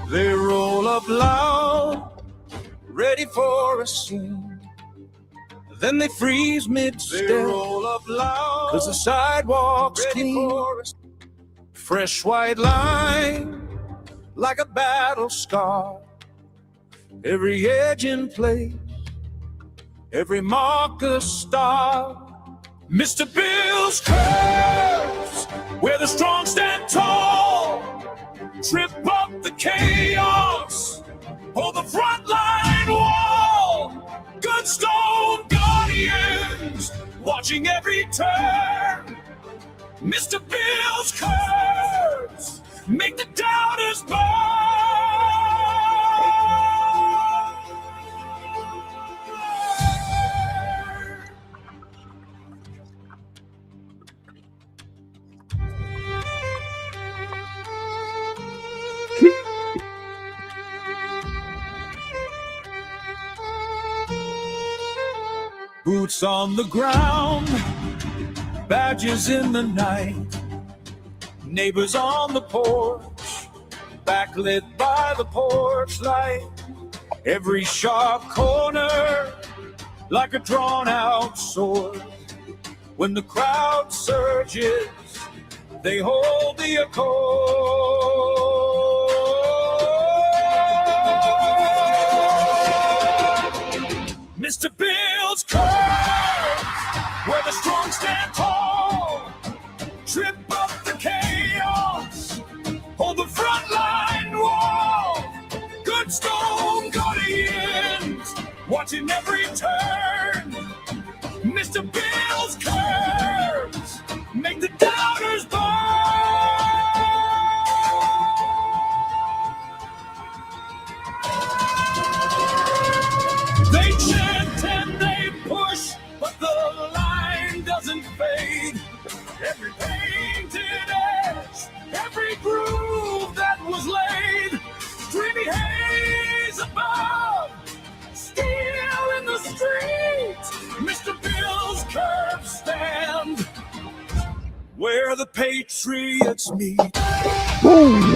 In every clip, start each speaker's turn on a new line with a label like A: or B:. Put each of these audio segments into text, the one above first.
A: They roll up loud, ready for a scene. Then they freeze mid-step. They roll up loud, 'cause the sidewalk's clean. Fresh white line, like a battle scar. Every edge in place, every mark a star. Mr. Bill's curves, where the strong stand tall. Trip up the chaos, hold the front line wall. Good stone guardians, watching every turn. Mr. Bill's curves, make the doubters burn. Boots on the ground, badges in the night. Neighbors on the porch, backlit by the porch light. Every sharp corner, like a drawn-out sword. When the crowd surges, they hold the accord. Mr. Bill's curves, where the strong stand tall. Trip up the chaos, hold the front line wall. Good stone guardians, watching every turn. Mr. Bill's curves, make the doubters burn. They chant and they push, but the line doesn't fade. Every painted edge, every groove that was laid. Dreamy haze above, steel in the street. Mr. Bill's curves stand, where the patriots meet.
B: Woo.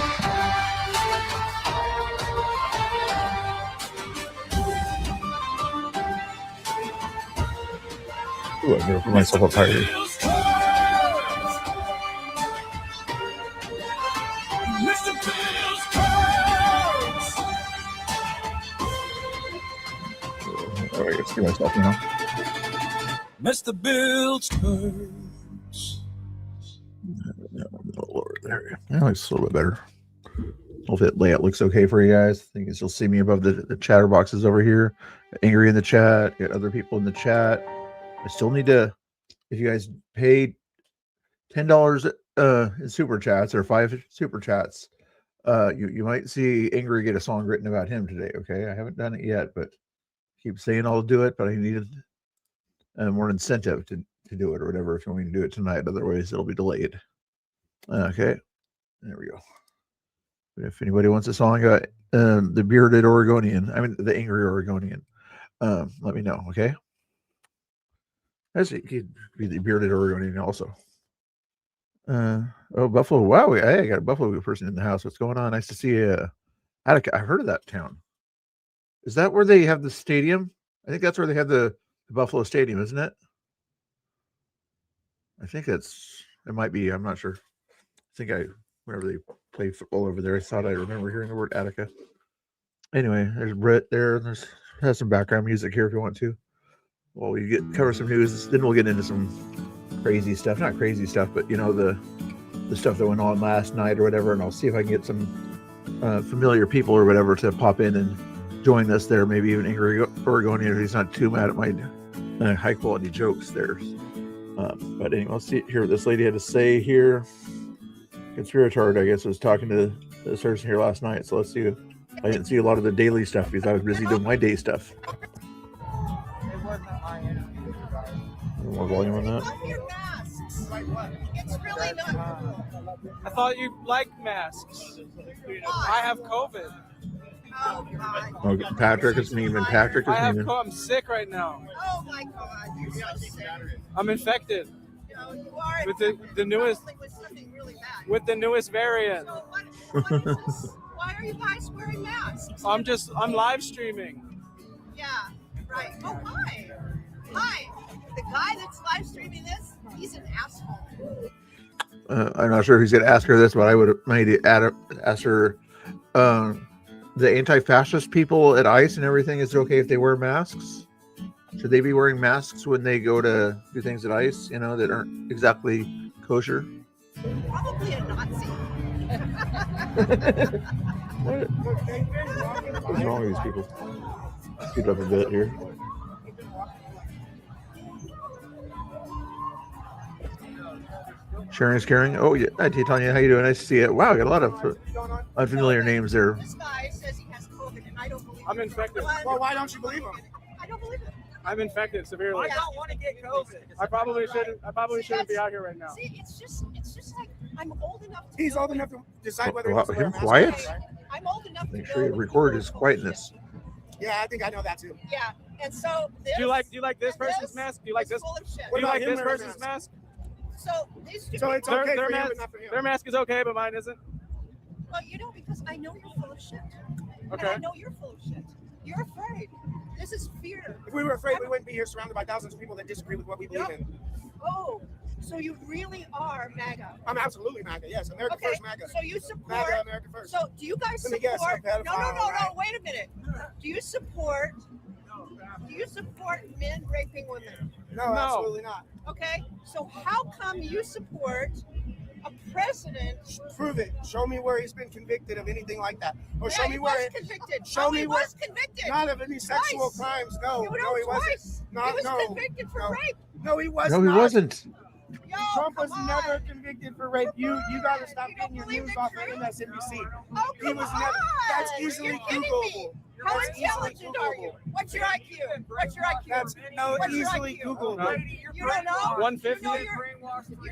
B: Ooh, I'm gonna put myself up higher. Oh, I can see myself now.
A: Mr. Bill's curves.
B: Lower there. Yeah, it's a little bit better. Hopefully that layout looks okay for you guys. I think you'll see me above the chatter boxes over here. Angry in the chat. Got other people in the chat. I still need to, if you guys paid $10 in super chats or 5 super chats, you might see Angry get a song written about him today. Okay, I haven't done it yet, but keep saying I'll do it, but I needed more incentive to do it or whatever if you want me to do it tonight. Otherwise, it'll be delayed. Okay, there we go. But if anybody wants a song about the bearded Oregonian, I mean the angry Oregonian, let me know. Okay. He'd be the bearded Oregonian also. Oh, Buffalo. Wow, I got a Buffalo person in the house. What's going on? Nice to see you. Attica. I've heard of that town. Is that where they have the stadium? I think that's where they have the Buffalo Stadium, isn't it? I think it might be. I'm not sure. I think whenever they play football over there, I thought I remember hearing the word Attica. Anyway, there's Britt there. Has some background music here if you want to. Well, we cover some news, then we'll get into some crazy stuff. Not crazy stuff, but you know, the stuff that went on last night or whatever, and I'll see if I can get some familiar people or whatever to pop in and join us there. Maybe even Angry Oregonian if he's not too mad at my high quality jokes there. But anyway, let's hear what this lady had to say here. Conspirator, I guess, was talking to this person here last night, so let's see. I didn't see a lot of the daily stuff because I was busy doing my day stuff. More volume on that.
C: It's really not.
D: I thought you liked masks. I have COVID.
C: Oh, God.
B: Oh, Patrick is memeing. Patrick is memeing.
D: I'm sick right now.
C: Oh, my God. You're so sick.
D: I'm infected.
C: No, you are.
D: With the newest
C: With something really bad.
D: with the newest variant.
C: So why are are you guys wearing masks?
D: I'm live streaming.
C: Yeah, right. Oh, hi. Hi. The guy that's live streaming this, he's an asshole.
B: I'm not sure if he's going to ask her this, but I would maybe ask her. The anti-fascist people at ICE and everything, is it okay if they wear masks? Should they be wearing masks when they go to do things at ICE, you know, that aren't exactly kosher?
C: Probably a Nazi.
B: What's wrong with these people? Speed up a bit here. Sharing is caring. Oh, yeah. Hi, Tanya. How you doing? Nice to see you. Wow, I got a lot of unfamiliar names there.
C: This guy says he has COVID, and I don't believe
D: I'm infected.
E: Well, why don't you believe him?
C: I don't believe it.
D: I'm infected severely.
C: I don't want to get COVID.
D: I probably shouldn't be out here right now.
C: See, it's just like I'm old enough to
E: He's
C: know
E: old
C: that-
E: enough to decide whether he
B: Well,
E: wants to wear a
B: him
E: mask.
B: quiet?
E: Right?
C: I'm old enough
B: Make
C: to
B: sure you
C: know
B: record
C: that
B: his
C: people are
B: quietness.
E: Yeah, I think I know that too.
C: Yeah, and so this,
D: Do you like this
C: and
D: person's mask? Do you like
C: is
D: this?
C: full of shit.
D: Do you
E: about
D: like
E: him
D: this
E: wearing a
D: person's
E: mask?
D: mask?
C: So these two
E: So it's
C: people,
E: okay
D: Their
E: for him,
D: mask,
E: but not for him.
D: their mask is okay, but mine isn't.
C: well, you know, because I know you're full of shit. And
D: Okay.
C: I know you're full of shit. You're afraid. This is fear.
E: If we were afraid, we wouldn't be here surrounded by thousands of people that disagree with what we believe
C: Yep.
E: in.
C: Oh, so you really are MAGA.
E: I'm absolutely MAGA. Yes, America
C: Okay,
E: First MAGA.
C: so you support.
E: MAGA, America First.
C: So do you guys
E: Let me guess,
C: support?
E: a pedophile,
C: No.
E: right?
C: Wait a minute. Do you support? Do you support men raping women?
E: No, absolutely not.
C: Okay. So how come you support a president?
E: Prove it. Show me where he's been convicted of anything like that. Or
C: Yeah,
E: show me
C: he
E: where
C: was
E: it,
C: convicted.
E: show me
C: he
E: where-
C: was convicted.
E: not of any sexual
C: Twice.
E: crimes. No,
C: You know,
E: no, he wasn't.
C: twice.
E: No,
C: he was
E: no,
C: convicted for
E: no.
C: rape.
E: No, he was
B: No, he
E: not.
B: wasn't.
C: Yo,
E: Trump
C: come
E: was
C: on.
E: never convicted for rape. You got to stop
C: You don't
E: getting your
C: believe
E: news
C: the
E: off of
C: truth?
E: MSNBC.
C: Oh,
E: He
C: come
E: was
C: on.
E: never. That's easily
C: You're kidding me.
E: Googleable.
C: How
E: That's easily
C: intelligent are you? What's your IQ? What's your IQ?
E: That's no
C: What's your
E: easily
C: IQ?
E: Googleable.
C: You don't know?
D: 150?
C: You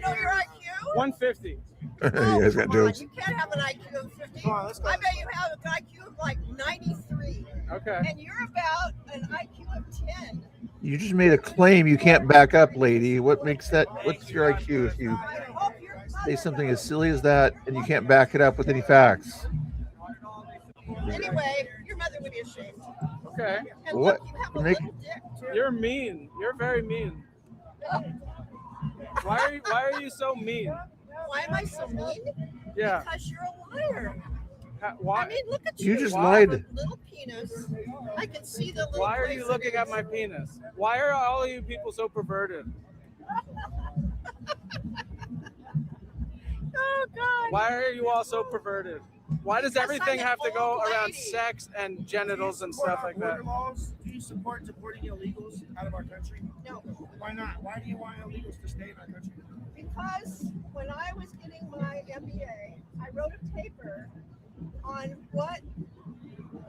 C: know your IQ?
D: 150.
B: You guys got
C: Come on,
B: jokes.
C: you can't have an IQ of 50.
E: Come on, let's go.
C: I bet you have an IQ of like 93.
D: Okay.
C: And you're about an IQ of 10.
B: You just made a claim you can't back up, lady. What makes that? What's your IQ if you
C: I hope your
B: say
C: mother
B: something as
C: knows.
B: silly as that and you can't back it up with any facts?
C: Anyway, your mother would be ashamed.
D: Okay.
C: And
B: What?
C: look, you have a
B: Make-
C: little dick too.
D: You're mean. You're very mean. Why are you so mean?
C: Why am I so mean?
D: Yeah.
C: Because you're a liar.
D: Why?
C: I mean, look at you.
B: You just
C: have
B: lied.
C: a little penis. I can see the little.
D: Why are
C: place
D: you
C: it
D: looking at
C: is.
D: my penis? Why are all of you people so perverted?
C: Oh God.
D: Why are you all so perverted? Why does
C: Because
D: everything
C: I'm an
D: have to go
C: old
D: around
C: lady.
D: sex and genitals and stuff like that?
E: Border laws? Do you support deporting illegals out of our country?
C: No,
E: Why not? Why do you want illegals to stay in our country?
C: because when I was getting my MBA, I wrote a paper on what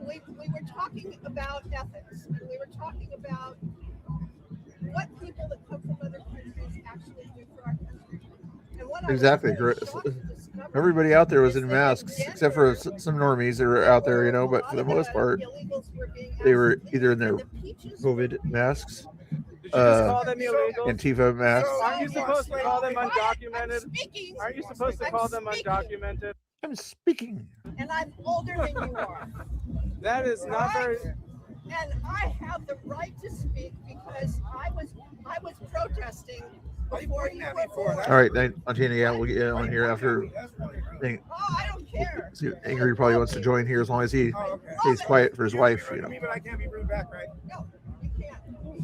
C: we were talking about ethics, and we were talking about what people that come from other countries actually do for our country. And what I was
B: Exactly,
C: really
B: correct.
C: shocked to discover
B: Everybody out there was
C: is
B: in
C: that
B: masks,
C: in
B: except for
C: Denver,
B: some normies that are out there, you know. But for the most part,
C: illegals were being
B: they were
C: asked to
B: either in
C: leave,
B: their
C: and the peaches
B: COVID
C: were being
B: masks,
D: Did you just
B: Uh,
D: call them illegal?
B: Antifa masks.
D: Aren't you supposed to call them
C: I'm
D: undocumented?
C: speaking,
D: Aren't you supposed to call them undocumented?
B: I'm speaking.
C: and I'm older than you are.
D: That is not very.
C: And I have the right to speak because I was protesting before you were born.
B: All right, Tina, yeah, we'll get you on here after. Thing.
C: Oh, I don't care.
B: See, Angry probably wants to join here as long as he
E: Oh, okay.
B: stays quiet for his wife, you know.
E: Me, but I can't be rude back, right?
C: No, you can't.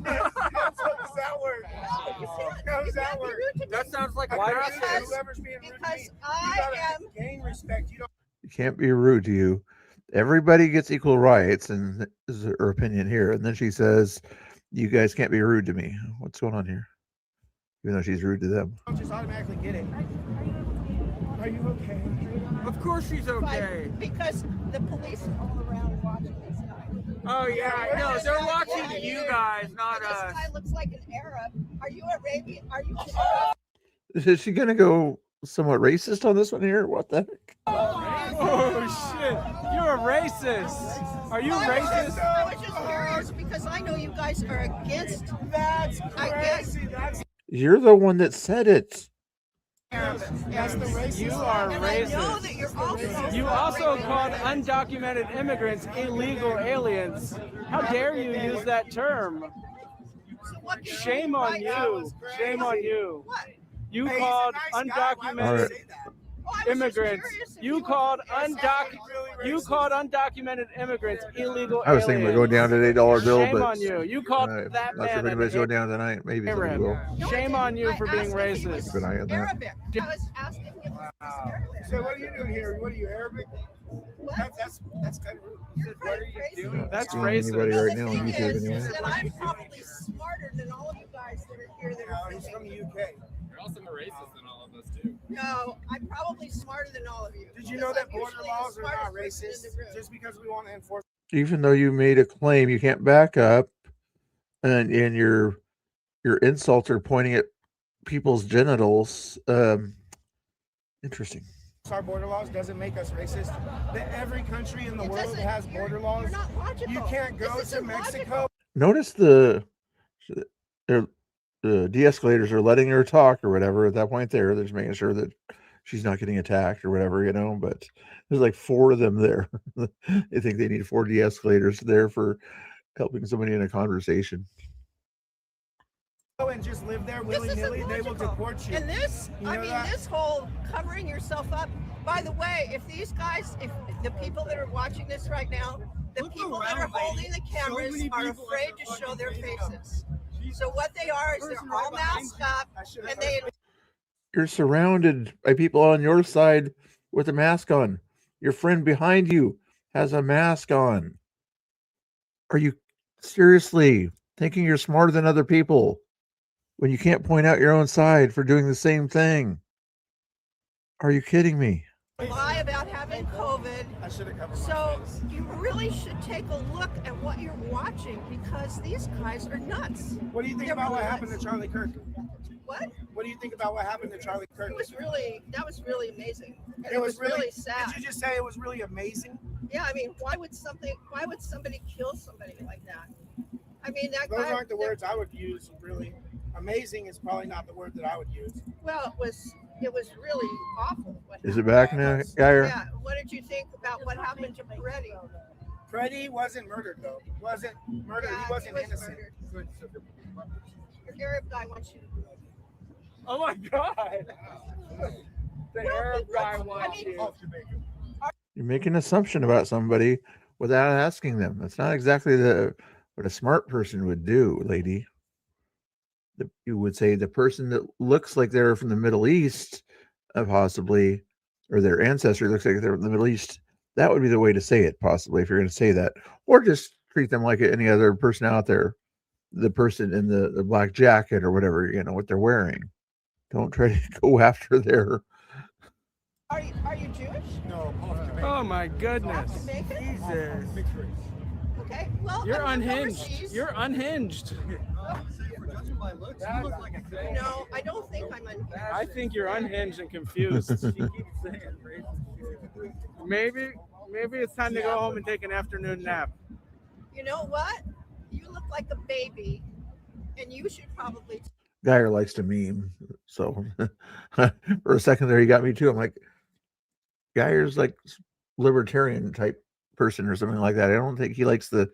E: How does that work?
C: No, you can't.
E: How
C: You
E: does that
C: can't be
E: work?
C: rude to me
D: That sounds like a
E: Why
D: process.
C: Because-
E: whoever's being rude to me,
C: because
E: you
C: I
E: gotta
C: am.
E: gain respect. You don't.
B: You can't be rude to you. Everybody gets equal rights, and this is her opinion here. And then she says, "You guys can't be rude to me." What's going on here? Even though she's rude to them.
E: Don't just automatically get it. Are you okay?
D: Of course she's
C: But because the police are all around watching this guy.
D: Oh yeah, I know. They're watching you guys, not
C: This
D: us.
C: guy looks like an Arab. Are you Arabian? Are you Arab?
B: Is she gonna go somewhat racist on this one here? What the heck?
D: Oh shit! You're a racist. Are you racist?
C: I was just curious because I know you guys are against.
E: That's
C: I guess.
E: crazy. That's
B: You're the one that said it.
E: That's the racist.
D: You are
C: And I know that
D: racist.
C: you're also.
D: You also called undocumented immigrants illegal aliens. How dare you use that term?
C: So what gives
D: Shame
C: you
D: on
C: right
D: you.
C: now?
D: Shame on you.
C: What?
D: You
E: Hey, he's a
D: called
E: nice guy. Why would you
D: undocumented
E: say that?
C: Oh, I was just
D: immigrants.
C: curious if
D: You
C: were
D: called
C: from
D: you called undocumented immigrants illegal
B: I was thinking about going
D: aliens.
B: down to the $8 bill,
D: Shame
B: but
D: on you. You called
B: I'm
D: that
B: not sure if
D: man
B: anybody's
D: an
B: going down tonight. Maybe somebody
D: Arab.
B: will.
C: No, I
D: Shame
C: didn't.
D: on you
C: I
D: for being
C: asked if he was
B: Keep an eye on that.
C: Arabic. I was asking him if he was Arabic.
E: So what are you doing here? What are you, Arabic?
C: What?
E: That's kind of rude.
C: You're kind of crazy.
D: That's
B: Seeing anybody
D: racist.
B: right now on
C: The thing
B: YouTube
C: is
B: anyway.
C: that I'm probably smarter than all of you guys that are here that
E: No,
C: are
E: he's from the
C: thinking.
E: UK.
F: You're also more racist than all of us too.
C: No, I'm probably smarter than all of you.
E: Did you know
C: because
E: that
C: I'm
E: border
C: usually the
E: laws are not
C: smartest person in
E: racist?
C: the room.
E: Just because we want to enforce.
B: Even though you made a claim, you can't back up, and your insults are pointing at people's genitals. Interesting.
E: Our border laws doesn't make us racist. That every country in the
C: It
E: world
C: doesn't-
E: has
C: you're-
E: border laws.
C: You're not logical.
E: You can't go
C: This
E: to
C: isn't
E: Mexico.
C: logical.
B: Notice the de-escalators are letting her talk or whatever. At that point, they're just making sure that she's not getting attacked or whatever, you know. But there's like 4 of them there. They think they need 4 de-escalators there for helping somebody in a conversation.
E: Go and just live there
C: This
E: willy nilly.
C: isn't
E: They will
C: logical.
E: deport you.
C: And this,
E: You
C: I
E: know
C: mean,
E: that?
C: this whole covering yourself up. By the way, if these guys, if the people that are watching this right now, the people that are holding the cameras are afraid to show their faces. So what they are is they're all masked up, and they.
B: You're surrounded by people on your side with a mask on. Your friend behind you has a mask on. Are you seriously thinking you're smarter than other people when you can't point out your own side for doing the same thing? Are you kidding me?
C: Lie about having COVID.
E: I should have covered
C: So
E: my face.
C: you really should take a look at what you're watching because these guys are nuts.
E: What do you think
C: They're
E: about what
C: really
E: happened to
C: nuts.
E: Charlie Kirk?
C: What?
E: What do you think about what happened to Charlie Kirk?
C: It was really, that was really amazing. And
E: It was really
C: sad.
E: Did you just say it was really amazing?
C: Yeah, I mean, why would somebody kill somebody like that? I mean, that
E: Those
C: guy.
E: aren't the words I would use. Really, amazing is probably not the word that I would use.
C: Well, it was really awful. What
B: Is it
C: happened.
B: back now, Geyer?
C: Yeah. What did you think about what happened to Peretti?
E: Freddie wasn't murdered though. Wasn't murdered.
C: Yeah,
E: He wasn't
C: was
E: innocent.
C: murdered. Your Arab guy wants you.
D: Oh my God. The Arab guy wants
C: I mean,
D: you.
B: You make an assumption about somebody without asking them. That's not exactly what a smart person would do, lady. You would say the person that looks like they're from the Middle East, possibly, or their ancestry looks like they're from the Middle East. That would be the way to say it, possibly, if you're going to say that. Or just treat them like any other person out there. The person in the black jacket or whatever, you know, what they're wearing. Don't try to go after their.
C: Are you Jewish?
E: No.
D: Oh my goodness.
C: Jamaican?
D: Jesus.
C: Okay. Well,
D: You're
C: I lived
D: unhinged.
C: overseas.
D: You're unhinged.
C: No, I don't think I'm unhinged.
D: I think you're unhinged and confused. Maybe it's time to go home and take an afternoon nap.
C: You know what? You look like a baby, and you should probably.
B: Geyer likes to meme, so for a second there, he got me too. I'm like, Geyer's like libertarian type person or something like that. I don't think he likes the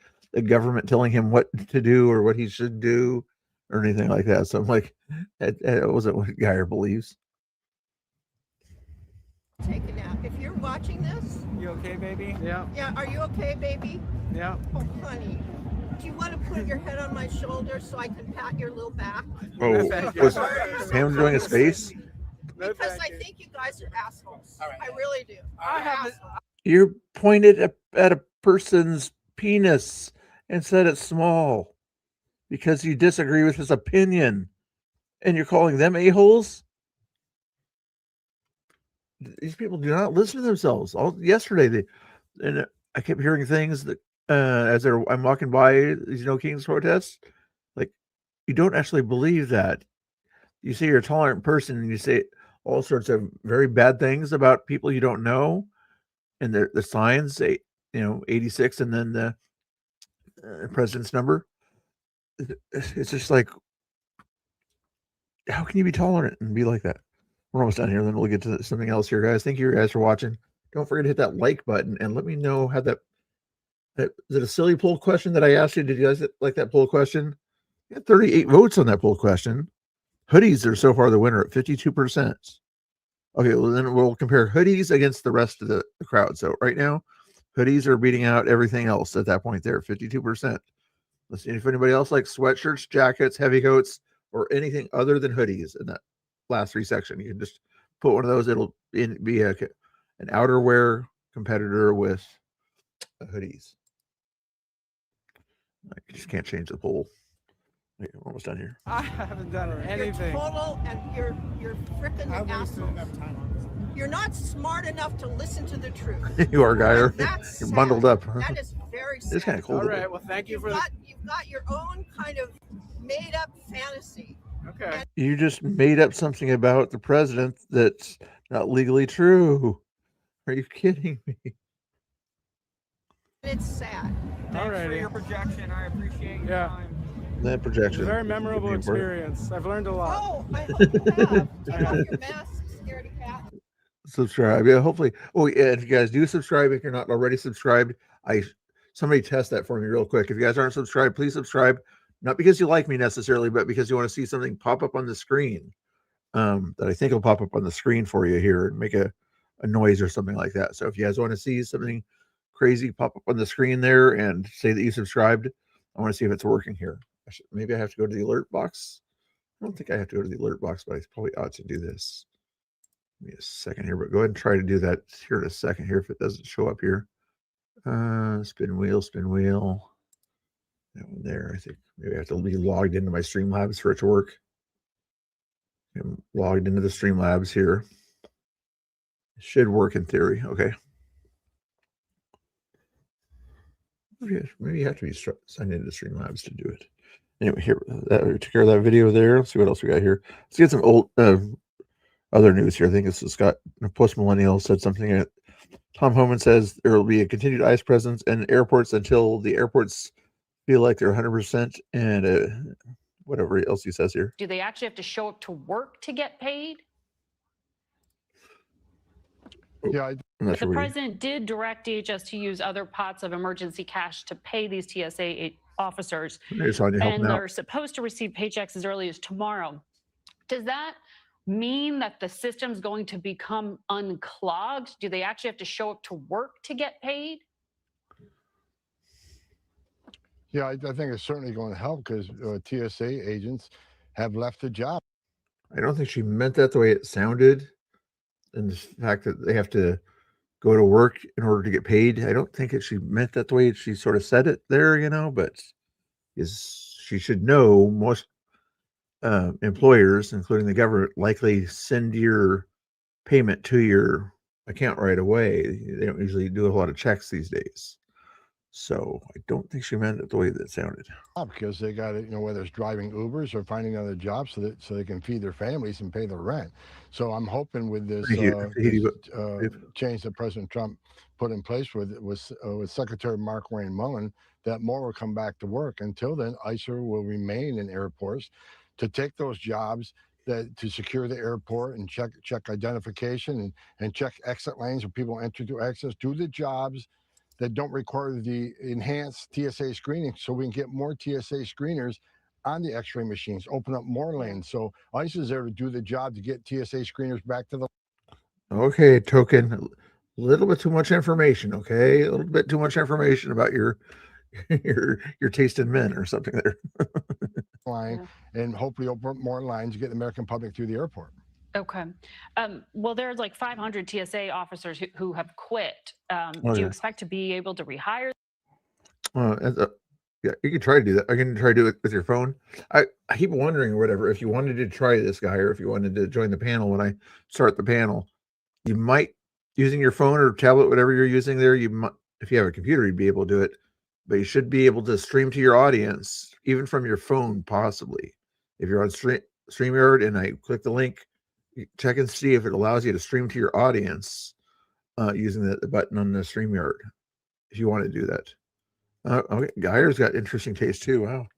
B: government telling him what to do or what he should do or anything like that. So I'm like, that wasn't what Geyer believes.
C: Take a nap. If you're watching this,
D: You okay, baby? Yeah.
C: yeah, are you okay, baby?
D: Yeah.
C: Oh, honey, do you want to put your head on my shoulder so I can pat your little back?
B: Oh,
D: Thank you.
B: was Pam doing a space?
D: No,
C: Because
D: thank
C: I
D: you.
C: think you guys are assholes.
E: All right.
C: I really do.
D: I
C: You're
D: haven't-
C: assholes.
B: You pointed at a person's penis and said it's small because you disagree with his opinion, and you're calling them a-holes? These people do not listen to themselves. Yesterday, I kept hearing things that I'm walking by these No Kings protests. Like, you don't actually believe that. You say you're a tolerant person, and you say all sorts of very bad things about people you don't know, and the signs say, 86, and then the president's number. It's just like, how can you be tolerant and be like that? we're almost done here. Then we'll get to something else here, guys. Thank you guys for watching. Don't forget to hit that like button and let me know how that is it a silly poll question that I asked you? Did you guys like that poll question? You had 38 votes on that poll question. Hoodies are so far the winner at 52%. Okay, well, then we'll compare hoodies against the rest of the crowd. So right now, hoodies are beating out everything else at that point there, 52%. Let's see if anybody else likes sweatshirts, jackets, heavy coats, or anything other than hoodies in that last 3 section. You can just put one of those. It'll be an outerwear competitor with hoodies. I just can't change the poll. Wait, we're almost done here.
D: I haven't done anything.
C: You're total and you're freaking
E: I've wasted
C: assholes.
E: enough time on this.
C: You're not smart enough to listen to the truth.
B: You are, Geyer.
C: That's
B: You're
C: sad.
B: bundled up.
C: That is very sad.
B: It's kind of cold.
D: All right. Well, thank you for the.
C: You've got your own kind of made up fantasy.
D: Okay.
B: You just made up something about the president that's not legally true. Are you kidding me?
C: And it's sad.
F: Thanks for your projection. I appreciate your
D: Yeah.
F: time.
B: That projection.
D: Very memorable experience. I've learned a lot.
C: Oh, I hope you have. Take off your mask, scaredy cat.
B: Subscribe. Yeah, hopefully. Oh, yeah, if you guys do subscribe, if you're not already subscribed, somebody test that for me real quick. If you guys aren't subscribed, please subscribe. Not because you like me necessarily, but because you want to see something pop up on the screen that I think will pop up on the screen for you here and make a noise or something like that. So if you guys want to see something crazy pop up on the screen there and say that you subscribed, I want to see if it's working here. Maybe I have to go to the alert box. I don't think I have to go to the alert box, but I probably ought to do this. Give me a second here, but go ahead and try to do that here in a second here if it doesn't show up here. Spin wheel, spin wheel. That one there. I think maybe I have to be logged into my Streamlabs for it to work. I'm logged into the Streamlabs here. It should work in theory. Okay. Maybe you have to be signed into Streamlabs to do it. Anyway, here we took care of that video there. Let's see what else we got here. Let's get some old other news here. I think this has got Post Millennial said something. Tom Homan says there will be a continued ICE presence in airports until the airports feel like they're 100%, and whatever else he says here.
G: Do they actually have to show up to work to get paid?
B: Yeah, I'm not
G: The
B: sure.
G: president did direct DHS to use other pots of emergency cash to pay these TSA officers, and they're supposed to receive paychecks as early as tomorrow. Does that mean that the system's going to become unclogged? Do they actually have to show up to work to get paid?
H: Yeah, I think it's certainly going to help because TSA agents have left the job.
B: I don't think she meant that the way it sounded, and the fact that they have to go to work in order to get paid. I don't think she meant that the way she sort of said it there, but she should know most employers, including the government, likely send your payment to your account right away. They don't usually do a lot of checks these days. So I don't think she meant it the way that it sounded.
H: Because they got it, whether it's driving Ubers or finding another job so they can feed their families and pay their rent. So I'm hoping with this change that President Trump put in place with Secretary Mark Wayne Mullen, that more will come back to work. Until then, ICER will remain in airports to take those jobs to secure the airport and check identification and check exit lanes where people enter to access, do the jobs that don't require the enhanced TSA screening, so we can get more TSA screeners on the x-ray machines, open up more lanes. So ICE is there to do the job to get TSA screeners back to the...
B: Okay, Token, a little bit too much information, okay? A little bit too much information about your taste in men or something there.
H: line, and hopefully open up more lines to get the American public through the airport.
G: Okay. Well, there's like 500 TSA officers who have quit. Do you expect to be able to rehire?
B: Yeah, you can try to do that. I can try to do it with your phone. I keep wondering or whatever, if you wanted to try this guy or if you wanted to join the panel when I start the panel, you might, using your phone or tablet, whatever you're using there, you might, if you have a computer, you'd be able to do it, but you should be able to stream to your audience, even from your phone, possibly. If you're on StreamYard and I click the link, check and see if it allows you to stream to your audience using the button on the StreamYard, if you want to do that. Okay, Geyer's got interesting taste too. Wow.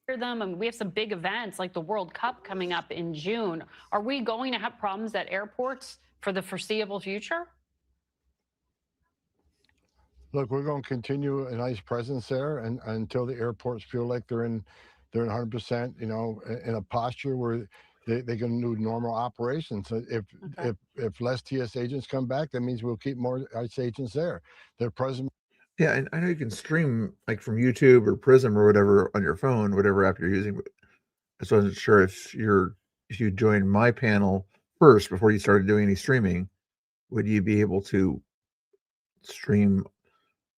G: them, and we have some big events like the World Cup coming up in June. Are we going to have problems at airports for the foreseeable future?
H: Look, we're going to continue a nice presence there, and until the airports feel like they're in 100%, you know, in a posture where they can do normal operations. So if less TS agents come back, that means we'll keep more ICE agents there. They're present.
B: Yeah, and I know you can stream like from YouTube or Prism or whatever on your phone, whatever app you're using. But I wasn't sure if you joined my panel first before you started doing any streaming, would you be able to stream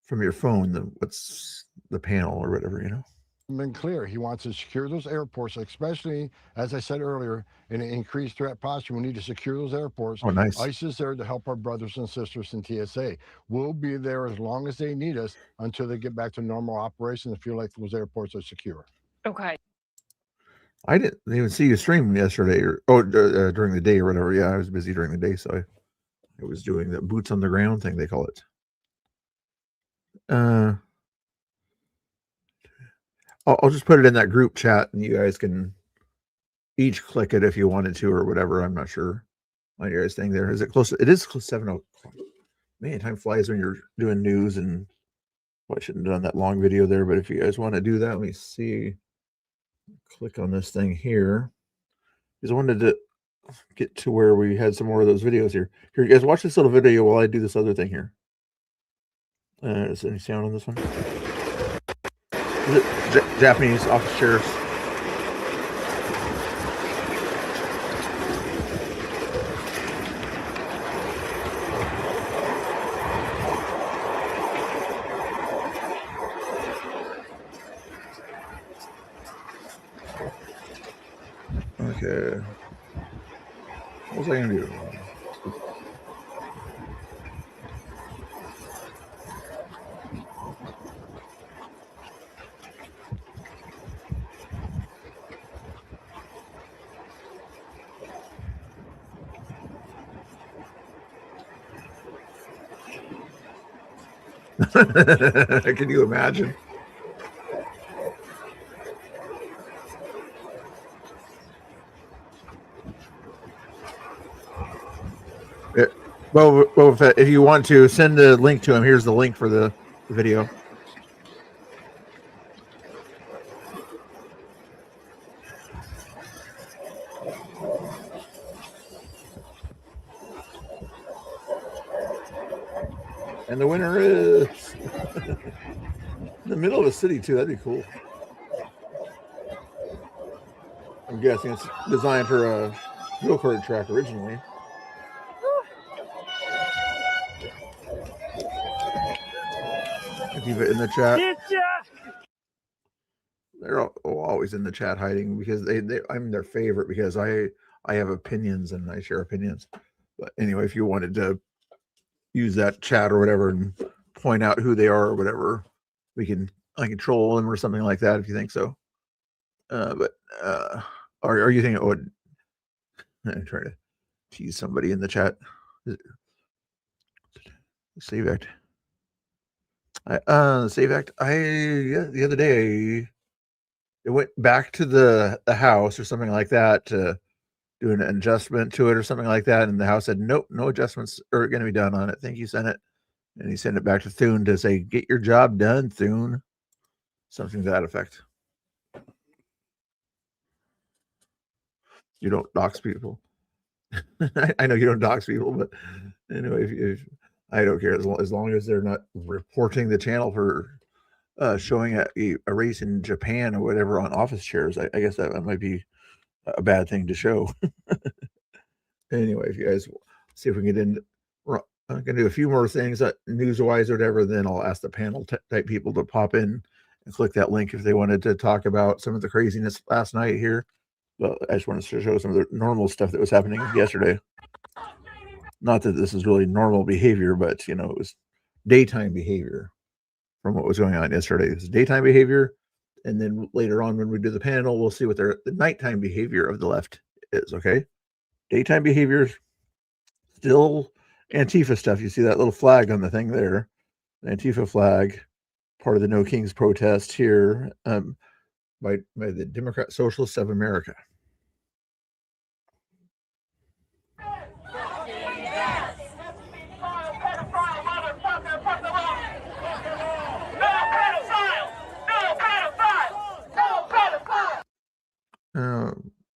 B: from your phone what's the panel or whatever, you know?
H: Been clear. He wants to secure those airports, especially, as I said earlier, in an increased threat posture. We need to secure those airports.
B: Oh, nice.
H: ICE is there to help our brothers and sisters in TSA. We'll be there as long as they need us until they get back to normal operations and feel like those airports are secure.
G: Okay.
B: I didn't even see you stream yesterday or during the day or whatever. Yeah, I was busy during the day, so I was doing the boots on the ground thing, they call it. I'll just put it in that group chat, and you guys can each click it if you wanted to or whatever. I'm not sure on your guys' thing there. Is it close? It is close 7 o'clock. Man, time flies when you're doing news, and I shouldn't have done that long video there. But if you guys want to do that, let me see. Click on this thing here. Because I wanted to get to where we had some more of those videos here. Here, you guys watch this little video while I do this other thing here. Is there any sound on this one? Is it Japanese office chairs? Okay. What was I going to do? Can you imagine? Well, if you want to send the link to him, here's the link for the video. And the winner is in the middle of the city, too. That'd be cool. I'm guessing it's designed for a go-kart track originally. Keep it in the chat. They're always in the chat hiding because I'm their favorite because I have opinions and I share opinions. But anyway, if you wanted to use that chat or whatever and point out who they are or whatever, I can troll them or something like that if you think so. But are you thinking, oh, I'm trying to tease somebody in the chat. Save act. Save act. The other day it went back to the house or something like that to do an adjustment to it or something like that, and the house said nope, no adjustments are going to be done on it. Thank you, sent it, and he sent it back to Thune to say, "Get your job done, Thune," something to that effect. You don't dox people. I know you don't dox people, but anyway, if I don't care as long as they're not reporting the channel for showing a race in Japan or whatever on office chairs. I guess that might be a bad thing to show. Anyway, if you guys see if we can get in, I'm going to do a few more things news-wise or whatever, then I'll ask the panel type people to pop in and click that link if they wanted to talk about some of the craziness last night here. But I just wanted to show some of the normal stuff that was happening yesterday. Not that this is really normal behavior, but, you know, it was daytime behavior from what was going on yesterday. It was daytime behavior. And then later on when we do the panel, we'll see what the nighttime behavior of the left is, okay? Daytime behavior, still Antifa stuff. You see that little flag on the thing there. The Antifa flag, part of the No Kings protest here. by the Democrat Socialists of America.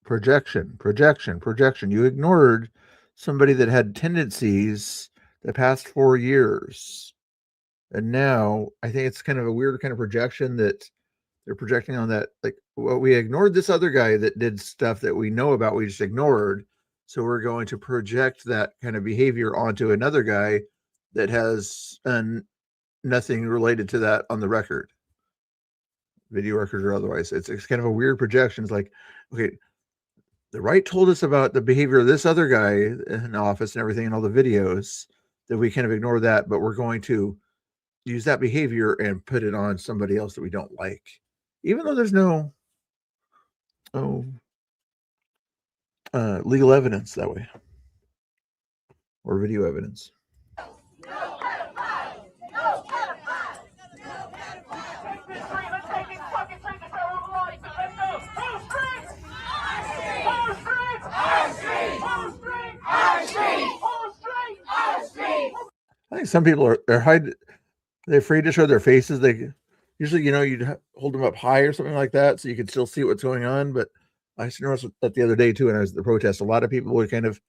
B: Projection. You ignored somebody that had tendencies the past 4 years. And now I think it's kind of a weird kind of projection that they're projecting on that. Like, well, we ignored this other guy that did stuff that we know about, we just ignored. So we're going to project that kind of behavior onto another guy that has nothing related to that on the record, video record or otherwise. It's kind of a weird projection. It's like, okay, the right told us about the behavior of this other guy in the office and everything and all the videos, that we kind of ignore that, but we're going to use that behavior and put it on somebody else that we don't like, even though there's no legal evidence that way or video evidence. I think some people are they're afraid to show their faces. They usually, you'd hold them up high or something like that so you could still see what's going on. But I noticed that the other day too when I was at the protest, a lot of people would kind of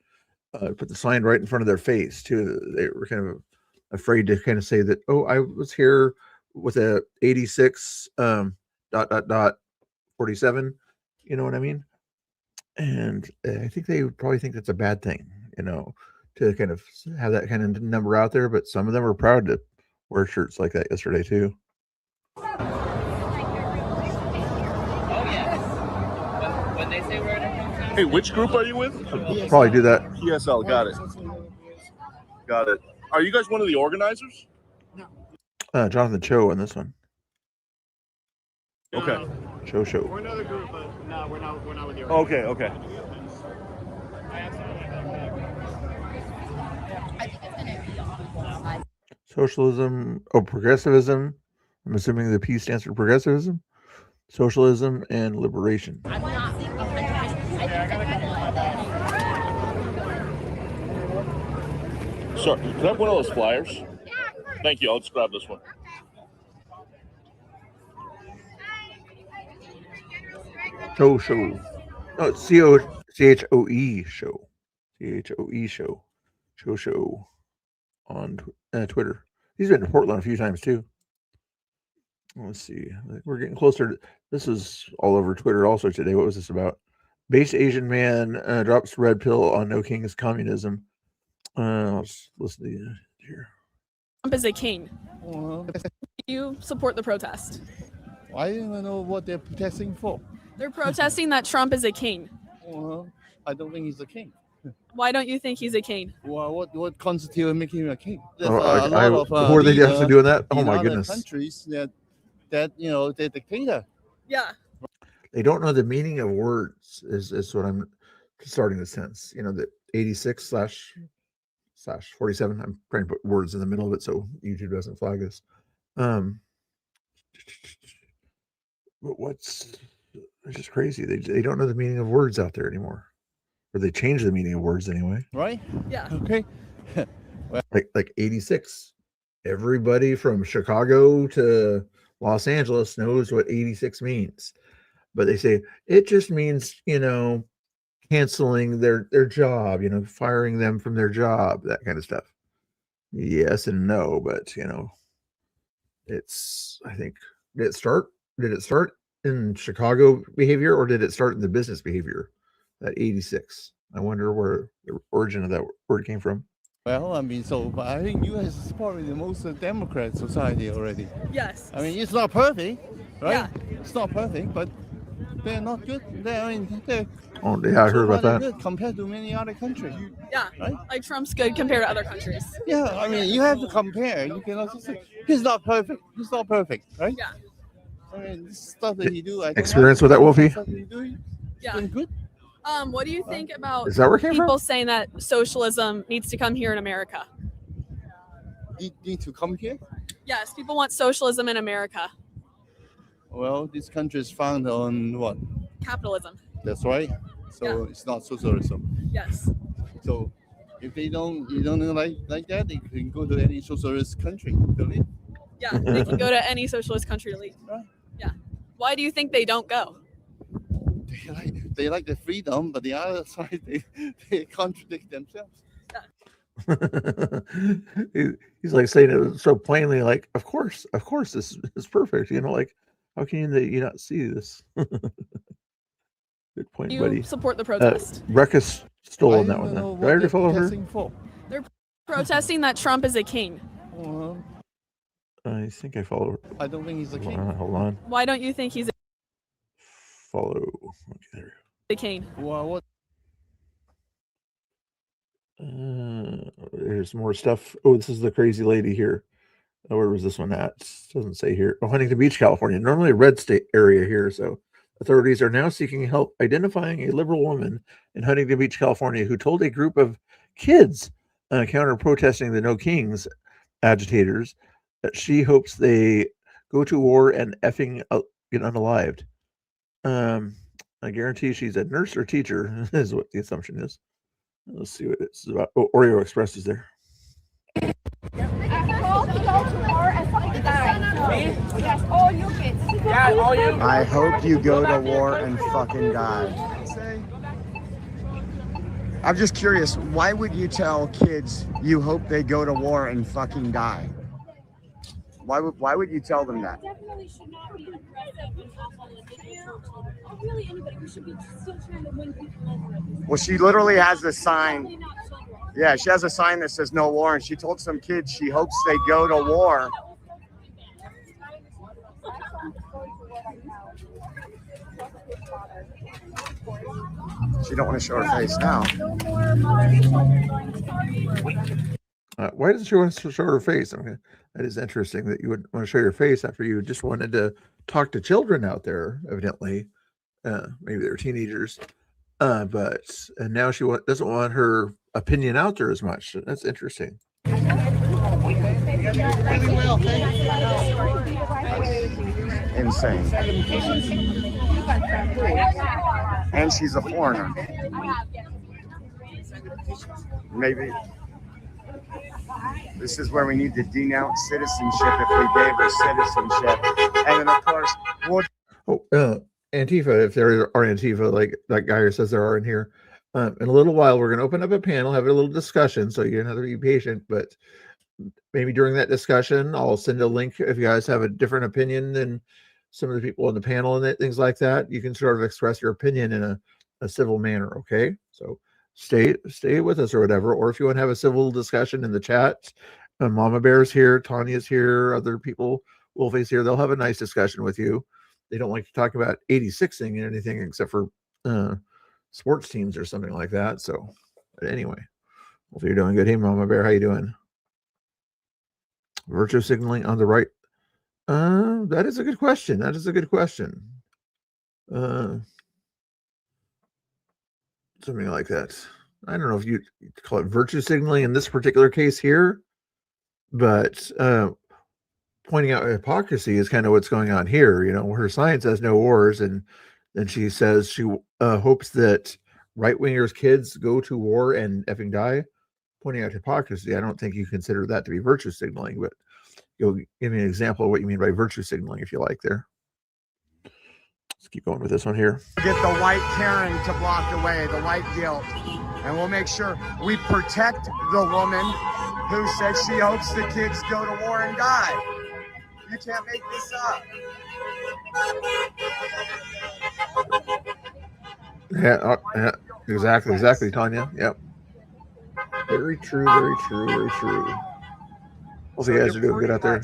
B: put the sign right in front of their face too. They were kind of afraid to kind of say that, oh, I was here with a 86 ... 47. You know what I mean? And I think they would probably think that's a bad thing, to kind of have that kind of number out there. But some of them are proud to wear shirts like that yesterday too.
F: Oh yeah. When they say where it comes from.
I: Hey, which group are you with?
B: I'll probably do that.
I: PSL, got it. Got it. Are you guys one of the organizers?
B: Jonathan Cho on this one.
I: Okay.
B: Cho.
E: We're another group, but no, we're not with the
I: Okay.
B: Socialism, progressivism. I'm assuming the P stands for progressivism, socialism, and liberation.
I: Sorry, can I have one of those flyers? Thank you. I'll just grab this one.
B: Show. No, it's CHOE show. CHOE show. Show on Twitter. He's been to Portland a few times too. Let's see. We're getting closer. This is all over Twitter also today. What was this about? Base Asian man drops red pill on No King's communism. Let's listen to here.
J: Trump is a king. You support the protest.
K: I don't even know what they're protesting for.
J: They're protesting that Trump is a king.
K: I don't think he's a king.
J: Why don't you think he's a king?
K: Well, what constitutes making him a king?
B: Who are they actually doing that? Oh my goodness!
K: Countries that they're dictator.
J: Yeah.
B: They don't know the meaning of words. Is what I'm starting to sense. The 86/47. I'm trying to put words in the middle of it so YouTube doesn't flag us. But it's just crazy. They don't know the meaning of words out there anymore. Or they change the meaning of words anyway.
K: Right?
J: Yeah.
K: Okay.
B: Well, like 86. Everybody from Chicago to Los Angeles knows what 86 means. But they say it just means, canceling their job, firing them from their job, that kind of stuff. Yes and no, but it's, I think, did it start in Chicago behavior or did it start in the business behavior? That 86. I wonder where the origin of that word came from.
K: Well, I think U.S. is probably the most Democrat society already.
J: Yes.
K: It's not perfect, right?
J: Yeah.
K: It's not perfect, but they're not good.
B: I heard about that.
K: Good compared to many other countries.
J: Yeah.
K: Right?
J: Like Trump's good compared to other countries.
K: Yeah, you have to compare. You cannot just say he's not perfect. He's not perfect, right?
J: Yeah.
K: This stuff that he do.
B: Experience with that, Wolfie?
J: Yeah.
K: Good.
J: What do you think about
B: Is that where it came
J: people
B: from?
J: saying that socialism needs to come here in America?
K: Need to come here?
J: Yes, people want socialism in America.
K: Well, this country is founded on what?
J: Capitalism.
K: That's right. So it's not socialism.
J: Yes.
K: So if you don't like that, they can go to any socialist country to live.
J: Yeah, they can go to any socialist country to live.
K: Right.
J: Yeah. Why do you think they don't go?
K: They like the freedom, but the other side they contradict themselves.
B: He's like saying it so plainly, like, of course, this is perfect. You know, like, how can you not see this? Good point,
J: You
B: buddy.
J: support the protest.
B: Rekka's stole on that one. Then. Did I already follow her?
J: They're protesting that Trump is a king.
B: I think I follow her.
K: I don't think he's a king.
B: Hold on.
J: Why don't you think he's
B: Follow. Okay, there.
J: a king?
K: Well, what?
B: There's more stuff. Oh, this is the crazy lady here. Oh, where was this one at? It doesn't say here. Oh, Huntington Beach, California. Normally a red state area here. So authorities are now seeking help identifying a liberal woman in Huntington Beach, California, who told a group of kids counter-protesting the No Kings agitators that she hopes they go to war and effing get unalived. I guarantee she's a nurse or teacher is what the assumption is. Let's see what it's about. Oh, Oreo Express is there.
L: I hope you go to war and fucking die. I'm just curious, why would you tell kids you hope they go to war and fucking die? Why would you tell them that?
M: Definitely should not be aggressive and hostile individuals. Or really anybody. We should be still trying to win people over.
L: Well, she literally has a sign. Yeah, she has a sign that says no war, and she told some kids she hopes they go to war. She don't want to show her face now.
B: Why doesn't she want to show her face? I mean, that is interesting that you would want to show your face after you just wanted to talk to children out there, evidently. Maybe they're teenagers. But now she doesn't want her opinion out there as much. That's interesting.
L: Insane. And she's a foreigner. Maybe this is where we need to denounce citizenship if we gave her citizenship. And then, of course,
B: Antifa, if there are Antifa, like that guy who says there are in here. In a little while, we're going to open up a panel, have a little discussion, so you're going to have to be patient. But maybe during that discussion, I'll send a link. If you guys have a different opinion than some of the people on the panel and things like that, you can sort of express your opinion in a civil manner, okay? So stay with us or whatever. Or if you want to have a civil discussion in the chat, Mama Bear's here, Tanya's here, other people, Wolfie's here. They'll have a nice discussion with you. They don't like to talk about 86ing and anything except for sports teams or something like that. So, but anyway, hope you're doing good. Hey, Mama Bear, how you doing? Virtue signaling on the right. That is a good question. Something like that. I don't know if you call it virtue signaling in this particular case here, but pointing out hypocrisy is kind of what's going on here. You know, her sign says no wars, and then she says she hopes that right-wingers' kids go to war and effing die, pointing out hypocrisy. I don't think you consider that to be virtue signaling, but you'll give me an example of what you mean by virtue signaling if you like there. Let's keep going with this one here.
L: Get the white Karen to block away, the white guilt, and we'll make sure we protect the woman who says she hopes the kids go to war and die. You can't make this up.
B: Yeah, exactly, Tanya. Yep. Very true. Well, so you guys are doing good out there.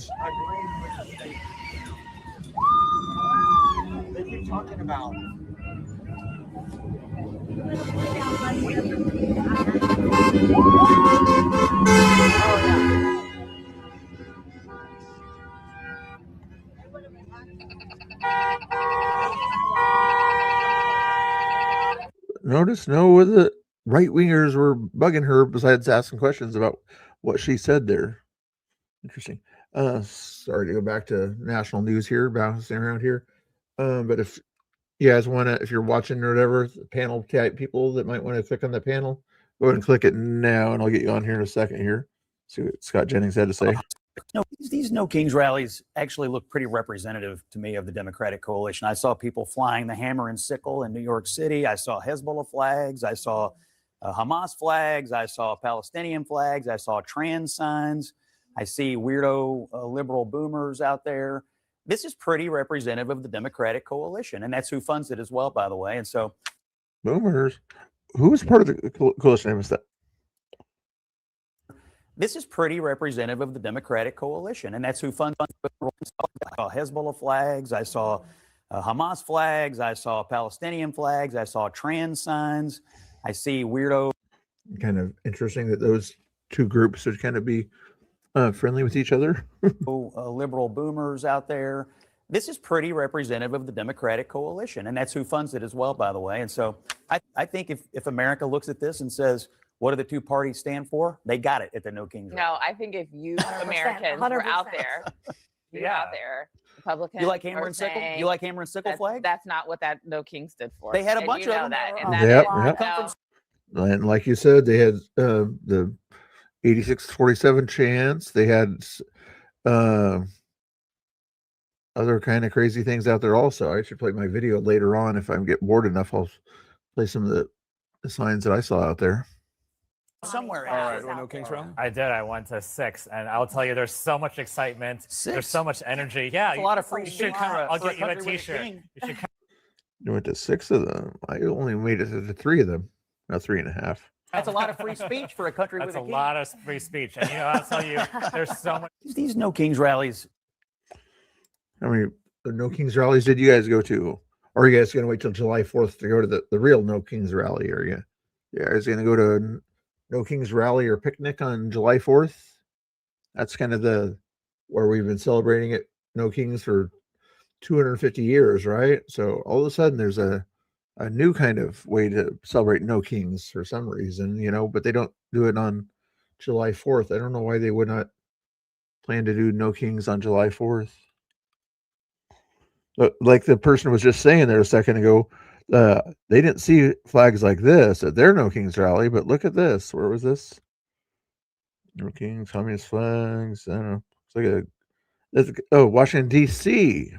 L: They keep talking about.
B: Notice no the right wingers were bugging her besides asking questions about what she said there. Interesting. Sorry to go back to national news here, bouncing around here. But if you guys want to, if you're watching or whatever, panel type people that might want to click on the panel, go ahead and click it now, and I'll get you on here in a second here. See what Scott Jennings had to say.
N: No, these No Kings rallies actually look pretty representative to me of the Democratic coalition. I saw people flying the hammer and sickle in New York City. I saw Hezbollah flags. I saw Hamas flags. I saw Palestinian flags. I saw trans signs. I see weirdo liberal boomers out there. This is pretty representative of the Democratic coalition, and that's who funds it as well, by the way. And so,
B: boomers, who was part of the coalition? I missed that.
N: This is pretty representative of the Democratic coalition, and that's who funds it. I saw Hezbollah flags. I saw Hamas flags. I saw Palestinian flags. I saw trans signs. I see weirdo.
B: Kind of interesting that those two groups would kind of be friendly with each other.
N: Liberal boomers out there. This is pretty representative of the Democratic coalition, and that's who funds it as well, by the way. And so I think if America looks at this and says, what do the two parties stand for? They got it at the No Kings.
F: No, I think if you Americans were out there, out there, Republicans.
N: You like hammer and sickle? You like hammer and sickle flag?
F: That's not what that No King stood for.
N: They had a bunch of them.
B: And like you said, they had the 86-47 chants. They had other kind of crazy things out there also. I should play my video later on. If I get bored enough, I'll play some of the signs that I saw out there.
N: Somewhere.
O: All right,
N: No Kings Row?
O: I did. I went to 6, and I'll tell you, there's so much excitement. There's so much energy. Yeah,
N: a lot of free speech.
O: I'll get you a T-shirt.
B: You went to 6 of them. I only made it to 3 of them. Not 3.5.
N: That's a lot of free speech for a country with a king.
O: That's a lot of free speech. And I'll tell you, there's so much.
N: These No Kings rallies.
B: How many No Kings rallies did you guys go to? Or are you guys going to wait till July 4th to go to the real No Kings rally? Are you guys going to go to No Kings rally or picnic on July 4th? That's kind of where we've been celebrating it, No Kings, for 250 years, right? So all of a sudden there's a new kind of way to celebrate No Kings for some reason, but they don't do it on July 4th. I don't know why they would not plan to do No Kings on July 4th. But like the person was just saying there a second ago, they didn't see flags like this at their No Kings rally, but look at this. Where was this? No Kings, communist flags. I don't know. It's like Washington, D.C.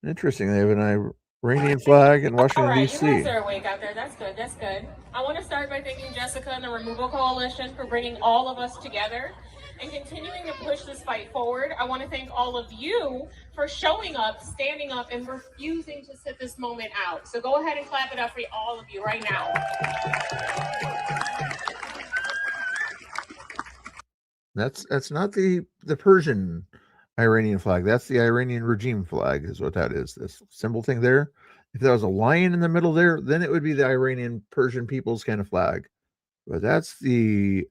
B: Interesting. They have an Iranian flag in Washington, D.C.
P: You guys are awake out there. That's good. That's good. I want to start by thanking Jessica and the Removal Coalition for bringing all of us together and continuing to push this fight forward. I want to thank all of you for showing up, standing up, and refusing to sit this moment out. So go ahead and clap it up for all of you right now.
B: That's not the Persian Iranian flag. That's the Iranian regime flag is what that is. This symbol thing there. If there was a lion in the middle there, then it would be the Iranian Persian people's kind of flag. But that's the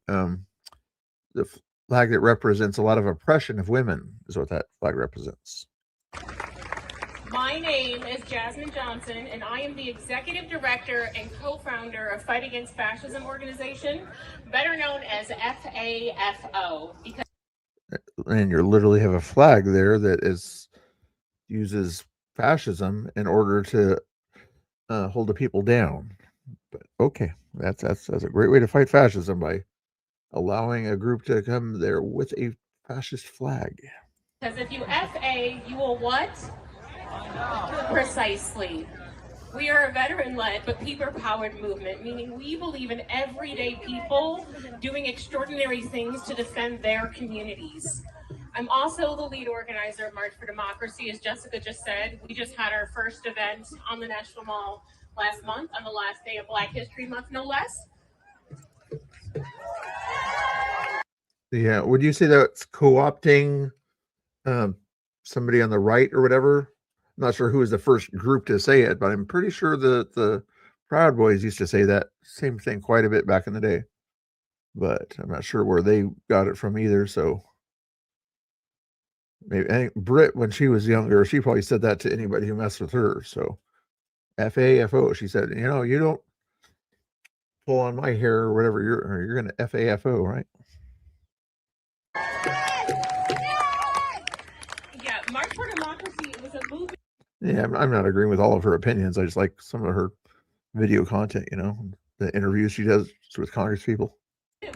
B: flag that represents a lot of oppression of women is what that flag represents.
P: My name is Jasmine Johnson, and I am the Executive Director and Co-Founder of Fight Against Fascism organization, better known as FAFO.
B: And you literally have a flag there that uses fascism in order to hold the people down. But okay, that's a great way to fight fascism, by allowing a group to come there with a fascist flag.
P: Because if you FA, you will what? Precisely. We are a veteran-led but people-powered movement, meaning we believe in everyday people doing extraordinary things to defend their communities. I'm also the lead organizer of March for Democracy, as Jessica just said. We just had our first event on the National Mall last month, on the last day of Black History Month, no less.
B: Yeah, would you say that's co-opting somebody on the right or whatever? I'm not sure who was the first group to say it, but I'm pretty sure that the Proud Boys used to say that same thing quite a bit back in the day. But I'm not sure where they got it from either. So maybe, I think Britt, when she was younger, she probably said that to anybody who messed with her. So FAFO, she said, you don't pull on my hair or whatever, you're going to FAFO, right?
P: Yeah, March for Democracy was a movement.
B: Yeah, I'm not agreeing with all of her opinions. I just like some of her video content, you know, the interviews she does with Congress people.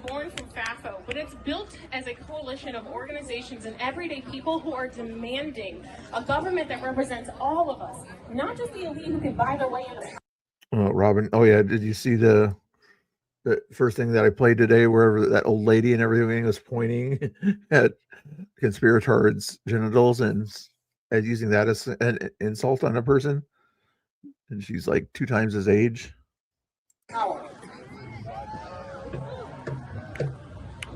P: Born from FAFO, but it's built as a coalition of organizations and everyday people who are demanding a government that represents all of us, not just the elite who can buy their way into.
B: Robin, oh yeah, did you see the first thing that I played today, wherever that old lady and everything was pointing at conspirators' genitals and using that as an insult on a person, and she's like 2 times his age.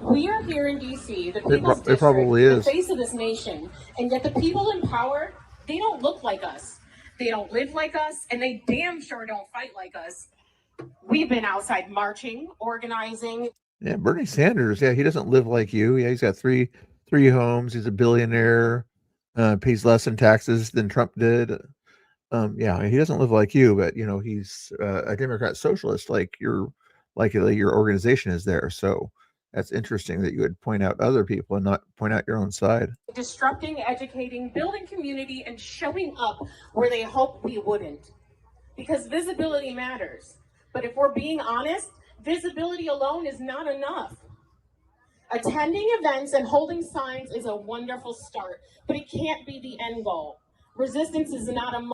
P: We are here in DC, the people's
B: It probably
P: district,
B: is.
P: the face of this nation, and yet the people in power, they don't look like us. They don't live like us, and they damn sure don't fight like us. We've been outside marching, organizing.
B: Yeah, Bernie Sanders, yeah, he doesn't live like you. Yeah, he's got three homes. He's a billionaire, pays less in taxes than Trump did. Yeah, he doesn't live like you, but you know, he's a Democrat socialist like your organization is there. So that's interesting that you would point out other people and not point out your own side.
P: Disrupting, educating, building community, and showing up where they hoped we wouldn't. Because visibility matters. But if we're being honest, visibility alone is not enough. Attending events and holding signs is a wonderful start, but it can't be the end goal. Resistance is not a...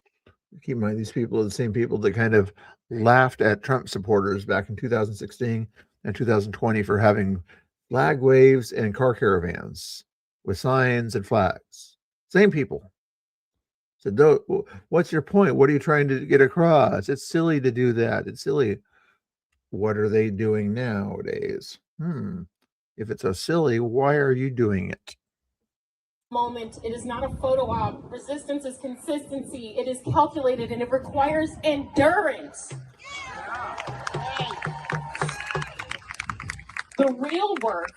B: Keep in mind, these people are the same people that kind of laughed at Trump supporters back in 2016 and 2020 for having flag waves and car caravans with signs and flags. Same people. So, what's your point? What are you trying to get across? It's silly to do that. It's silly. What are they doing nowadays? If it's so silly, why are you doing it?
P: Moment. It is not a photo op. Resistance is consistency. It is calculated, and it requires endurance. The real work,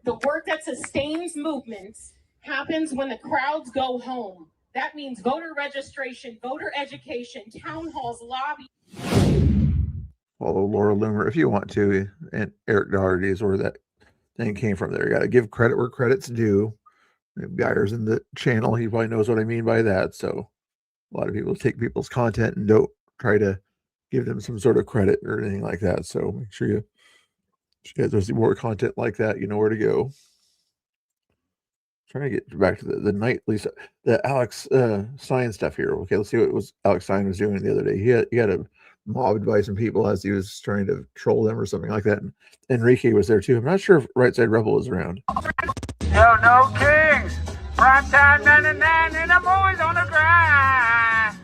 P: the work that sustains movements, happens when the crowds go home. That means voter registration, voter education, town halls, lobbies.
B: Follow Laura Loomer if you want to, and Eric Doherty is where that thing came from. There, you got to give credit where credit's due. Guyer's in the channel. He probably knows what I mean by that. So a lot of people take people's content and don't try to give them some sort of credit or anything like that. So make sure you guys there's more content like that. You know where to go. Trying to get back to the nightly, the Alex Stein stuff here. Okay, let's see what Alex Stein was doing the other day. He had a mobbed by some people as he was trying to troll them or something like that. And Enrique was there too. I'm not sure if Right Side Rebel was around.
Q: Yo, no kings. Prime time 99 and I'm always on the grind.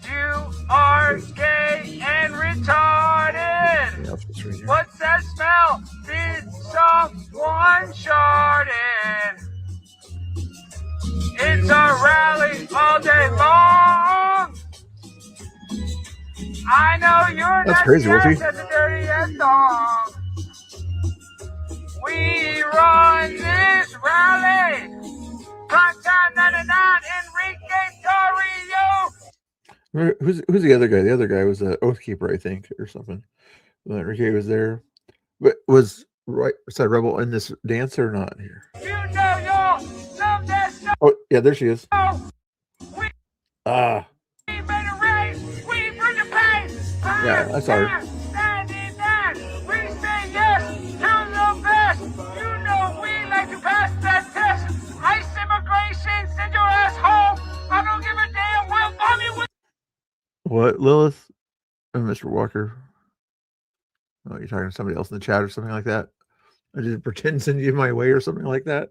Q: You are gay and retarded.
B: Yeah,
Q: what's that smell? Did someone sharded? It's a rally all day long. I know you're
B: That's
Q: not
B: crazy, Wolfie.
Q: the dirty ass dog. We run this rally. Prime 99, Enrique Dario.
B: Who's the other guy? The other guy was an Oath Keeper, I think, or something. Enrique was there. But was Right Side Rebel in this dance or not here?
Q: You know y'all love that stuff.
B: Oh, yeah, there she is.
Q: We better raise, we bring the pain.
B: Yeah, I saw her.
Q: 99, we say yes to the best. You know we like to pass that test. ICE immigration, send your ass home. I don't give a damn. We'll bomb you with.
B: What, Lilith? Oh, Mr. Walker. Oh, you're talking to somebody else in the chat or something like that? I did pretend to send you my way or something like that.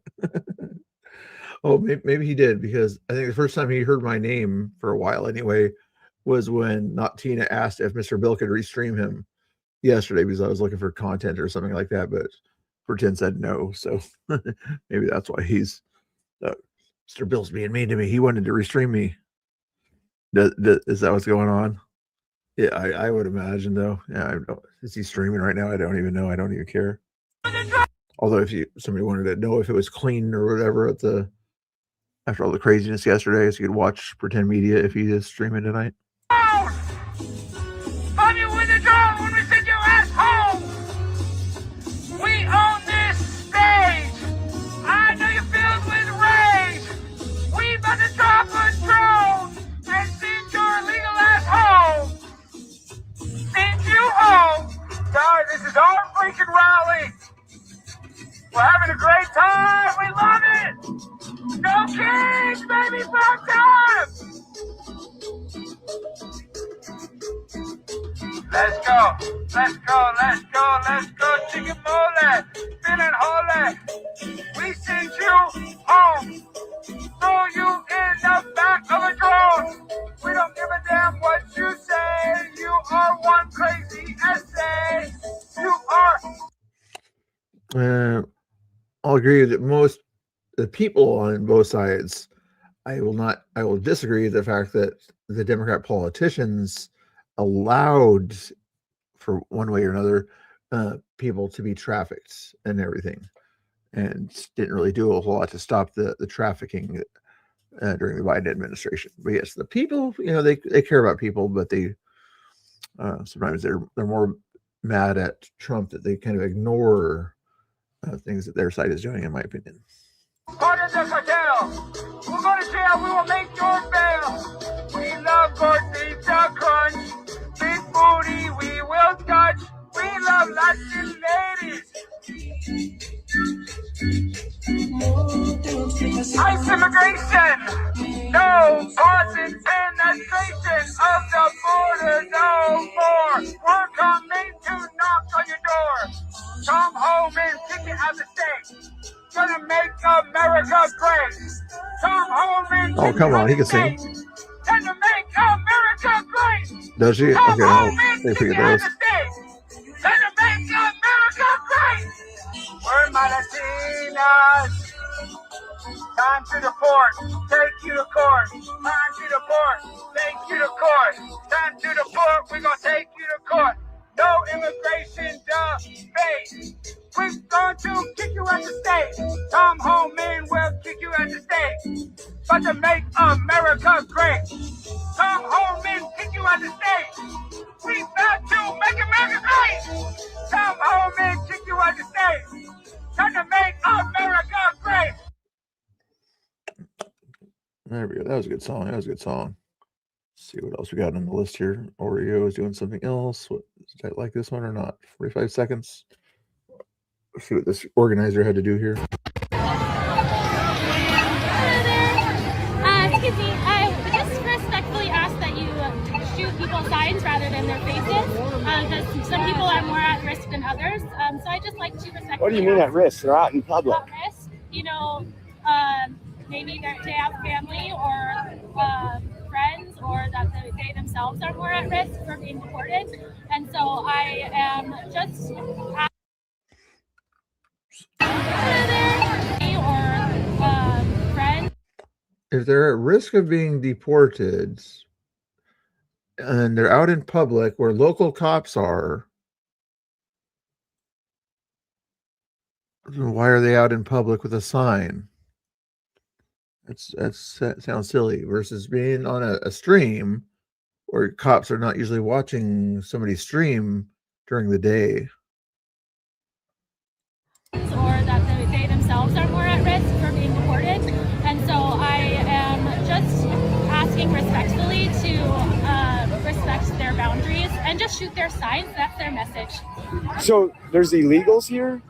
B: Oh, maybe he did, because I think the first time he heard my name for a while anyway was when Not Tina asked if Mr. Bill could restream him yesterday because I was looking for content or something like that, but Pretend said no. So maybe that's why he's Mr. Bill's being mean to me. He wanted to restream me. Is that what's going on? Yeah, I would imagine though. Yeah, is he streaming right now? I don't even know. I don't even care. Although if somebody wanted to know if it was clean or whatever after all the craziness yesterday, so you could watch Pretend Media if he is streaming tonight.
Q: Bomb you with a drone when we send your ass home. We own this stage. I know you're filled with rage. We about to drop a drone. Let's go, let's go, let's go, let's go, chicken mole, feeling holy. We send you home, throw you in the back of a drone. We don't give a damn what you say. You are one crazy essay. You are.
B: I'll agree that most the people on both sides. I will disagree with the fact that the Democrat politicians allowed, for one way or another, people to be trafficked and everything, and didn't really do a whole lot to stop the trafficking during the Biden administration. But yes, the people, they care about people, but they sometimes they're more mad at Trump that they kind of ignore things that their side is doing, in my opinion.
Q: Part of the cartel. We'll go to jail. We will make your bail. We love good pizza crunch. Big booty we will touch. We love Latin ladies. Ice immigration. No pause and penetration of the border. No more. We're coming to knock on your door. Come home and kick it out the state. Gonna make America great. Come home and
B: oh, come on, he can sing.
Q: Gonna make America great.
B: Does she?
Q: Come
B: okay,
Q: home
B: I'll
Q: and
B: see if we
Q: kick
B: get
Q: it out
B: those.
Q: the state. Gonna make America great. We're my Latinas. Time to deport, take you to court. Time to deport, take you to court. Time to deport, we're gonna take you to court. No immigration debate. We're going to kick you out the state. Come home and we'll kick you out the state. About to make America great. Come home and kick you out the state. We about to make America great. Come home and kick you out the state. Time to make America great.
B: There we go. That was a good song. Let's see what else we got on the list here. Oreo is doing something else. What, did I like this one or not? 45 seconds. Let's see what this organizer had to do here.
M: I would just respectfully ask that you shoot people's signs rather than their faces, because some people are more at risk than others. So I just like to respectfully.
L: What do you mean at risk? They're out in public.
M: At risk, maybe they have family or friends, or that they themselves are more at risk for being deported. And so I am just friends.
B: If they're at risk of being deported and they're out in public where local cops are, why are they out in public with a sign? That sounds silly. Versus being on a stream where cops are not usually watching somebody stream during the day.
M: Or that they themselves are more at risk for being deported. And so I am just asking respectfully to respect their boundaries and just shoot their signs. That's their message.
L: So there's illegals here?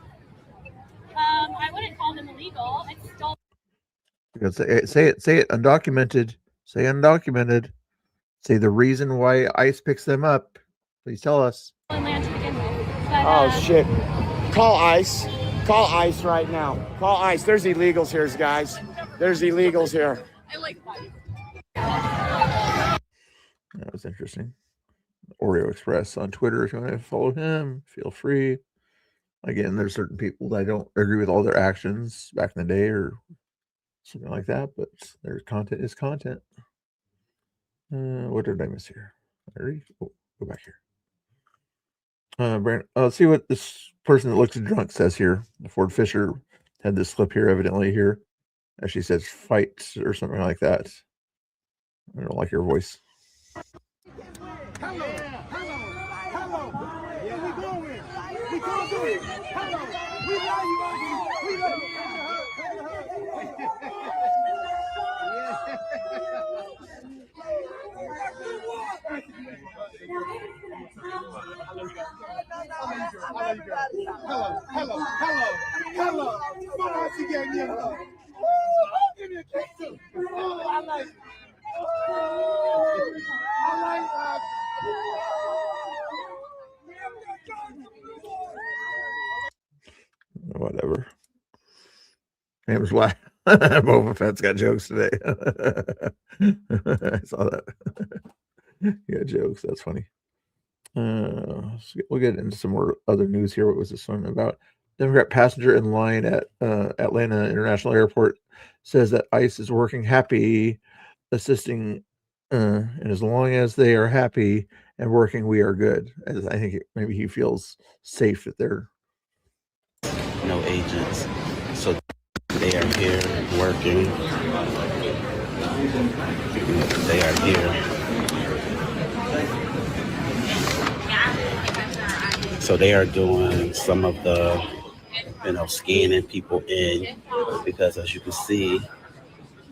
M: I wouldn't call them illegal. It's still.
B: Say it undocumented. Say undocumented. Say the reason why ICE picks them up. Please tell us.
M: Land to begin with. But,
L: oh shit! Call ICE. Call ICE right now. Call ICE. There's illegals here, guys. There's illegals here.
J: I like that.
B: That was interesting. Oreo Express on Twitter. If you want to follow him, feel free. Again, there's certain people that I don't agree with all their actions back in the day or something like that, but their content is content. What did I miss here? Go back here. Brandon, let's see what this person that looks drunk says here. Ford Fisher had this clip here, evidently here, as she says fight or something like that. I don't like your voice.
Q: Hello. Yeah, we going. We gonna do it. Hello. We love you, Ugly. We love you. Hello. Come on, she gave me a hug. I'll give you a kiss too. Oh, I like it. Oh, I like that.
B: whatever. It was why Boba Fett's got jokes today. I saw that. Yeah, jokes. That's funny. We'll get into some more other news here. What was this one about? Democrat passenger in line at Atlanta International Airport says that ICE is working happy, assisting, and as long as they are happy and working, we are good. As I think maybe he feels safe that they're
R: no agents, so they are here working. They are here. So they are doing some of the, scanning people in, because as you can see,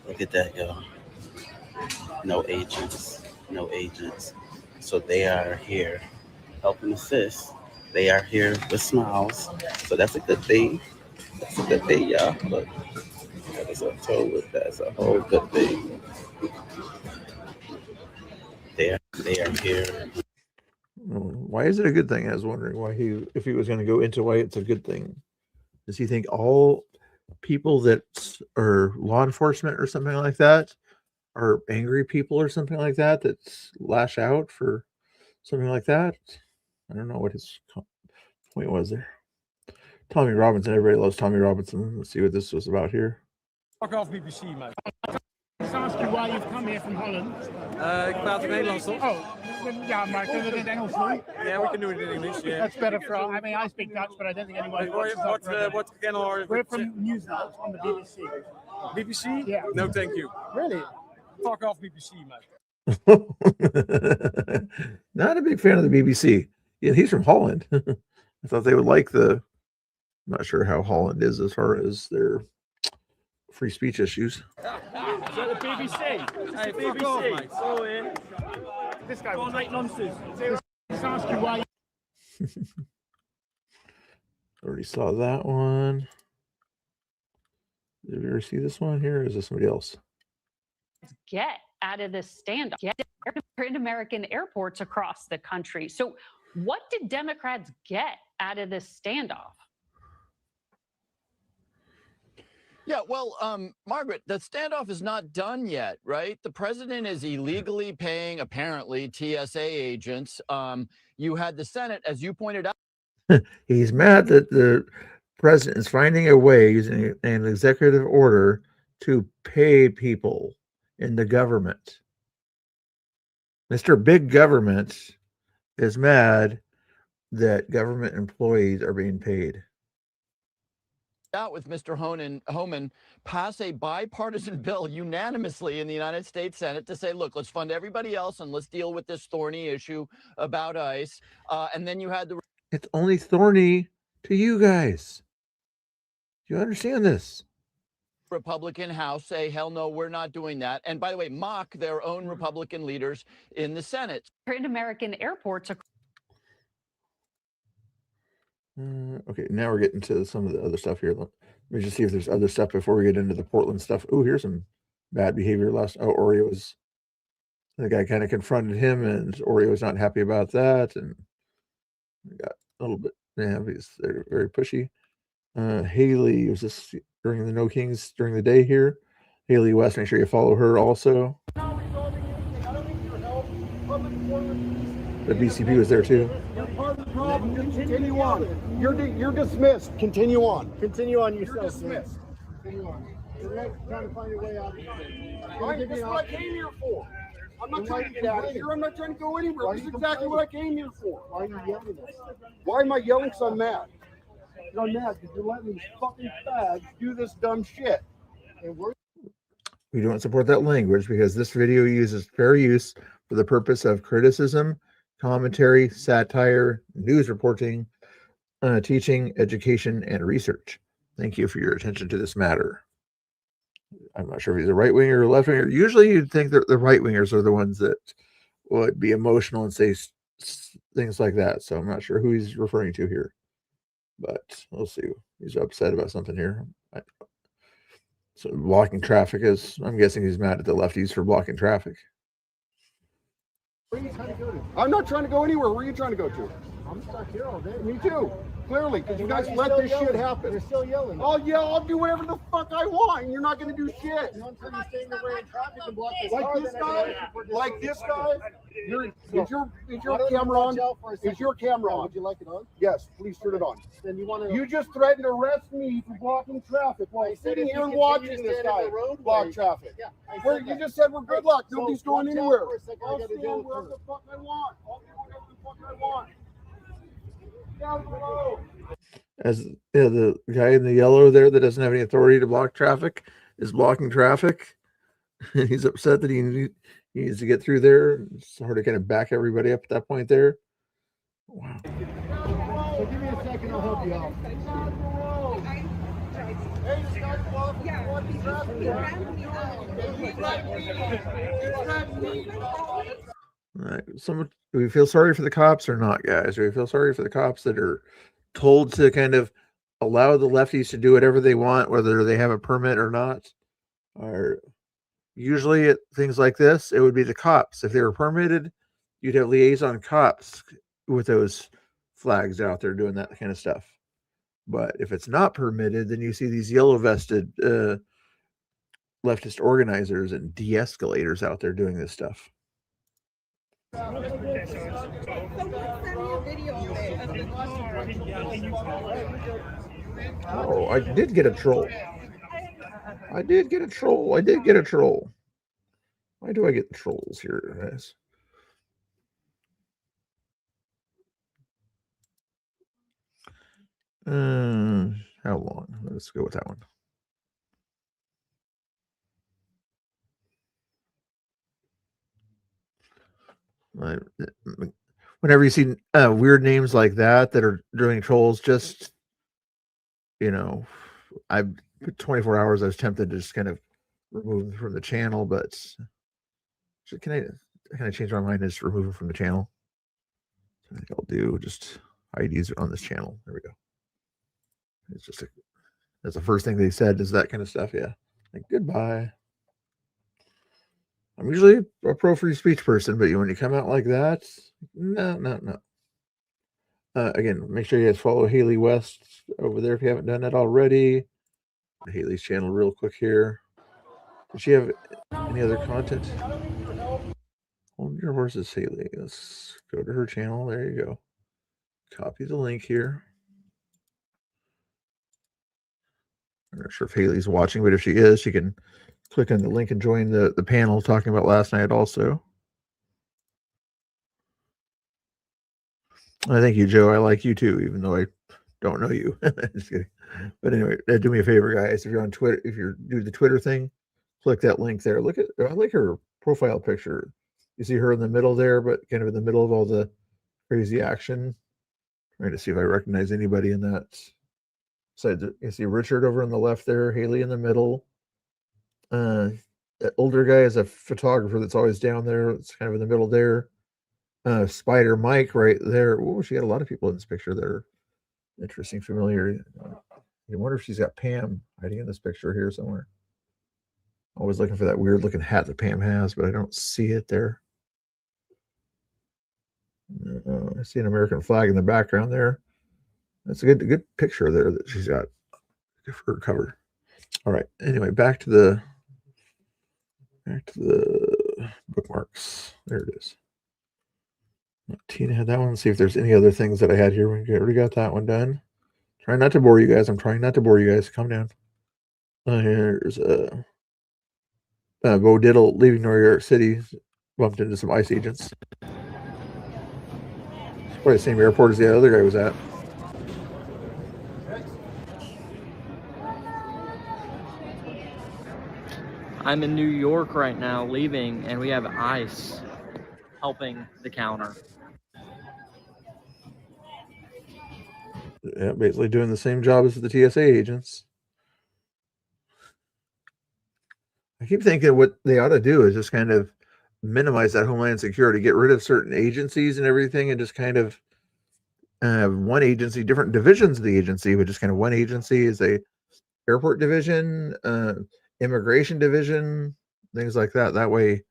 R: look at that, y'all. No agents. So they are here helping assist. They are here with smiles. So that's a good thing. Y'all. Look, that's a whole good thing. They are here.
B: Why is it a good thing? I was wondering why if he was going to go into why it's a good thing. Does he think all people that are law enforcement or something like that are angry people or something like that lash out for something like that? I don't know what his point was there. Tommy Robinson. Everybody loves Tommy Robinson. Let's see what this was about here.
S: Fuck off BBC, mate. Let's ask you why you've come here from Holland. Ik praat Nederlands, toch? Oh, ja, maar kunnen we dit Engels doen? Yeah, we can do it in English, yeah. That's better for, I mean, I speak Dutch, but I don't think anyone... What channel? We're from Newsnight on the BBC. BBC? Yeah. No, thank you. Really? Fuck off BBC, mate.
B: Not a big fan of the BBC. Yeah, he's from Holland. I thought they would like I'm not sure how Holland is as far as their free speech issues.
S: Is that the BBC? Hey, fuck off, mate. Oh, yeah. This guy will take nonsense. Let's ask you why.
B: Already saw that one. Did you ever see this one here? Or is this somebody else?
G: Get out of this standoff. Get in American airports across the country. So what did Democrats get out of this standoff?
T: Yeah, well, Margaret, the standoff is not done yet, right? The president is illegally paying, apparently, TSA agents. You had the Senate, as you pointed out.
B: He's mad that the president is finding a way using an executive order to pay people in the government. Mr. Big Government is mad that government employees are being paid.
T: Out with Mr. Homan pass a bipartisan bill unanimously in the United States Senate to say, look, let's fund everybody else and let's deal with this thorny issue about ICE. And then you had the...
B: It's only thorny to you guys. Do you understand this?
T: Republican House say, hell no, we're not doing that. And by the way, mock their own Republican leaders in the Senate.
G: In American airports.
B: Okay, now we're getting to some of the other stuff here. Let me just see if there's other stuff before we get into the Portland stuff. Oh, here's some bad behavior Oreo's. The guy kind of confronted him, and Oreo's not happy about that. And we got a little bit, they're very pushy. Haley, was this during the No Kings during the day here? Haley West, make sure you follow her also. The BCP was there too.
L: You're part of the problem. Continue on. You're dismissed. Continue on. Continue on yourself. You're dismissed. Continue on. You're trying to find your way out of this thing. That's what I came here for. I'm not trying to get out of here. I'm not trying to go anywhere. This is exactly what I came here for. Why are you yelling at us? Why am I yelling? Because I'm mad. I'm mad because you're letting these fucking fags do this dumb shit. And
B: we don't support that language because this video uses fair use for the purpose of criticism, commentary, satire, news reporting, teaching, education, and research. Thank you for your attention to this matter. I'm not sure if he's a right winger or left winger. Usually you'd think that the right wingers are the ones that would be emotional and say things like that. So I'm not sure who he's referring to here, but we'll see. He's upset about something here. So blocking traffic is, I'm guessing he's mad at the lefties for blocking traffic.
L: Where are you trying to go to? I'm not trying to go anywhere. Where are you trying to go to? I'm stuck here all day. Me too.
U: Clearly, because you guys let this shit happen. You're still yelling. Oh yeah, I'll do whatever the fuck I want, and you're not going to do shit. Until you stay in the way in traffic and block this car, like this guy. Is your camera on? Is your camera on? Would you like it on? Yes, please turn it on. Then you want to? You just threatened to arrest me for blocking traffic while sitting here and watching this guy block traffic. Yeah, you just said we're good luck. Nobody's going anywhere. I'll stand wherever the fuck I want. I'll do whatever the fuck I want. Down below.
B: As the guy in the yellow there that doesn't have any authority to block traffic is blocking traffic. And he's upset that he needs to get through there. It's hard to kind of back everybody up at that point there. Wow.
U: So give me a second, I'll help you out. Hey, this guy's blocking traffic.
B: All right. Do we feel sorry for the cops or not, guys? Do we feel sorry for the cops that are told to kind of allow the lefties to do whatever they want, whether they have a permit or not? Or usually at things like this, it would be the cops. If they were permitted, you'd have liaison cops with those flags out there doing that kind of stuff. But if it's not permitted, then you see these yellow vested leftist organizers and de-escalators out there doing this stuff. Oh, I did get a troll. I did get a troll. Why do I get trolls here, guys? How long? Let's go with that one. Whenever you see weird names like that are doing trolls, just, I 24 hours I was tempted to just kind of remove them from the channel, but can I kind of change my mind and just remove them from the channel? I think I'll do just IDs on this channel. There we go. It's just that's the first thing they said is that kind of stuff. Yeah, like goodbye. I'm usually a pro free speech person, but when you come out like that, no. Again, make sure you guys follow Haley West over there if you haven't done that already. Haley's channel real quick here. Does she have any other content? Hold your horses, Haley. Let's go to her channel. There you go. Copy the link here. I'm not sure if Haley's watching, but if she is, she can click on the link and join the panel talking about last night also. I thank you, Joe. I like you too, even though I don't know you. Just kidding. But anyway, do me a favor, guys. If you're on Twitter, if you're do the Twitter thing, click that link there. I like her profile picture. You see her in the middle there, but kind of in the middle of all the crazy action. Trying to see if I recognize anybody in that. So you see Richard over on the left there, Haley in the middle. That older guy is a photographer that's always down there. It's kind of in the middle there. Spider Mike right there. Oh, she got a lot of people in this picture that are interesting, familiar. You wonder if she's got Pam hiding in this picture here somewhere. Always looking for that weird looking hat that Pam has, but I don't see it there. I see an American flag in the background there. That's a good picture there that she's got for her cover. All right. Anyway, back to the bookmarks. There it is. Tina had that one. Let's see if there's any other things that I had here. We already got that one done. Try not to bore you guys. I'm trying not to bore you guys. Calm down. Here's Bo Diddle leaving New York City. Bumped into some ICE agents. It's probably the same airport as the other guy was at.
V: I'm in New York right now, leaving, and we have ICE helping the counter.
B: Yeah, basically doing the same job as the TSA agents. I keep thinking what they ought to do is just kind of minimize that Homeland Security, get rid of certain agencies and everything, and just kind of one agency, different divisions of the agency, but just kind of one agency is a airport division, immigration division, things like that. That way it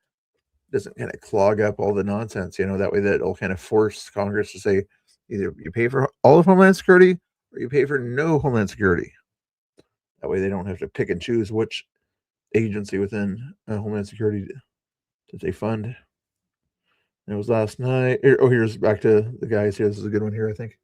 B: doesn't kind of clog up all the nonsense, that way that it'll kind of force Congress to say either you pay for all of Homeland Security or you pay for no Homeland Security. That way they don't have to pick and choose which agency within Homeland Security that they fund. And it was last night. Oh, here's back to the guys here. This is a good one here, I think.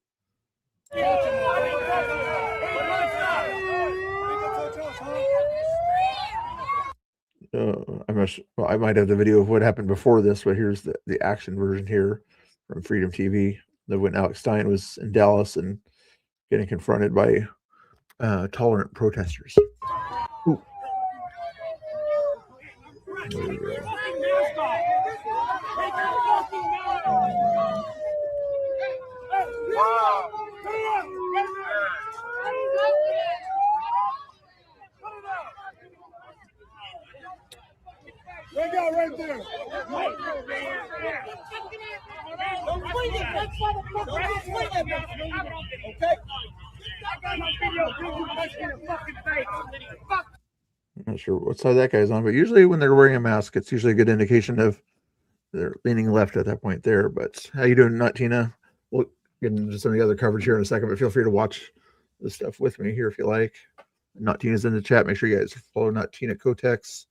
B: I might have the video of what happened before this, but here's the action version here from Freedom TV. That when Alex Stein was in Dallas and getting confronted by tolerant protesters. Ooh. There we go.
Q: Right now, right there. Don't swing it. That's why the fuck don't swing it. Okay? I got my video. You punch me in the fucking face. Fuck.
B: I'm not sure what side that guy's on, but usually when they're wearing a mask, it's usually a good indication of they're leaning left at that point there. But how you doing, Nut Tina? We'll get into some of the other coverage here in a second, but feel free to watch the stuff with me here if you like. Nut Tina's in the chat. Make sure you guys follow Nut Tina Kotex.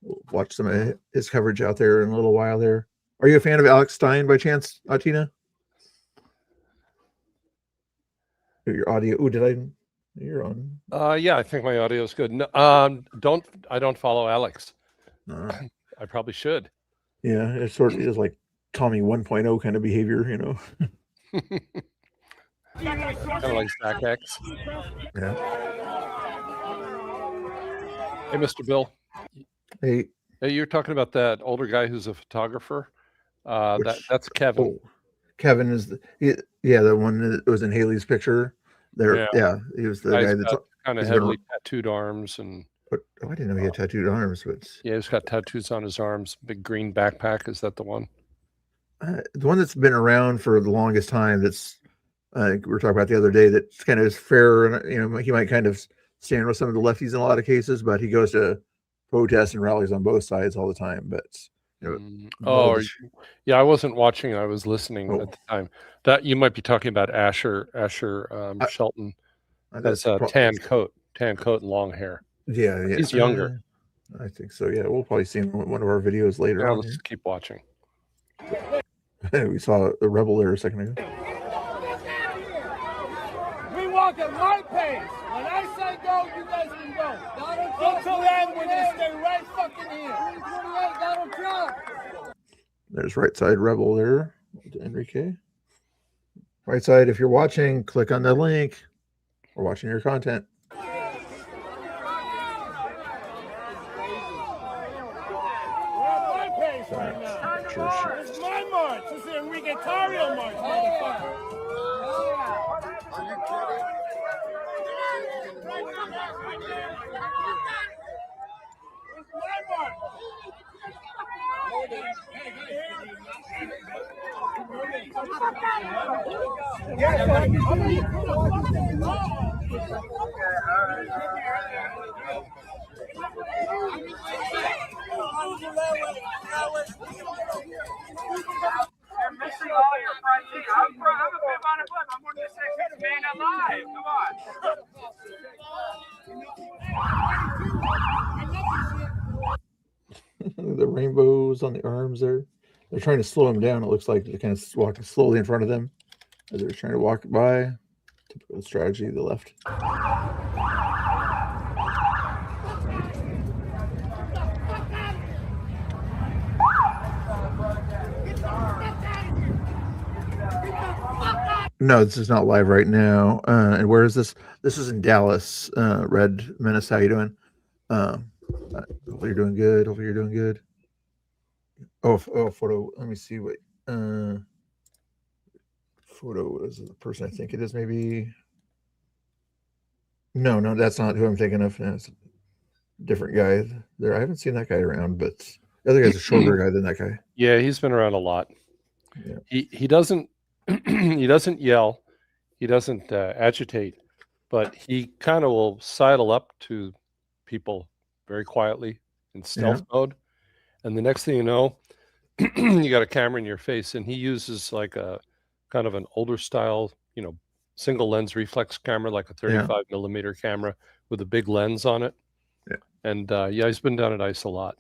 B: We'll watch some of his coverage out there in a little while there. Are you a fan of Alex Stein by chance, Nut Tina? Your audio. Oh, you're on.
A: Yeah, I think my audio is good. No, I don't follow Alex. I probably should.
B: Yeah, it sort of is like Tommy 1.0 kind of behavior, you know.
A: Kind of like Stack X.
B: Yeah.
A: Hey, Mr. Bill.
B: Hey,
A: you're talking about that older guy who's a photographer. That's Kevin.
B: Oh, Kevin is the one that was in Haley's picture. There, yeah, he was the guy that's
A: kind of heavily tattooed arms and.
B: But I didn't know he had tattooed arms. But
A: yeah, he's got tattoos on his arms. Big green backpack. Is that the one?
B: The one that's been around for the longest time. That's we were talking about the other day. That's kind of fair, and you know, he might kind of stand with some of the lefties in a lot of cases, but he goes to protests and rallies on both sides all the time. But you know,
A: yeah, I wasn't watching. I was listening at the time. That you might be talking about Asher Shelton. That's a tan coat and long hair.
B: Yeah,
A: he's younger.
B: I think so. Yeah, we'll probably see him in one of our videos later.
A: Yeah, let's keep watching.
B: We saw the rebel there a second ago.
Q: We walk at my pace. When I say go, you guys can go. Until then, we're gonna stay right fucking here. Donald Trump.
B: There's right side rebel there, Enrique. Right side, if you're watching, click on the link. We're watching your content.
Q: It's my march. This is the Enrique Tario march, motherfucker. Are you kidding? It's my march. You're missing all your friends. I'm a bit on a flip. I'm one of the sexiest man alive.
B: Come on. The rainbows on the arms there. They're trying to slow him down. It looks like they're kind of walking slowly in front of them as they're trying to walk by. Typical strategy of the left. No, this is not live right now. And where is this? This is in Dallas. Red Menace, how you doing? Hopefully you're doing good. Hopefully you're doing good. Oh, photo. Let me see what photo is the person I think it is. Maybe. No, that's not who I'm thinking of. No, it's a different guy there. I haven't seen that guy around, but the other guy's a shorter guy than that guy.
A: Yeah, he's been around a lot.
B: Yeah.
A: He doesn't he doesn't yell, he doesn't agitate, but he kind of will sidle up to people very quietly in stealth mode, and the next thing you know, you got a camera in your face, and he uses like a kind of an older style, single lens reflex camera, like a 35 millimeter camera with a big lens on it.
B: Yeah.
A: And yeah, he's been down at ICE a lot.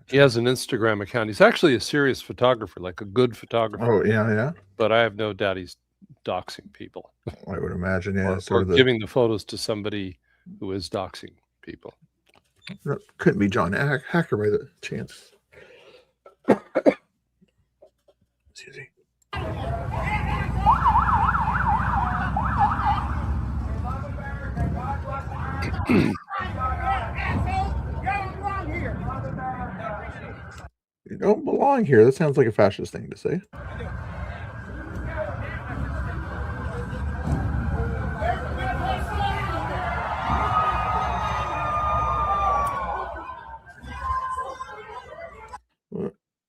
A: He has an Instagram account. He's actually a serious photographer, like a good photographer.
B: Oh, yeah.
A: But I have no doubt he's doxing people.
B: I would imagine, yeah.
A: or giving the photos to somebody who is doxing people.
B: That couldn't be John Hacker by the chance. Excuse me. You don't belong here. That sounds like a fascist thing to say.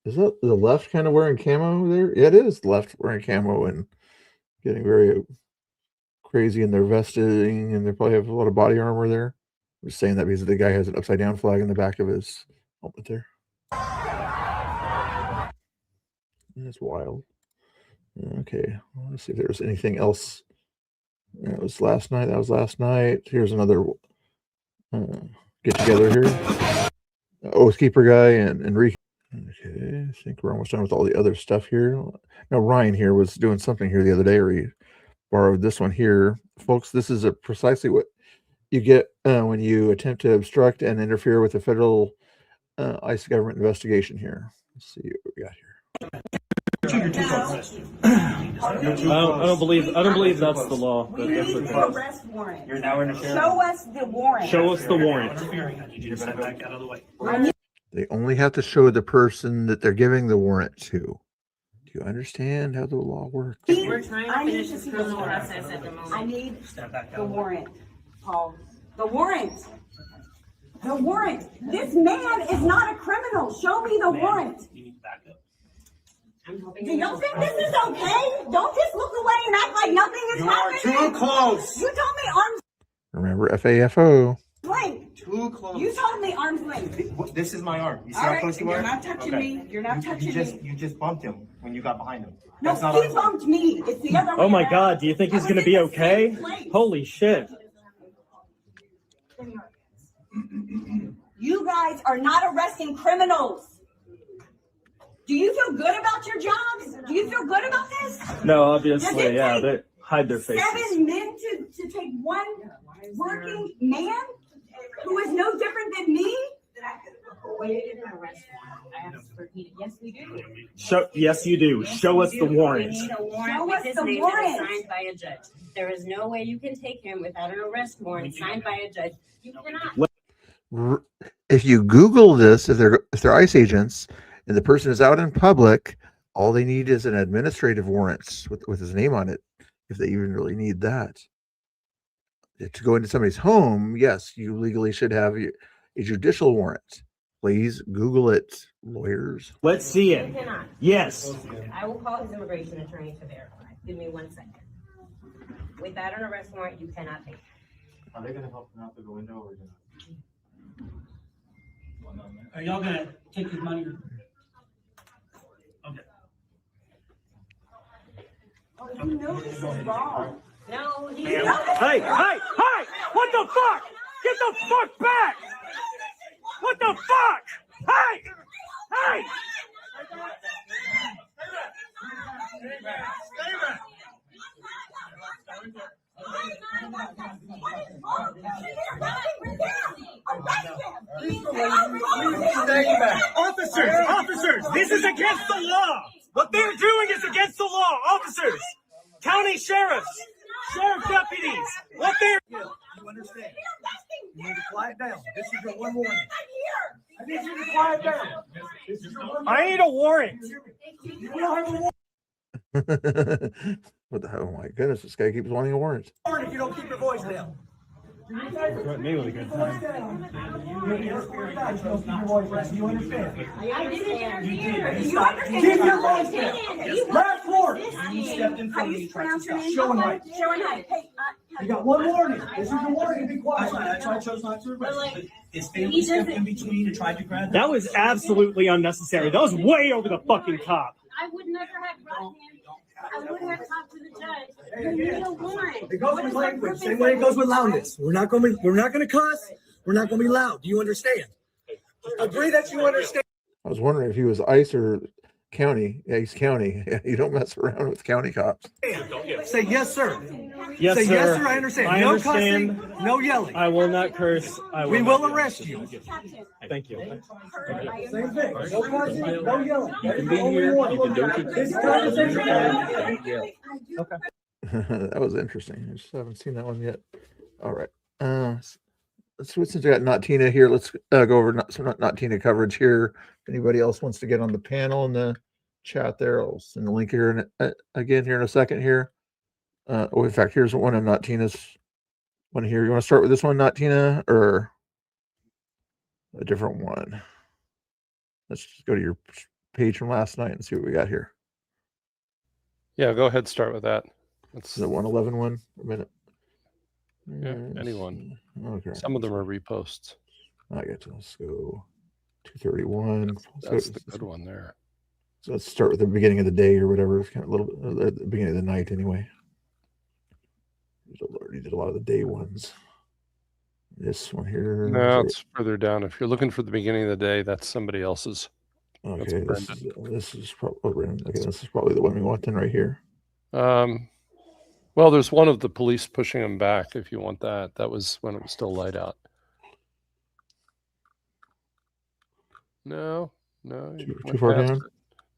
B: Is that the left kind of wearing camo there? Yeah, it is left wearing camo and getting very crazy in their vesting, and they probably have a lot of body armor there. I'm just saying that because the guy has an upside down flag in the back of his helmet there. That's wild. Okay, well, let's see if there's anything else. That was last night. That was last night. Here's another get together here. Oath Keeper guy and Enrique. Okay, I think we're almost done with all the other stuff here. Now Ryan here was doing something here the other day, or he borrowed this one here, folks. This is precisely what you get when you attempt to obstruct and interfere with the federal ICE government investigation here. Let's see what we got here.
C: I don't believe that's the law. But that's okay.
D: Arrest warrant.
C: You're now interfering.
D: Show us the warrant.
C: Show us the warrant.
D: Back out of the way.
B: They only have to show the person that they're giving the warrant to. Do you understand how the law works?
D: We're trying to finish this criminal process at the moment. I need the warrant, Paul. The warrant. The warrant. This man is not a criminal. Show me the warrant.
C: You need to back up.
D: Do y'all think this is okay? Don't just look away and act like nothing is happening.
U: You are too close.
D: You told me arm's
B: Remember FAFO.
D: length.
U: Too close.
D: You told me arm's length.
U: This is my arm. You see
D: All
U: how
D: right,
U: close you
D: you're
U: are?
D: not touching me. You're not touching me.
U: You just bumped him when you got behind him.
D: No,
U: That's not
D: he
U: arm's length.
D: bumped me. It's the other way
C: Oh my
D: around.
C: God! Do you think he's gonna be okay? Holy shit!
D: You guys are not arresting criminals. Do you feel good about your jobs? Do you feel good about this?
C: No, obviously, yeah. They hide their faces.
D: 7 men to take one working man who is no different than me? We didn't arrest warrant. I have to repeat it. Yes, we do.
C: Yes, you do. Show us the warrant.
D: We need a warrant
W: Show
D: with
W: us
D: his
W: the
D: name
W: warrant.
D: that is signed by a judge. There is no way you can take him without an arrest warrant signed by a judge. You cannot.
B: If you Google this, if they're ICE agents and the person is out in public, all they need is an administrative warrant with his name on it, if they even really need that. To go into somebody's home, yes, you legally should have a judicial warrant. Please Google it, lawyers.
C: Let's see it.
W: You cannot.
C: Yes.
W: I will call his immigration attorney to verify. Give me 1 second. Without an arrest warrant, you cannot take him.
U: Are they going to help him out through the window or not?
S: Are y'all gonna take his money? Okay.
D: Oh, you know this is wrong.
W: No, he
C: Hey! What the fuck? Get the fuck back! What the fuck? Hey!
S: Officers, this is against the law. What they're doing is against the law. Officers, county sheriffs, sheriff deputies, what they're... You understand? You need to quiet down. This is your one warning. I need you to quiet down. This is your one warning. I need a warrant. You don't have a warrant.
B: What the hell? Oh my goodness, this guy keeps wanting a warrant.
S: If you don't keep your voice down.
C: Threaten me with a good time.
S: You understand?
D: I didn't interfere.
S: You
D: You understand?
S: keep your voice down. Last warning. You stepped in front of me. You tried to stop. Show and hide.
D: Show and hide. Hey,
S: You got one warning. This is your warning to be quiet. That's why I chose not to arrest him. His family stepped in between and tried to grab him.
C: That was absolutely unnecessary. That was way over the fucking top.
W: I would never have brought him. I would have talked to the judge.
D: You need a warrant.
E: It goes with language, same way it goes with loudness. We're not going to cuss. We're not going to be loud. Do you understand? Agree that you understand.
B: I was wondering if he was ICE or county. Yeah, he's county. You don't mess around with county cops.
E: Say yes, sir.
H: Yes,
E: Say
H: sir.
E: yes, sir. I understand.
H: I
E: No
H: understand.
E: cussing, no yelling.
H: I will not curse.
E: We will arrest you.
H: Thank you.
E: Same thing. No cussing, no yelling.
H: You can be here. You can do what you
E: This
H: can.
E: conversation.
H: Okay.
B: That was interesting. I just haven't seen that one yet. All right. Since we got Not Tina here, let's go over not Tina coverage here. If anybody else wants to get on the panel in the chat there, I'll send the link here again here in a second here. In fact, here's one of Not Tina's one here. You want to start with this one, Not Tina, or a different one? Let's just go to your page from last night and see what we got here.
A: Yeah, go ahead. Start with that. That's
B: the 111 one. A minute.
A: Yeah, anyone.
B: Okay.
A: Some of them are reposts.
B: I get to. Let's go 231.
A: That's the good one there.
B: So let's start with the beginning of the day or whatever. It's kind of a little bit at the beginning of the night anyway. You did a lot of the day ones. This one here.
A: No, it's further down. If you're looking for the beginning of the day, that's somebody else's.
B: Okay, this is probably okay. This is probably the one we want then right here.
A: Well, there's one of the police pushing him back. If you want that, that was when it was still light out. No,
B: too far down.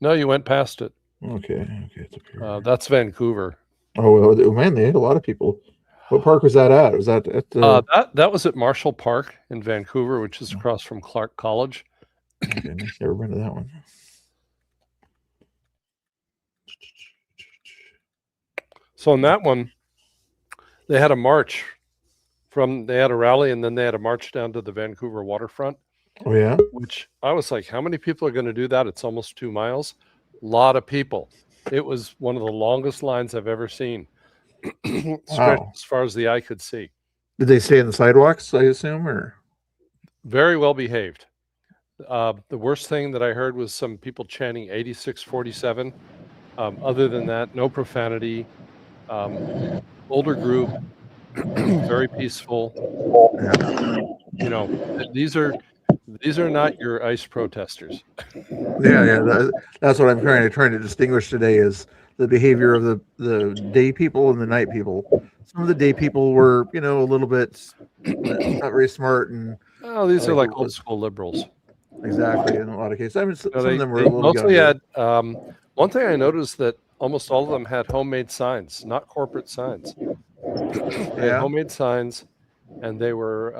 A: No, you went past it.
B: Okay, it's up here.
A: That's Vancouver.
B: Oh man, they had a lot of people. What park was that at? Was that at the?
A: That was at Marshall Park in Vancouver, which is across from Clark College.
B: Okay, never been to that one.
A: So in that one, they had a march they had a rally and then they had a march down to the Vancouver waterfront.
B: Oh yeah.
A: Which I was like, how many people are going to do that? It's almost 2 miles. A lot of people. It was one of the longest lines I've ever seen. Stretched as far as the eye could see.
B: Did they stay in the sidewalks, I assume, or?
A: Very well behaved. The worst thing that I heard was some people chanting 8647. Other than that, no profanity. Older group, very peaceful. You know, these are not your ICE protesters.
B: Yeah. That's what I'm trying to distinguish today is the behavior of the day people and the night people. Some of the day people were, a little bit not very smart and.
A: Oh, these are like old school liberals.
B: Exactly, in a lot of cases. I mean, some of them were a little
A: mostly had. One thing I noticed that almost all of them had homemade signs, not corporate signs. They had homemade signs, and they were,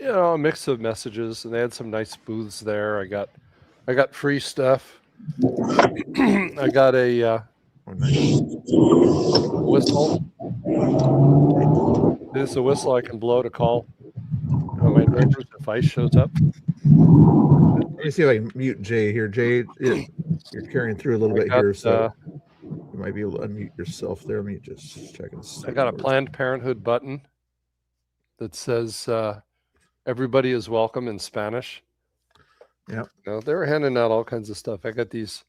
A: a mix of messages. And they had some nice booths there. I got free stuff. I got a whistle. This is a whistle I can blow to call my neighbors if ICE shows up.
B: Let me see if I can mute Jay here. Jay, you're carrying through a little bit here, so you might be able to unmute yourself there. Let me just check and see.
A: I got a Planned Parenthood button that says everybody is welcome in Spanish.
B: Yeah.
A: They were handing out all kinds of stuff. I got these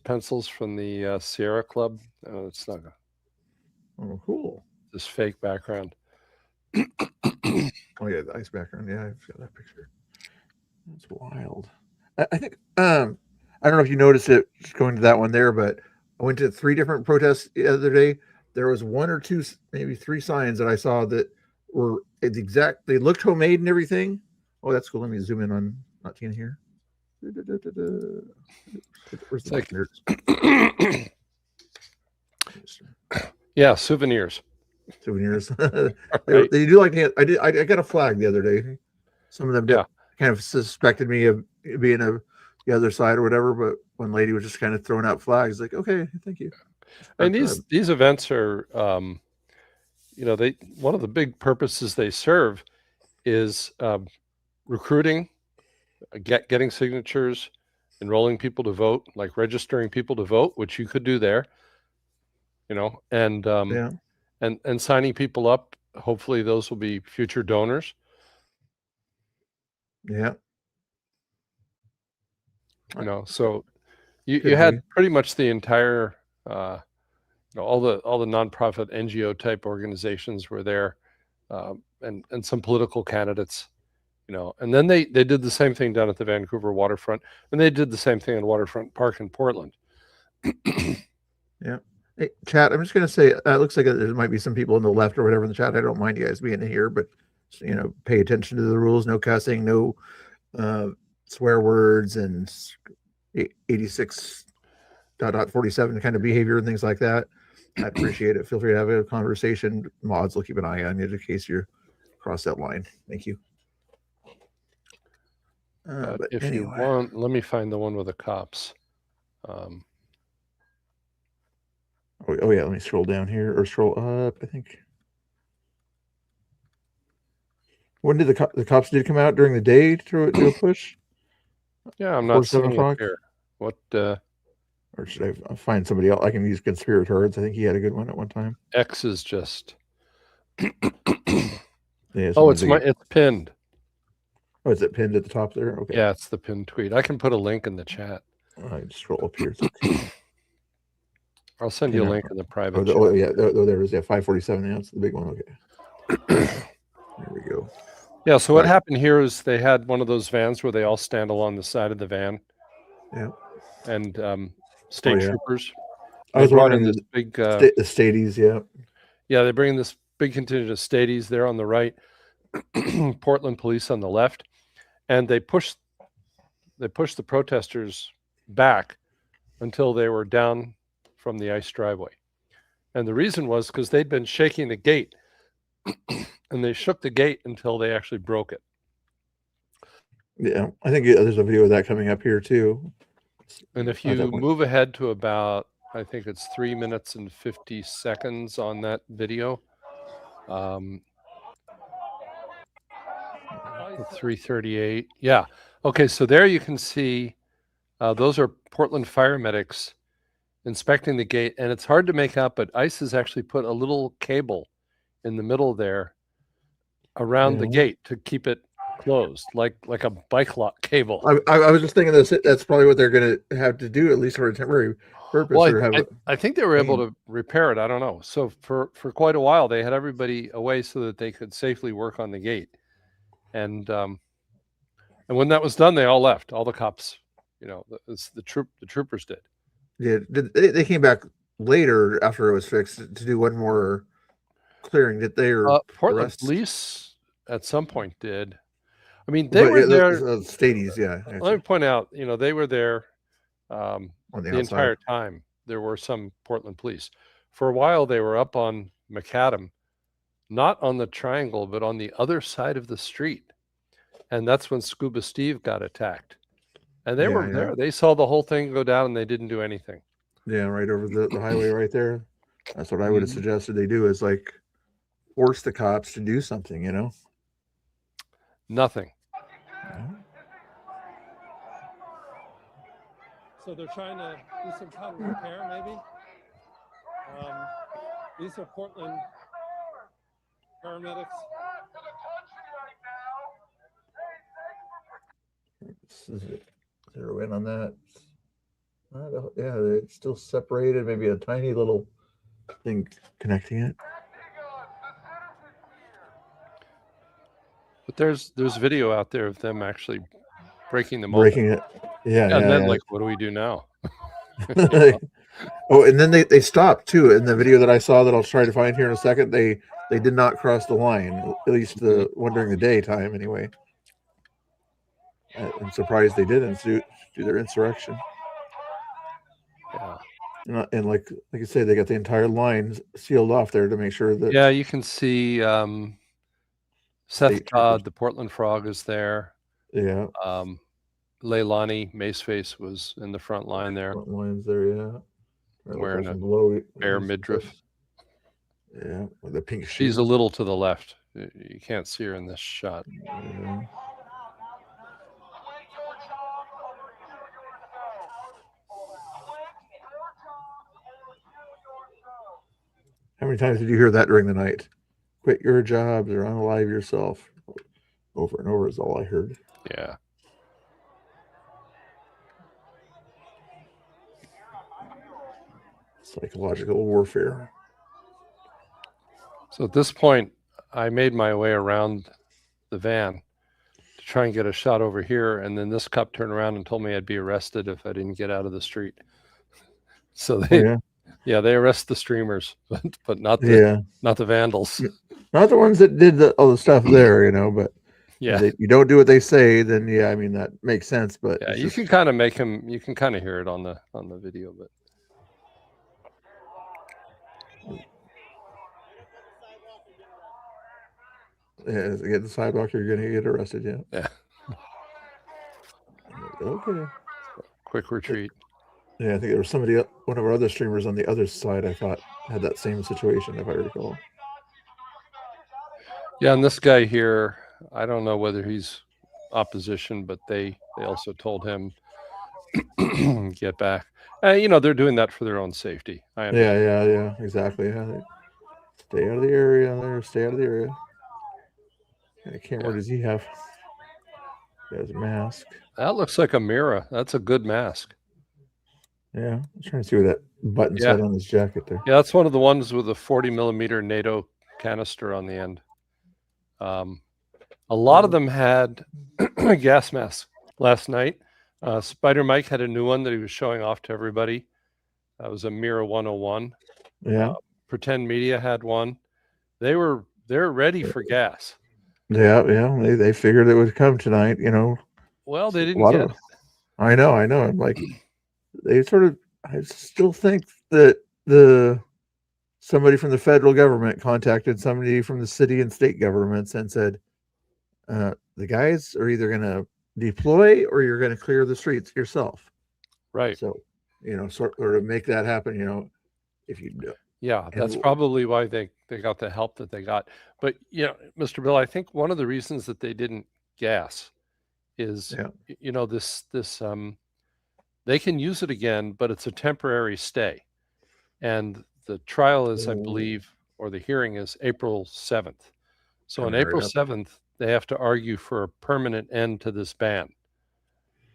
A: pencils from the Sierra Club. It's not
B: Oh, cool.
A: This fake background.
B: Oh yeah, the ice background. Yeah, I've got that picture. That's wild. I think I don't know if you noticed it just going to that one there, but I went to 3 different protests the other day. There was 1 or 2, maybe 3 signs that I saw that were they looked homemade and everything. Oh, that's cool. Let me zoom in on Not Tina here. Where's the nerds?
A: Yeah, souvenirs.
B: They do like to. I got a flag the other day. Some of them kind of suspected me of being the other side or whatever, but one lady was just kind of throwing out flags, like, okay, thank you.
A: And these events are, one of the big purposes they serve is recruiting, getting signatures, enrolling people to vote, like registering people to vote, which you could do there. And signing people up. Hopefully those will be future donors.
B: Yeah.
A: So You had pretty much the entire, all the nonprofit NGO type organizations were there, and some political candidates, and then they did the same thing down at the Vancouver waterfront, and they did the same thing in Waterfront Park in Portland.
B: Yeah. Hey, chat, I'm just going to say, it looks like there might be some people on the left or whatever in the chat. I don't mind you guys being here, but, pay attention to the rules. No cussing, no swear words, and 86.47 kind of behavior and things like that. I'd appreciate it. Feel free to have a conversation. Mods will keep an eye on you in case you cross that line. Thank you.
A: But if you want, let me find the one with the cops.
B: Oh yeah, let me scroll down here or scroll up. I think. When did the cops did come out during the day to do a push?
A: Yeah, I'm not seeing it here. What?
B: Or should I find somebody else? I can use Conspirators. I think he had a good one at one time.
A: X is just.
B: Yeah,
A: it's pinned.
B: Oh, is it pinned at the top there? Okay.
A: Yeah, it's the pinned tweet. I can put a link in the chat.
B: I just scroll up here. Okay.
A: I'll send you a link in the private.
B: Oh yeah, there it is. Yeah, 547. Yeah, it's the big one. Okay. There we go.
A: Yeah. So what happened here is they had one of those vans where they all stand along the side of the van.
B: Yeah.
A: And state troopers.
B: I was
A: brought in
B: wondering
A: this big
B: the stadies. Yeah.
A: Yeah, they bring in this big contingent of stadies there on the right, Portland police on the left, and they pushed the protesters back until they were down from the ice driveway. And the reason was because they'd been shaking the gate, and they shook the gate until they actually broke it.
B: Yeah, I think there's a video of that coming up here too.
A: And if you move ahead to about, I think it's 3 minutes and 50 seconds on that video. 3:38. Yeah. Okay. So there you can see those are Portland fire medics inspecting the gate, and it's hard to make out, but ICE has actually put a little cable in the middle there around the gate to keep it closed, like a bike lock cable.
B: I was just thinking that's probably what they're going to have to do, at least for a temporary purpose.
A: Well, I think they were able to repair it. I don't know. So for quite a while, they had everybody away so that they could safely work on the gate. And when that was done, they all left. All the cops, the troopers did.
B: Yeah, they came back later after it was fixed to do one more clearing. Did they?
A: Portland police at some point did. I mean, they were there.
B: Stadies, yeah.
A: Let me point out, they were there the entire time. There were some Portland police. For a while, they were up on Macadam, not on the triangle, but on the other side of the street. And that's when Scuba Steve got attacked. And they were there. They saw the whole thing go down, and they didn't do anything.
B: Yeah, right over the highway right there. That's what I would have suggested they do, is like force the cops to do something,
A: Nothing. So they're trying to do some kind of repair, maybe. These are Portland paramedics.
B: Zero in on that. Yeah, they're still separated. Maybe a tiny little thing connecting it.
A: But there's video out there of them actually breaking them
B: breaking
A: open.
B: It. Yeah.
A: And then like, what do we do now?
B: Oh, and then they stopped too. In the video that I saw that I'll try to find here in a second, they did not cross the line, at least the one during the daytime anyway. I'm surprised they didn't do their insurrection.
A: Yeah.
B: And like I said, they got the entire line sealed off there to make sure that.
A: Yeah, you can see Seth Todd, the Portland Frog, is there.
B: Yeah.
A: Leilani Maceface was in the front line there.
B: Front lines there, yeah.
A: Wearing a bare midriff.
B: Yeah, with the pink.
A: She's a little to the left. You can't see her in this shot.
B: Yeah. How many times did you hear that during the night? Quit your jobs or unalive yourself. Over and over is all I heard.
A: Yeah.
B: Psychological warfare.
A: So at this point, I made my way around the van to try and get a shot over here, and then this cop turned around and told me I'd be arrested if I didn't get out of the street. So they, they arrest the streamers, but not the vandals,
B: not the ones that did all the stuff there, you know. But if you don't do what they say, then I mean that makes sense. But
A: you can kind of make him. You can kind of hear it on the video, but.
B: Yeah, get the sidewalk, you're gonna get arrested.
A: Yeah.
B: Okay.
A: Quick retreat.
B: Yeah, I think there was somebody, one of our other streamers on the other side, I thought had that same situation, if I recall.
A: Yeah, and this guy here, I don't know whether he's opposition, but they also told him get back. You know, they're doing that for their own safety.
B: Yeah, exactly. Yeah, stay out of the area. There, stay out of the area. I can't. What does he have? He has a mask.
A: That looks like a mirror. That's a good mask.
B: Yeah, I'm trying to see where that button said on his jacket there.
A: Yeah, that's one of the ones with a 40mm NATO canister on the end. A lot of them had gas masks last night. Spider Mike had a new one that he was showing off to everybody. That was a Mira 101.
B: Yeah.
A: Pretend Media had one. They're ready for gas.
B: Yeah. They figured it would come tonight, you know.
A: Well, they didn't get it.
B: I know. I'm like, they sort of. I still think that somebody from the federal government contacted somebody from the city and state governments and said, the guys are either going to deploy or you're going to clear the streets yourself.
A: Right.
B: So, you know, sort of make that happen, you know, if you do.
A: Yeah, that's probably why they got the help that they got. But, you know, Mr. Bill, I think one of the reasons that they didn't gas is, you know, this they can use it again, but it's a temporary stay. And the trial is, I believe, or the hearing is April 7th. So on April 7th, they have to argue for a permanent end to this ban.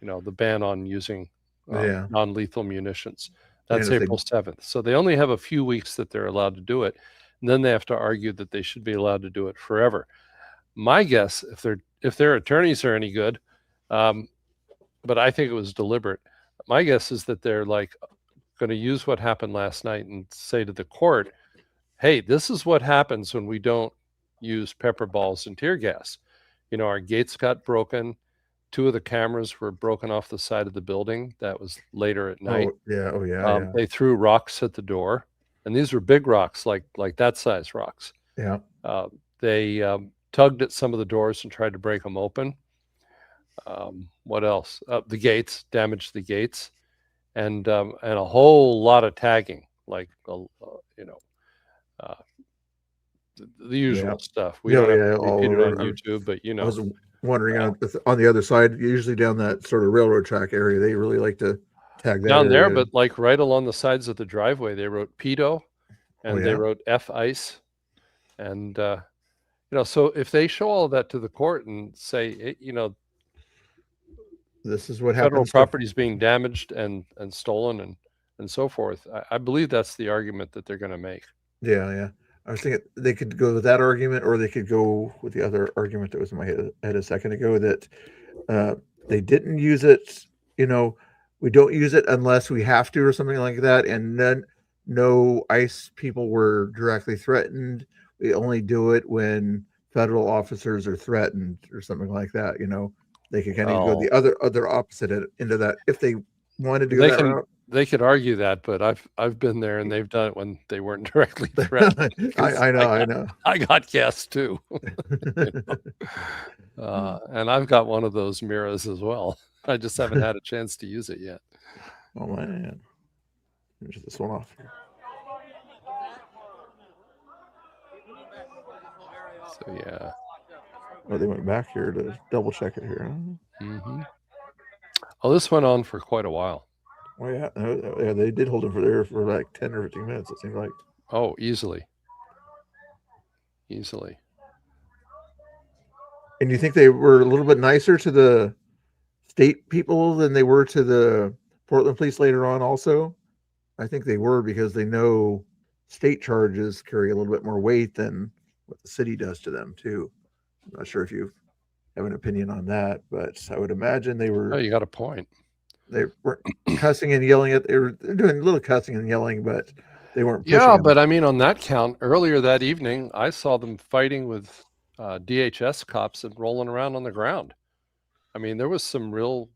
A: You know, the ban on using non-lethal munitions. That's April 7th. So they only have a few weeks that they're allowed to do it. And then they have to argue that they should be allowed to do it forever. My guess, if their attorneys are any good, but I think it was deliberate. My guess is that they're like going to use what happened last night and say to the court, hey, this is what happens when we don't use pepper balls and tear gas. You know, our gates got broken. 2 of the cameras were broken off the side of the building. That was later at night. They threw rocks at the door, and these were big rocks, like that size rocks.
B: Yeah.
A: They tugged at some of the doors and tried to break them open. What else? The gates, damaged the gates, and a whole lot of tagging, like you know, the usual stuff. We don't have to repeat it on YouTube, but you know.
B: I was wondering on the other side, usually down that sort of railroad track area, they really like to tag that
A: down there,
B: area.
A: but like right along the sides of the driveway, they wrote pedo, and they wrote F ice, and you know, so if they show all of that to the court and say, you know,
B: this is what
A: federal
B: happens.
A: Property is being damaged and stolen and so forth. I believe that's the argument that they're going to make.
B: Yeah. I was thinking they could go with that argument, or they could go with the other argument that was in my head a second ago, that they didn't use it. You know, we don't use it unless we have to, or something like that. And then no ICE people were directly threatened. We only do it when federal officers are threatened, or something like that. You know, they could kind of go the other opposite into that if they wanted to go that route.
A: They could argue that, but I've been there, and they've done it when they weren't directly threatened.
B: I know.
A: I got gas too, you know? And I've got one of those mirrors as well. I just haven't had a chance to use it yet.
B: Oh man, finish this one off.
A: So yeah.
B: Oh, they went back here to double check it here. Huh?
A: Mm-hmm. Oh, this went on for quite a while.
B: Oh yeah, they did hold him for like 10 or 15 minutes. It seemed like.
A: Oh, easily.
B: And you think they were a little bit nicer to the state people than they were to the Portland police later on, also? I think they were because they know state charges carry a little bit more weight than what the city does to them too. I'm not sure if you have an opinion on that, but I would imagine they were.
A: Oh, you got a point.
B: They weren't cussing and yelling at. They're doing a little cussing and yelling, but they weren't.
A: Yeah,
B: Them.
A: but I mean, on that count, earlier that evening, I saw them fighting with DHS cops and rolling around on the ground. I mean, there was some real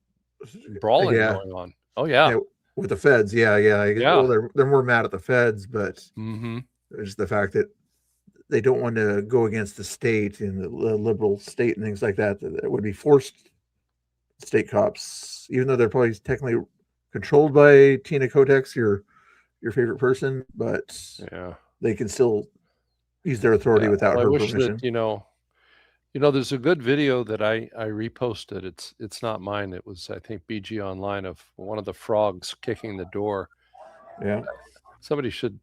A: brawling going on. Oh yeah,
B: with the feds. Yeah. Well, they're more mad at the feds, but it's the fact that they don't want to go against the state and the liberal state and things like that. That would be forced state cops, even though they're probably technically controlled by Tina Kotex, your favorite person, but they can still use their authority without her permission.
A: That, there's a good video that I reposted. It's not mine. It was, I think, BG Online, of one of the frogs kicking the door.
B: Yeah.
A: Somebody should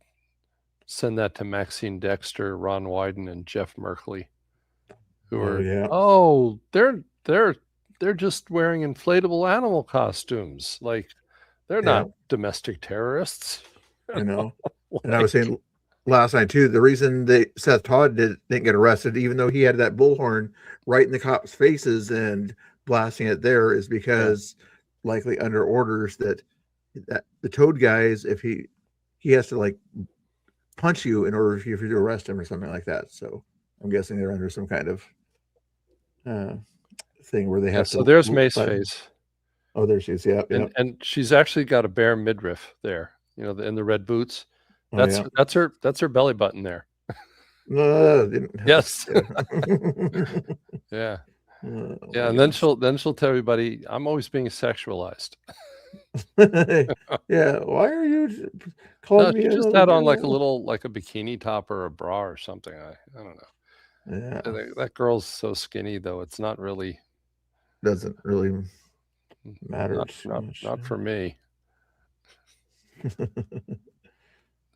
A: send that to Maxine Dexter, Ron Wyden, and Jeff Merkley, who are they're just wearing inflatable animal costumes. Like, they're not domestic terrorists.
B: And I was saying last night too, the reason Seth Todd didn't get arrested, even though he had that bullhorn right in the cops' faces and blasting it there, is because likely under orders that the Toad guys, if he has to like punch you in order for you to arrest him or something like that. So I'm guessing they're under some kind of thing where they have to.
A: So there's Mace Face.
B: Oh, there she is. Yeah.
A: And she's actually got a bare midriff there. In the red boots. That's her belly button there.
B: No.
A: Yes. Yeah. And then she'll tell everybody, I'm always being sexualized.
B: Yeah. Why are you calling me?
A: She just had on like a bikini top or a bra or something. I don't know.
B: Yeah.
A: That girl's so skinny though. It's not really.
B: Doesn't really matter.
A: Not for me.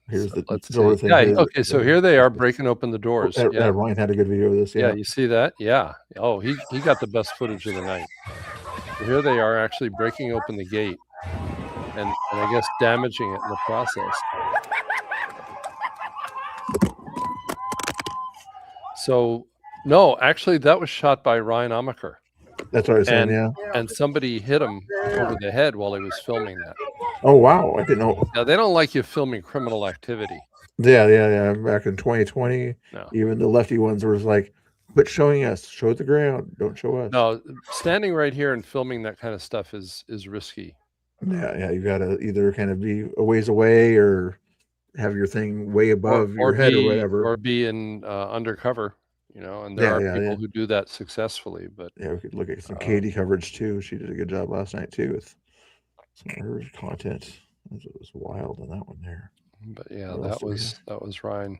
B: Here's the
A: door thing. Yeah, okay, so here they are breaking open the doors.
B: Ryan had a good video of this.
A: Yeah, you see that? Yeah. Oh, he got the best footage of the night. So here they are actually breaking open the gate and I guess damaging it in the process. So, no, actually that was shot by Ryan Amaker.
B: That's what I was saying, yeah.
A: And somebody hit him over the head while he was filming that.
B: Oh, wow. I didn't know.
A: Yeah, they don't like you filming criminal activity.
B: Yeah. Back in 2020, even the lefty ones were like, quit showing us. Show the ground. Don't show us.
A: No, standing right here and filming that kind of stuff is risky.
B: Yeah. You got to either kind of be a ways away or have your thing way above your head or whatever.
A: Or be in undercover. And there are people who do that successfully. But
B: we could look at some Katie coverage too. She did a good job last night too with some of her content. It was wild on that one there.
A: But that was Ryan.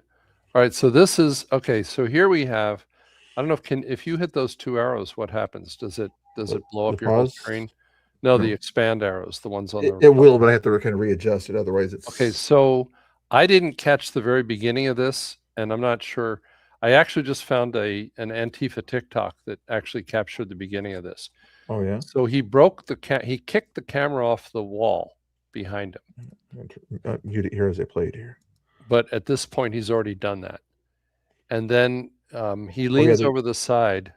A: All right, so this is okay. So here we have. I don't know if you hit those two arrows, what happens? Does it blow up your whole screen? No, the expand arrows, the ones on the.
B: It will, but I have to kind of readjust it. Otherwise, it's
A: okay. So I didn't catch the very beginning of this, and I'm not sure. I actually just found an Antifa TikTok that actually captured the beginning of this.
B: Oh yeah.
A: So he he kicked the camera off the wall behind him.
B: Mute it here as I played here.
A: But at this point, he's already done that, and then he leans over the side.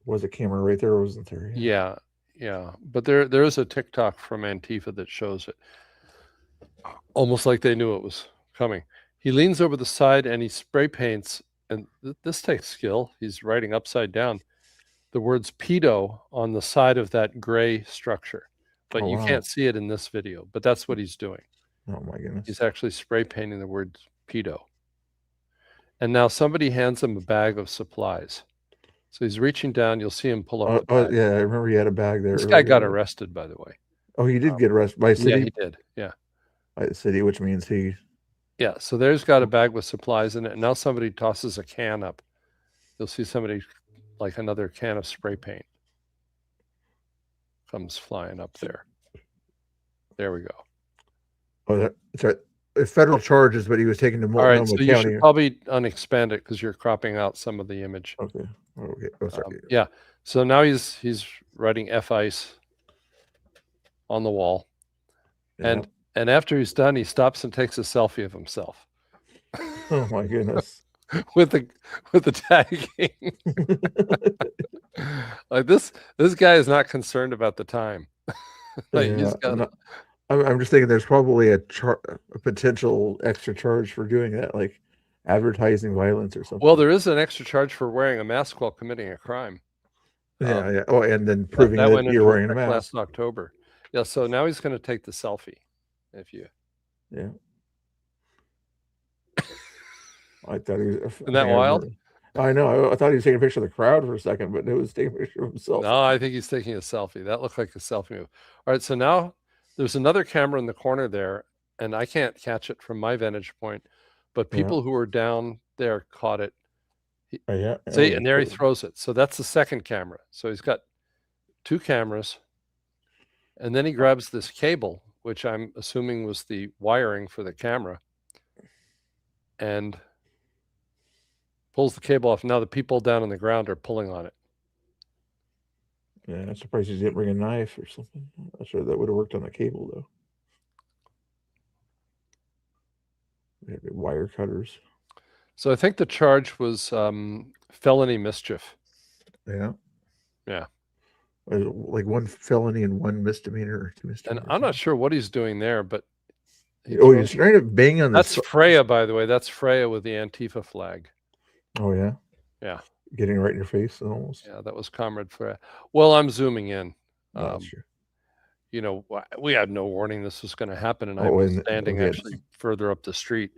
B: Was a camera right there, or wasn't there?
A: Yeah. But there's a TikTok from Antifa that shows it, almost like they knew it was coming. He leans over the side and he spray paints, and this takes skill. He's writing upside down the words pedo on the side of that gray structure. But you can't see it in this video, but that's what he's doing.
B: Oh my goodness.
A: He's actually spray painting the word pedo. And now somebody hands him a bag of supplies. So he's reaching down. You'll see him pull up.
B: I remember he had a bag there.
A: This guy got arrested, by the way.
B: Oh, he did get arrested by city?
A: Yeah, he did. Yeah.
B: By the city, which means he...
A: Yeah, so there's got a bag with supplies in it. And now somebody tosses a can up. You'll see somebody, like another can of spray paint, comes flying up there. There we go.
B: Oh, that's right. It's federal charges, but he was taken to
A: Multnomah
B: County.
A: So you should probably unexpand it because you're cropping out some of the image.
B: Okay. Oh, sorry.
A: Yeah. So now he's writing F-ICE on the wall.
B: Yeah.
A: And after he's done, he stops and takes a selfie of himself.
B: Oh my goodness.
A: with the tagging. Like this guy is not concerned about the time. Like
B: Yeah,
A: he's got
B: I'm just thinking there's probably a potential extra charge for doing that, like advertising violence or something.
A: Well, there is an extra charge for wearing a mask while committing a crime.
B: Yeah. Oh, and then proving
A: that
B: that
A: went
B: you're
A: into
B: wearing a
A: effect
B: mask.
A: last October. Yeah, so now he's going to take the selfie. If you,
B: yeah, I thought he was.
A: Isn't that wild?
B: I know. I thought he was taking a picture of the crowd for a second, but it was taking a picture of himself.
A: No, I think he's taking a selfie. That looked like a selfie move. All right, so now there's another camera in the corner there, and I can't catch it from my vantage point, but people who were down there caught it. See, and there he throws it. So that's the second camera. So he's got two cameras, and then he grabs this cable, which I'm assuming was the wiring for the camera, and pulls the cable off. Now the people down on the ground are pulling on it.
B: Yeah, I'm surprised he didn't bring a knife or something. I'm not sure that would have worked on the cable though. Maybe wire cutters.
A: So I think the charge was felony mischief.
B: Yeah.
A: Yeah.
B: Like one felony and one misdemeanor or two misdemeanors.
A: And I'm not sure what he's doing there, but
B: he's trying to bang on the.
A: That's Freya, by the way. That's Freya with the Antifa flag.
B: Oh yeah.
A: Yeah.
B: Getting right in your face almost.
A: Yeah, that was Comrade Freya. Well, I'm zooming in.
B: Sure.
A: You know, we had no warning this was going to happen, and I was standing actually further up the street.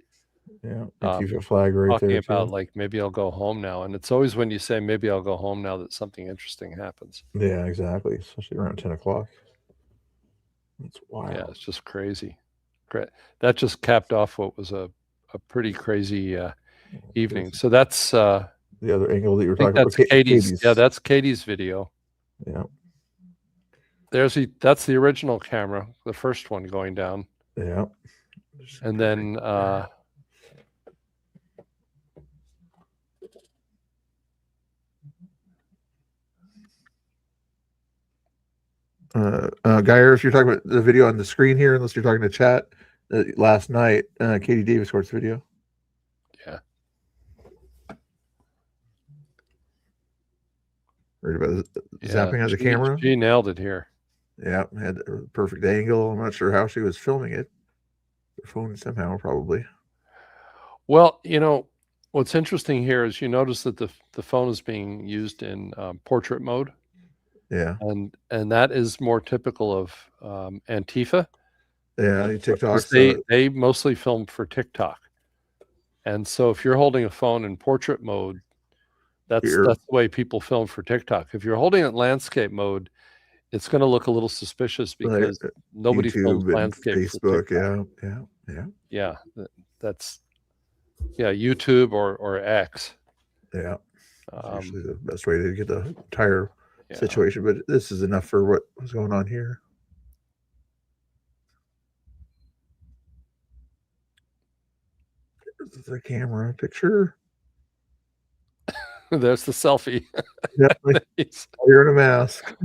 B: Yeah, Antifa flag right
A: talking
B: there.
A: About like maybe I'll go home now, and it's always when you say maybe I'll go home now that something interesting happens.
B: Yeah, exactly. Especially around 10 o'clock. That's wild.
A: Yeah, it's just crazy. That just capped off what was a pretty crazy evening. So that's
B: the other angle that you were talking
A: about. That's Katie's. Yeah, that's Katie's video.
B: Yeah.
A: That's the original camera, the first one going down.
B: Yeah.
A: And then
B: Geyer, if you're talking about the video on the screen here, unless you're talking to chat, last night, Katie Davis Court's video.
A: Yeah.
B: Heard about zapping at the camera?
A: She nailed it here.
B: Yeah, had a perfect angle. I'm not sure how she was filming it. Her phone somehow, probably.
A: Well, you know, what's interesting here is you notice that the phone is being used in portrait mode.
B: Yeah.
A: And that is more typical of Antifa.
B: Yeah, TikTok.
A: They mostly film for TikTok. And so if you're holding a phone in portrait mode, that's the way people film for TikTok. If you're holding it in landscape mode, it's going to look a little suspicious because nobody films landscape.
B: Facebook,
A: yeah. That's YouTube or X.
B: Yeah. Usually the best way to get the entire situation, but this is enough for what was going on here. There's the camera picture.
A: There's the selfie.
B: Yeah, you're in a mask.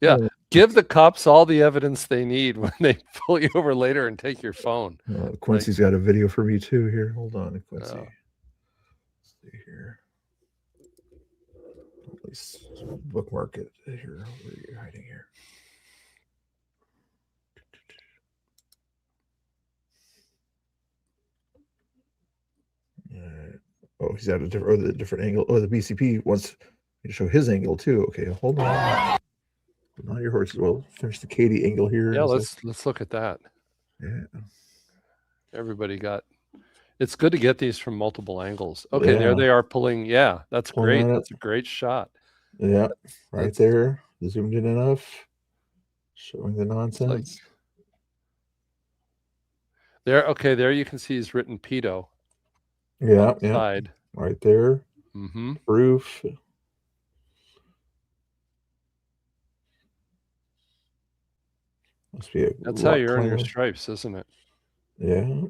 A: Yeah, give the cops all the evidence they need when they pull you over later and take your phone.
B: Quincy's got a video for me too. Here, hold on, Quincy. Let's see here. Please bookmark it here. Where are you hiding here? Oh, he's at a different angle. Oh, the BCP wants me to show his angle too. Okay, hold on. Not your horses. Well, finish the Katie angle here.
A: Yeah, let's look at that.
B: Yeah.
A: Everybody got. It's good to get these from multiple angles. Okay, there they are pulling. Yeah, that's great. That's a great shot.
B: Yeah, right there. Zoomed in enough. Showing the nonsense.
A: There. Okay, there you can see he's written pedo.
B: Yeah,
A: side.
B: Right there.
A: Mm-hmm.
B: Proof. Must be
A: That's how you earn your stripes, isn't it?
B: Yeah.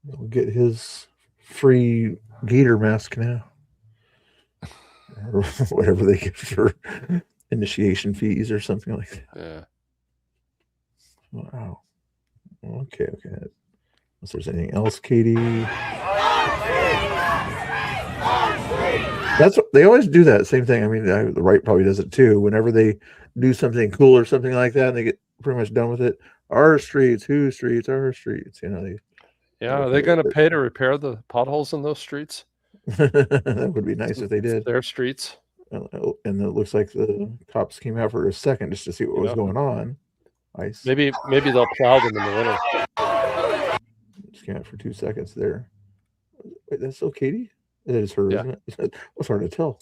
B: We'll get his free gator mask now. Or whatever they get for initiation fees or something like that.
A: Yeah.
B: Wow. Okay. Unless there's anything else, Katie. That's what, they always do that same thing. I mean, the right probably does it too. Whenever they do something cool or something like that, and they get pretty much done with it. Our streets, whose streets, our streets. You know,
A: are they going to pay to repair the potholes in those streets?
B: That would be nice if they did.
A: Their streets.
B: And it looks like the cops came out for a second just to see what was going on. Nice.
A: Maybe they'll plow them in the winter.
B: Just came out for 2 seconds there. Wait, that's still Katie? It is her, isn't it? It's hard to tell.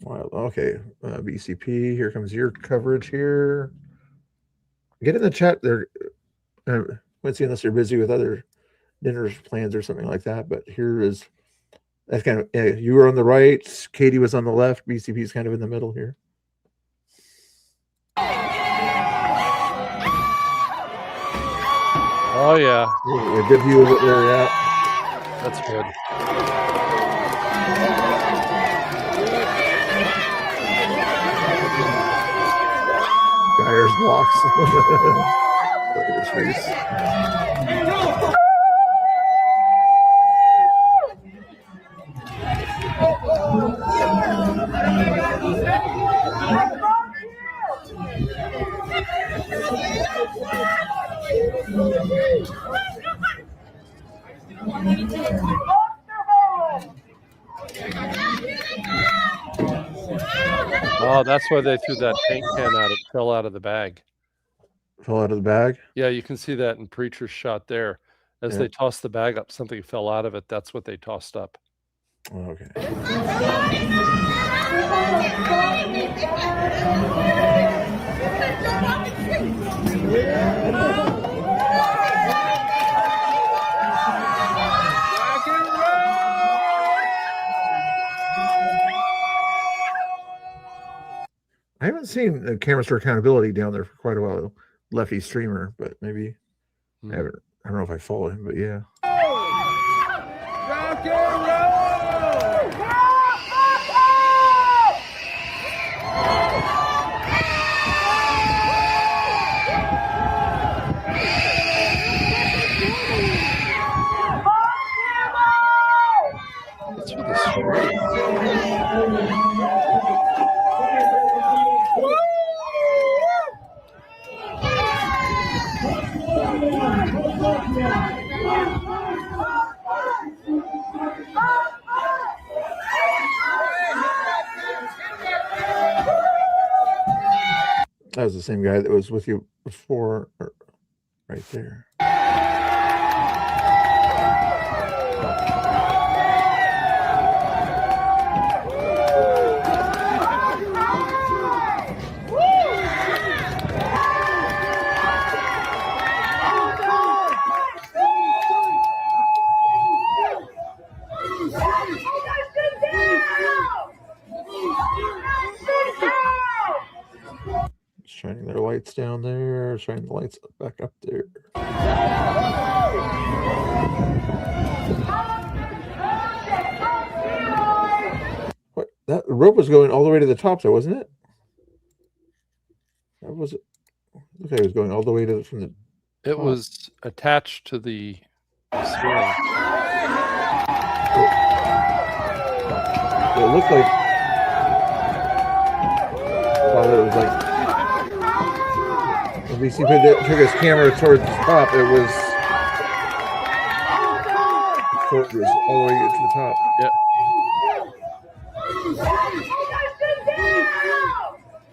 B: Wow. Okay. BCP, here comes your coverage here. Get in the chat there. Quincy, unless you're busy with other dinners plans or something like that. But here is, that's kind of, you were on the right. Katie was on the left. BCP is kind of in the middle here.
A: Oh, yeah.
B: A good view of it there, yeah.
A: That's good.
B: Dyer's blocks. Look at his face.
A: Oh, that's why they threw that paint can out. It fell out of the bag.
B: Fell out of the bag?
A: Yeah, you can see that in Preacher's shot there. As they tossed the bag up, something fell out of it. That's what they tossed up.
B: Okay. I haven't seen the Cameras for Accountability down there for quite a while. Lefty streamer, but maybe I don't know if I follow him, but yeah.
C: Rock and roll!
A: That's for the street.
B: That was the same guy that was with you before, right there. Shining their lights down there, shining the lights back up there. What? That rope was going all the way to the top, though, wasn't it? That was it. Okay, it was going all the way to from the.
A: It was attached to the ceiling.
B: It looked like. Oh, it was like. When BCP took his camera towards the top, it was all the way to the top.
A: Yep.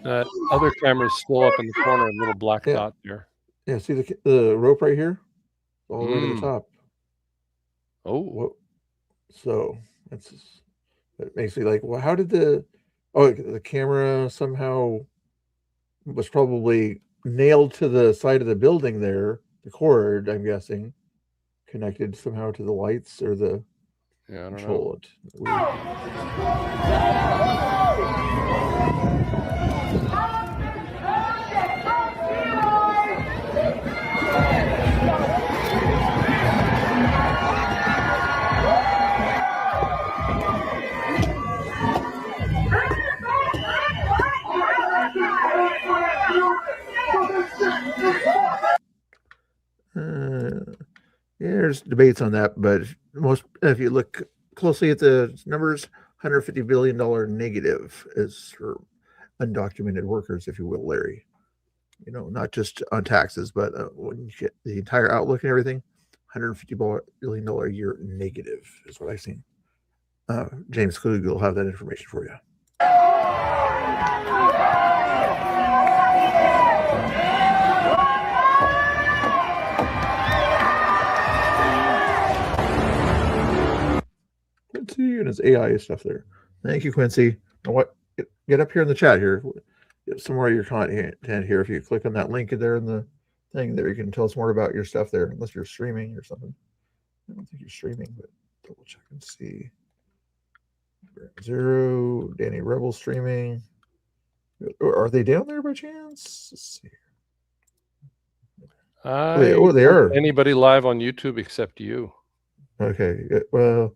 A: That other camera's still up in the corner, a little black dot there.
B: Yeah, see the rope right here? All the way to the top.
A: Oh.
B: Whoa. So that makes me like, well, how did the camera somehow was probably nailed to the side of the building there, the cord, I'm guessing, connected somehow to the lights or the control it. there's debates on that, but if you look closely at the numbers, $150 billion negative is for undocumented workers, if you will, Larry. Not just on taxes, but when you get the entire outlook and everything, $150 billion a year negative is what I've seen. James Klug will have that information for you. Quincy and his AI stuff there. Thank you, Quincy. And get up here in the chat here. Get some more of your content here. If you click on that link there in the thing there, you can tell us more about your stuff there, unless you're streaming or something. I don't think you're streaming, but double check and see. Zero, Danny Rebel streaming. Are they down there by chance? Let's see.
A: They are. Anybody live on YouTube except you?
B: Okay. Well,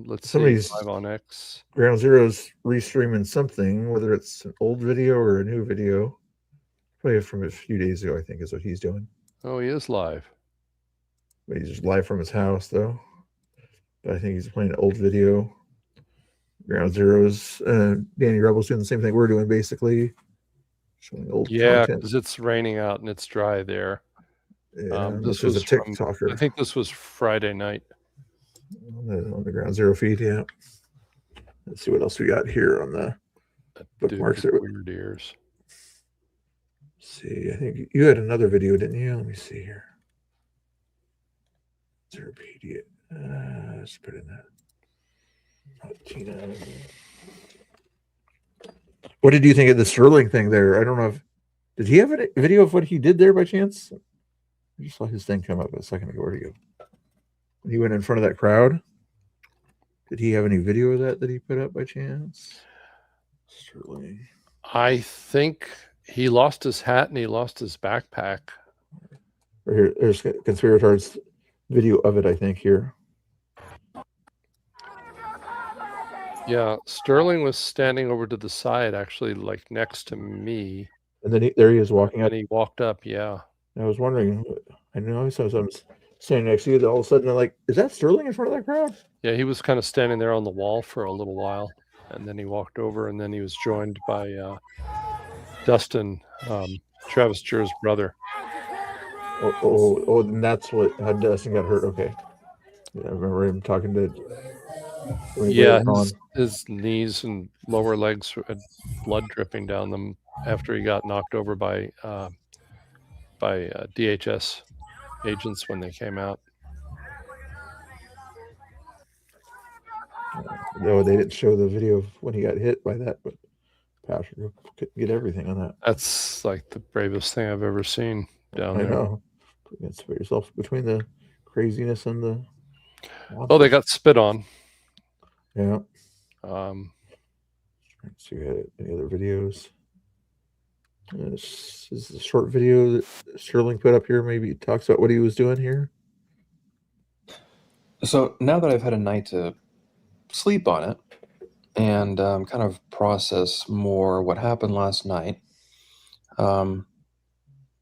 A: let's
B: somebody's
A: see. Live on X.
B: Ground Zero's restreaming something, whether it's an old video or a new video. Probably from a few days ago, I think, is what he's doing.
A: Oh, he is live.
B: But he's just live from his house, though. But I think he's playing an old video. Ground Zero's Danny Rebel's doing the same thing we're doing, basically. Showing old content.
A: Because it's raining out and it's dry there.
B: Yeah, this was a TikToker.
A: I think this was Friday night.
B: On the Ground Zero feed, yeah. Let's see what else we got here on the bookmarks.
A: Weird ears.
B: Let's see, I think you had another video, didn't you? Let me see here. Zeropedia. Let's put in that. Tina. What did you think of the Sterling thing there? I don't know if did he have a video of what he did there by chance? I just saw his thing come up a second ago. Where'd he go? When he went in front of that crowd. Did he have any video of that he put up by chance? Sterling.
A: I think he lost his hat and he lost his backpack.
B: Right here, there's Conspirators video of it, I think, here.
A: Yeah, Sterling was standing over to the side, actually, like next to me.
B: And then there he is walking up.
A: And he walked up, yeah.
B: I was wondering, I know I'm standing next to you, all of a sudden I'm like, is that Sterling in front of that crowd?
A: Yeah, he was kind of standing there on the wall for a little while. And then he walked over, and then he was joined by Dustin, Travis Jur's brother.
B: Oh, and that's how Dustin got hurt. Okay. Yeah, I remember him talking to...
A: Yeah, his knees and lower legs had blood dripping down them after he got knocked over by DHS agents when they came out.
B: No, they didn't show the video of when he got hit by that, but Patrick couldn't get everything on that.
A: That's like the bravest thing I've ever seen down there.
B: I know. You can't put yourself between the craziness and the...
A: Oh, they got spit on.
B: Yeah. Let's see if we had any other videos. This is a short video that Sterling put up here. Maybe he talks about what he was doing here.
F: So now that I've had a night to sleep on it and kind of process more what happened last night,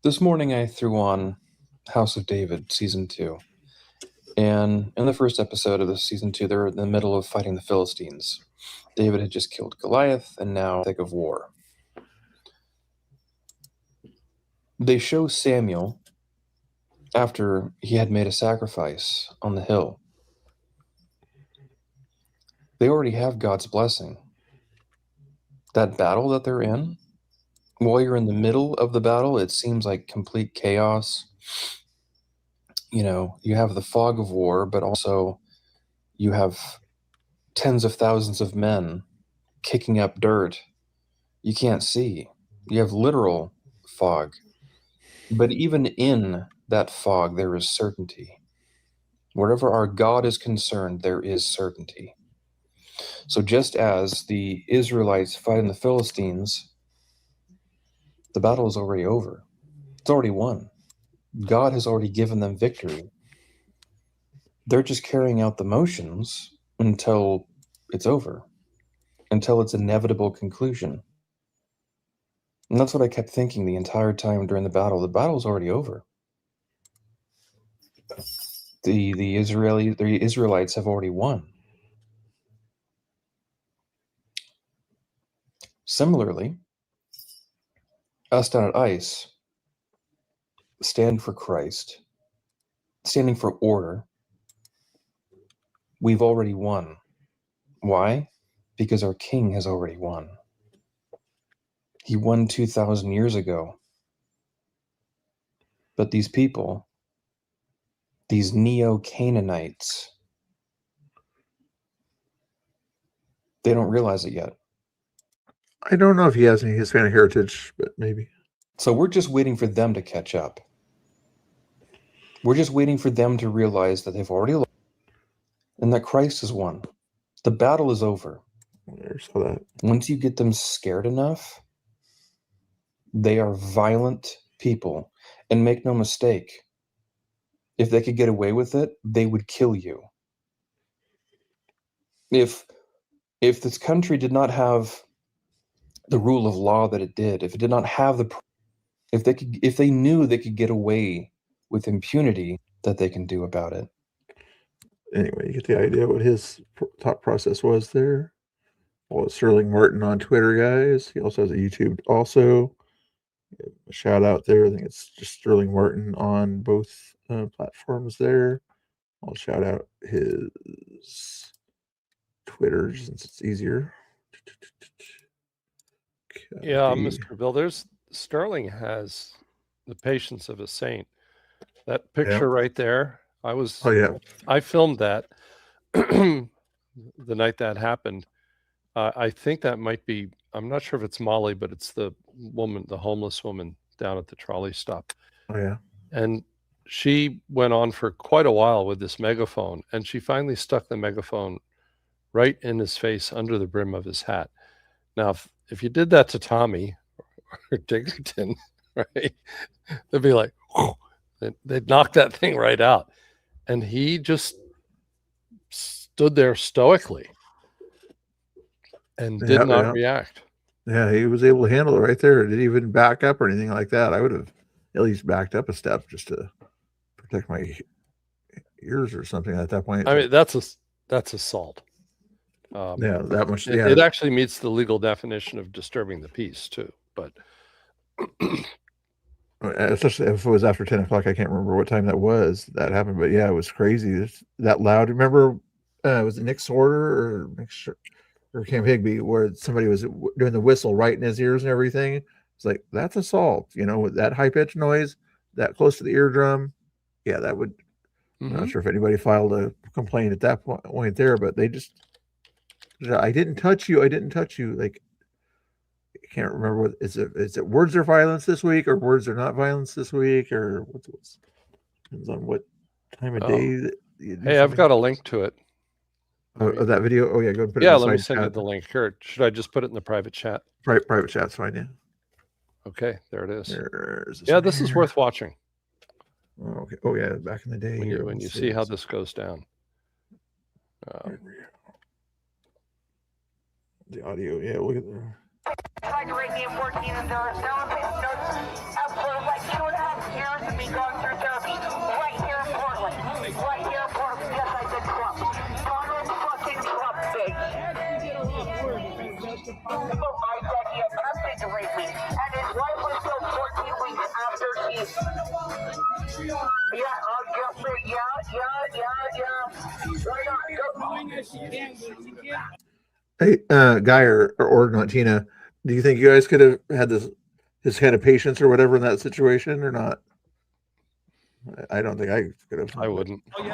F: this morning I threw on House of David Season 2. And in the first episode of the Season 2, they're in the middle of fighting the Philistines. David had just killed Goliath and now thick of war. They show Samuel after he had made a sacrifice on the hill. They already have God's blessing. That battle that they're in, while you're in the middle of the battle, it seems like complete chaos. You know, you have the fog of war, but also you have tens of thousands of men kicking up dirt. You can't see. You have literal fog. But even in that fog, there is certainty. Wherever our God is concerned, there is certainty. So just as the Israelites fighting the Philistines, the battle is already over. It's already won. God has already given them victory. They're just carrying out the motions until it's over, until its inevitable conclusion. And that's what I kept thinking the entire time during the battle. The battle's already over. The Israelites have already won. Similarly, us down at ICE, stand for Christ, standing for order, we've already won. Why? Because our king has already won. He won 2,000 years ago. But these people, these Neo-Canaanites, they don't realize it yet.
B: I don't know if he has any Hispanic heritage, but maybe.
F: So we're just waiting for them to catch up. We're just waiting for them to realize that they've already lost and that Christ has won. The battle is over. Once you get them scared enough, they are violent people. And make no mistake, if they could get away with it, they would kill you. If this country did not have the rule of law that it did, if it did not have if they knew they could get away with impunity, that they can do about it.
B: Anyway, you get the idea what his thought process was there. Well, Sterling Martin on Twitter, guys. He also has a YouTube also. A shout out there. I think it's just Sterling Martin on both platforms there. I'll shout out his Twitter since it's easier.
A: Yeah, Mr. Bill, Sterling has the patience of a saint. That picture right there, I filmed that the night that happened. I think that might be, I'm not sure if it's Molly, but it's the woman, the homeless woman down at the trolley stop.
B: Oh, yeah.
A: And she went on for quite a while with this megaphone, and she finally stuck the megaphone right in his face under the brim of his hat. Now, if you did that to Tommy or Dickerton, right, they'd be like, whew, they'd knock that thing right out. And he just stood there stoically and did not react.
B: Yeah, he was able to handle it right there. Didn't even back up or anything like that. I would have at least backed up a step just to protect my ears or something at that point.
A: I mean, that's assault.
B: Yeah, that much. Yeah,
A: it actually meets the legal definition of disturbing the peace too. But
B: especially if it was after 10 o'clock, I can't remember what time that happened. But yeah, it was crazy. It's that loud. Remember, was it Nick Sorter or Cam Higby, where somebody was doing the whistle right in his ears and everything? It's like, that's assault. You know, with that high pitched noise, that close to the eardrum. Yeah, that would. I'm not sure if anybody filed a complaint at that point there, but they just. I didn't touch you. I didn't touch you. Like, I can't remember what is it words are violence this week or words are not violence this week, or what's depends on what time of day.
A: Hey, I've got a link to it.
B: Oh, that video. Oh yeah, go and put it.
A: Yeah, let me send you the link here. Should I just put it in the private chat?
B: Private chat's fine. Yeah.
A: Okay, there it is. This is worth watching.
B: Oh, okay. Oh yeah, back in the day.
A: When you see how this goes down.
B: The audio, yeah, look at that.
Q: Tried to rape me at 14 and there are no notes for like 2.5 years of me going through therapy right here in Portland. Right here in Portland. Yes, I did Trump. Donald fucking Trump, bitch. I said he attempted to rape me, and his wife was killed 14 weeks after he. Yeah, I'll get it. Yeah. Why not? Go.
B: Hey, Guy or not Tina, do you think you guys could have had his kind of patience or whatever in that situation or not? I don't think I could have.
A: I wouldn't.
Q: Because you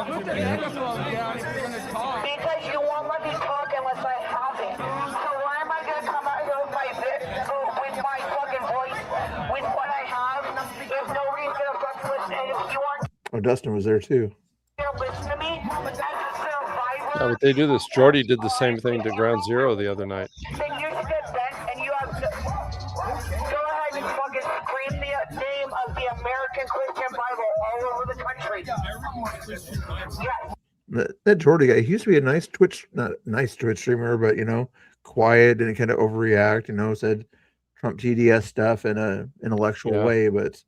Q: won't let me talk unless I have it. So why am I going to come out here with my fucking voice, with what I have, if nobody's going to fucking listen? And if you aren't
B: Oh, Dustin was there too.
Q: going to listen to me, as a survivor,
A: Yeah, but they do this. Jordy did the same thing to Ground Zero the other night.
Q: then you should get bent and you have to go ahead and fucking scream the name of the American Christian Bible all over the country. Yes.
B: That Jordy guy, he used to be a nice Twitch streamer, but quiet and kind of overreact. Said Trump TDS stuff in a intellectual way, but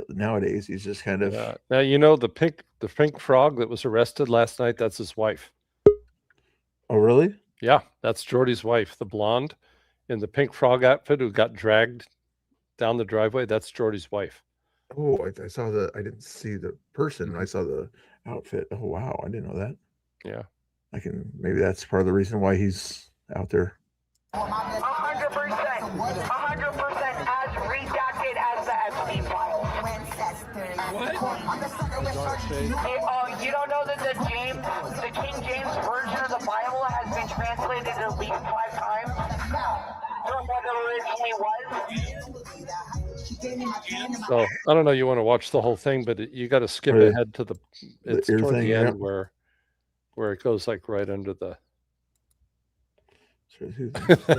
B: nowadays. He's just kind of.
A: Now you know the pink frog that was arrested last night. That's his wife.
B: Oh, really?
A: Yeah, that's Jordy's wife, the blonde in the pink frog outfit who got dragged down the driveway. That's Jordy's wife.
B: Oh, I saw the. I didn't see the person. I saw the outfit. Oh, wow! I didn't know that.
A: Yeah,
B: maybe that's part of the reason why he's out there.
Q: 100%, 100% as redacted as the Epstein file. What? You don't know that the King James version of the Bible has been translated at least 5 times from what it originally was?
A: So I don't know. You want to watch the whole thing, but you got to skip ahead to it's toward the end where it goes like right under the.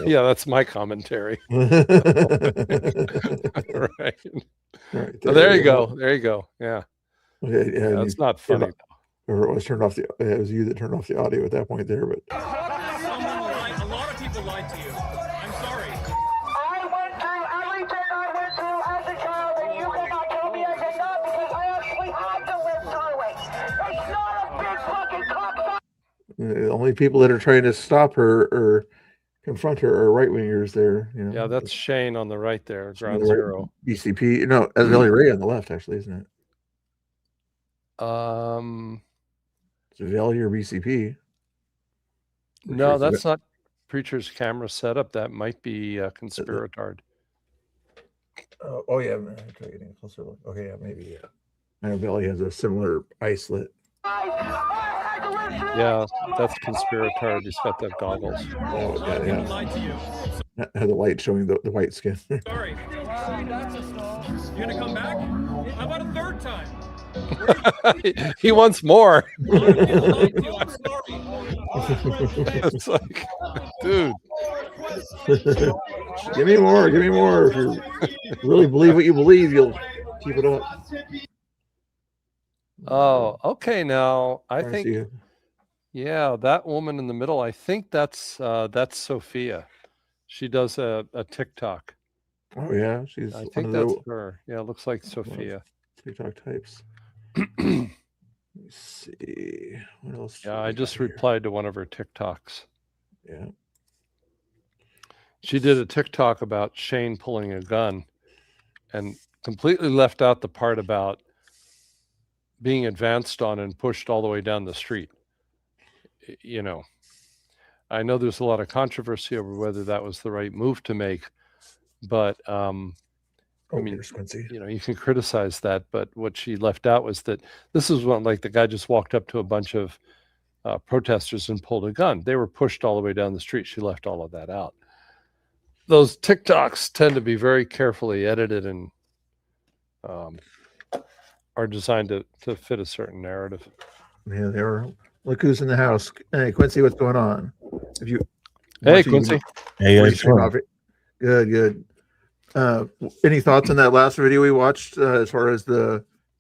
A: Yeah, that's my commentary. Right. So there you go. There you go. Yeah.
B: Okay, yeah,
A: that's not funny.
B: Or it was turned off. It was you that turned off the audio at that point there, but.
C: A lot of people lied to you. I'm sorry.
Q: I went through everything I went through as a child, and you cannot tell me I did not because I actually had to live through it. It's not a big fucking cocksucker.
B: The only people that are trying to stop her or confront her are right wingers there. You know?
A: Yeah, that's Shane on the right there, ground zero.
B: BCP. No, that's Ellie Ray on the left, actually, isn't it? It's Valley or BCP.
A: No, that's not Preacher's camera setup. That might be Conspiratard.
B: Oh yeah, I'm gonna try getting a closer look. Okay, yeah, maybe yeah. I know Valley has a similar isolate.
A: Yeah, that's Conspiratard. He's got the goggles.
B: Oh, yeah. Had the light showing the white skin.
C: Sorry. That's a stall. You gonna come back? How about a third time?
A: He wants more.
C: It's
A: like, dude.
B: Give me more. Give me more. If you really believe what you believe, you'll keep it up.
A: Oh, okay. Now I think, yeah, that woman in the middle. I think that's Sophia. She does a TikTok.
B: Oh yeah, she's.
A: I think that's her. Yeah, it looks like Sophia.
B: TikTok types. Let me see what else.
A: Yeah, I just replied to one of her TikToks.
B: Yeah.
A: She did a TikTok about Shane pulling a gun and completely left out the part about being advanced on and pushed all the way down the street. You know, I know there's a lot of controversy over whether that was the right move to make, but I mean, you know, you can criticize that, but what she left out was that this is when, like, the guy just walked up to a bunch of protesters and pulled a gun. They were pushed all the way down the street. She left all of that out. Those TikToks tend to be very carefully edited and are designed to fit a certain narrative.
B: Yeah, they were. Look who's in the house. Hey, Quincy, what's going on? If you,
A: hey, Quincy.
I: Hey,
B: good. Any thoughts on that last video we watched as far as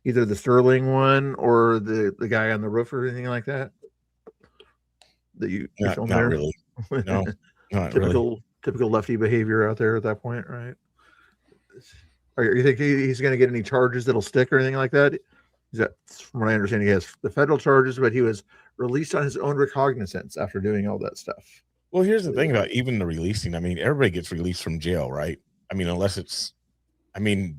B: either the Sterling one or the guy on the roof or anything like that? That you filmed
I: not
B: there?
I: Really. No, not really.
B: Typical lefty behavior out there at that point, right? Are you think he's going to get any charges that'll stick or anything like that? Is that, from what I understand, he has the federal charges, but he was released on his own recognizance after doing all that stuff.
I: Well, here's the thing about even the releasing. I mean, everybody gets released from jail, right? I mean, unless it's, I mean,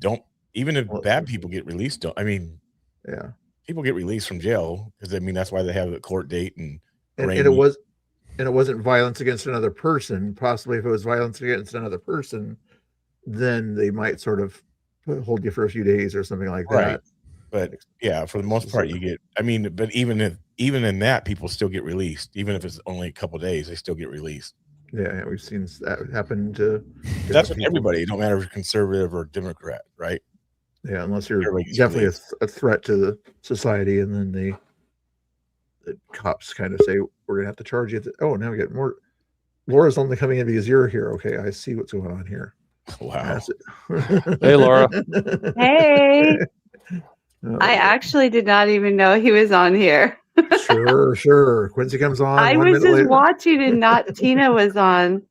I: even if bad people get released,
B: yeah,
I: people get released from jail because I mean that's why they have a court date and
B: it wasn't violence against another person. Possibly, if it was violence against another person, then they might sort of hold you for a few days or something like that.
I: But yeah, for the most part, you get. I mean, but even in that, people still get released. Even if it's only a couple of days, they still get released.
B: Yeah, we've seen that happen to.
I: That's with everybody. It don't matter if you're conservative or Democrat, right?
B: Yeah, unless you're definitely a threat to the society, and then the cops kind of say, "We're gonna have to charge you." Oh, now we get more. Laura's only coming in because you're here. Okay, I see what's going on here.
I: Wow.
A: Hey, Laura.
K: Hey. I actually did not even know he was on here.
B: Sure. Quincy comes on.
K: I was just watching and not Tina was on.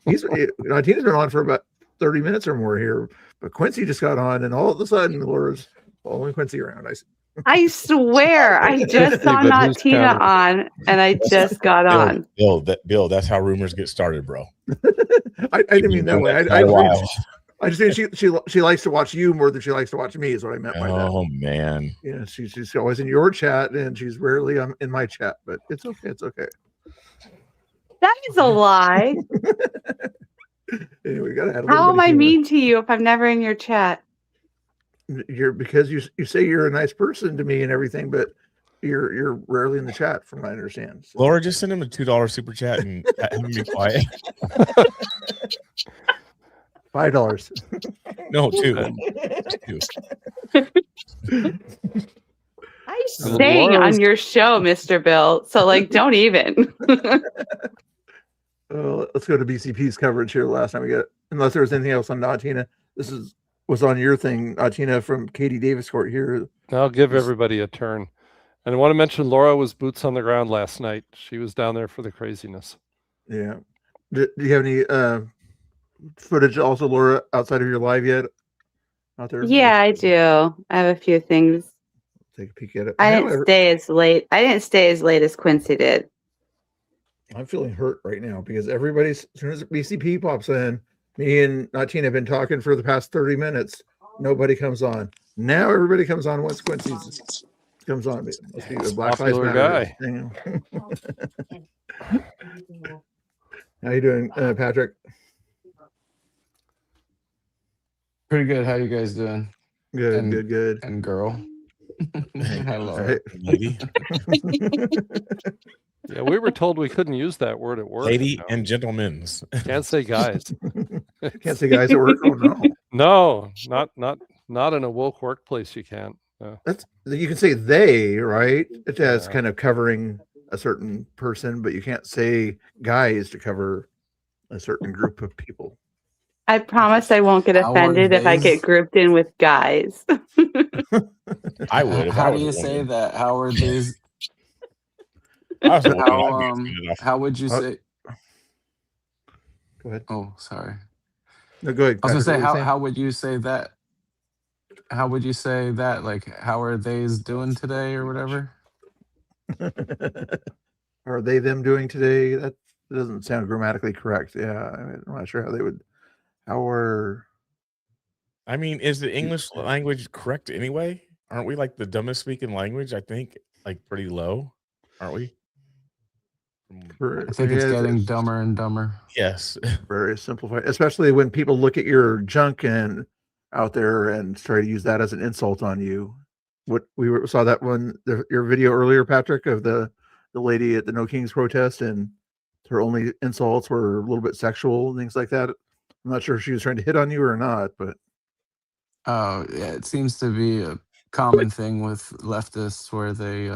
B: Tina's been on for about 30 minutes or more here, but Quincy just got on, and all of a sudden, Laura's following Quincy around.
K: I swear, I just saw
A: But who's
K: Tina
A: counting?
K: on, and I just got on.
I: Bill, that's how rumors get started, bro.
B: I didn't mean that way. I just mean she likes to watch you more than she likes to watch me. Is what I meant by that.
I: Oh man.
B: Yeah, she's always in your chat, and she's rarely in my chat. But it's okay. It's okay.
K: That is a lie.
B: Anyway, we gotta have.
K: How am I mean to you if I'm never in your chat?
B: You're because you say you're a nice person to me and everything, but you're rarely in the chat, from what I understand. So.
I: Laura, just send him a $2 super chat and have him be quiet.
B: $5.
I: No, $2.
K: I'm staying on your show, Mr. Bill. So like, don't even.
B: Let's go to BCP's coverage here. Last time we got, unless there was anything else on Tina. This was on your thing, Tina from Katie Davis Court here.
A: I'll give everybody a turn. And I want to mention Laura was boots on the ground last night. She was down there for the craziness.
B: Yeah. Do you have any footage also, Laura, outside of your live yet? Out there?
K: Yeah, I do. I have a few things.
B: Take a peek at it.
K: I didn't stay as late. I didn't stay as late as Quincy did.
B: I'm feeling hurt right now because as soon as BCP pops in, me and Tina have been talking for the past 30 minutes. Nobody comes on. Now everybody comes on once Quincy comes on. Must be a Black Lives Matter thing. How you doing, Patrick?
N: Pretty good. How you guys doing?
B: Good, good.
N: And girl. Hello.
I: Lady.
A: Yeah, we were told we couldn't use that word at work.
I: Lady and gentlemen's.
A: Can't say guys.
B: Can't say guys at work. Oh no.
A: No, not in a woke workplace. You can't.
B: You can say they, right? It has kind of covering a certain person, but you can't say guys to cover a certain group of people.
K: I promise I won't get offended if I get grouped in with guys.
I: I would.
N: How do you say that? How are these? How would you say?
B: Go ahead.
N: Oh, sorry.
B: No, go ahead.
N: I was gonna say, how would you say that? How would you say that? Like, how are they's doing today or whatever?
B: Are they them doing today? That doesn't sound grammatically correct. Yeah, I'm not sure how they would.
I: I mean, is the English language correct anyway? Aren't we like the dumbest speaking language? I think like pretty low, aren't we?
N: I think it's getting dumber and dumber.
I: Yes,
B: very simplified. Especially when people look at your junk and out there and try to use that as an insult on you. What saw that one, your video earlier, Patrick, of the lady at the No Kings protest, and her only insults were a little bit sexual and things like that. I'm not sure if she was trying to hit on you or not, but
N: oh yeah, it seems to be a common thing with leftists where they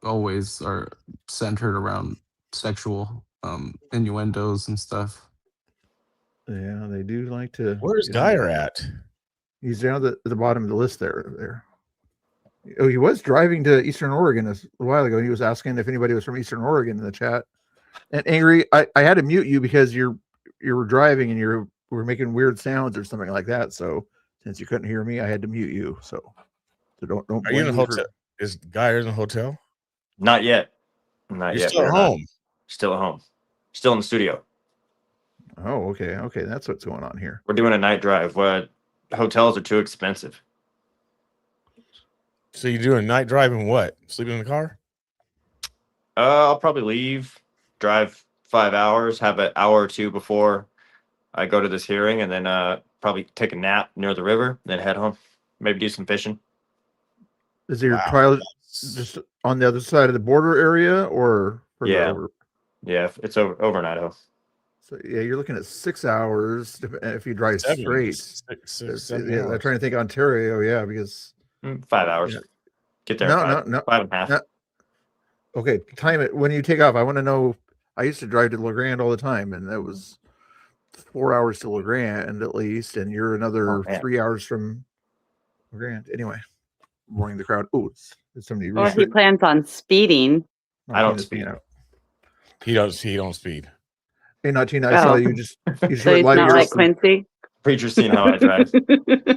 N: always are centered around sexual innuendos and stuff.
B: Yeah, they do like to.
I: Where's Geyer at?
B: He's down at the bottom of the list there. Oh, he was driving to Eastern Oregon a while ago. He was asking if anybody was from Eastern Oregon in the chat. And Angry, I had to mute you because you were driving and you were making weird sounds or something like that. So since you couldn't hear me, I had to mute you. So don't.
I: Are you in a hotel? Is Geyer in a hotel?
O: Not yet. Not
I: You're
O: yet.
I: still at home.
O: Still at home. Still in the studio.
B: Oh, okay. Okay. That's what's going on here.
O: We're doing a night drive. Hotels are too expensive.
I: So you doing a night drive and what? Sleeping in the car?
O: I'll probably leave, drive 5 hours, have an hour or two before I go to this hearing, and then probably take a nap near the river, then head home. Maybe do some fishing.
B: Is your trial just on the other side of the border area or
O: yeah.
B: over?
O: Yeah, it's over in Idaho.
B: So yeah, you're looking at 6 hours if you drive straight. I'm trying to think Ontario, yeah, because
O: 5 hours. Get there.
B: No.
O: 5.5.
B: No. Okay, time it when you take off. I want to know. I used to drive to LeGrand all the time, and that was 4 hours to LeGrand at least, and you're another 3 hours from LeGrand. Anyway, warning the crowd. Oh, it's somebody.
K: Or he plans on speeding.
O: I don't speed.
I: He don't speed.
B: Hey, not Tina. I saw
K: Oh.
B: you just
K: So he's
B: live
K: not
B: here.
K: like Quincy.
O: Preacher's seen how I drive.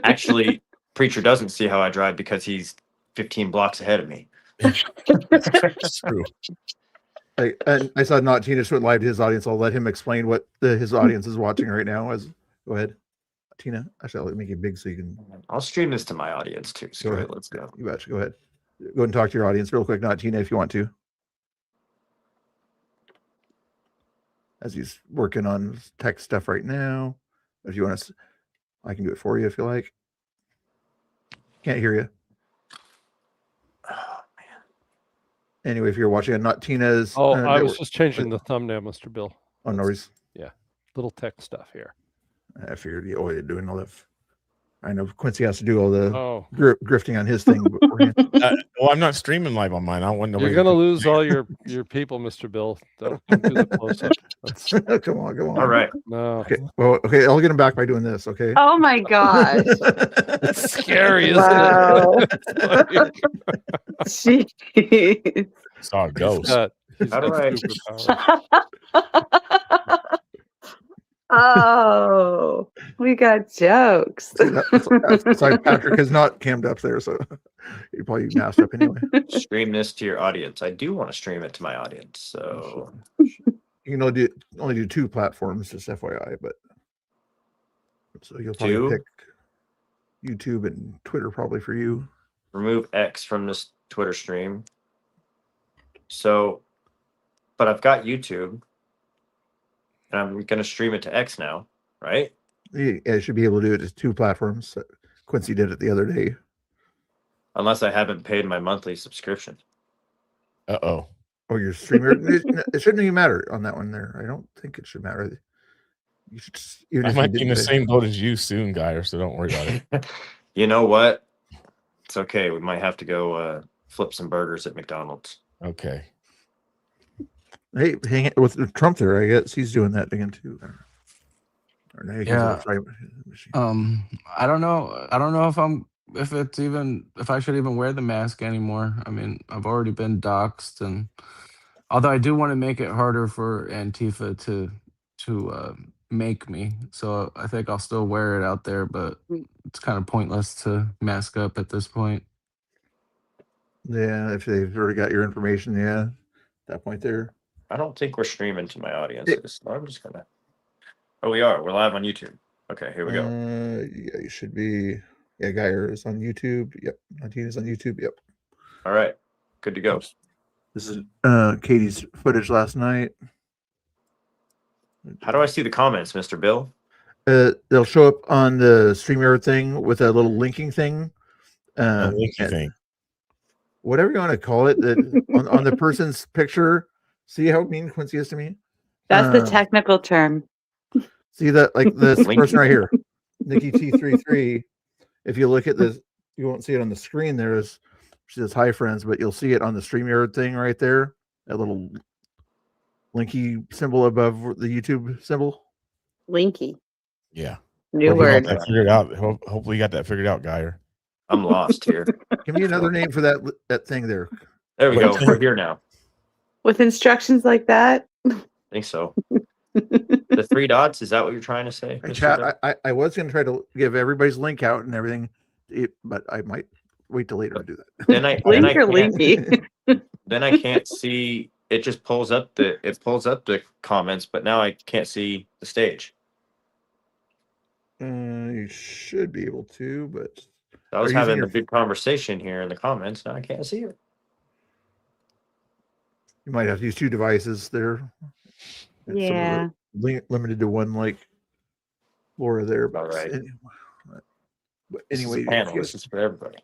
O: Actually, Preacher doesn't see how I drive because he's 15 blocks ahead of me.
I: It's true.
B: And I saw not Tina just went live to his audience. I'll let him explain what his audience is watching right now. Go ahead, Tina. Actually, I'll make it big so you can.
O: I'll stream this to my audience too. Screw it. Let's go.
B: You betcha. Go ahead. Go ahead and talk to your audience real quick, not Tina, if you want to. As he's working on tech stuff right now. If you want to, I can do it for you if you like. Can't hear you.
O: Oh man.
B: Anyway, if you're watching on not Tina's.
A: Oh, I was just changing the thumbnail, Mr. Bill.
B: Oh, no worries.
A: Yeah, little tech stuff here.
B: I figured you're doing all that. I know Quincy has to do all the
A: Oh.
B: grifting on his thing.
I: Well, I'm not streaming live on mine. I want nobody.
A: You're going to lose all your people, Mr. Bill. Don't do the close-up.
B: Come on.
O: All right.
A: No.
B: Okay. Well, okay. I'll get him back by doing this. Okay.
K: Oh my gosh.
A: It's scary, isn't
K: Wow.
A: it?
K: Jeez.
I: Saw a ghost.
A: He's
O: How do
A: got
O: I-
A: superpowers.
K: Oh, we got jokes.
B: Sorry, Patrick is not cammed up there, so he probably masked up anyway.
O: Stream this to your audience. I do want to stream it to my audience. So
B: You can only do 2 platforms, just FYI. But so you'll probably
O: 2?
B: pick YouTube and Twitter probably for you.
O: remove X from this Twitter stream. So, but I've got YouTube. And I'm going to stream it to X now, right?
B: Yeah, you should be able to do it as 2 platforms. Quincy did it the other day.
O: Unless I haven't paid my monthly subscription.
I: Uh-oh.
B: Oh, your streamer. It shouldn't even matter on that one there. I don't think it should matter. You should just, even
I: I
B: if
I: might
B: you
I: be in the
B: didn't pay-
I: same boat as you soon, Guyer, so don't worry about it.
O: You know what? It's okay. We might have to go flip some burgers at McDonald's.
I: Okay.
B: Hey, hang it with Trump there. I guess he's doing that again too. Or no,
N: Yeah. I don't know if I should even wear the mask anymore. I mean, I've already been doxxed, and although I do want to make it harder for Antifa to make me, so I think I'll still wear it out there, but it's kind of pointless to mask up at this point.
B: Yeah, if they've already got your information, yeah, at that point there.
O: I don't think we're streaming to my audiences. I'm just gonna. Oh, we are. We're live on YouTube. Okay, here we go.
B: Yeah, you should be. Yeah, Guyer is on YouTube. Yep, Martina's on YouTube. Yep.
O: All right, good to go.
B: This is Katie's footage last night.
O: How do I see the comments, Mr. Bill?
B: They'll show up on the StreamYard thing with a little linking thing.
I: Linking thing.
B: Whatever you want to call it, that on the person's picture. See how mean Quincy is to me?
K: That's the technical term.
B: See that, like this person right here, Nikki T33. If you look at this, you won't see it on the screen. She says hi, friends, but you'll see it on the StreamYard thing right there. That little linky symbol above the YouTube symbol.
K: Linky.
I: Yeah.
K: New
I: Hopefully
K: word.
I: you got that figured out. Hopefully you got that figured out, Guyer.
O: I'm lost here.
B: Give me another name for that thing there.
O: There we go. We're here now.
K: With instructions like that?
O: I think so. The 3 dots, is that what you're trying to say?
B: Hey,
O: Mr.
B: chat,
O: Bill?
B: I was going to try to give everybody's link out and everything, but I might wait till later to do that.
O: Then I
K: Link or
O: can't-
K: linky?
O: Then I can't see. It just pulls up the comments, but now I can't see the stage.
B: You should be able to, but
O: I was
B: Are you using
O: having
B: your-
O: a big conversation here in the comments. Now I can't see it.
B: you might have to use 2 devices there. And some of
K: Yeah.
B: it limited to one, like Laura there. But
O: All right.
B: But
O: This is a
B: anyway,
O: panel.
B: you
O: This is for everybody.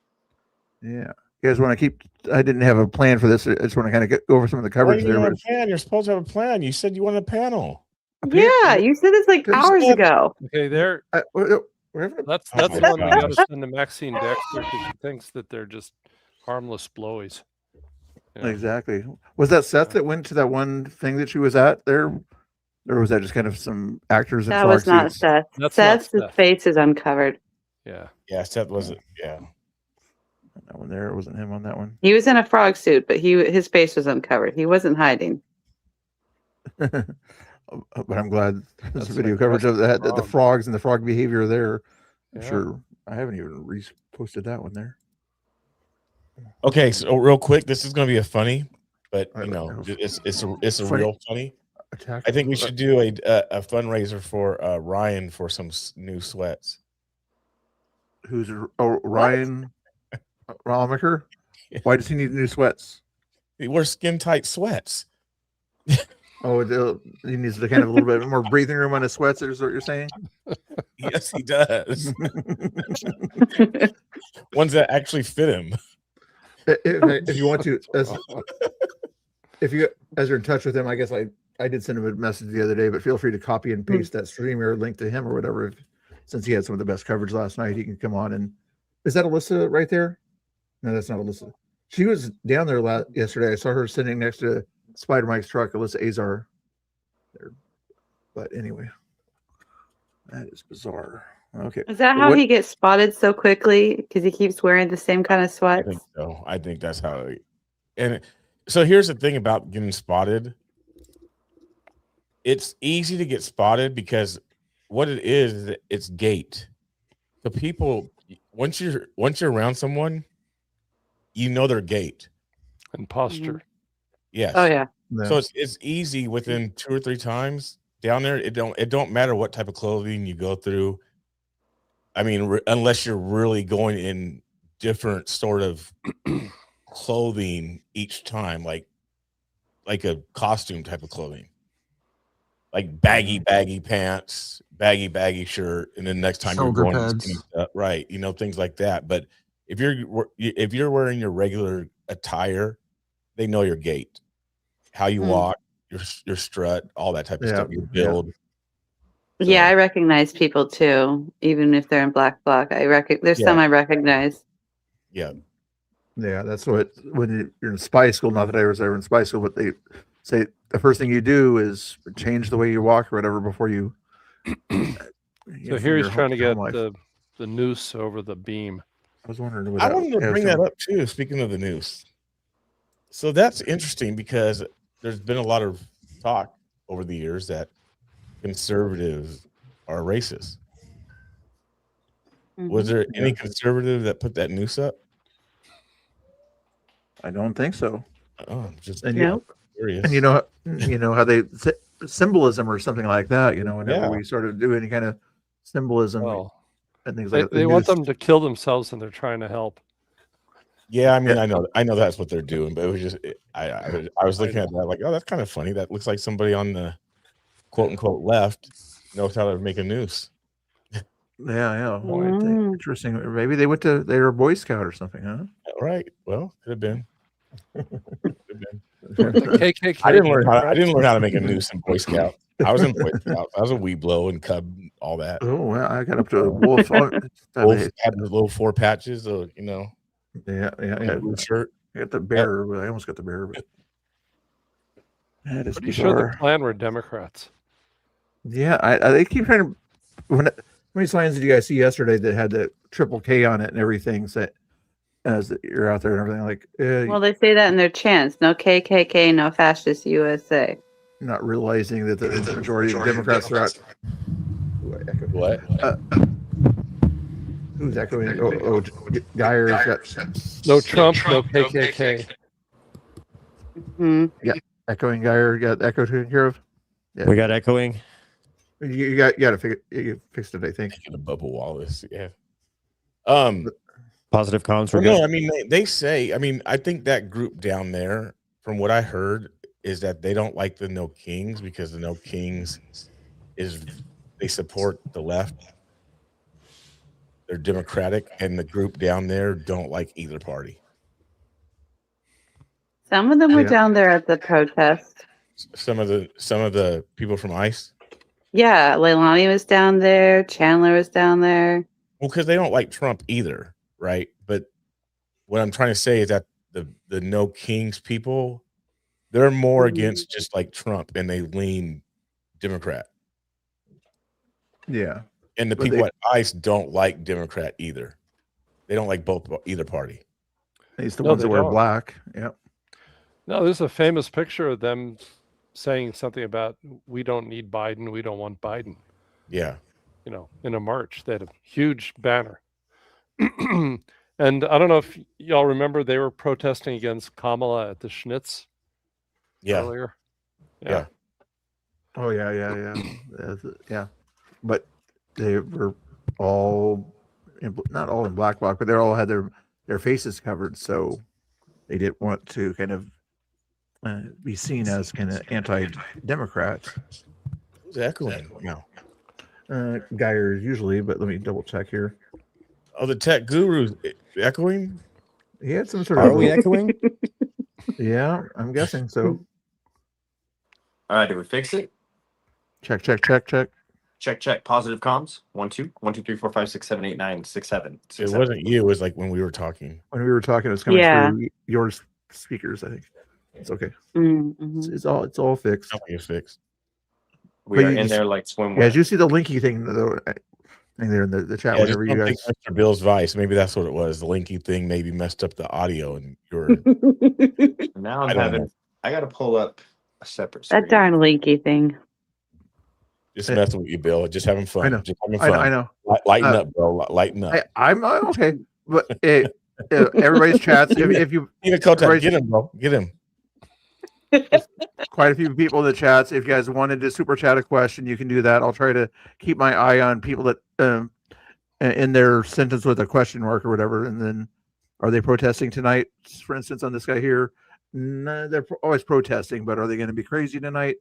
B: yeah. You guys want to keep? I didn't have a plan for this. I just want to kind of go over some of the
I: Why
B: coverage
I: do you
B: there.
I: have
B: But
I: a plan? You're supposed to have a plan. You said you wanted a panel.
K: Yeah, you said this like hours ago.
A: Okay, there.
B: Whatever.
A: That's
I: Oh
A: the
I: my
A: one we
I: God.
A: got to send to Maxine Dexter because she thinks that they're just harmless blowies. Yeah.
B: Exactly. Was that Seth that went to that one thing that she was at there, or was that just kind of some actors?
K: That was not Seth.
A: That's not
K: Seth's
A: Seth.
K: face is uncovered.
A: Yeah.
I: Yeah, Seth wasn't. Yeah.
B: That one there. It wasn't him on that one.
K: He was in a frog suit, but his face was uncovered. He wasn't hiding.
B: But I'm glad there's
A: That's
B: a video
A: like
B: coverage of that, the
A: frog.
B: frogs and the frog behavior there. I'm
A: Yeah.
B: sure I haven't even posted that one there.
I: Okay, so real quick, this is going to be a funny, but you know, it's a
B: Funny
I: real funny.
B: attack.
I: I think we should do a fundraiser for Ryan for some new sweats.
B: Who's Ryan Ralmacher? Why does he need new sweats?
I: He wears skin tight sweats.
B: Oh, he needs to kind of a little bit more breathing room on his sweats. Is what you're saying?
I: Yes, he does. Ones that actually fit him.
B: If you want to, as you're in touch with him, I guess I did send him a message the other day, but feel free to copy and paste that streamer link to him or whatever. Since he had some of the best coverage last night, he can come on. And is that Alyssa right there? No, that's not Alyssa. She was down there yesterday. I saw her sitting next to Spider Mike's truck, Alyssa Azar. There. But anyway, that is bizarre. Okay.
K: Is that how he gets spotted so quickly? Because he keeps wearing the same kind of sweats?
I: I think so. I think that's how. And so here's the thing about getting spotted. It's easy to get spotted because what it is it's gait. The people once you're around someone, you know their gait
A: and posture.
I: Yes.
K: Oh yeah.
I: So it's easy within 2 or 3 times down there. It don't matter what type of clothing you go through. I mean, unless you're really going in different sort of clothing each time, like a costume type of clothing, like baggy pants, baggy shirt, and then next time
N: Shoulder
I: you're going
N: pads.
I: skinny stuff, right? You know, things like that. But if you're wearing your regular attire, they know your gait, how you walk, your strut, all that type of stuff. Your build.
K: Yeah, I recognize people too, even if they're in black. There's some I recognize.
I: Yeah.
B: Yeah, that's what when you're in spy school. Not that I was ever in spy school, but they say the first thing you do is change the way you walk or whatever before you.
A: So here he's trying to get the noose over the beam.
B: I was wondering.
I: I wanted to bring that up too. Speaking of the noose, so that's interesting because there's been a lot of talk over the years that conservatives are racist. Was there any conservative that put that noose up?
B: I don't think so.
I: Oh, just
B: and
I: curious.
B: And you know how they symbolism or something like that. You know, whenever we sort of do any kind of symbolism and things like that,
A: they want them to kill themselves, and they're trying to help.
I: Yeah, I mean, I know that's what they're doing, but it was just I was looking at that like, oh, that's kind of funny. That looks like somebody on the quote unquote left knows how to make a noose.
B: Yeah. Interesting. Maybe they were a Boy Scout or something, huh?
I: Right. Well, could have been.
A: KKK.
I: I didn't learn how to make a noose in Boy Scout. I was in Boy Scout. I was a Weeblo and Cub, all that.
B: Oh, well, I got up to a wolf.
I: Wolf had the little 4 patches, you know.
B: Yeah.
I: Shirt.
B: I got the bear, but I almost got the bear. But that is
A: pretty sure the Klan were Democrats.
B: Yeah, they keep trying to. How many signs did you guys see yesterday that had the triple K on it and everything? So as you're out there and everything, like.
K: Well, they say that in their chants: "No KKK, no fascist USA."
B: Not realizing that the majority of Democrats are out.
I: What?
B: Who's echoing? Geyer's got
A: no Trump, no KKK.
B: Yeah, echoing Geyer got echo taken care of. Yeah.
J: We got echoing.
B: You got to fix it. You fixed it, I think.
I: Bubba Wallace, yeah.
J: Positive comms.
I: No, I mean they say. I mean, I think that group down there, from what I heard, is that they don't like the No Kings because the No Kings they support the left. They're Democratic, and the group down there don't like either party.
K: Some of them were down there at the protest.
I: Some of the people from ICE.
K: Yeah, Leilani was down there. Chandler was down there.
I: Well, because they don't like Trump either, right? But what I'm trying to say is that the No Kings people, they're more against just like Trump, and they lean Democrat.
B: Yeah.
I: And the people at ICE don't like Democrat either. They don't like either party.
B: It's the ones that wear black. Yep.
A: No, there's a famous picture of them saying something about we don't need Biden, we don't want Biden.
I: Yeah.
A: You know, in a march, they had a huge banner. And I don't know if y'all remember they were protesting against Kamala at the Schnitz earlier.
I: Yeah.
B: Oh yeah. But they were all not all in black bloc, but they all had their faces covered, so they didn't want to kind of be seen as kind of anti-Democrat.
I: Who's echoing now?
B: Geyer usually, but let me double check here.
I: Oh, the tech guru echoing?
B: He had some sort
I: Are
B: of.
I: we echoing?
B: Yeah, I'm guessing so.
O: All right, did we fix it?
B: Check.
O: Check. Positive comms. 1 2 1 2 3 4 5 6 7 8 9 6 7.
I: It wasn't you. It was like when we were talking.
B: When we were talking, it was coming through your speakers. I think it's okay.
K: Mm-hmm.
B: It's all fixed.
I: Something is fixed.
O: We are in there like swimwear.
B: Yeah, did you see the linky thing though? Thing there in the chat.
I: Yeah,
B: Whenever you guys,
I: Mr. Bill's Vice, maybe that's what it was. The linky thing maybe messed up the audio, and you're.
O: Now I got to pull up a separate screen.
K: That darn linky thing.
I: Just messing with you, Bill. Just having fun.
B: I know.
I: Just having fun.
B: I know.
I: Lighten up, bro. Lighten up.
B: I'm okay, but everybody's chats. If you
I: get him, bro. Get him.
B: Quite a few people in the chats. If you guys wanted to super chat a question, you can do that. I'll try to keep my eye on people that in their sentence with a question mark or whatever. And then, are they protesting tonight? For instance, on this guy here, no, they're always protesting, but are they going to be crazy tonight?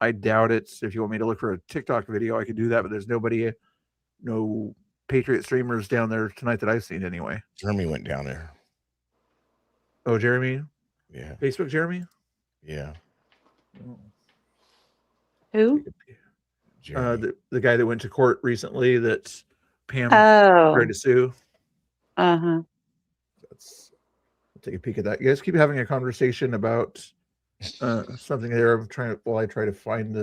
B: I doubt it. If you want me to look for a TikTok video, I could do that, but there's no Patriot streamers down there tonight that I've seen anyway.
I: Jeremy went down there.
B: Oh, Jeremy?
I: Yeah.
B: Facebook Jeremy?
I: Yeah.
K: Who?
B: The guy that went to court recently that Pam tried to sue.
K: Uh-huh.
B: Let's take a peek at that. You guys keep having a conversation about something there. I'm trying to find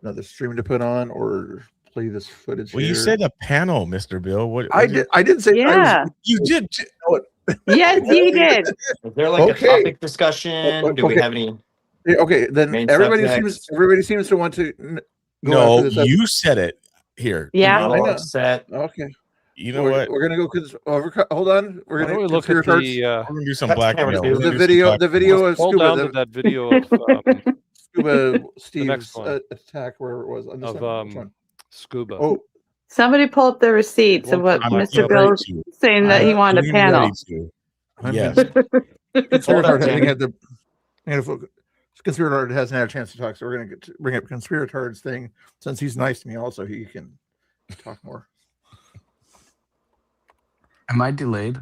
B: another stream to put on or play this footage.
I: Well, you said a panel, Mr. Bill. What
B: I didn't say
I: you did.
K: Yes, you did.
O: Is there like a topic discussion? Do we have any?
B: Okay, then
O: main
B: everybody
O: subjects?
B: seems to want to go
I: No,
B: after this.
I: you said it here.
K: Yeah.
B: I know.
O: Set.
B: Okay.
I: You know what?
B: We're gonna go. Hold on. We're
A: Why don't
B: gonna
A: we look at
I: We're gonna do some blackmail.
B: the video of
A: Hold
B: Scuba.
A: down to that video of
B: Scuba Steve's
A: next one.
B: attack, where it was on this
A: of
B: one. Which one?
A: Scuba.
B: Oh,
K: Somebody pull up the receipts of what Mr. Bill's saying that he wanted a panel.
I: Yes.
B: Conspirator had the Conspirator hasn't had a chance to talk, so we're going to bring up Conspirator's thing. Since he's nice to me, also he can talk more.
N: Am I delayed?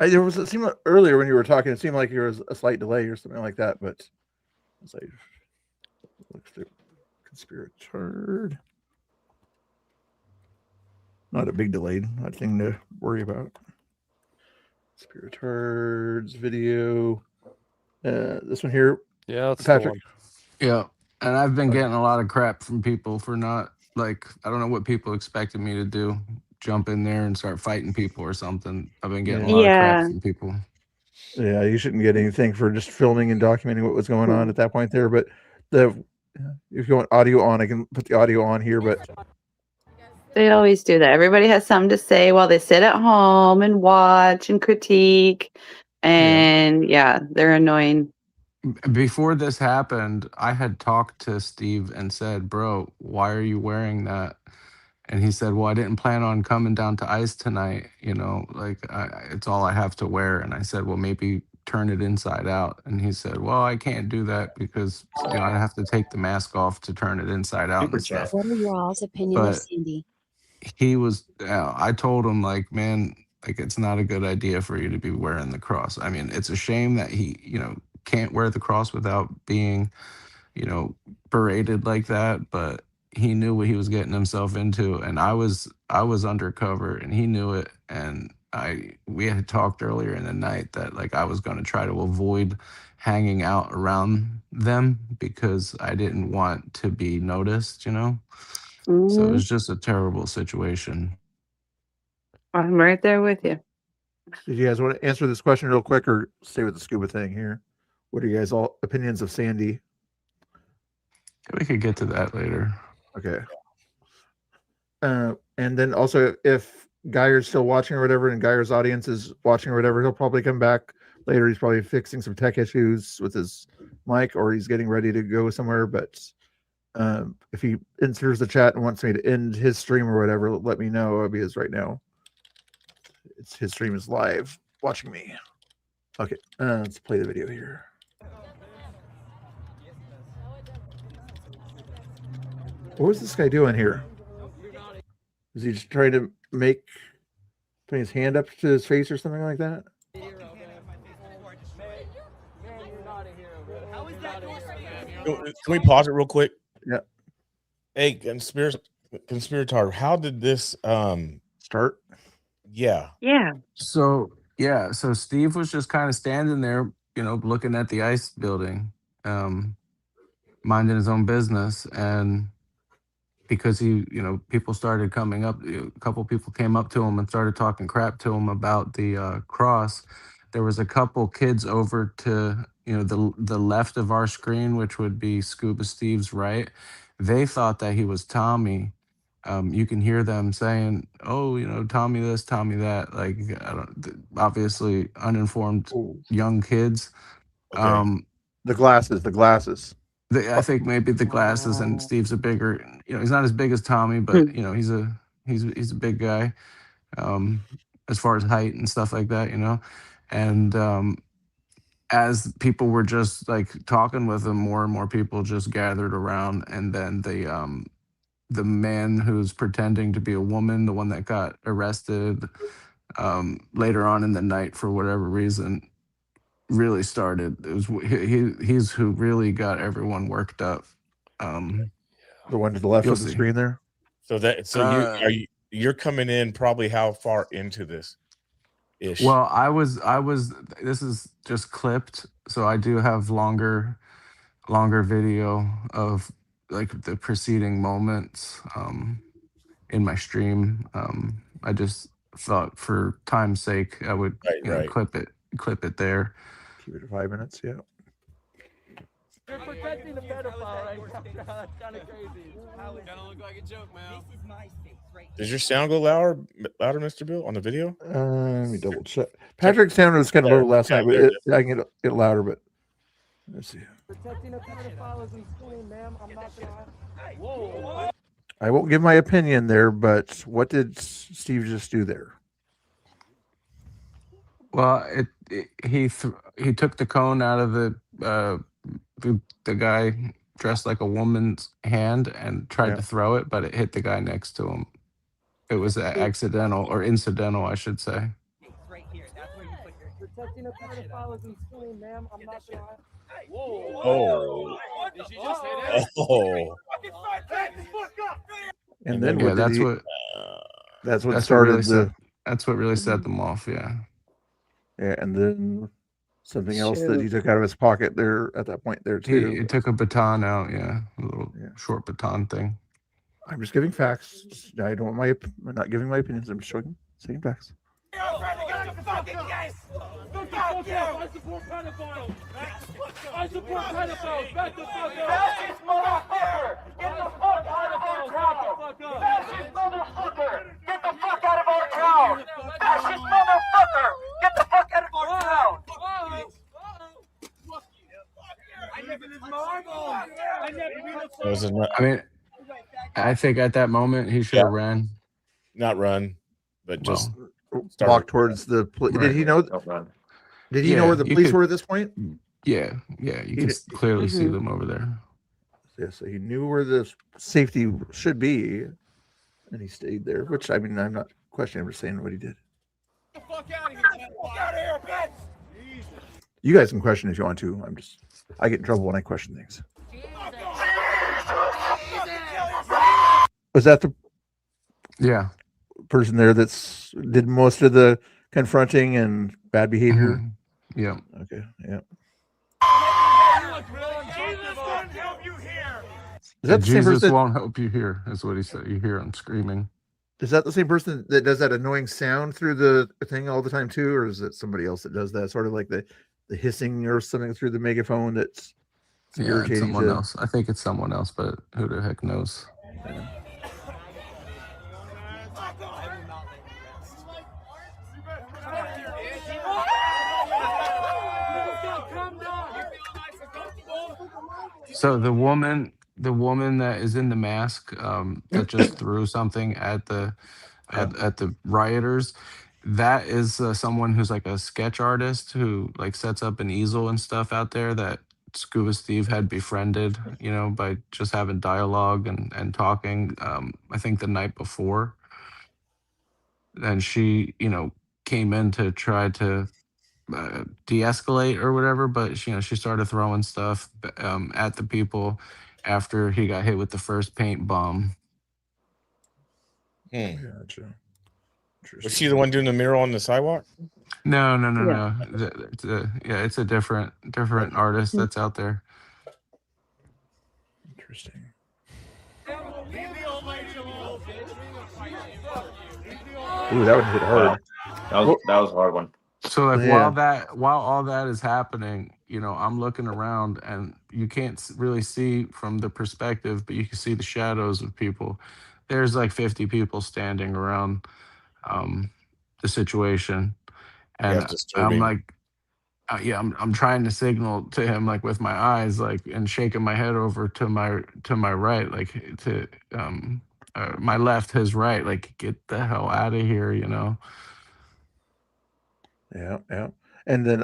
B: It seemed like earlier when you were talking, it seemed like there was a slight delay or something like that, but let's say look through Conspirator. Not a big delay, not a thing to worry about. Conspirators video. This one here.
A: Yeah, that's
B: Patrick.
N: Yeah. And I've been getting a lot of crap from people for not, like, I don't know what people expected me to do. Jump in there and start fighting people or something. I've been getting a lot of crap from people.
B: Yeah, you shouldn't get anything for just filming and documenting what was going on at that point there. But if you want audio on, I can put the audio on here. But
K: They always do that. Everybody has something to say while they sit at home and watch and critique. And yeah, they're annoying.
N: Before this happened, I had talked to Steve and said, bro, why are you wearing that? And he said, well, I didn't plan on coming down to ICE tonight. You know, like it's all I have to wear. And I said, well, maybe turn it inside out. And he said, well, I can't do that because I have to take the mask off to turn it inside out and stuff.
J: What are your all's opinion of
N: But
J: Cindy?
N: he was, I told him, like, man, like, it's not a good idea for you to be wearing the cross. I mean, it's a shame that he, can't wear the cross without being, berated like that. But he knew what he was getting himself into. And I was undercover and he knew it. And we had talked earlier in the night that, like, I was going to try to avoid hanging out around them because I didn't want to be noticed, So it was just a terrible situation.
K: I'm right there with you.
B: did you guys want to answer this question real quick or stay with the Scuba thing here? What are you guys all opinions of Sandy?
N: We could get to that later.
B: Okay. And then also, if Geyer's still watching or whatever, and Geyer's audience is watching or whatever, he'll probably come back later. He's probably fixing some tech issues with his mic, or he's getting ready to go somewhere. But if he enters the chat and wants me to end his stream or whatever, let me know, because right now his stream is live watching me. Okay, let's play the video here. What was this guy doing here? Is he just trying to putting his hand up to his face or something like that?
I: Can we pause it real quick?
B: Yeah.
I: Hey, conspirator, how did this
B: start?
I: Yeah.
N: So Steve was just kind of standing there, looking at the ice building, minding his own business, and because people started coming up, a couple people came up to him and started talking crap to him about the cross. There was a couple kids over to the left of our screen, which would be Scuba Steve's right. They thought that he was Tommy. You can hear them saying, "Oh, Tommy this, Tommy that." Like, obviously uninformed young kids.
B: Okay. The glasses.
N: I think maybe the glasses, and Steve's a bigger. He's not as big as Tommy, but he's a big guy, as far as height and stuff like that. And as people were just like talking with him, more and more people just gathered around, and then the man who's pretending to be a woman, the one that got arrested later on in the night for whatever reason, really started. It was he's who really got everyone worked up.
B: The one to the left of the screen there.
I: So you're coming in probably how far into this ish?
N: Well, I was this is just clipped, so I do have longer video of like the preceding moments in my stream. I just thought for time's sake I would clip it there.
B: Keep it at 5 minutes. Yeah.
Q: You're protecting a pedophile right now. That's kind of crazy. Gonna look like a joke, man. This is my space right
I: Does your sound go louder, Mr. Bill, on the video?
B: Let me double check. Patrick's sound was kind of low last night, but I can get it louder. But let's see.
Q: Protecting a pedophile is insane, ma'am. I'm not gonna. Whoa.
B: I won't give my opinion there, but what did Steve just do there?
N: Well, he took the cone out of the guy dressed like a woman's hand and tried to throw it, but it hit the guy next to him. It was accidental or incidental, I should say.
Q: Right here. That's where you put your. Protecting a pedophile is insane, ma'am. I'm not gonna. Whoa.
I: Oh.
Q: Did you just hit it?
I: Oh.
B: And then
N: that's what
B: started
N: that's what really set them off. Yeah.
B: Yeah, and then something else that he took out of his pocket there at that point there too.
N: He took a baton out, a little short baton thing.
B: I'm just giving facts. I don't want I'm not giving my opinions. I'm just saying facts.
Q: I support pedophiles. I support pedophiles. Back the fuck up. Fascist motherfucker. Get the fuck out of our town. Fascist motherfucker. Get the fuck out of our town. Fascist motherfucker. Get the fuck out of our town.
N: I mean, I think at that moment he should have ran.
I: Not run, but just
B: walk towards the police.
N: Right.
B: Did he know? Did he know where the police were at this point?
N: Yeah, you can clearly see them over there.
B: Yeah, so he knew where the safety should be, and he stayed there. Which, I mean, I'm not questioning. I'm just saying what he did.
Q: Get the fuck out of here, bitch.
B: You guys can question if you want to. I get in trouble when I question things. Was that the person there that's did most of the confronting and bad behavior?
N: Yeah.
B: Okay. Yeah. Is that the same
N: Jesus
B: person?
N: won't help you here, is what he said. You hear him screaming.
B: Is that the same person that does that annoying sound through the thing all the time too, or is it somebody else that does that? Sort of like the hissing or something through the megaphone. That's It's
N: Yeah, it's
B: irritating
N: someone
B: to.
N: else. I think it's someone else, but who the heck knows?
B: Yeah.
N: So the woman that is in the mask, that just threw something at the at the rioters, that is someone who's like a sketch artist who like sets up an easel and stuff out there that Scuba Steve had befriended, by just having dialogue and talking. I think the night before, and she, came in to try to de-escalate or whatever, but she started throwing stuff at the people after he got hit with the first paint bomb.
B: Gotcha.
I: Was she the one doing the mural on the sidewalk?
N: No.
K: Yeah.
N: It's a different artist that's out there.
B: Interesting. Ooh, that one hit hard.
O: That was a hard one.
N: So like
B: Yeah.
N: while all that is happening, I'm looking around and you can't really see from the perspective, but you can see the shadows of people. There's like 50 people standing around the situation, and
I: That's
N: I'm
I: disturbing.
N: like, I'm trying to signal to him like with my eyes, like, and shaking my head over to my right, like to my left, his right, like get the hell out of here,
B: Yeah. And then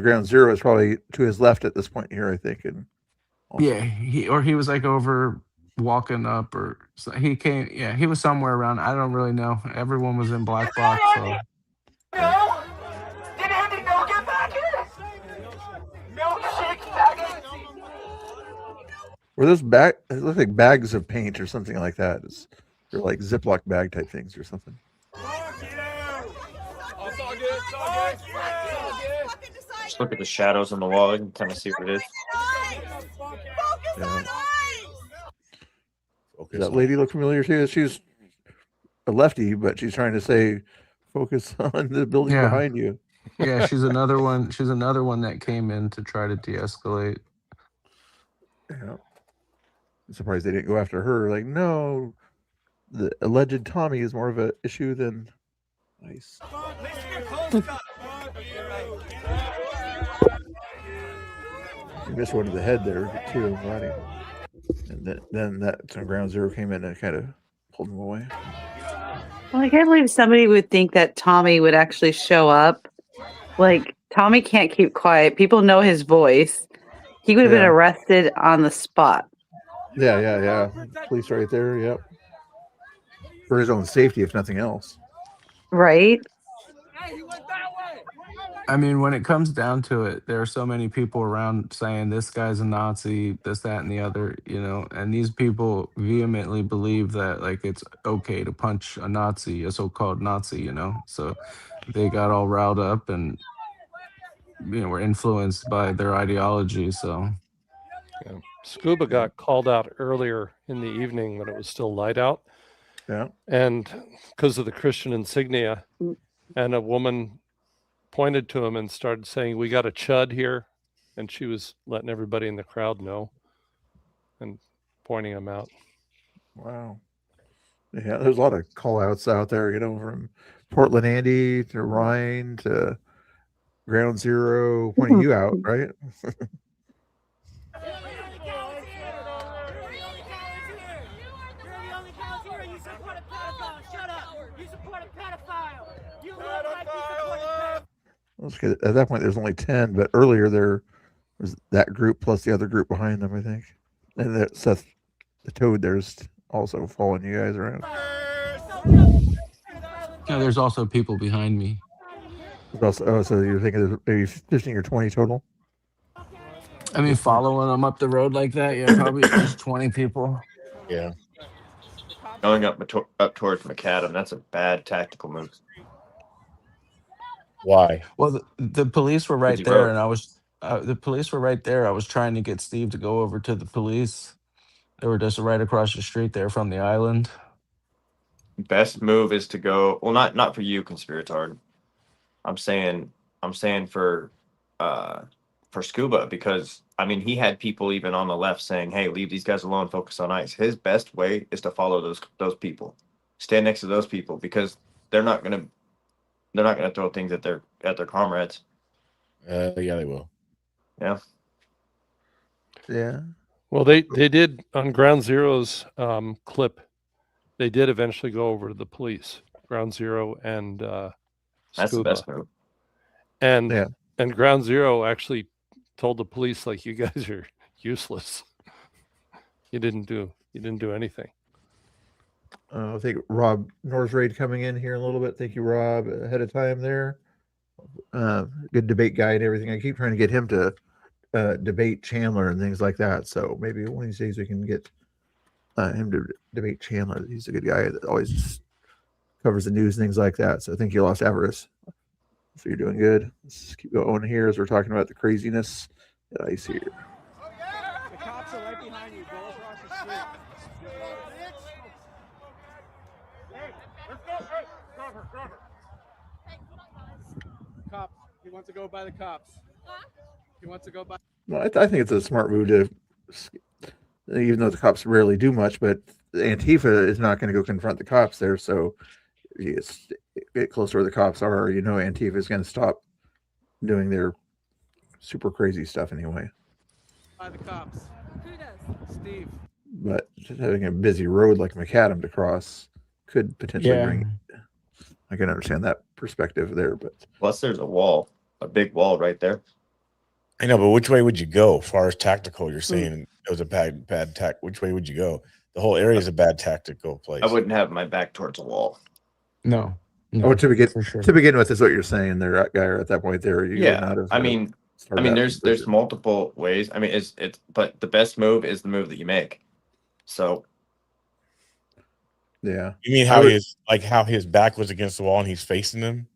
B: ground zero is probably to his left at this point here, I think. And also,
N: Yeah, he was like over walking up, or so he came. Yeah, he was somewhere around. I don't really know. Everyone was in black box, so.
Q: No! Did Andy no get back here? Milkshake faggot!
B: were those bag? It looked like bags of paint or something like that. They're like Ziploc bag type things or something.
O: Just look at the shadows on the wall and kind of see what it is.
B: Yeah. Does that lady look familiar too? She's a lefty, but she's trying to say, focus on the building
N: Yeah.
B: behind you.
N: Yeah, she's another one. She's another one that came in to try to de-escalate.
B: Yeah. I'm surprised they didn't go after her. Like, no, the alleged Tommy is more of an issue than ICE. You missed one to the head there too, Roddy. And then that ground zero came in and kind of pulled him away.
K: Well, I can't believe somebody would think that Tommy would actually show up. Like, Tommy can't keep quiet. People know his voice. He would have been
B: Yeah.
K: arrested on the spot.
B: Yeah. Police right there. Yep. For his own safety, if nothing else.
K: Right?
N: I mean, when it comes down to it, there are so many people around saying this guy's a Nazi, this, that, and the other, and these people vehemently believe that like it's okay to punch a Nazi, a so-called Nazi, so they got all riled up and were influenced by their ideology. So
A: yeah. Scuba got called out earlier in the evening when it was still light out.
B: Yeah.
A: And because of the Christian insignia, and a woman pointed to him and started saying, "We got a chud here," and she was letting everybody in the crowd know and pointing him out.
B: Wow. Yeah, there's a lot of call outs out there, from Portland Andy to Ryan to Ground Zero pointing you out, right? At that point, there's only 10, but earlier there was that group plus the other group behind them, I think. And that Seth the Toad there's also following you guys around.
N: there's also people behind me.
B: Also, so you're thinking there's maybe 15 or 20 total?
N: I mean, following them up the road like that, yeah, probably at least 20 people.
I: Yeah.
O: Going up towards McAdam, that's a bad tactical move.
I: Why?
N: Well, the police were right
O: you
N: there,
O: wrote.
N: and I was the police were right there. I was trying to get Steve to go over to the police. They were just right across the street there from the island.
O: Best move is to go. Well, not for you, Conspiratard. I'm saying for Scuba, because I mean, he had people even on the left saying, "Hey, leave these guys alone. Focus on ice." His best way is to follow those people, stand next to those people because they're not gonna throw things at their comrades.
I: Yeah, they will.
O: Yeah.
B: Yeah.
A: Well, they did on Ground Zero's clip. They did eventually go over to the police, Ground Zero and
O: That's the
A: Scuba.
O: best move.
A: And
B: Yeah.
A: and Ground Zero actually told the police, like, you guys are useless. You didn't do anything.
B: I think Rob Norsraid coming in here in a little bit. Thank you, Rob, ahead of time there. Good debate guy and everything. I keep trying to get him to debate Chandler and things like that. So maybe one of these days we can get him to debate Chandler. He's a good guy that always covers the news and things like that. So I think you lost avarice. So you're doing good. Let's keep going here as we're talking about the craziness that I see here.
C: The cops are right behind you. Go across the street. Hey, let's go. Hey, Grover. Cops. He wants to go by the cops. He wants to go by.
B: Well, I think it's a smart move to, even though the cops rarely do much, but Antifa is not going to go confront the cops there. So you get close to where the cops are, Antifa is going to stop doing their super crazy stuff anyway.
C: By the cops. Who does? Steve.
B: But just having a busy road like McAdam to cross could potentially bring. I can understand that perspective there, but
O: plus there's a big wall right there.
I: I know, but which way would you go? As far as tactical, you're saying it was a bad tack. Which way would you go? The whole area is a bad tactical place.
O: I wouldn't have my back towards a wall.
N: No.
B: To begin with is what you're saying there, guy. At that point, there, you would not have.
O: I mean, there's multiple ways. I mean, it's but the best move is the move that you make. So.
B: Yeah.
I: You mean how his back was against the wall and he's facing them?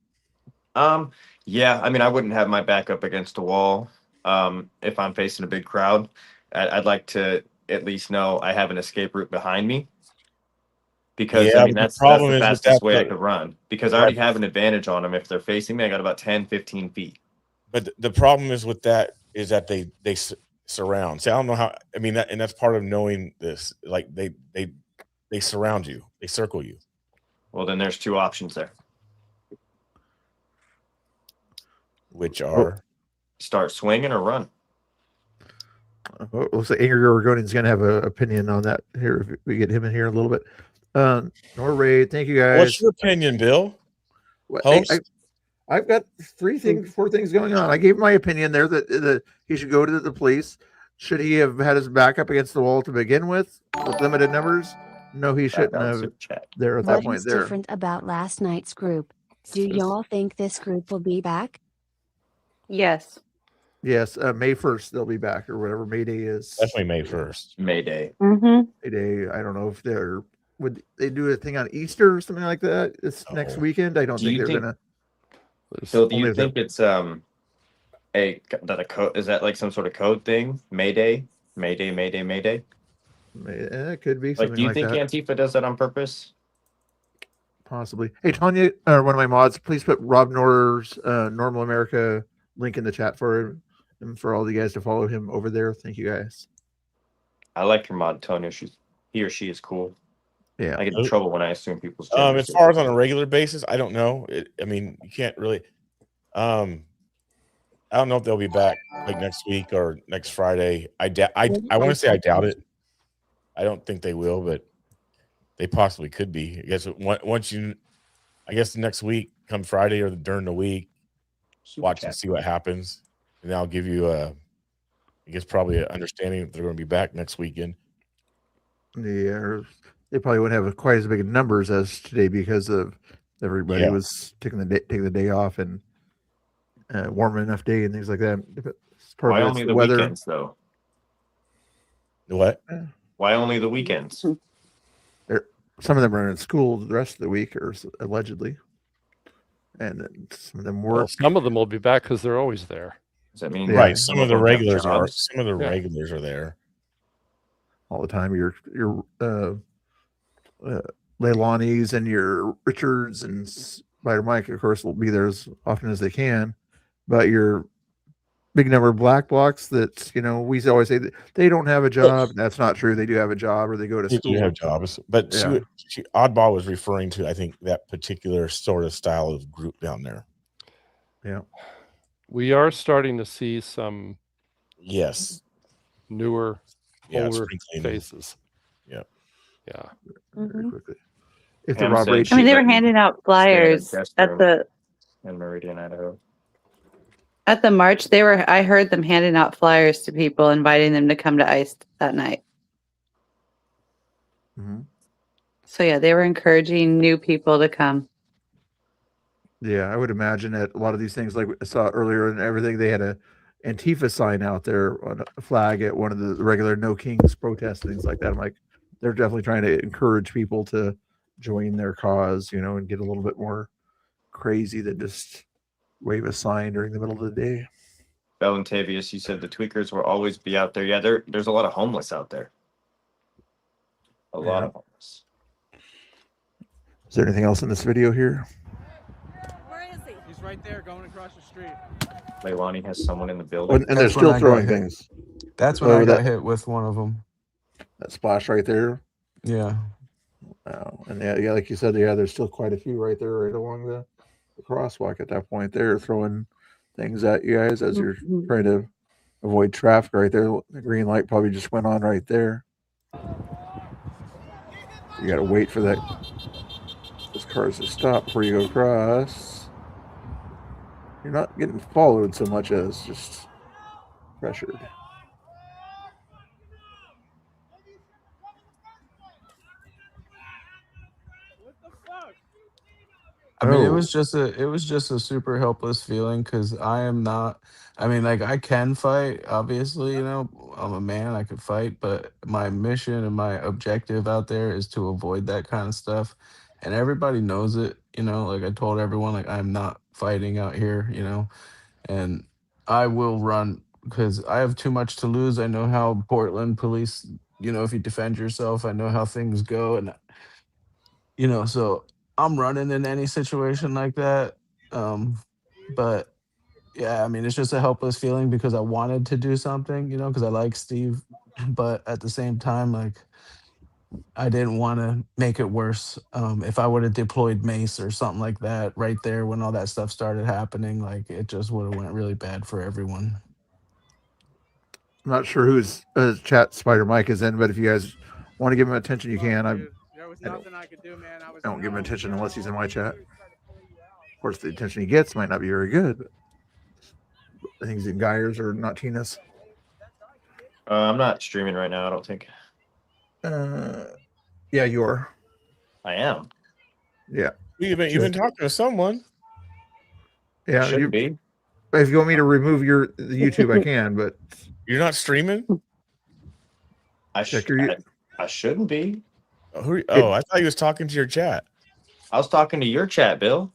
O: Yeah. I mean, I wouldn't have my back up against a wall. If I'm facing a big crowd, I'd like to at least know I have an escape route behind me. Because I mean, that's the fastest way I could run. Because I already have an advantage on them. If they're facing me, I got about 10, 15 feet.
I: But the problem is with that is that they surround. See, I don't know how. I mean, and that's part of knowing this. Like they surround you. They circle you.
O: Well, then there's two options there.
I: Which are
O: start swinging or run.
B: Looks like Angry Oregonian's going to have an opinion on that here if we get him in here a little bit. Norray, thank you guys.
I: What's your opinion, Bill?
B: I've got 4 things going on. I gave my opinion there that he should go to the police. Should he have had his back up against the wall to begin with limited numbers? No, he shouldn't have. There at that point.
J: What is different about last night's group? Do y'all think this group will be back?
K: Yes.
B: Yes, May 1st they'll be back or whatever May Day is.
I: Definitely May 1st.
O: May Day.
K: Mm-hmm.
B: May Day. I don't know if would they do a thing on Easter or something like that? It's next weekend. I don't think they're gonna.
O: So do you think it's a code? Is that like some sort of code thing? May Day.
B: It could be.
O: Like, do you think Antifa does that on purpose?
B: Possibly. Hey, Tanya, one of my mods, please put Rob Nor's Normal America link in the chat for him and for all the guys to follow him over there. Thank you guys.
O: I like your mod, Tanya. He or she is cool.
B: Yeah.
O: I get in trouble when I assume people's.
I: As far as on a regular basis, I don't know. I mean, you can't really. I don't know if they'll be back like next week or next Friday. I want to say I doubt it. I don't think they will, but they possibly could be. I guess next week, come Friday or during the week, watch and see what happens, and I'll give you probably an understanding if they're going to be back next weekend.
B: Yeah, they probably wouldn't have quite as big numbers as today because of everybody was taking the day off and warm enough day and things like that.
O: Why only the
B: weather.
O: Weekends though?
I: What?
O: Why only the weekends?
B: Some of them are in school the rest of the week, or allegedly, and then some of them work.
A: Well, some of them will be back because they're always there.
O: Does that mean
I: right? Some of the regulars are. Some of the regulars are there
B: all the time. Your Leilani's and your Richards and Spider Mike, of course, will be there as often as they can. But your big number of black blocs that, you know, we always say that they don't have a job. That's not true. They do have a job, or they go to
I: They
B: school.
I: do have jobs, but
B: Yeah.
I: Oddball was referring to, I think, that particular sort of style of group down there.
B: Yeah.
A: We are starting to see some newer, older faces.
I: Yeah.
A: Yeah.
B: Very quickly. If
O: Pam
B: the Rob
O: said
B: Rage,
O: she
K: I mean, they were
O: couldn't
K: handing out
O: stay at a
K: flyers
O: guest
K: at
O: room
K: the
O: in Meridian, Idaho.
K: at the march. I heard them handing out flyers to people, inviting them to come to ICE that night.
B: Mm-hmm.
K: So yeah, they were encouraging new people to come.
B: Yeah, I would imagine that a lot of these things, like I saw earlier and everything, they had a Antifa sign out there on a flag at one of the regular No Kings protests, things like that. I'm like, they're definitely trying to encourage people to join their cause, you know, and get a little bit more crazy than just wave a sign during the middle of the day.
O: Valentavius, you said the tweakers will always be out there. Yeah, there's a lot of homeless out there. A lot of homeless.
B: Is there anything else in this video here?
S: He's right there going across the street.
O: Leilani has someone in the
B: Oh,
O: building.
B: and they're still throwing things.
N: That's when I got hit with one of them.
B: That splash right there.
N: Yeah.
B: And yeah, like you said, there's still quite a few right there, right along the crosswalk at that point. They're throwing things at you guys as you're trying to avoid traffic right there. The green light probably just went on right there. You got to wait for those cars to stop before you go across. You're not getting followed so much as just pressured.
N: I mean, it was just a super helpless feeling because I am not. I mean, like I can fight, obviously, you know, I'm a man, I could fight, but my mission and my objective out there is to avoid that kind of stuff, and everybody knows it. You know, like I told everyone, like I'm not fighting out here, you know, and I will run because I have too much to lose. I know how Portland police, you know, if you defend yourself, I know how things go, and you know, so I'm running in any situation like that. But yeah, I mean, it's just a helpless feeling because I wanted to do something, you know, because I like Steve, but at the same time, like I didn't want to make it worse. If I would have deployed mace or something like that right there when all that stuff started happening, like it just would have went really bad for everyone.
B: I'm not sure whose chat Spider Mike is in, but if you guys want to give him attention, you can.
S: There was nothing I could do, man.
B: I don't give him attention unless he's in my chat. Of course, the attention he gets might not be very good, but I think he's in Geyers or not Tina's.
O: I'm not streaming right now, I don't think.
B: Yeah, you are.
O: I am.
B: Yeah.
I: You've been talking to someone.
B: Yeah,
O: Should be.
B: If you want me to remove the YouTube, I can, but
I: you're not streaming.
O: I shouldn't be.
I: I thought you was talking to your chat.
O: I was talking to your chat, Bill.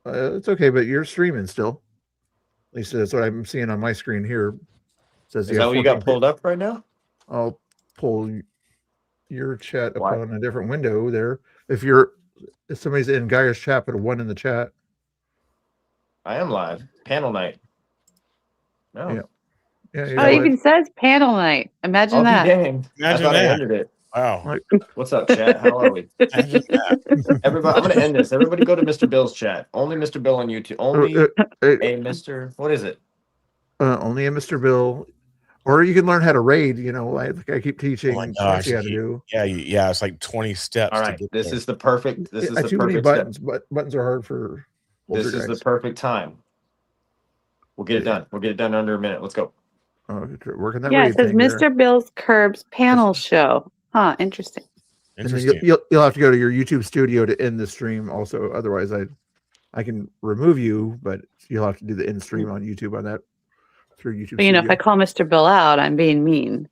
B: It's okay, but you're streaming still. At least that's what I'm seeing on my screen here. It says
O: Is that what you got pulled up right now?
B: I'll pull your chat up
O: Why?
B: on a different window there. If somebody's in Geyer's chat, put a 1 in the chat.
O: I am live. Panel night. No.
B: Yeah.
K: Oh, it even says panel night. Imagine
O: I'll
K: that.
O: be danged. I thought I ended it.
I: Wow.
O: What's up, chat? How are we? Everybody, I'm going to end this. Everybody go to Mr. Bill's chat. Only Mr. Bill on YouTube. Only a Mr. What is it?
B: Only a Mr. Bill. Or you can learn how to raid, you know, like I keep teaching
I: Oh my gosh.
B: how to do.
I: Yeah, it's like 20 steps.
O: All right. This is the perfect. This is the
B: too many
O: perfect
B: buttons.
O: step.
B: But buttons are hard for older
O: This is
B: guys.
O: the perfect time. We'll get it done. We'll get it done under a minute. Let's go.
B: Working that
K: Yeah,
B: raid
K: it says
B: thing there.
K: Mr. Bill's Curbs panel show. Huh, interesting.
B: And then you'll have to go to your YouTube studio to end the stream. Also, otherwise, I can remove you, but you'll have to do the end stream on YouTube on that through YouTube.
K: But, you know, if I call Mr. Bill out, I'm being mean.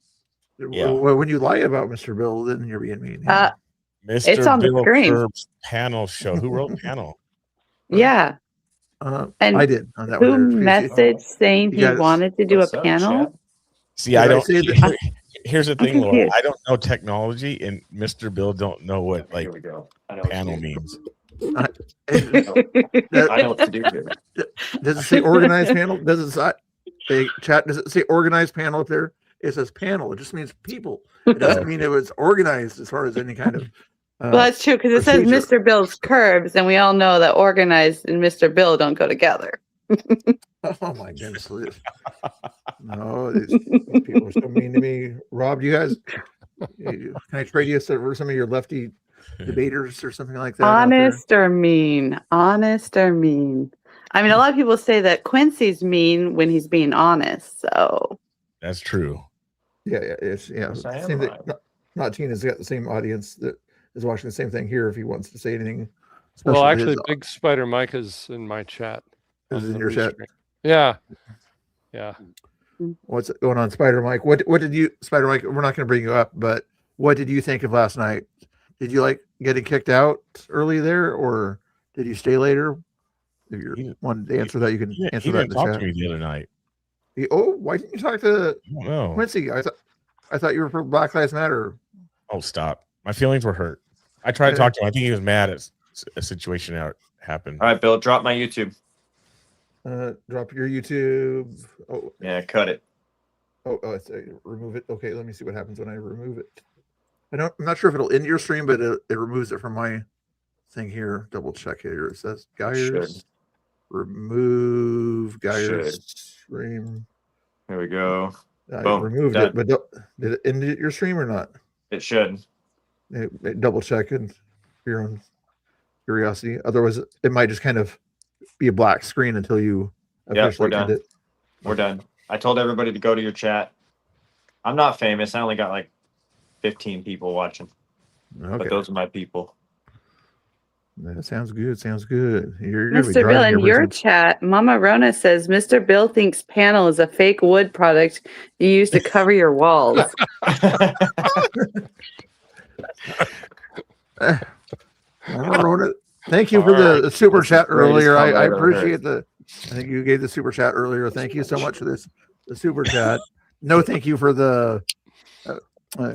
B: Well, when you lie about Mr. Bill, then you're being mean.
I: Mr.
K: It's on the
I: Bill
K: screen.
I: Curbs panel show. Who wrote panel?
K: Yeah. And
B: I did on that
K: who
B: one.
K: messaged saying he
B: Yes.
K: wanted to do
O: What's
K: a
O: up,
K: panel?
O: chat?
I: See, I don't.
B: say that-
I: Here's the
K: I'm
I: thing, Laura.
K: confused.
I: I don't know technology, and Mr. Bill don't know what like
O: Here we go. I know
I: panel means.
O: I know what to do here.
B: Does it say organized panel? Does it Hey, chat, does it say organized panel up there? It says panel. It just means people. It doesn't mean it was organized as far as any kind of.
K: Well, that's true because it says
B: procedure.
K: Mr. Bill's Curbs, and we all know that organized and Mr. Bill don't go together.
B: Oh my goodness! No, these people are so mean to me. Rob, do you guys? Can I trade you for some of your lefty debaters or something like that?
K: Honest or mean? Honest or mean? I mean, a lot of people say that Quincy's mean when he's being honest. So
I: that's true.
B: Yeah.
O: Yes, I am
B: Same thing.
O: right.
B: Not Tina's got the same audience that is watching the same thing here. If he wants to say anything,
A: Well,
B: special to
A: actually,
B: his-
A: Big Spider Mike is in my chat.
B: Is
A: on
B: in
A: the
B: your chat?
A: restream. Yeah. Yeah.
B: What's going on, Spider Mike? What did you, Spider Mike? We're not going to bring you up, but what did you think of last night? Did you like getting kicked out early there, or did you stay later? If you wanted to answer that, you can answer
I: He
B: that in
I: didn't
B: the
I: talk
B: chat.
I: to me the other night.
B: Why didn't you talk to Quincy? I thought you were for Black Lives Matter.
I: Oh, stop! My feelings were hurt. I tried to talk to him. I think he was mad at a situation that happened.
O: All right, Bill, drop my YouTube.
B: Drop your YouTube. Oh,
O: yeah, cut it.
B: It's remove it. Okay, let me see what happens when I remove it. I'm not sure if it'll end your stream, but it removes it from my thing here. Double check here. It says Geyers. Remove Geyers stream.
O: Here we go.
B: I
O: Boom,
B: removed
O: done.
B: it, but did it end your stream or not?
O: It should.
B: Double check it for your own curiosity. Otherwise, it might just kind of be a black screen until you
O: Yeah,
B: officially
O: we're done.
B: end it.
O: We're done. I told everybody to go to your chat. I'm not famous. I only got like 15 people watching.
B: Okay.
O: But those are my people.
B: That sounds good. Sounds good. You're gonna be
K: Mr. Bill,
B: driving
K: in
B: here
K: your
B: pretty
K: chat, Mama Rona says Mr. Bill thinks panel is a fake wood product you use to cover your walls.
B: Rona, thank you for the super chat earlier. I
O: comment ever
B: appreciate I think you gave the super chat earlier. Thank you so much for this. The super chat. No, thank you for the
I: For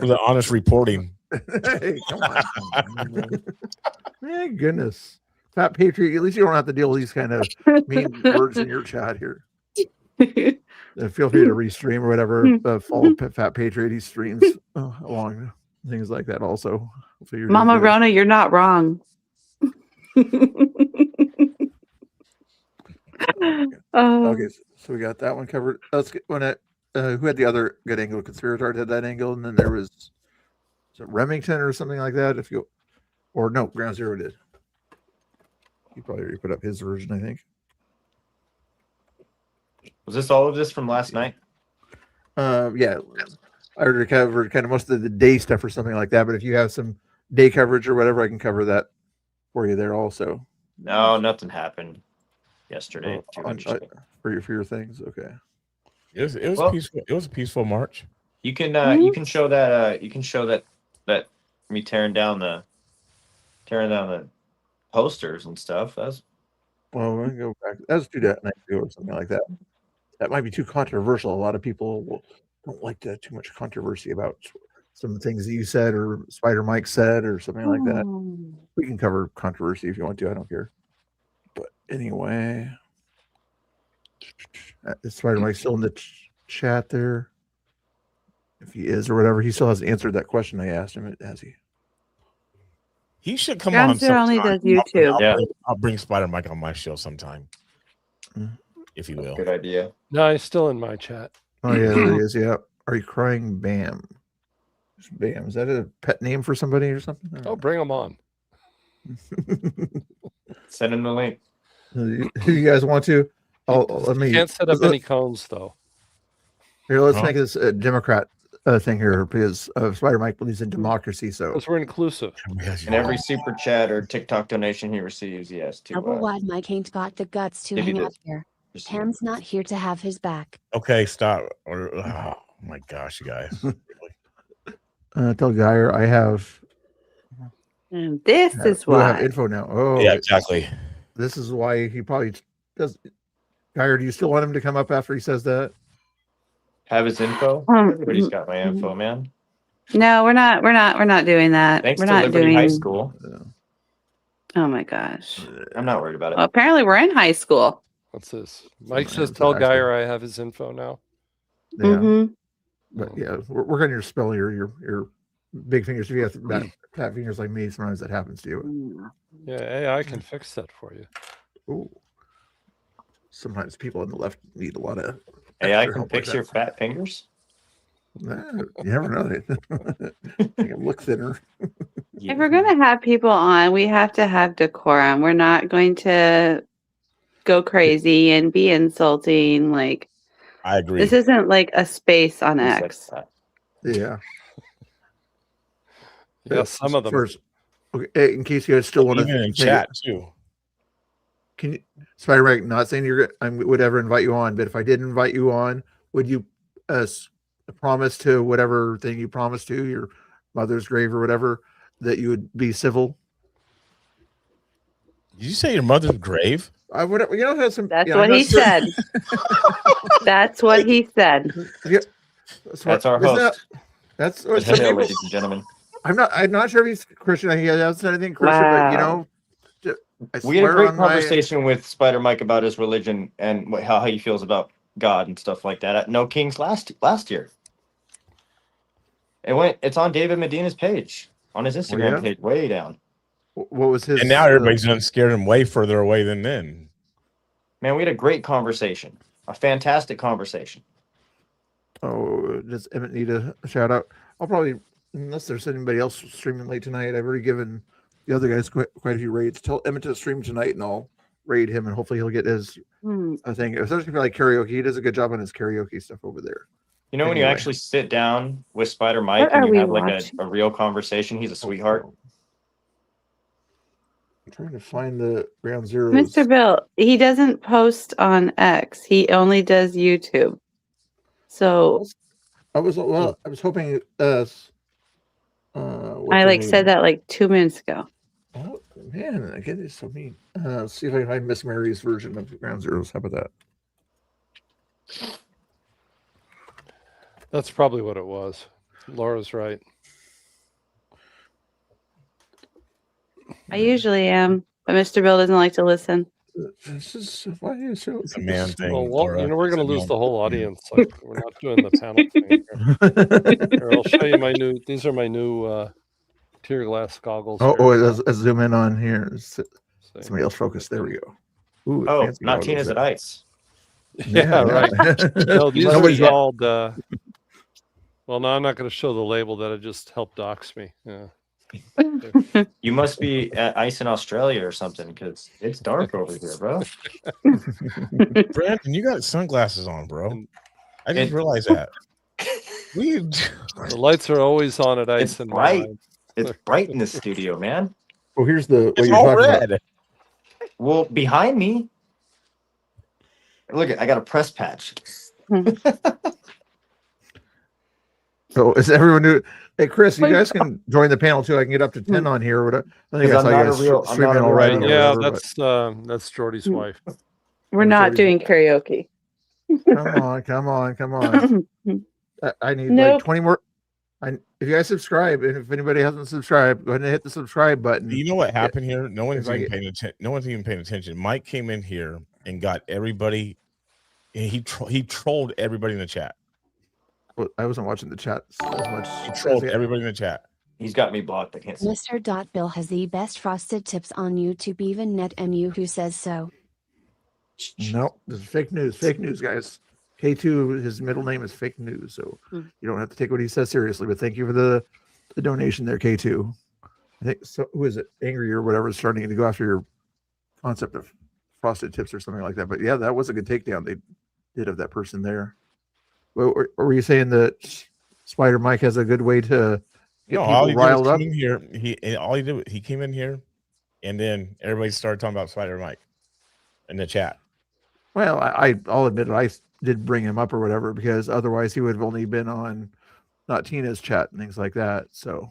I: the honest reporting.
B: Hey, come on. Thank goodness. Fat Patriot, at least you don't have to deal with these kind of mean words in your chat here. Feel free to restream or whatever. Follow Fat Patriot. He streams along things like that also. Hopefully you're doing
K: Mama
B: good.
K: Rona, you're not wrong.
B: Okay, so we got that one covered. Let's get one at who had the other good angle? Conspirator had that angle, and then there was it Remington or something like that. If you or no, Ground Zero did. He probably already put up his version, I think.
O: Was this all of this from last night?
B: Yeah, I already covered kind of most of the day stuff or something like that. But if you have some day coverage or whatever, I can cover that for you there also.
O: No, nothing happened yesterday. Too
B: On,
O: interesting.
B: for your things, okay.
I: It was
O: Well-
I: peaceful. It was a peaceful march.
O: You can show that me tearing down the posters and stuff. That's
B: Well, we're gonna go back. That's do that night ago or something like that. That might be too controversial. A lot of people don't like that too much controversy about some things that you said or Spider Mike said or something like that. We can cover controversy if you want to. I don't care. But anyway, is Spider Mike still in the chat there? If he is or whatever, he still hasn't answered that question I asked him. Has he?
I: He should come
K: Ground
I: on.
K: Zero only
I: sometime.
K: does YouTube.
I: I'll bring Spider Mike on my show sometime, if you will.
O: good idea.
A: No, he's still in my chat.
B: Oh yeah, there he is. Yeah. Are you crying, Bam? Bam. Is that a pet name for somebody or something?
A: Oh, bring him on.
O: Send him the link.
B: Who you guys want to? Let me.
A: Can't set up any cones though.
B: Here, let's
A: Huh?
B: make this a Democrat thing here because Spider Mike believes in democracy. So
A: Because we're inclusive.
O: And every super chat or TikTok donation he receives, he has to.
J: Double wide Mike ain't got the guts to
O: Maybe
J: hang
O: the-
J: out here. Pam's not here to have his back.
I: Okay, stop. Oh my gosh, you guys.
B: tell Geyer I have.
K: And this is
B: we have
K: why.
B: info now. Oh,
I: Yeah, exactly.
B: This is why he probably does. Geyer, do you still want him to come up after he says that?
O: Have his info. Everybody's got my info, man.
K: No, we're not doing that.
O: Thanks
K: we're
O: to
K: not
O: Liberty
K: doing.
O: High School.
K: Oh my gosh.
O: I'm not worried about it.
K: Well, apparently we're in high school.
A: What's this? Mike
B: Something
A: says,
B: else
A: "Tell
B: that actually-
A: Geyer I have his info now."
B: Yeah.
K: Mm-hmm.
B: But yeah, work on your spell, your big fingers. If you have fat fingers like me, sometimes that happens to you.
A: Yeah, AI can fix that for you.
B: Ooh. Sometimes people on the left need a lot of
O: AI
B: extra
O: can
B: help
O: fix
B: like
O: your
B: that.
O: fat fingers.
B: You never know. They can look thinner.
K: If we're going to have people on, we have to have decorum. We're not going to go crazy and be insulting. Like,
I: I agree.
K: this isn't like a space on X.
B: Yeah.
A: Yeah, some of them.
B: First, okay, in case you guys still want to
I: Even in chat too.
B: Can you, Spider-Man, not saying I would ever invite you on, but if I did invite you on, would you promise to whatever thing you promised to your mother's grave or whatever that you would be civil?
I: Did you say your mother's grave?
B: I would. You know, has some.
K: That's
B: yeah,
K: what he said. That's what he said.
B: Yeah,
O: That's our host.
B: That's
O: Hello,
B: some people,
O: ladies and gentlemen.
B: I'm not sure if he's Christian. He hasn't said anything Christian, but you know,
O: We had a great conversation with Spider Mike about his religion and how he feels about God and stuff like that at No Kings last year. It's on David Medina's page, on his Instagram page, way down.
B: What was his?
I: And now everybody's done scared him way further away than then.
O: Man, we had a great conversation, a fantastic conversation.
B: Oh, does Emmett need a shout out? I'll probably, unless there's anybody else streaming late tonight, I've already given the other guys quite a few raids. Tell Emmett to stream tonight, and I'll raid him, and hopefully he'll get his thing. Especially for like karaoke, he does a good job on his karaoke stuff over there.
O: You know, when you actually sit down with Spider Mike and you have like a real conversation, he's a sweetheart.
B: I'm trying to find the ground zeros.
K: Mr. Bill, he doesn't post on X. He only does YouTube. So
B: I was hoping
K: I said that like 2 minutes ago.
B: Oh man, I get it so mean. See if I can find Miss Mary's version of ground zeros. How about that?
A: That's probably what it was. Laura's right.
K: I usually am, but Mr. Bill doesn't like to listen.
B: This is why you so.
I: It's a man thing.
A: Well, you know, we're going to lose the whole audience. Like, we're not doing the panel thing here. Here, I'll show you my new. These are my new tear glass goggles.
B: Let's zoom in on here. Somebody else focus. There we go. Ooh,
O: Oh,
B: fancy
O: not
B: goggles
O: Tina's
B: there.
O: at Ice.
A: Yeah, right. No, these are
B: Nobody's got-
A: called. Well, no, I'm not going to show the label that it just helped dox me. Yeah.
O: You must be at Ice in Australia or something because it's dark over here, bro.
I: Brandon, you got sunglasses on, bro. I didn't realize that.
A: The lights are always on at Ice.
O: It's
A: and
O: bright. It's bright in the studio, man.
B: Well, here's the.
O: It's
B: you're
O: all
B: talking
O: red.
B: about.
O: Well, behind me, look, I got a press patch.
B: So is everyone new? Hey, Chris, you guys can join the panel too. I can get up to 10 on here. I think I saw you guys streaming already. or
A: Yeah,
B: whatever,
A: that's Jordy's wife.
K: We're not doing karaoke.
B: Come on. I need like 20 more. If you guys subscribe, and if anybody hasn't subscribed, go ahead and hit the subscribe button.
I: You know what happened here? No one's
B: If I
I: even
B: get-
I: paying attention. No one's even paying attention. Mike came in here and got everybody. He trolled everybody in the chat.
B: Well, I wasn't watching the chat as much.
I: He trolled everybody in the chat.
O: He's got me blocked. I can't see.
J: Mr. Bill has the best frosted tips on YouTube, even net MU who says so.
B: No, this is fake news. Fake news, guys. K2, his middle name is fake news, so you don't have to take what he says seriously. But thank you for the donation there, K2. I think so. Who is it? Angry or whatever is starting to go after your concept of frosted tips or something like that. But yeah, that was a good takedown they did of that person there. Well, or were you saying that Spider Mike has a good way to get
I: all
B: people
I: he did
B: riled
I: was
B: up?
I: come in here. He came in here, and then everybody started talking about Spider Mike in the chat.
B: Well, I'll admit it. I did bring him up or whatever because otherwise he would have only been on not Tina's chat and things like that. So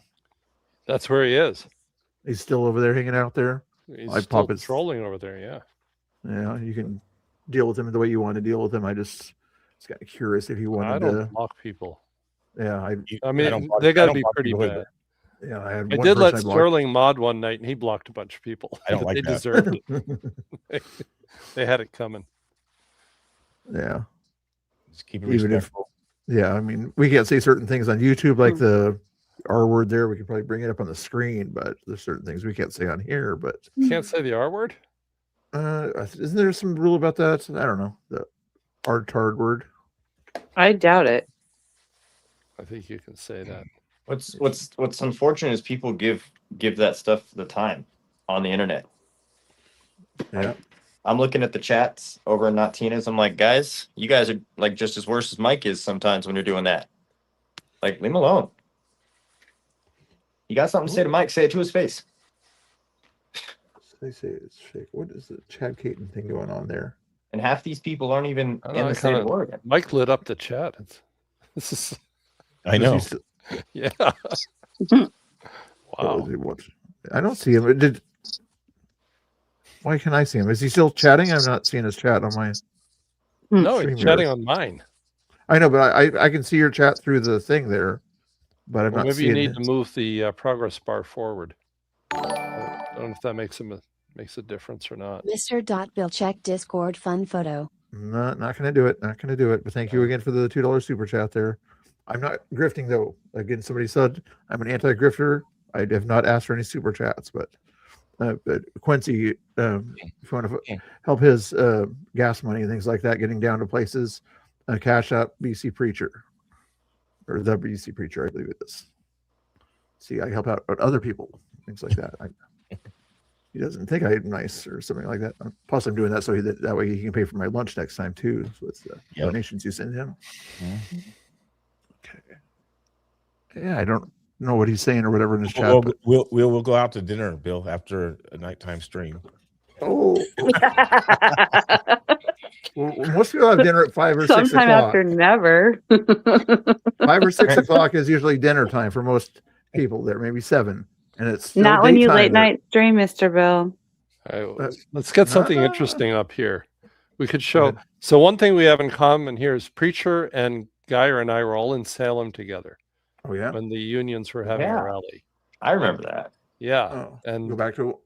A: that's where he is.
B: He's still over there hanging out there.
A: He's
B: I
A: still
B: pop his
A: trolling over there. Yeah.
B: Yeah, you can deal with him the way you want to deal with him. I just kind of curious if you
A: I
B: wanted
A: don't
B: to
A: block people.
B: Yeah,
A: I mean, they got to be pretty bad.
B: Yeah, I had
A: I
B: one
A: did let
B: person I blocked.
A: Sterling mod one night, and he blocked a bunch of people.
I: I don't like
A: They
I: that.
A: deserved it. They had it coming.
B: Yeah.
I: Just keep it
B: Even
I: respectful.
B: Yeah, I mean, we can't say certain things on YouTube, like the R word there. We could probably bring it up on the screen, but there's certain things we can't say on here. But
A: Can't say the R word?
B: Isn't there some rule about that? I don't know. The R-tard word.
K: I doubt it.
A: I think you can say that.
O: What's unfortunate is people give that stuff the time on the internet.
B: Yeah.
O: I'm looking at the chats over in Not Tina's. I'm like, guys, you guys are like just as worse as Mike is sometimes when you're doing that. Like, leave him alone. You got something to say to Mike, say it to his face.
B: They say it's fake. What is the Chad Caton thing going on there?
O: And half these people aren't even
A: I
O: in
A: don't know,
O: the
A: I
O: state of
A: kinda-
O: Oregon.
A: Mike lit up the chat. This is.
I: I know.
A: Yeah.
B: Wow. What? I don't see him. Why can I see him? Is he still chatting? I'm not seeing his chat on my.
A: No,
B: stream
A: he's
B: here.
A: chatting on mine.
B: I know, but I can see your chat through the thing there, but I'm
A: Well,
B: not
A: maybe
B: seeing
A: you need
B: it.
A: to move the progress bar forward. I don't know if that makes a difference or not.
J: Mr. Bill check Discord fun photo.
B: Not going to do it. Not going to do it. But thank you again for the $2 super chat there. I'm not grifting though. Again, somebody said I'm an anti-grifter. I have not asked for any super chats, but Quincy, if you want to help his gas money and things like that, getting down to places, Cash App BC Preacher, or the BC Preacher, I believe it is. See, I help out other people, things like that. He doesn't think I'm nice or something like that. Plus, I'm doing that so that way he can pay for my lunch next time too. So it's the donations you send him. Okay. Yeah, I don't know what he's saying or whatever in his chat. But...
I: We'll go out to dinner, Bill, after a nighttime stream.
B: Oh. Well, most people have dinner at 5 or 6 o'clock.
K: Sometime after never.
B: 5 or 6 o'clock is usually dinner time for most people there, maybe 7. And it's still
K: Not when you
B: daytime
K: late
B: there.
K: night stream, Mr. Bill.
A: All right, let's get something interesting up here. We could show. So one thing we have in common here is Preacher and Geyer and I were all in Salem together.
B: Oh yeah.
A: When the unions were having a rally.
O: I remember that.
A: Yeah.
B: Oh,
A: and
B: go back to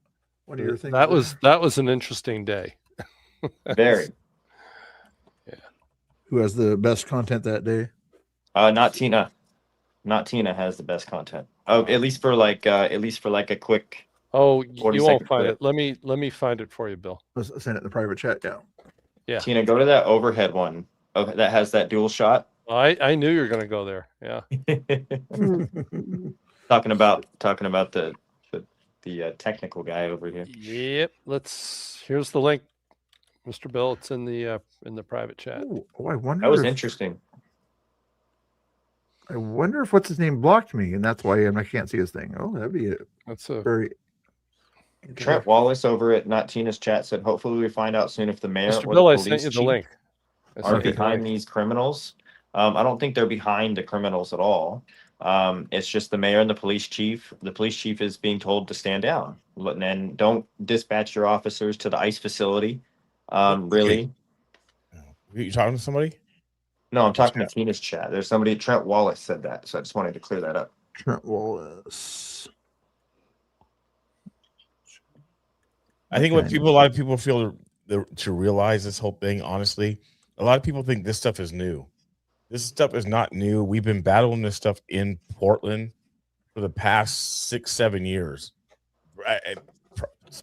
B: one of your things.
A: That was an interesting day.
O: Very.
A: Yeah.
B: Who has the best content that day?
O: Not Tina. Not Tina has the best content. Oh, at least for like a quick.
A: Oh, you won't
O: 40-second
A: find
O: clip.
A: it. Let me find it for you, Bill.
B: Let's send it in the private chat down.
A: Yeah.
O: Tina, go to that overhead one. Okay, that has that dual shot.
A: I knew you were going to go there. Yeah.
O: talking about the technical guy over here.
A: Yep. Here's the link, Mr. Bill. It's in the private chat.
B: Oh, I wonder.
O: That was interesting.
B: I wonder if what's his name blocked me, and that's why I can't see his thing. Oh, that'd be it.
A: That's a
B: very.
O: Trent Wallace over at Not Tina's chat said, "Hopefully, we find out soon if the mayor
A: Mr.
O: or
A: Bill,
O: the
A: I
O: police
A: sent you the
O: chief
A: link.
O: are behind these criminals." I don't think they're behind the criminals at all. It's just the mayor and the police chief. The police chief is being told to stand down and don't dispatch your officers to the ICE facility. Really?
I: You talking to somebody?
O: No, I'm talking to Tina's chat. There's somebody, Trent Wallace said that, so I just wanted to clear that up.
B: Trent Wallace.
I: I think what a lot of people feel to realize this whole thing, honestly, a lot of people think this stuff is new. This stuff is not new. We've been battling this stuff in Portland for the past 6-7 years.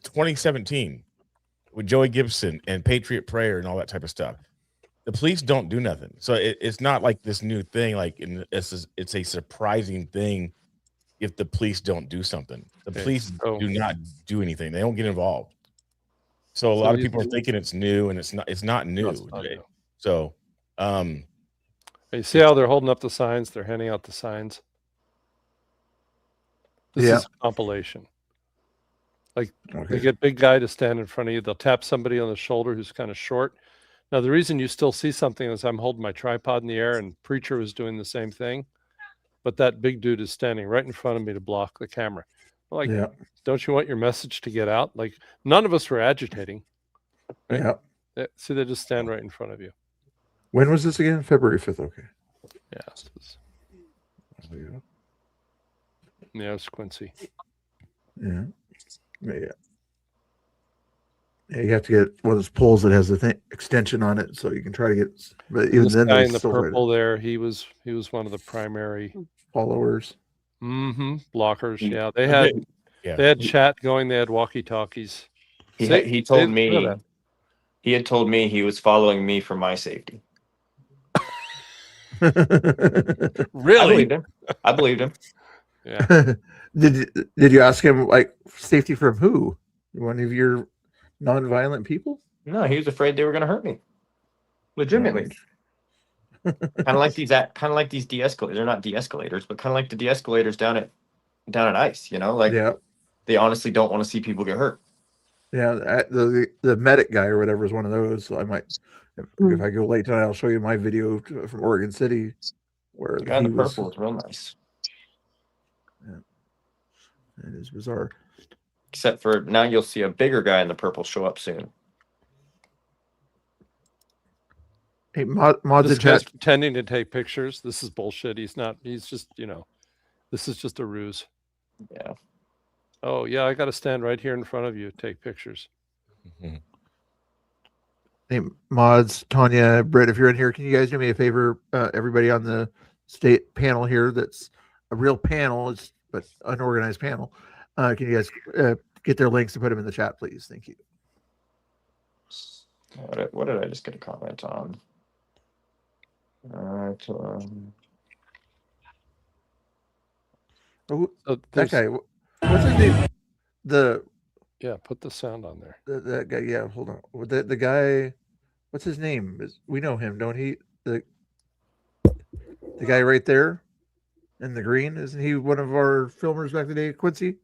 I: 2017 with Joey Gibson and Patriot Prayer and all that type of stuff. The police don't do nothing. So it's not like this new thing. Like it's a surprising thing if the police don't do something. The police do not do anything. They don't get involved. So a lot of people are thinking it's new, and it's not. It's not new. So,
A: you see how they're holding up the signs? They're handing out the signs. This is a compilation. Like they get big guy to stand in front of you. They'll tap somebody on the shoulder who's kind of short. Now, the reason you still see something is I'm holding my tripod in the air and Preacher was doing the same thing. But that big dude is standing right in front of me to block the camera. Like, don't you want your message to get out? Like, none of us were agitating. Right? Yeah. See, they just stand right in front of you.
B: When was this again? February 5th. Okay.
A: Yeah. Yeah, it's Quincy.
B: Yeah. You have to get one of those poles that has the extension on it, so you can try to get. But even
A: This
B: then,
A: guy
B: they
A: in the
B: still try to
A: purple there, he was one of the primary
B: followers.
A: Blockers.
O: He-
A: Yeah, they
O: a
A: had
O: bit- yeah.
A: they had chat going. They had walkie talkies.
O: He told
A: look at
O: me
A: that.
O: he had told me he was following me for my safety.
A: Really?
O: I believed him.
A: Yeah.
B: Did you ask him like safety from who? One of your non-violent people?
O: No, he was afraid they were going to hurt me. Legitimately. kind of like these de-escalators. They're not de-escalators, but kind of like the de-escalators down at ICE. You know, like they honestly don't want to see people get hurt.
B: Yeah, the medic guy or whatever is one of those. So I might, if I go late tonight, I'll show you my video from Oregon City where
O: The guy in
B: he
O: the
B: was.
O: purple is real nice.
B: Yeah, it is bizarre.
O: Except for now, you'll see a bigger guy in the purple show up soon.
B: Hey, mods
A: This
B: in
A: guy's
B: chat.
A: pretending to take pictures. This is bullshit. He's not. He's just, this is just a ruse.
O: Yeah.
A: Oh yeah, I got to stand right here in front of you, take pictures.
B: Hey, mods, Tanya, Britt, if you're in here, can you guys do me a favor? Everybody on the state panel here, that's a real panel, but unorganized panel. Can you guys get their links and put them in the chat, please? Thank you.
O: What did I just get a comment on?
B: That guy, what's his name?
A: Put the sound on there.
B: That guy, yeah, hold on. The guy, what's his name? We know him, don't he? The guy right there in the green, isn't he one of our filmers back in the day, Quincy?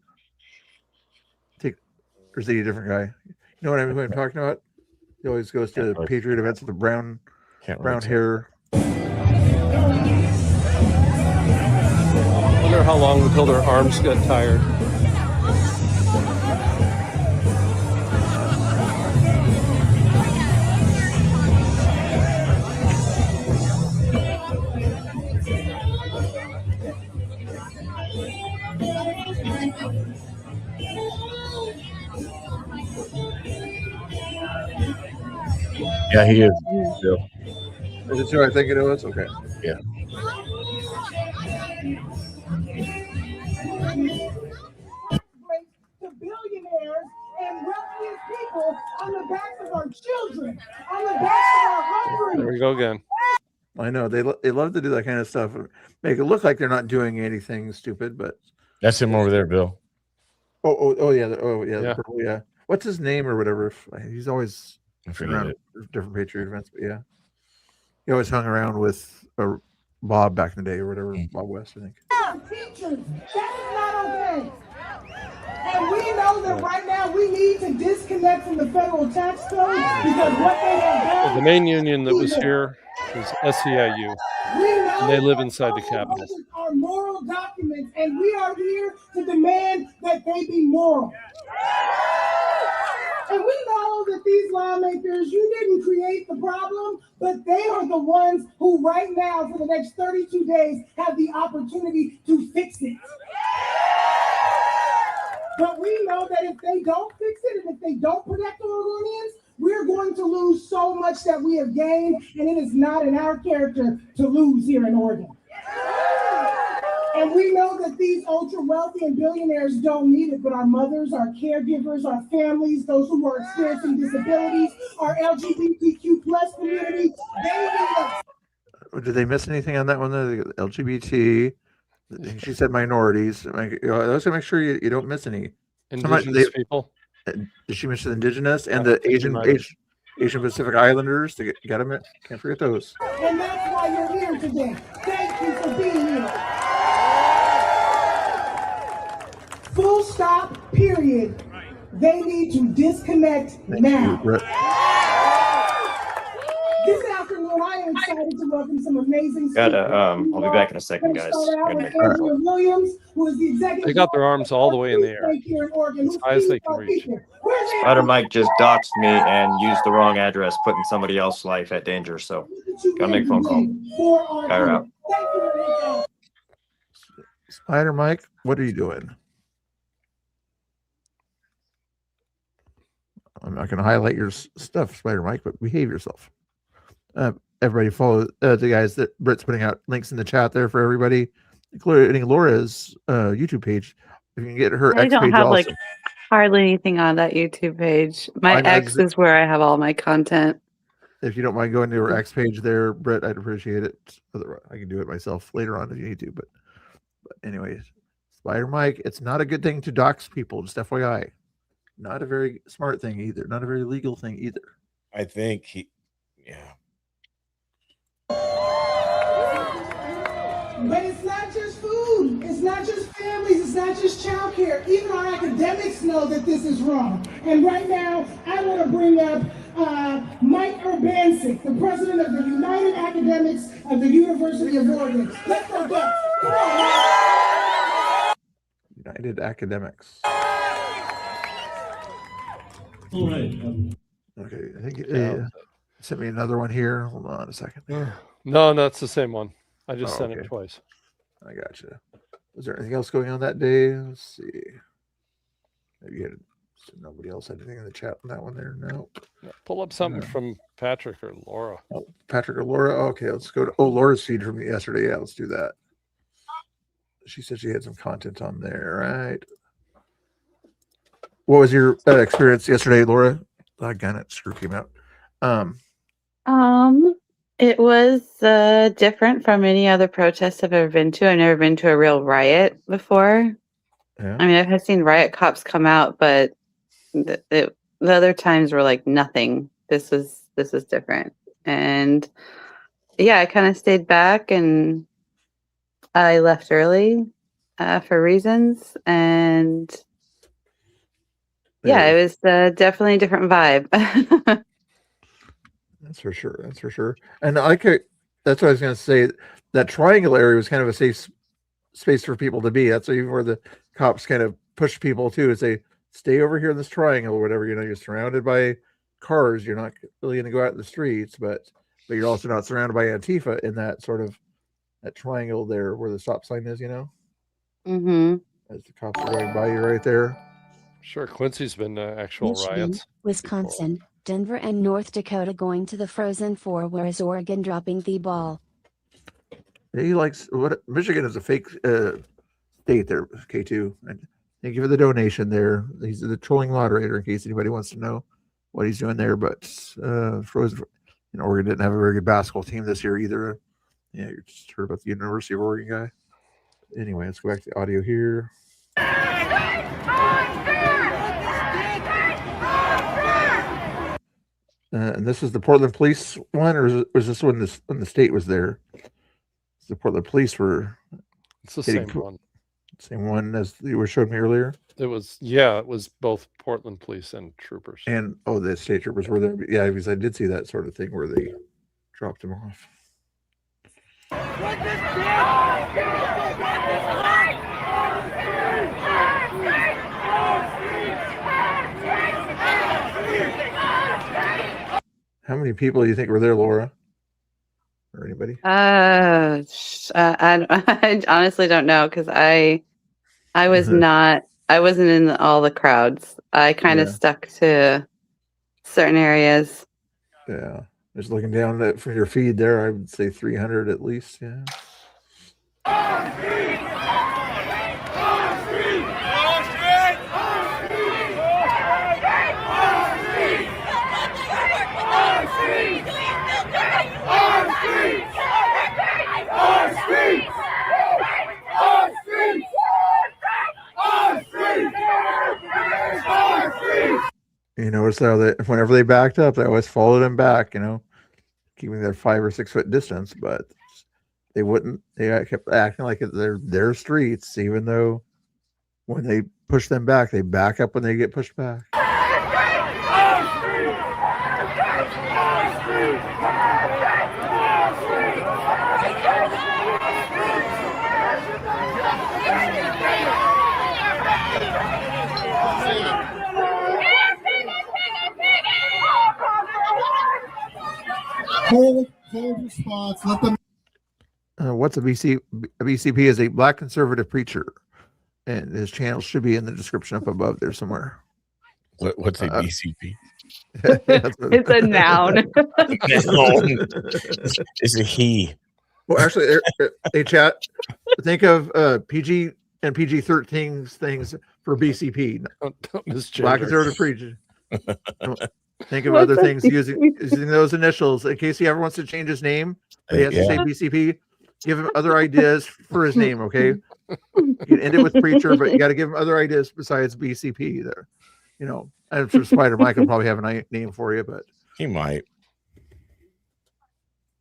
B: Or is he a different guy? You know what I'm talking about? He always goes to Patriot events with the brown hair.
A: I wonder how long until their arms get tired.
I: Yeah, he is.
B: Is it who I think it was? Okay.
I: Yeah.
M: To billionaires and wealthiest people on the backs of our children, on the backs of our hungry.
A: There we go again.
B: I know they love to do that kind of stuff, make it look like they're not doing anything stupid, but
I: That's him over there, Bill.
B: Yeah. Purple, yeah. What's his name or whatever? He's always around different Patriot events, but yeah, he always hung around with Bob back in the day or whatever. Bob West, I think.
M: Teachers, that is not okay. And we know that right now we need to disconnect from the federal tax code because what they have done.
A: The main union that was here is SEIU. And they live inside the Capitol.
M: Are moral documents, and we are here to demand that they be moral. And we know that these lawmakers, you didn't create the problem, but they are the ones who right now, for the next 32 days, have the opportunity to fix it. But we know that if they don't fix it and if they don't protect Oregonians, we're going to lose so much that we have gained, and it is not in our character to lose here in Oregon. And we know that these ultra wealthy and billionaires don't need it, but our mothers, our caregivers, our families, those who are experiencing disabilities, our LGBTQ plus community, they need us.
B: Did they miss anything on that one? The LGBT. She said minorities. I was gonna make sure you don't miss any.
A: Indigenous people.
B: Did she mention indigenous and the Asian Pacific Islanders? To get them. Can't forget those.
M: And that's why you're here today. Thank you for being here. Full stop, period. They need to disconnect now. This afternoon, I am excited to welcome some amazing speakers.
O: I'll be back in a second, guys.
M: Andrea Williams, who is the executive.
A: They got their arms all the way in the air, as high as they can reach.
O: Spider Mike just doxed me and used the wrong address, putting somebody else's life at danger. So, gotta make a phone call. Fire out.
B: Spider Mike, what are you doing? I'm not going to highlight your stuff, Spider Mike, but behave yourself. Everybody follow the guys that Britt's putting out links in the chat there for everybody, including Laura's YouTube page. If you can get her
K: I
B: X
K: don't
B: page
K: have
B: also.
K: like hardly anything on that YouTube page. My
B: I know
K: X is where I have all my content.
B: If you don't mind going to her X page there, Britt, I'd appreciate it. Otherwise, I can do it myself later on if you need to. But anyways, Spider Mike, it's not a good thing to dox people, just FYI. Not a very smart thing either. Not a very legal thing either.
I: I think
M: But it's not just food. It's not just families. It's not just childcare. Even our academics know that this is wrong. And right now, I want to bring up Mike Urbancic, the president of the United Academics of the University of Oregon. Let's go, Ducks. Come on.
B: United Academics.
P: All right.
B: Okay, I think sent me another one here. Hold on a second.
A: No, that's the same one. I just sent
B: okay.
A: it twice.
B: I gotcha. Was there anything else going on that day? Let's see. Maybe nobody else had anything in the chat on that one there. No.
A: Pull up something from Patrick or Laura.
B: Oh, Patrick or Laura. Okay, let's go to Laura's feed from yesterday. Yeah, let's do that. She said she had some content on there, right? What was your experience yesterday, Laura? Again, it screw came out.
K: It was different from any other protest I've ever been to. I've never been to a real riot before.
B: Yeah.
K: I mean, I've seen riot cops come out, but the other times were like nothing. This was different, and yeah, I kind of stayed back and I left early for reasons, and yeah, it was definitely a different vibe.
B: That's for sure. That's for sure. And that's what I was going to say. That triangle area was kind of a safe space for people to be. That's even where the cops kind of push people to, is they stay over here in this triangle or whatever. You know, you're surrounded by cars. You're not really going to go out in the streets, but you're also not surrounded by Antifa in that sort of that triangle there where the stop sign is. You know, as the cops are going by you right there.
A: Sure, Quincy's been actual
J: Michigan,
A: riots.
J: Wisconsin, Denver, and North Dakota going to the Frozen Four, whereas Oregon dropping the ball.
B: He likes Michigan is a fake state there, K2. And thank you for the donation there. He's the trolling moderator in case anybody wants to know what he's doing there. But Frozen, Oregon didn't have a very good basketball team this year either. Yeah, you just heard about the University of Oregon guy. Anyway, let's go back to the audio here. And this is the Portland Police one, or was this when the state was there? The Portland Police were.
A: It's the same one.
B: Same one as you were showing me earlier.
A: It was both Portland Police and troopers.
B: And the state troopers were there. Yeah, because I did see that sort of thing where they dropped them off. How many people do you think were there, Laura? Or anybody?
K: I honestly don't know, because I was not. I wasn't in all the crowds. I kind of stuck to certain areas.
B: Yeah, just looking down from your feed there, I would say 300 at least. Yeah. You notice how that whenever they backed up, they always followed them back, keeping their 5 or 6 foot distance, but they wouldn't. They kept acting like they're their streets, even though when they push them back, they back up when they get pushed back.
U: Cold response. Let them.
B: What's a BCP is a black conservative preacher, and his channel should be in the description up above there somewhere.
I: What's a BCP?
K: It's a noun.
I: It's a he.
B: Well, actually, hey, chat, think of PG and PG-13 things for BCP.
A: Don't
B: Black
A: misgender.
B: conservative preacher. Think of
K: What's
B: other
K: a
B: things
K: BCP?
B: using those initials in case he ever wants to change his name. But he has to say BCP. Give him other ideas for his name, okay? You can end it with preacher, but you got to give him other ideas besides BCP. There, you know. I'm sure Spider Mike will probably have a name for you, but
I: he might.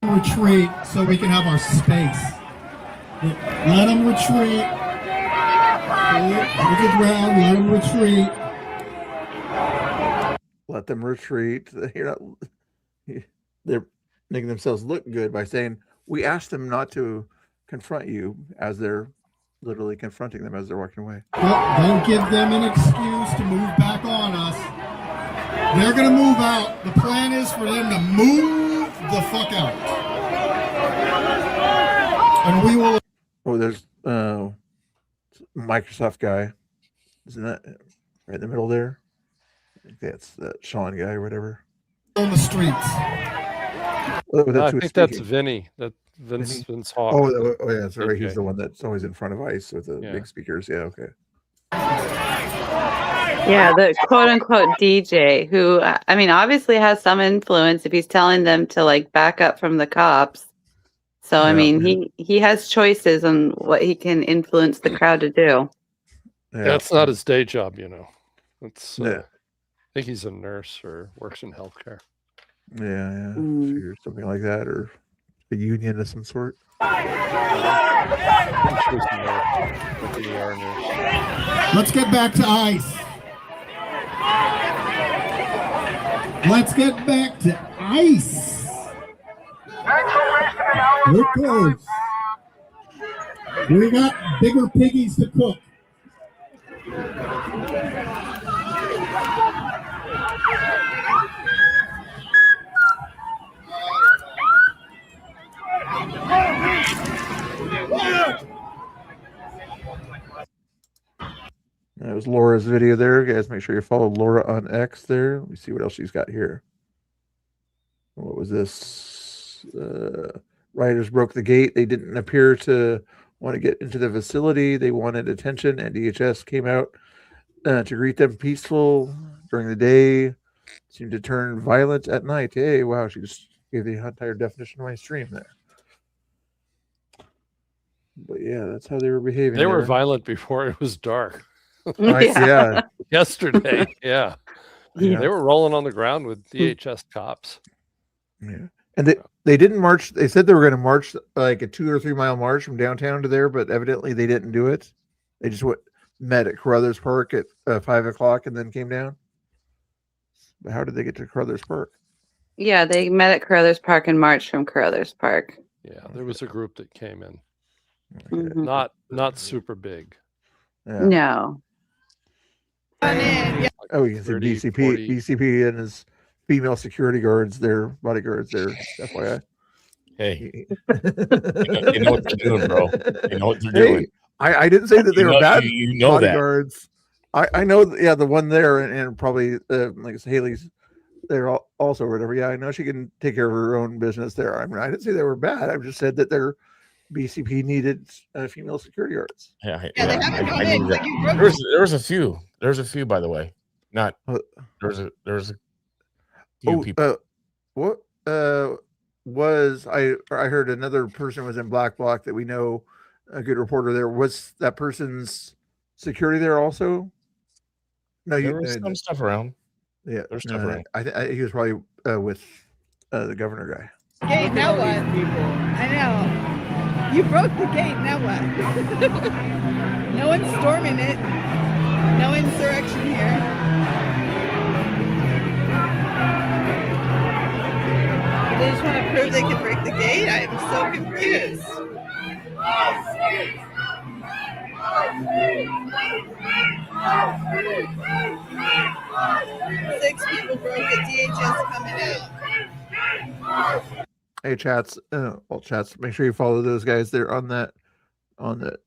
P: Retreat so we can have our space. Let them retreat. Look at ground. Let them retreat.
B: Let them retreat. They're making themselves look good by saying we asked them not to confront you as they're literally confronting them as they're walking away.
P: Don't give them an excuse to move back on us. They're going to move out. The plan is for them to move the fuck out. And we will.
B: Oh, there's Microsoft guy. Isn't that right in the middle there? I think that's that Sean guy or whatever.
P: On the streets.
A: No, I think that's Vinny. That Vince Hawk.
B: Oh, yeah, that's right. He's the one that's always in front of ICE with the big speakers. Yeah, okay.
K: Yeah, the quote unquote DJ who, I mean, obviously has some influence if he's telling them to like back up from the cops. So, I mean, he has choices on what he can influence the crowd to do.
B: Yeah.
A: That's not his day job, you know. It's,
B: Yeah.
A: I think he's a nurse or works in healthcare.
B: Yeah. Figure something like that, or a union of some sort.
P: Let's get back to ICE. Let's get back to ICE. We're close. We got bigger piggies to cook.
B: That was Laura's video there. Guys, make sure you follow Laura on X there. Let me see what else she's got here. What was this? Rioters broke the gate. They didn't appear to want to get into the facility. They wanted attention, and DHS came out to greet them peaceful during the day. Seemed to turn violent at night. Hey, wow, she just gave the entire definition of my stream there. But yeah, that's how they were behaving.
A: They were violent before it was dark.
B: Yeah.
A: Yesterday. Yeah. They were rolling on the ground with DHS cops.
B: Yeah. And they didn't march. They said they were going to march like a 2 or 3 mile march from downtown to there, but evidently they didn't do it. They just met at Carruthers Park at 5 o'clock and then came down. But how did they get to Carruthers Park?
K: Yeah, they met at Carruthers Park and marched from Carruthers Park.
A: Yeah, there was a group that came in.
K: Mhm.
A: Not super big.
B: Yeah.
K: No.
B: Oh, you can see
A: 30,
B: BCP,
A: 40.
B: BCP and his female security guards, their bodyguards there. FYI.
I: Hey, you know what they're doing, bro. You know what they're
B: Hey,
I: doing.
B: I didn't say that they were bad
I: You know that.
B: bodyguards. I know, yeah, the one there and probably like it's Haley's there also or whatever. Yeah, I know she can take care of her own business there. I mean, I didn't say they were bad. I just said that their BCP needed female security guards.
I: Yeah,
R: Yeah, they haven't gone
I: I
R: in.
I: knew
R: Like
I: that.
R: you broke
I: There was a few. There's a few, by the way. Not there's a few people.
B: What was I heard another person was in Black Bloc that we know, a good reporter there. Was that person's security there also? No,
I: There was some stuff around.
B: Yeah,
I: There's stuff around.
B: He was probably with the governor guy.
R: Gate, now what? I know. You broke the gate, now what? No one's storming it. No insurrection here. They just want to prove they can break the gate? I am so confused. 6 people broke it. DHS coming out.
B: Hey, chats, chats. Make sure you follow those guys there on that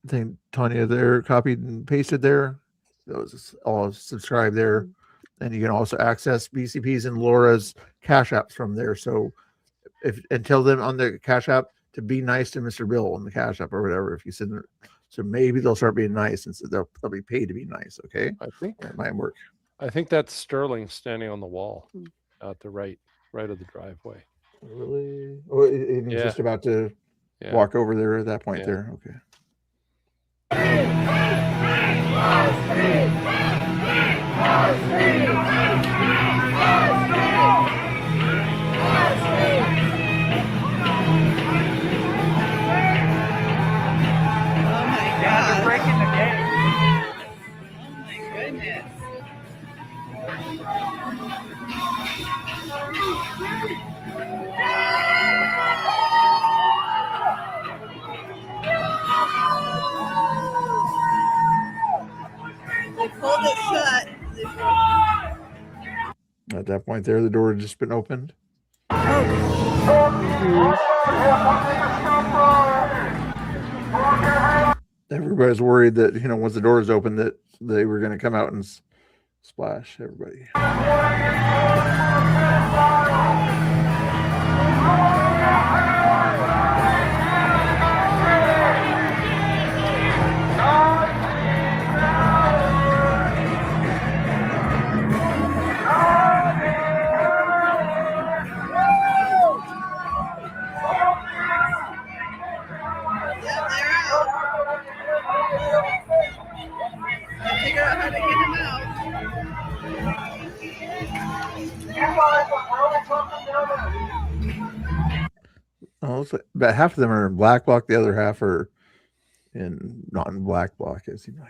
B: thing. Tanya there, copied and pasted there. Those all subscribe there. and you can also access BCP's and Laura's Cash Apps from there. So tell them on the Cash App to be nice to Mr. Bill on the Cash App or whatever. If you send them, so maybe they'll start being nice, and so they'll be paid to be nice. Okay,
A: I think
B: that might work.
A: I think that's Sterling standing on the wall at the right of the driveway.
B: Really? Oh, and he's just about to walk over there at that point there. Okay.
R: God.
C: You're breaking the game.
R: Oh my goodness. They pulled it shut.
B: At that point there, the door had just been opened. Everybody's worried that, once the door is open, that they were going to come out and splash everybody.
R: Figure out how to get him out.
B: Oh, about half of them are in black block, the other half are in non-black block, it seems like.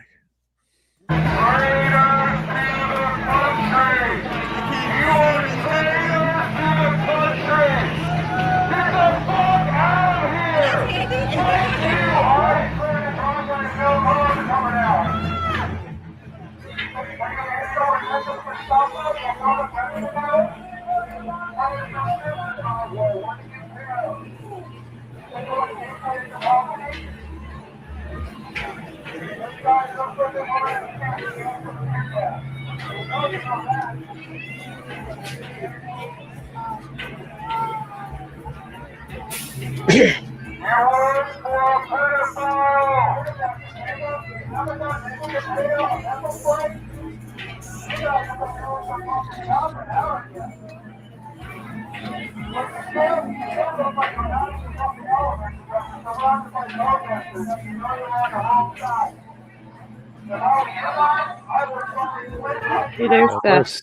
K: See, there's Seth.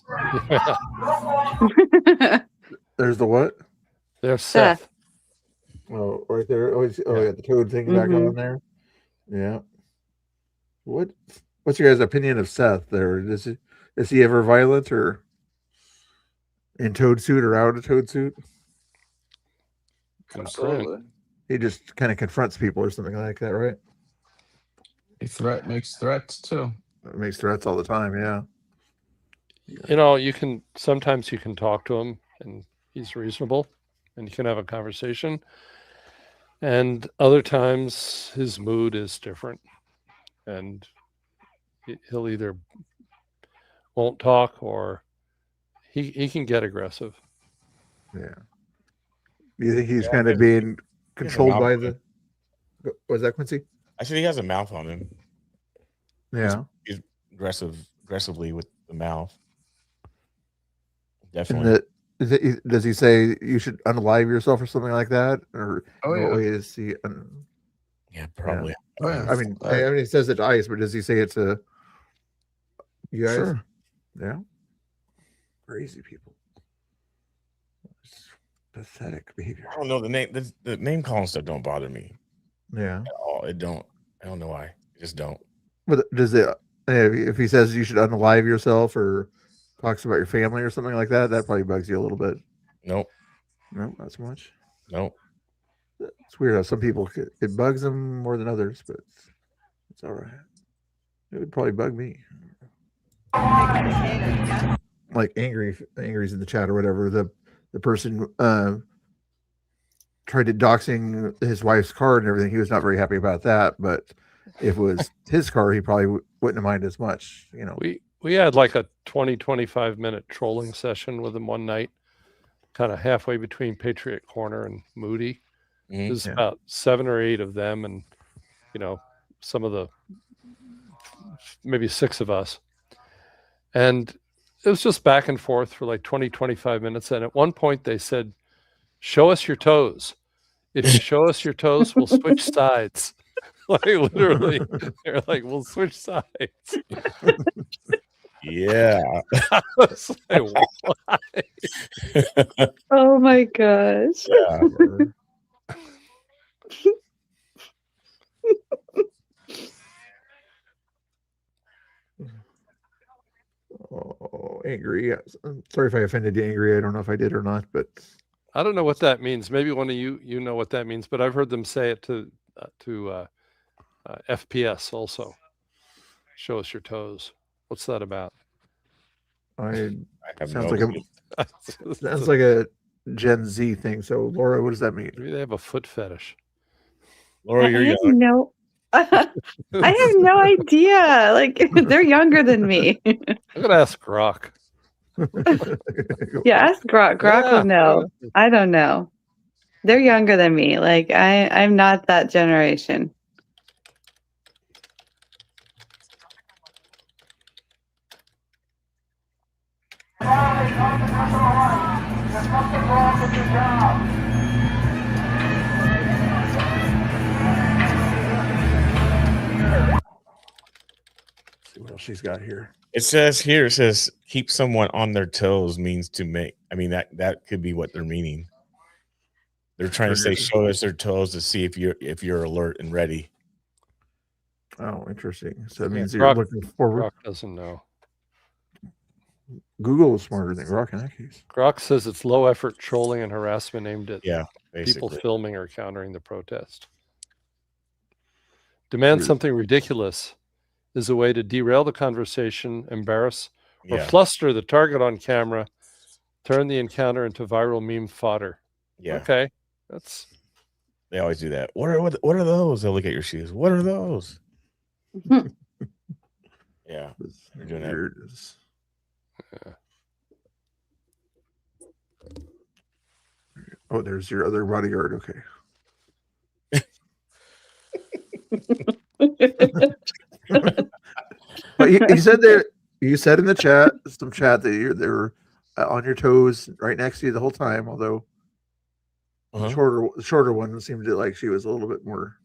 B: There's the what?
A: There's Seth.
B: Oh, right there. Oh, yeah, the toad thing back on there. Yeah. What's your guys' opinion of Seth there? Is he ever violent or in toad suit or out of toad suit?
A: Concerned.
B: He just kind of confronts people or something like that, right?
N: He makes threats too.
B: It makes threats all the time, yeah.
A: Sometimes you can talk to him and he's reasonable and you can have a conversation. And other times his mood is different and he'll either won't talk or he can get aggressive.
B: Yeah. Do you think he's kind of being controlled by the... Was that Quincy?
I: I said he has a mouth on him.
B: Yeah.
I: He's aggressively with the mouth. Definitely.
B: Does he say you should unalive yourself or something like that? Or what way is he?
I: Yeah, probably.
B: Yeah. Oh, yeah. I mean, he says it to ICE, but does he say it to you guys?
N: Sure.
B: Yeah. Crazy people. It's pathetic behavior.
I: I don't know the name calling stuff don't bother me.
B: Yeah.
I: At all. It don't. I don't know why. It just don't.
B: But does it? If he says you should unalive yourself or talks about your family or something like that, that probably bugs you a little bit.
I: Nope.
B: Nope, not so much.
I: Nope.
B: It's weird how some people it bugs them more than others, but it's all right. It would probably bug me. Like angry's in the chat or whatever. The person tried to doxing his wife's car and everything. He was not very happy about that, but if it was his car, he probably wouldn't have minded as much.
A: We had like a 20-25 minute trolling session with them one night, kind of halfway between Patriot Corner and Moody. There's about 7 or 8 of them, and some of the maybe 6 of us, and it was just back and forth for like 20-25 minutes. And at one point they said, "Show us your toes. If you show us your toes, we'll switch sides." Like literally, they're like, "We'll switch sides."
I: Yeah.
A: I was like, why?
K: Oh my gosh.
I: Yeah.
B: Oh, angry. I'm sorry if I offended you, angry. I don't know if I did or not, but
A: I don't know what that means. Maybe one of you know what that means, but I've heard them say it to FPS also. Show us your toes. What's that about?
B: sounds
A: no
B: like
A: clue.
B: sounds like a Gen Z thing. So, Laura, what does that mean?
A: Maybe they have a foot fetish.
I: Laura,
K: I have no I have no idea. Like they're younger than me.
A: I'm gonna ask Grok.
K: Yeah, ask Grok. Grok will know. I don't know. They're younger than me. Like I'm not that generation.
B: See what else she's got here.
I: It says keep someone on their toes means to make. I mean that could be what they're meaning. They're trying to say show us their toes to see if you're alert and ready.
B: Oh, interesting. So that
A: Yeah,
B: means you're
A: Grok-
B: looking forward.
A: Grok doesn't know.
B: Google is smarter than Grok in that case.
A: Grok says it's low effort trolling and harassment aimed at people
I: basically.
A: filming or countering the protest. Demand something ridiculous is a way to derail the conversation, embarrass, or
I: Yeah.
A: fluster the target on camera, turn the encounter into viral meme fodder.
I: Yeah.
A: Okay. That's
I: They always do that. What are those? They'll look at your shoes. What are those? Yeah. They're doing that.
B: Oh, there's your other bodyguard. Okay. But you said there. You said in the chat, that they were on your toes, right next to you the whole time. Although the shorter one seemed to like she was a little bit more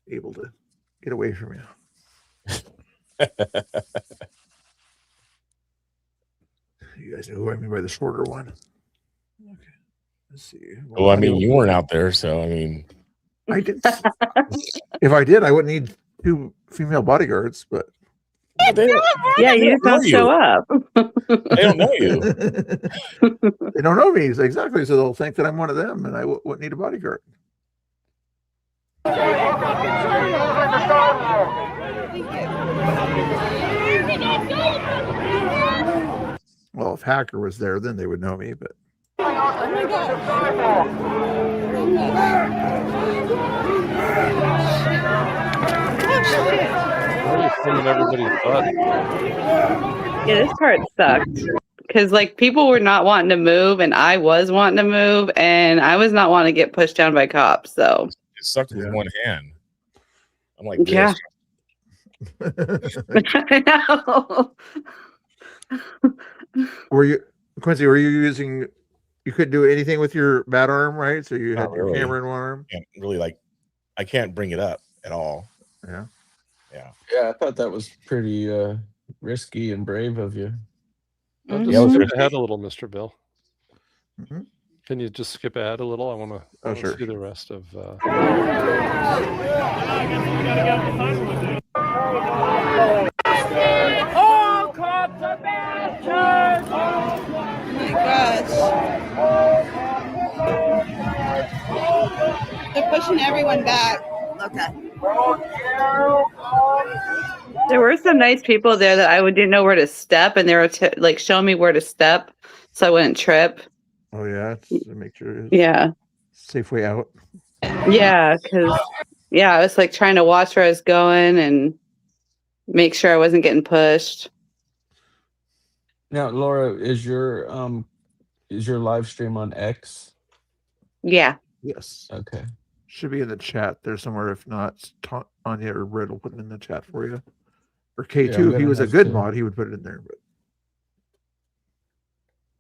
B: able to get away from you. You guys know who I mean by the shorter one. Okay. Let's see.
I: Well, I mean, you weren't out there, so I mean,
B: I did. If I did, I wouldn't need 2 female bodyguards. But
K: Yeah, you just don't show up.
I: They don't know you.
B: They don't know me exactly, so they'll think that I'm one of them, and I wouldn't need a bodyguard. Well, if Hacker was there, then they would know me. But
K: Yeah, this part sucked because like people were not wanting to move, and I was wanting to move, and I was not wanting to get pushed down by cops. So
I: it sucked with one hand. I'm like,
K: yeah. I know.
B: were you, Quincy? Were you using? You couldn't do anything with your bat arm, right? So you had
I: Not
B: your
I: really.
B: camera in one arm.
I: Can't really I can't bring it up at all.
B: Yeah.
N: Yeah, I thought that was pretty risky and brave of you.
A: I'll
K: Mm-hmm.
A: just skip ahead a little, Mr. Bill.
B: Mm-hmm.
A: Can you just skip ahead a little? I want to
B: sure.
A: see the rest of.
Q: All cops are bastards!
R: Oh my gosh. They're pushing everyone back. Okay.
K: There were some nice people there that I didn't know where to step, and they were like showing me where to step so I wouldn't trip.
B: Oh yeah, to make sure. It's
K: Yeah.
B: safe way out.
K: Yeah, because I was like trying to watch where I was going and make sure I wasn't getting pushed.
N: Now, Laura, is your live stream on X?
K: Yeah.
B: Yes.
N: Okay.
B: Should be in the chat there somewhere. If not, Anya or Britt will put it in the chat for you. Or K2,
N: Yeah, I'm
B: if he
N: gonna
B: was a
N: have
B: good
N: to-
B: mod, he would put it in there. But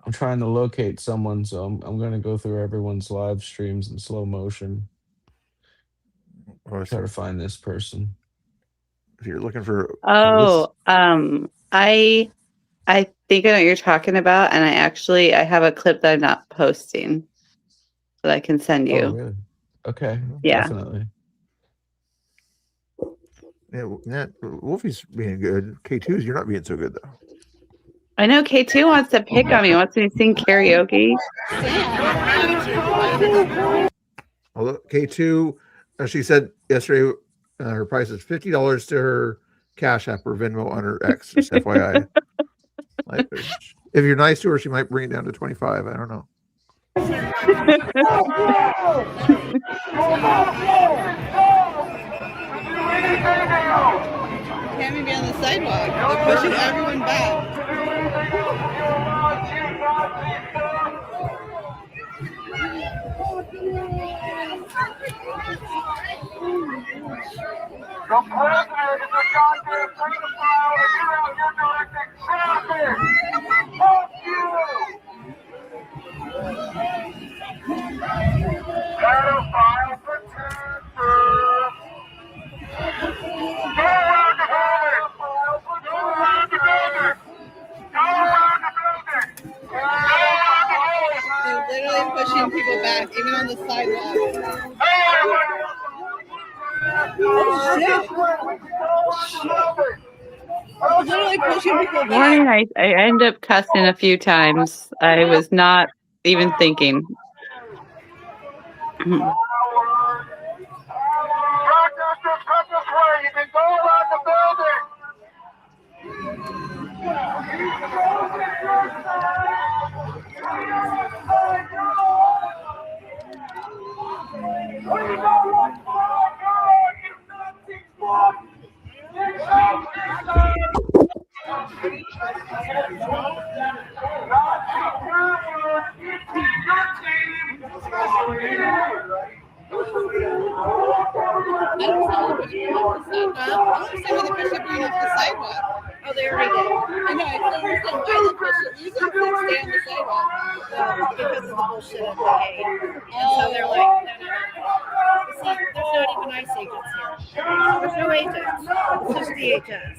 N: I'm trying to locate someone, so I'm gonna go through everyone's live streams in slow motion. Try to find this person.
B: If you're looking for
K: Oh, I think I know what you're talking about, and I have a clip that I'm not posting that I can send you.
N: Oh, really? Okay,
K: Yeah.
N: definitely.
B: yeah, Wolfie's being good. K2's, you're not being so good though.
K: I know K2 wants to pick on me, wants me to sing karaoke.
B: Although K2, she said yesterday, her price is $50 to her Cash App or Venmo on her X. Just FYI. Like, if you're nice to her, she might bring it down to 25. I don't know.
R: Can't even be on the sidewalk. They're pushing everyone back.
Q: The president is a goddamn pedophile, and you're out here directing traffic. Fuck you! Pedophile protector. Go around the building. Go around the building. Go around the building. Go around the building.
R: They're literally pushing people back, even on the sidewalk. Oh shit! Literally pushing people back.
K: Morning, I ended up cussing a few times. I was not even thinking.
Q: Protesters, come this way. You can go around the building.
R: Oh, they already did. I know. I don't understand why they push it. You can stay on the sidewalk. Because of the bullshit at the gate. And so they're like, no. See, there's not even ICE agents here. There's no agents. It's just DHS.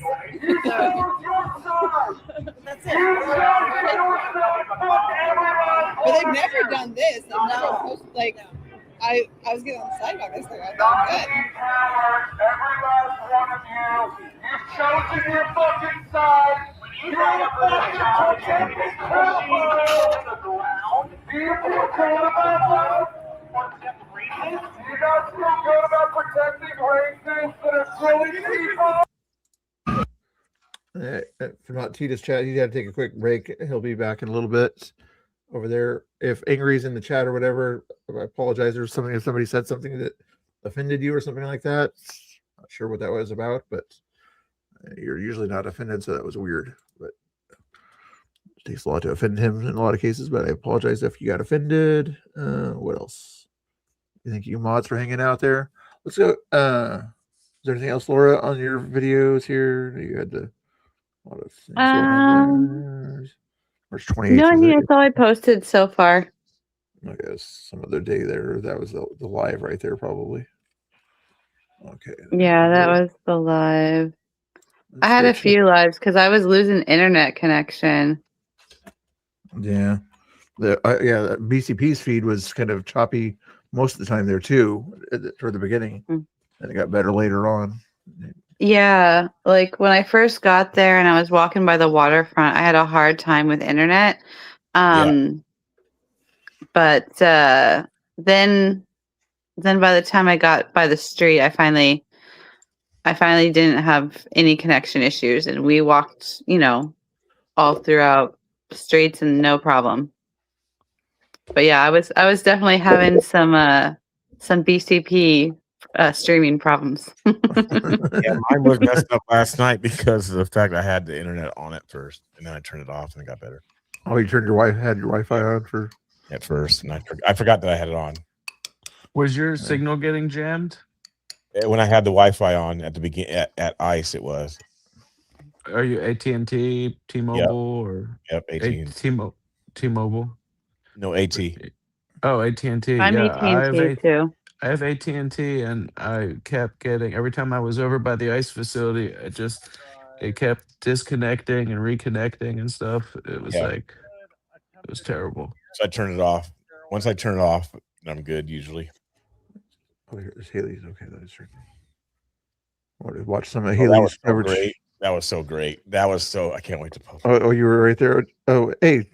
R: That's it. But they've never done this. They've never posted, like, I was getting on the sidewalk. I was like, I'm good.
Q: Every last one of you, you've chosen your fucking side. You're a fucking protecting crap on the ground. Do you feel good about that? You guys feel good about protecting racists that are killing people?
B: For not Tita's chat, he's got to take a quick break. He'll be back in a little bit over there. If Angry's in the chat or whatever, I apologize. There's something, if somebody said something that offended you or something like that. Not sure what that was about, but you're usually not offended, so that was weird. But it takes a lot to offend him in a lot of cases, but I apologize if you got offended. What else? Thank you, mods, for hanging out there. Let's go. Is there anything else, Laura, on your videos here? You had a lot of things going on there. March 28th.
K: No, I mean, that's all I posted so far.
B: I guess some other day there. That was the live right there, probably. Okay.
K: Yeah, that was the live. I had a few lives because I was losing internet connection.
B: Yeah. BCP's feed was kind of choppy most of the time there too, for the beginning. And it got better later on.
K: Yeah, like when I first got there and I was walking by the waterfront, I had a hard time with internet. But then by the time I got by the street, I finally didn't have any connection issues, and we walked, all throughout the streets and no problem. But yeah, I was definitely having some BCP streaming problems.
I: Yeah, mine was messed up last night because of the fact I had the internet on at first, and then I turned it off and it got better.
B: Oh, you turned your Wi-Fi on for
I: at first, and I forgot that I had it on.
N: Was your signal getting jammed?
I: When I had the Wi-Fi on at the beginning at ICE, it was.
N: Are you AT&T, T-Mobile, or
I: AT&T.
N: T-Mobile?
I: No, AT.
N: Oh, AT&T.
K: I'm
N: Yeah,
K: AT&T too.
N: I have AT&T, and I kept getting every time I was over by the ICE facility, it kept disconnecting and reconnecting and stuff. It was it was terrible.
I: So I turned it off. Once I turn it off, I'm good usually.
B: Oh, here's Haley's. Okay, that is right. Watch some of
I: That
B: Haley's
I: was so
B: coverage.
I: great. That was so great. That was so. I can't wait to post.
B: Oh, you were right there. Oh, hey,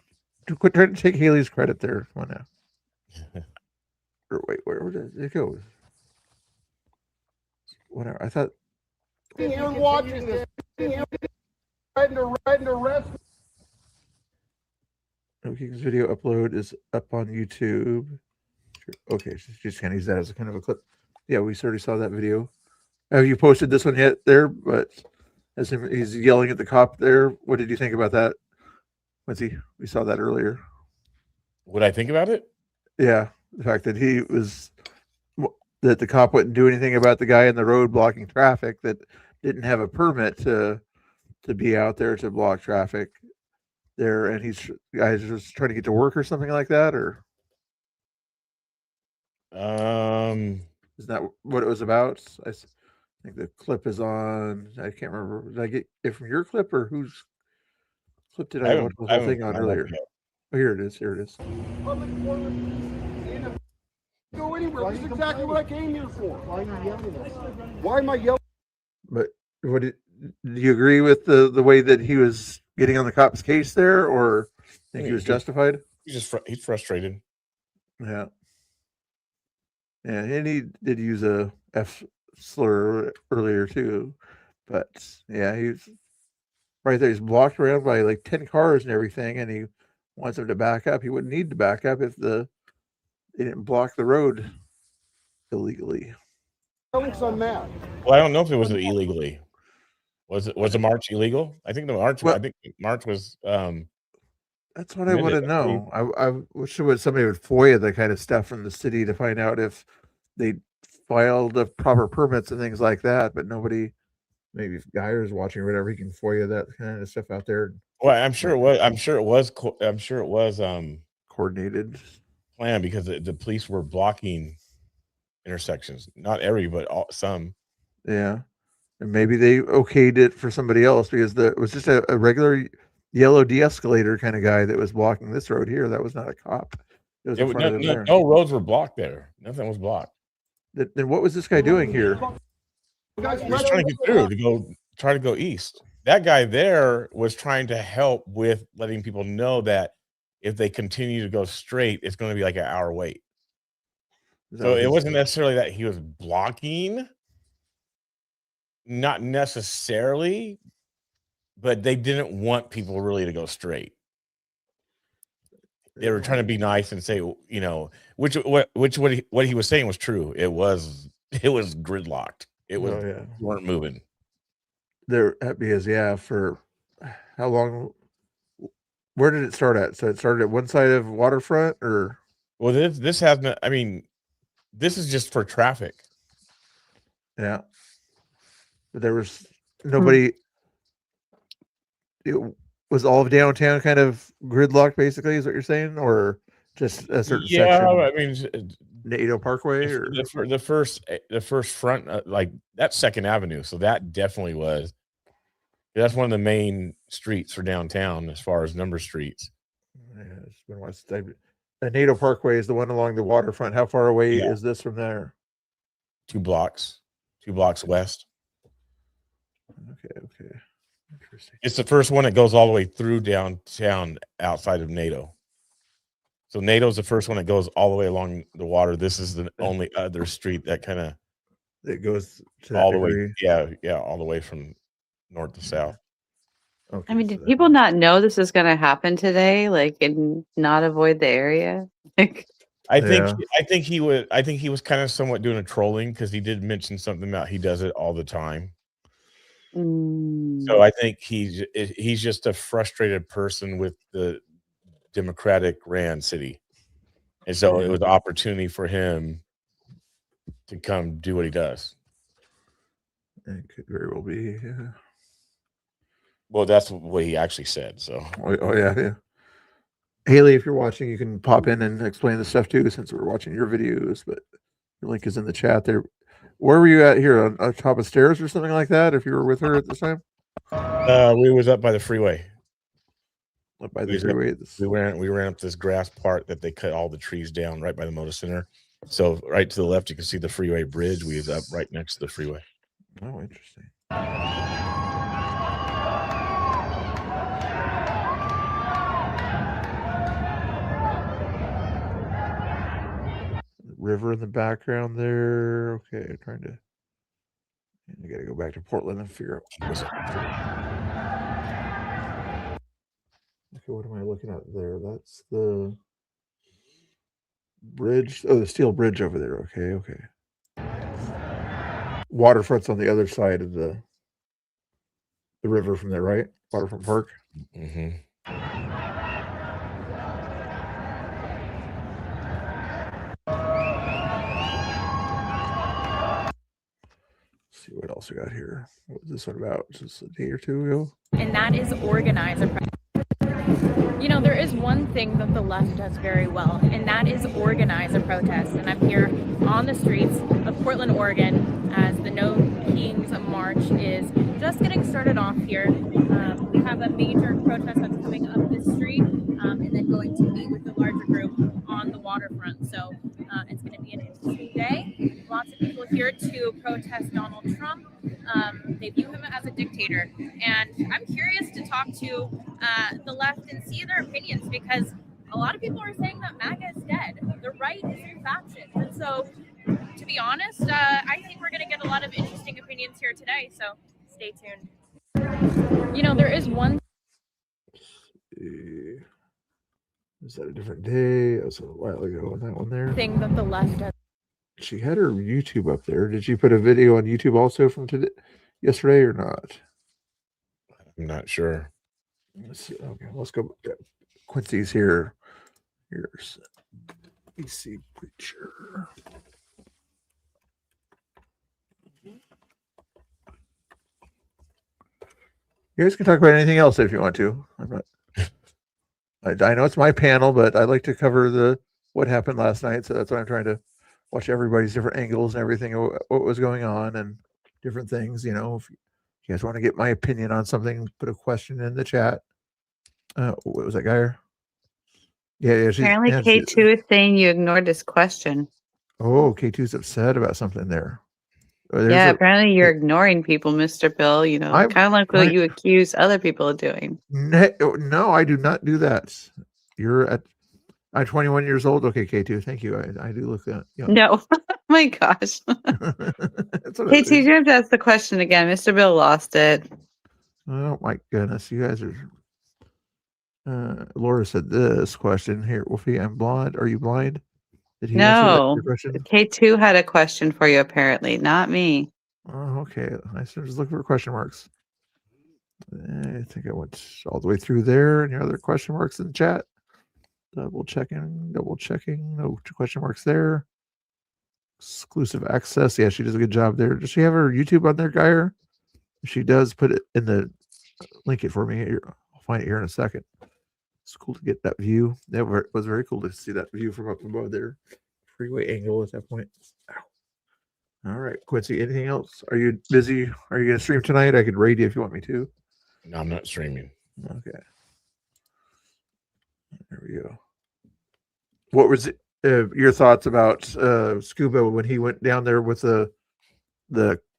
B: quit trying to take Haley's credit there. Come on now. Or wait, where did it go? Whatever. I thought.
U: Here watching this. Right in the rest.
B: Okay, this video upload is up on YouTube. Okay, just kind of use that as a kind of a clip. Yeah, we already saw that video. Have you posted this one yet there? But as he's yelling at the cop there, what did you think about that? Quincy, we saw that earlier.
I: What I think about it?
B: Yeah, the fact that that the cop wouldn't do anything about the guy in the road blocking traffic that didn't have a permit to be out there to block traffic there, and the guy's just trying to get to work or something like that, or is that what it was about? I think the clip is on. I can't remember. Did I get it from your clip or whose clip did I watch the whole thing on earlier? Oh, here it is. Here it is.
U: Go anywhere. This is exactly what I came here for. Why are you yelling at us? Why am I yelling?
B: But do you agree with the way that he was getting on the cop's case there, or think he was justified?
I: He's frustrated.
B: Yeah. Yeah, and he did use a F slur earlier too, but yeah, he's right there. He's blocked around by like 10 cars and everything, and he wants him to back up. He wouldn't need to back up if they didn't block the road illegally.
U: On that.
I: Well, I don't know if it was illegally. Was the march illegal? I think the march.
B: Well,
I: I think the march was.
B: That's what I want to know. I wish somebody would FOIA the kind of stuff from the city to find out if they filed the proper permits and things like that. But nobody, maybe if Geyer's watching or whatever, he can FOIA that kind of stuff out there.
I: Well, I'm sure it was. I'm sure it was.
B: Coordinated
I: plan because the police were blocking intersections. Not every, but some.
B: Yeah, and maybe they okayed it for somebody else because it was just a regular yellow de-escalator kind of guy that was blocking this road here. That was not a cop. It was in front of them there.
I: No roads were blocked there. Nothing was blocked.
B: Then what was this guy doing here?
I: He's trying to get through to go east. That guy there was trying to help with letting people know that if they continue to go straight, it's going to be like an hour wait. So it wasn't necessarily that he was blocking, not necessarily, but they didn't want people really to go straight. They were trying to be nice and say, you know, what he was saying was true. It was gridlocked. It was weren't moving.
B: There because for how long? Where did it start at? So it started at one side of waterfront, or
I: well, this hasn't. I mean, this is just for traffic.
B: Yeah, but there was nobody. It was all of downtown kind of gridlocked, basically, is what you're saying, or just a certain section?
I: I mean,
B: NATO Parkway, or
I: the first front, like that's 2nd Avenue, so that definitely was. That's one of the main streets for downtown as far as number streets.
B: Yeah, it's been once. The NATO Parkway is the one along the waterfront. How far away is this from there?
I: 2 blocks west.
B: Okay. Interesting.
I: It's the first one that goes all the way through downtown outside of NATO. So NATO's the first one that goes all the way along the water. This is the only other street that kind of
B: goes to
I: all the way. Yeah, all the way from north to south.
B: Okay,
K: I mean, did people not know this is going to happen today? Like, and not avoid the area? Like,
I: I think
B: Yeah.
I: I think he was kind of somewhat doing a trolling because he did mention something about he does it all the time. So I think he's just a frustrated person with the Democratic ran city, and so it was an opportunity for him to come do what he does.
B: It could very well be. Yeah.
I: Well, that's what he actually said. So.
B: Oh yeah, yeah. Haley, if you're watching, you can pop in and explain the stuff too, since we're watching your videos. But the link is in the chat there. Where were you at here? On top of stairs or something like that? If you were with her at this time?
I: We was up by the freeway.
B: Up by the freeway.
I: We ran up this grass part that they cut all the trees down right by the motor center. So right to the left, you can see the freeway bridge. We was up right next to the freeway.
B: Oh, interesting. River in the background there. Okay, I'm trying to. I got to go back to Portland and figure out. Okay, what am I looking at there? That's the bridge. Oh, the steel bridge over there. Okay, okay. Waterfront's on the other side of the river from there, right? Waterfront Park.
I: Mm-hmm.
B: See what else we got here. What was this one about? Just a day or two ago?
G: And that is organizer. You know, there is one thing that the left does very well, and that is organize a protest. And I'm here on the streets of Portland, Oregon, as the No Kings March is just getting started off here. We have a major protest that's coming up this street, and then going to meet with a larger group on the waterfront. So it's going to be an interesting day. Lots of people here to protest Donald Trump. They view him as a dictator, and I'm curious to talk to the left and see their opinions, because a lot of people are saying that MAGA is dead. The right is through factions, and so to be honest, I think we're going to get a lot of interesting opinions here today. So stay tuned. You know, there is one.
B: Is that a different day? That was a while ago on that one there.
G: Thing that the left does.
B: She had her YouTube up there. Did she put a video on YouTube also from today, yesterday, or not?
I: I'm not sure.
B: Let's see. Okay, let's go. Quincy's here. Here's BC Preacher. You guys can talk about anything else if you want to. I'm not. I know it's my panel, but I like to cover what happened last night, so that's why I'm trying to watch everybody's different angles and everything, what was going on and different things. You know, if you guys want to get my opinion on something, put a question in the chat. What was that guy? Yeah.
K: Apparently, K2 is saying you ignored his question.
B: Oh, K2's upset about something there.
K: Yeah, apparently you're ignoring people, Mr. Bill. You know, kind of like what you accuse other people of doing.
B: No, I do not do that. I'm 21 years old. Okay, K2, thank you. I do look that.
K: No, oh my gosh. K2, you have to ask the question again. Mr. Bill lost it.
B: Oh my goodness, you guys are. Laura said this question here. Wolfie, I'm blind. Are you blind? Did he
K: No,
B: answer that question?
K: K2 had a question for you, apparently, not me.
B: Oh, okay. I was just looking for question marks. I think I went all the way through there. Any other question marks in the chat? Double checking. No question marks there. Exclusive access. Yeah, she does a good job there. Does she have her YouTube on there, Geyer? If she does, put it in the link it for me. I'll find it here in a second. It's cool to get that view. That was very cool to see that view from up above there. Freeway angle at that point. Ow. All right, Quincy, anything else? Are you busy? Are you going to stream tonight? I could raid you if you want me to.
I: No, I'm not streaming.
B: Okay. There we go. What was your thoughts about Scuba when he went down there with the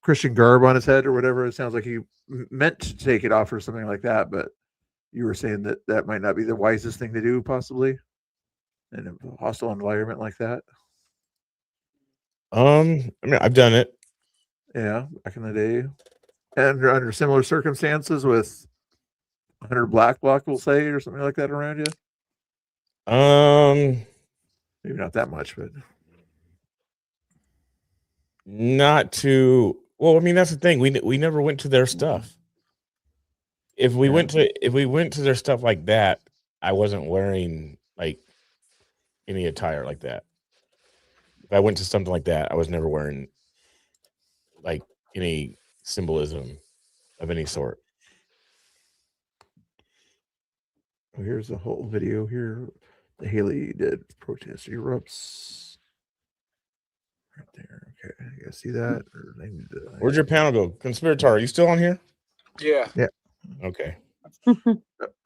B: Christian garb on his head or whatever? It sounds like he meant to take it off or something like that, but you were saying that might not be the wisest thing to do, possibly, in a hostile environment like that.
I: I mean, I've done it.
B: Yeah, back in the day, and under similar circumstances with 100 black bloc, we'll say, or something like that around you. Maybe not that much, but
I: not to. Well, I mean that's the thing. We never went to their stuff. If we went to their stuff like that, I wasn't wearing like any attire like that. If I went to something like that, I was never wearing like any symbolism of any sort.
B: Well, here's a whole video here. The Haley did protest erupts. Right there. Okay. You guys see that? Or they need to,
I: Where'd your panel go? Conspirator, are you still on here?
N: Yeah.
B: Yeah.
I: Okay.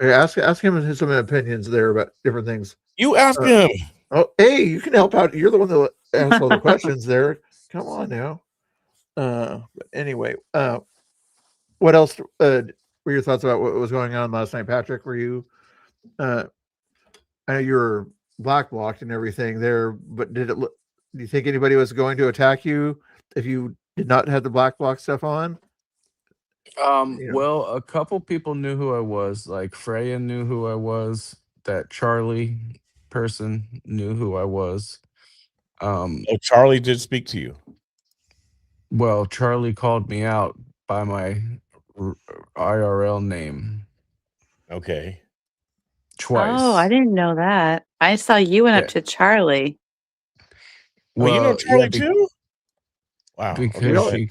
B: Ask him some opinions there about different things.
I: You ask him.
B: Oh, hey, you can help out. You're the one that asked all the questions there. Come on now. But anyway, what else were your thoughts about what was going on last night, Patrick? Were you I know you were black blocked and everything there, but did it look, do you think anybody was going to attack you if you did not have the black block stuff on?
N: Well, a couple people knew who I was. Like Freya knew who I was. That Charlie person knew who I was.
I: Oh, Charlie did speak to you.
N: Well, Charlie called me out by my IRL name.
I: Okay.
N: Twice.
K: Oh, I didn't know that. I saw you went up to Charlie.
N: Well,
I: you know Charlie too? Wow.
N: Because
I: Okay.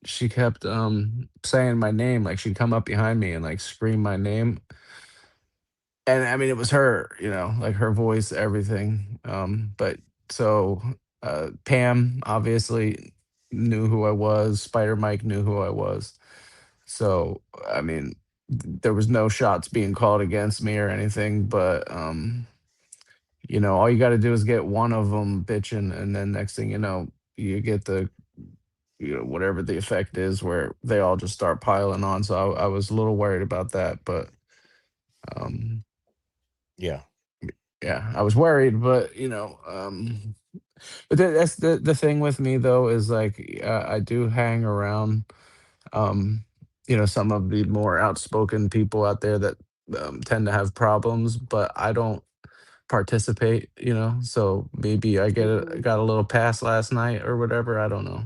N: she kept saying my name. Like she'd come up behind me and like scream my name. And I mean it was her, like her voice, everything. But so Pam obviously knew who I was. Spider Mike knew who I was. So I mean there was no shots being called against me or anything, but all you got to do is get one of them bitching, and then next thing you know, you get the, whatever the effect is, where they all just start piling on. So I was a little worried about that, but
I: yeah,
N: I was worried, but but that's the thing with me though is like I do hang around, some of the more outspoken people out there that tend to have problems, but I don't participate, so maybe I got a little pass last night or whatever. I don't know.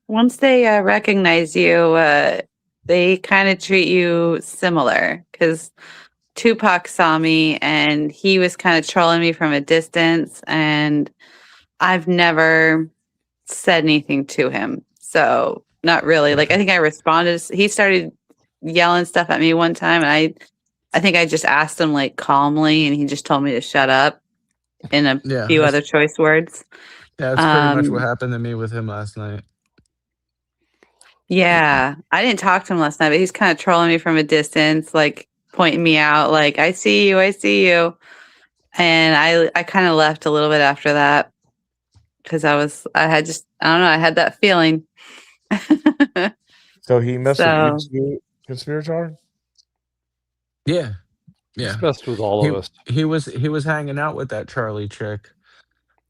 K: Once they recognize you, they kind of treat you similar because Tupac saw me and he was kind of trolling me from a distance, and I've never said anything to him. So not really. Like I think I responded. He started yelling stuff at me one time, and I think I just asked him like calmly, and he just told me to shut up in a few other choice words.
N: Yeah, that's pretty much what happened to me with him last night.
K: Yeah, I didn't talk to him last night, but he's kind of trolling me from a distance, like pointing me out, like I see you, and I kind of left a little bit after that because I don't know, I had that feeling.
I: So he messed with you, Conspirator?
N: Yeah.
A: He's messed with all of us.
N: He was hanging out with that Charlie chick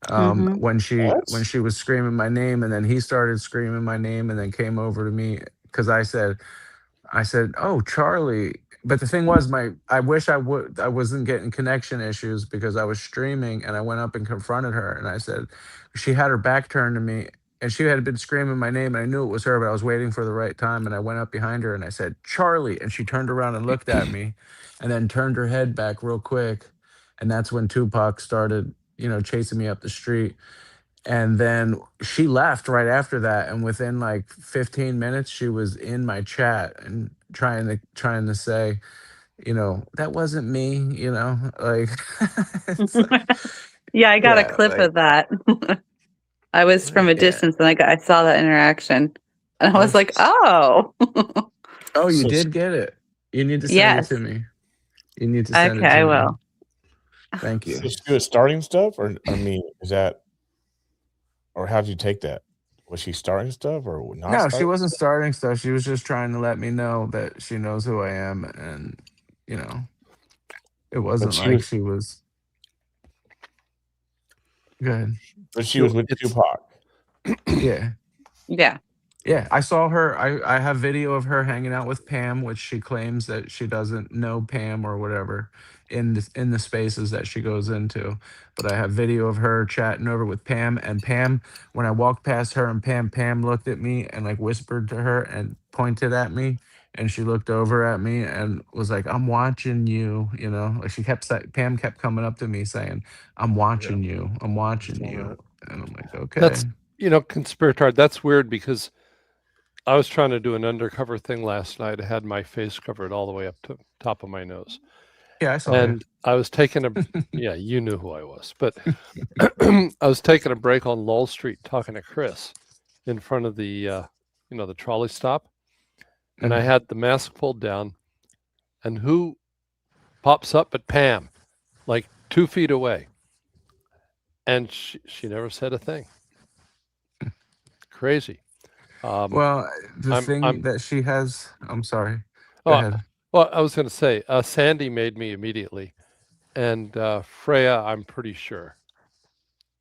N: when she was screaming my name, and then he started screaming my name and then came over to me because I said, "Oh, Charlie." But the thing was, I wish I wasn't getting connection issues because I was streaming, and I went up and confronted her, and I said, she had her back turned to me, and she had been screaming my name, and I knew it was her, but I was waiting for the right time, and I went up behind her, and I said, "Charlie," and she turned around and looked at me, and then turned her head back real quick, and that's when Tupac started, chasing me up the street. And then she left right after that, and within like 15 minutes she was in my chat and trying to say, that wasn't me, like,
K: Yeah, I got a clip of that. I was from a distance and I saw that interaction, and I was like, oh.
N: Oh, you did get it. You need to send it to me. You need to send it to me.
K: Okay, I will.
N: Thank you.
I: So she was starting stuff, or I mean, is that, or how did you take that? Was she starting stuff or not?
N: No, she wasn't starting stuff. She was just trying to let me know that she knows who I am, and it wasn't like she was. Good.
I: But she was with Tupac.
N: Yeah.
K: Yeah.
N: Yeah, I saw her. I have video of her hanging out with Pam, which she claims that she doesn't know Pam or whatever in the spaces that she goes into. But I have video of her chatting over with Pam, and Pam, when I walked past her and Pam looked at me and like whispered to her and pointed at me, and she looked over at me and was like, "I'm watching you," you know. Like Pam kept coming up to me saying, "I'm watching you. I'm watching you." And I'm like,
A: That's,
N: "Okay."
A: conspiratard. That's weird because I was trying to do an undercover thing last night. I had my face covered all the way up to top of my nose.
N: Yeah, I saw you.
A: And I was taking a yeah, you knew who I was. But I was taking a break on Lowell Street talking to Chris in front of the the trolley stop. And I had the mask pulled down, and who pops up but Pam, like 2 feet away. And she never said a thing. Crazy.
N: Well, the thing that she has, I'm sorry. Go ahead.
A: Well, I was going to say, Sandy made me immediately, and Freya, I'm pretty sure,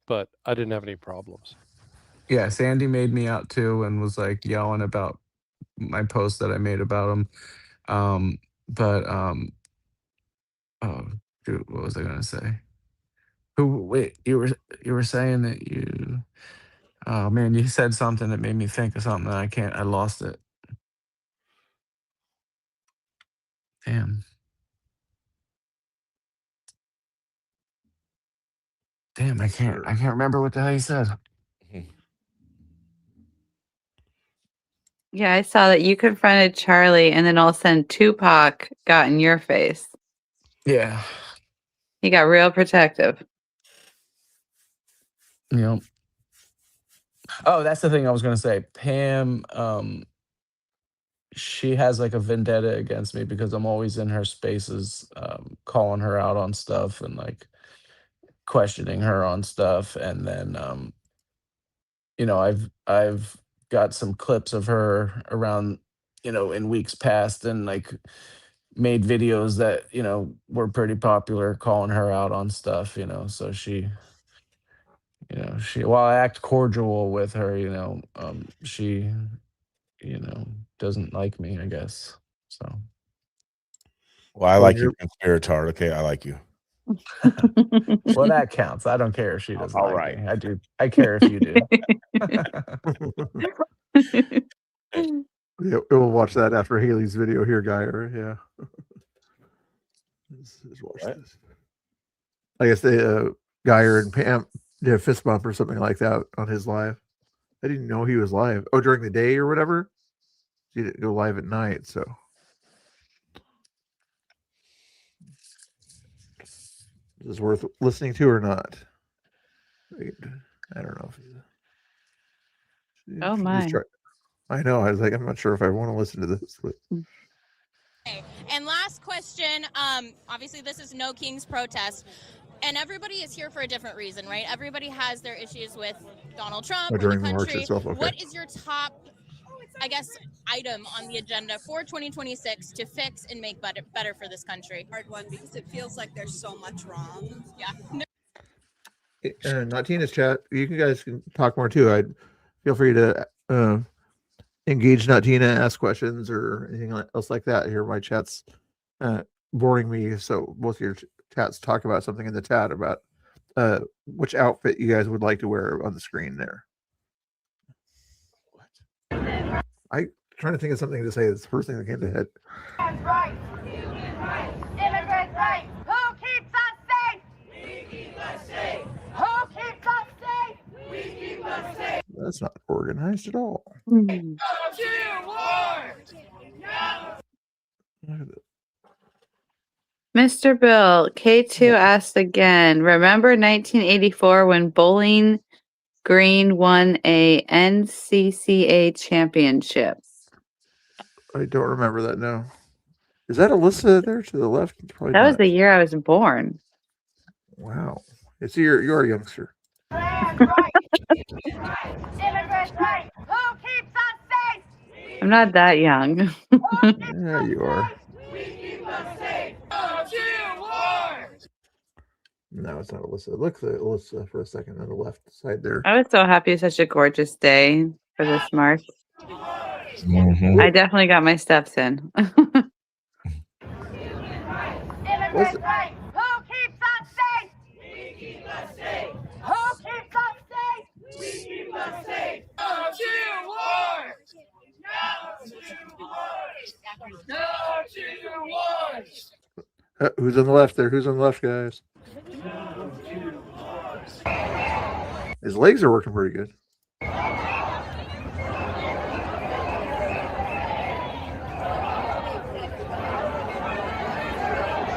A: but I didn't have any problems.
N: Yeah, Sandy made me out too and was like yelling about my post that I made about him. Oh, shoot, what was I gonna say? Wait, you were saying that you, oh man, you said something that made me think of something that I lost it. Damn. Damn, I can't remember what the hell you said.
K: Yeah, I saw that you confronted Charlie, and then all of a sudden Tupac got in your face.
N: Yeah.
K: He got real protective.
N: Yep. Oh, that's the thing I was gonna say. Pam, she has like a vendetta against me because I'm always in her spaces, calling her out on stuff and like questioning her on stuff. And then, I've got some clips of her around, in weeks past and like made videos that, were pretty popular calling her out on stuff, so while I act cordial with her, she, doesn't like me, I guess. So.
I: Well, I
B: Well,
I: like you, conspirator. Okay, I like you.
N: Well, that counts. I don't care if she doesn't
I: All
N: like
I: right.
N: me. I do. I care if you do.
B: Yeah, we'll watch that after Haley's video here, Geyer. Yeah. Let's watch this. I guess they Geyer and Pam did a fist bump or something like that on his live. I didn't know he was live. Oh, during the day or whatever. He didn't go live at night, so. Is this worth listening to or not? I don't know.
K: Oh my.
B: I know. I was like, I'm not sure if I want to listen to this. But.
G: And last question, obviously this is No King's protest, and everybody is here for a different reason, right? Everybody has their issues with Donald Trump or the
B: during the march
G: country.
B: itself, okay.
G: What is your top, I guess, item on the agenda for 2026 to fix and make better for this country?
R: Hard one because it feels like there's so much wrong.
G: Yeah.
B: Not Tina's chat. You guys can talk more too. I'd feel free to engage Not Tina, ask questions or anything else like that. Here, my chat's boring me. So both of your chats talk about something in the chat about which outfit you guys would like to wear on the screen there. I'm trying to think of something to say. It's the first thing that came to head.
Q: Right. Immigrant rights. Who keeps us safe? We keep us safe. Who keeps us safe? We keep us safe.
B: That's not organized at all.
K: Mr. Bill, K2 asked again, remember 1984 when Bowling Green won a NCCA championship?
B: I don't remember that now. Is that Alyssa there to the left? Probably
K: That was
B: not.
K: the year I was born.
B: Wow. It's you're a youngster.
Q: Immigrant rights. Who keeps us safe?
K: I'm not that young.
B: Yeah, you are.
Q: We keep us safe.
B: No, it's not Alyssa. Look at Alyssa for a second on the left side there.
K: I was so happy. Such a gorgeous day for this march. I definitely got my steps in.
B: What's
Q: Right. Who keeps us safe? We keep us safe. Who keeps us safe? We keep us safe. No to wars. No to wars. No to wars.
B: Who's on the left there? Who's on the left, guys? His legs are working pretty good.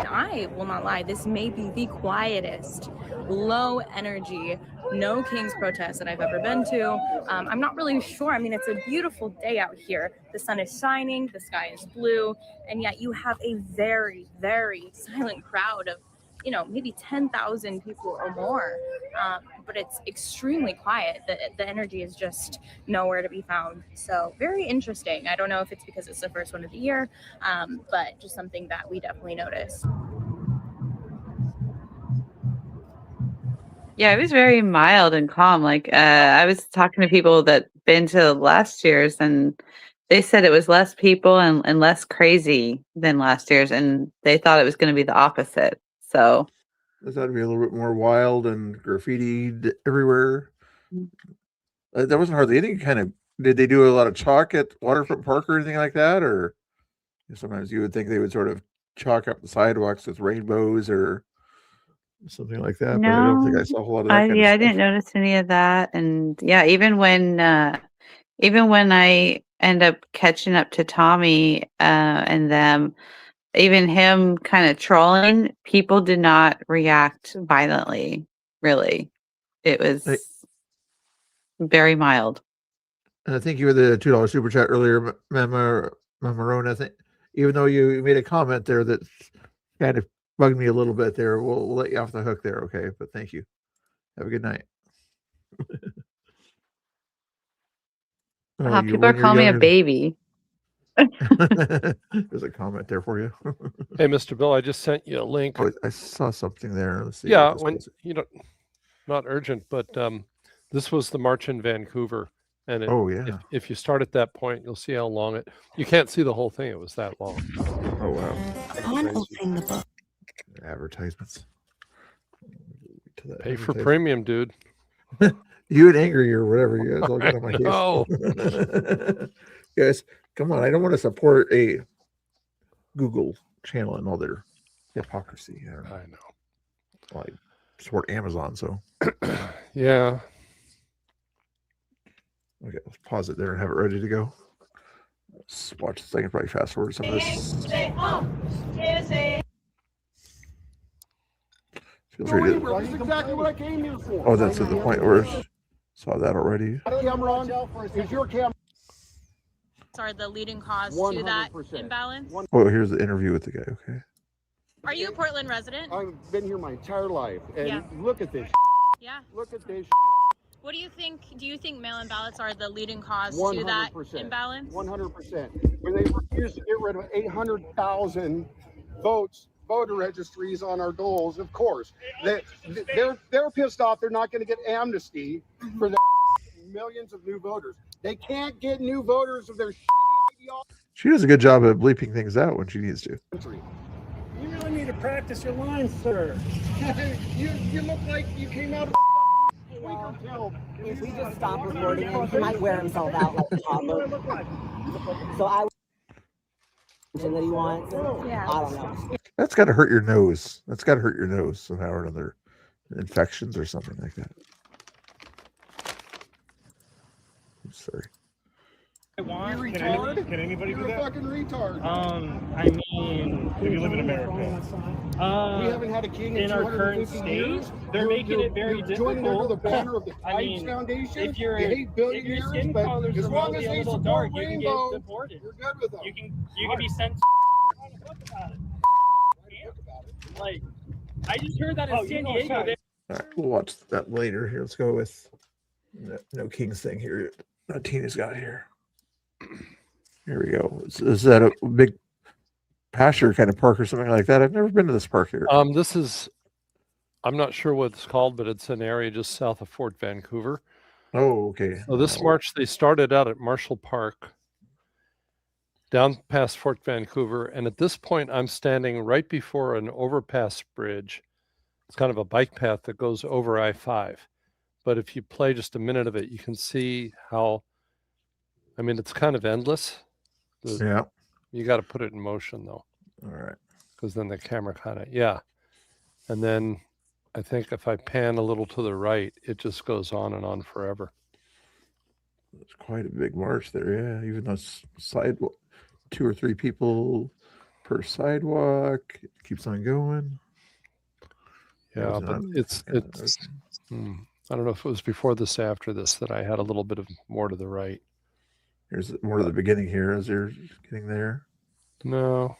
G: I will not lie, this may be the quietest, low energy, no Kings protest that I've ever been to. I'm not really sure. I mean, it's a beautiful day out here. The sun is shining, the sky is blue, and yet you have a very, very silent crowd of, you know, maybe 10,000 people or more. But it's extremely quiet. The energy is just nowhere to be found. So very interesting. I don't know if it's because it's the first one of the year, but just something that we definitely noticed.
K: Yeah, it was very mild and calm. Like I was talking to people that been to last year's, and they said it was less people and less crazy than last year's, and they thought it was going to be the opposite. So
B: I thought it'd be a little bit more wild and graffitied everywhere. There wasn't hardly any kind of. Did they do a lot of chalk at Waterfront Park or anything like that? Or sometimes you would think they would sort of chalk up the sidewalks with rainbows or something like that. But I don't think I saw a whole lot of that kind of
K: I
B: stuff.
K: didn't notice any of that. And yeah, even when I end up catching up to Tommy and them, even him kind of trolling, people did not react violently. Really, it was very mild.
B: And I think you were the $2 super chat earlier, Mamarone. I think even though you made a comment there that kind of bugged me a little bit there, we'll let you off the hook there, okay? But thank you. Have a good night.
K: People are calling me a baby.
B: There's a comment there for you.
A: Hey, Mr. Bill, I just sent you a link.
B: Oh, I saw something there. Let's see.
A: Yeah, when you know, not urgent, but this was the march in Vancouver, and if you start at that point, you'll see how long it. You can't see the whole thing; it was that long.
B: Oh wow!
A: On opening
B: the book. Advertisements.
A: Pay for premium, dude.
B: You and Angry or whatever. You guys all get on my case.
A: Oh,
B: guys, come on! I don't want to support a Google channel and all their hypocrisy. I
A: know.
B: Well, I support Amazon, so
A: yeah.
B: Okay, let's pause it there and have it ready to go. Let's watch this. I can probably fast forward some of this. Feels ready to...
U: That's exactly what I came here for.
B: Oh, that's at the point where I saw that already.
U: Camera on. Is your camera?
G: Are the leading cause to that imbalance?
B: Oh, here's the interview with the guy. Okay.
G: Are you a Portland resident?
U: I've been here my entire life, and look at this.
G: Yeah.
U: Look at this.
G: What do you think? Do you think mail-in ballots are the leading cause to that imbalance?
U: 100%. When they refused to get rid of 800,000 voter registries on our goals, of course, they're pissed off. They're not going to get amnesty for the millions of new voters. They can't get new voters of their ideology.
B: She does a good job of bleeping things out when she needs to.
S: You really need to practice your lines, sir.
U: you look like you came out of
L: If we just stop recording him, he might wear himself out like a toddler. So I that he wants. Yeah. I don't know.
B: That's got to hurt your nose. That's got to hurt your nose somehow or another. Infections or something like that. I'm sorry.
U: Can anybody do that? You're a fucking retard.
H: I mean, if you live in America,
U: we haven't had a king
H: in our current state. They're making it very difficult.
U: Joining under the banner of the Tides Foundation. If you hate billionaires, but as long as they support rainbow, you're good with them.
H: You can be sent. Like, I just heard that in San Diego.
B: All right, we'll watch that later. Here, let's go with no Kings thing here. Tina's got here. Here we go. Is that a big pasture kind of park or something like that? I've never been to this park here.
A: This is, I'm not sure what it's called, but it's an area just south of Fort Vancouver.
B: Oh, okay.
A: So this March, they started out at Marshall Park, down past Fort Vancouver. And at this point, I'm standing right before an overpass bridge. It's kind of a bike path that goes over I-5. But if you play just a minute of it, you can see how, I mean, it's kind of endless.
B: Yeah.
A: You got to put it in motion, though.
B: All right.
A: Because then the camera kind of, yeah. And then I think if I pan a little to the right, it just goes on and on forever.
B: It's quite a big march there, yeah. Even though it's sidewalk, 2 or 3 people per sidewalk, it keeps on going.
A: Yeah, but it's I don't know if it was before this or after this that I had a little bit of more to the right.
B: Here's more to the beginning here as you're getting there.
A: No,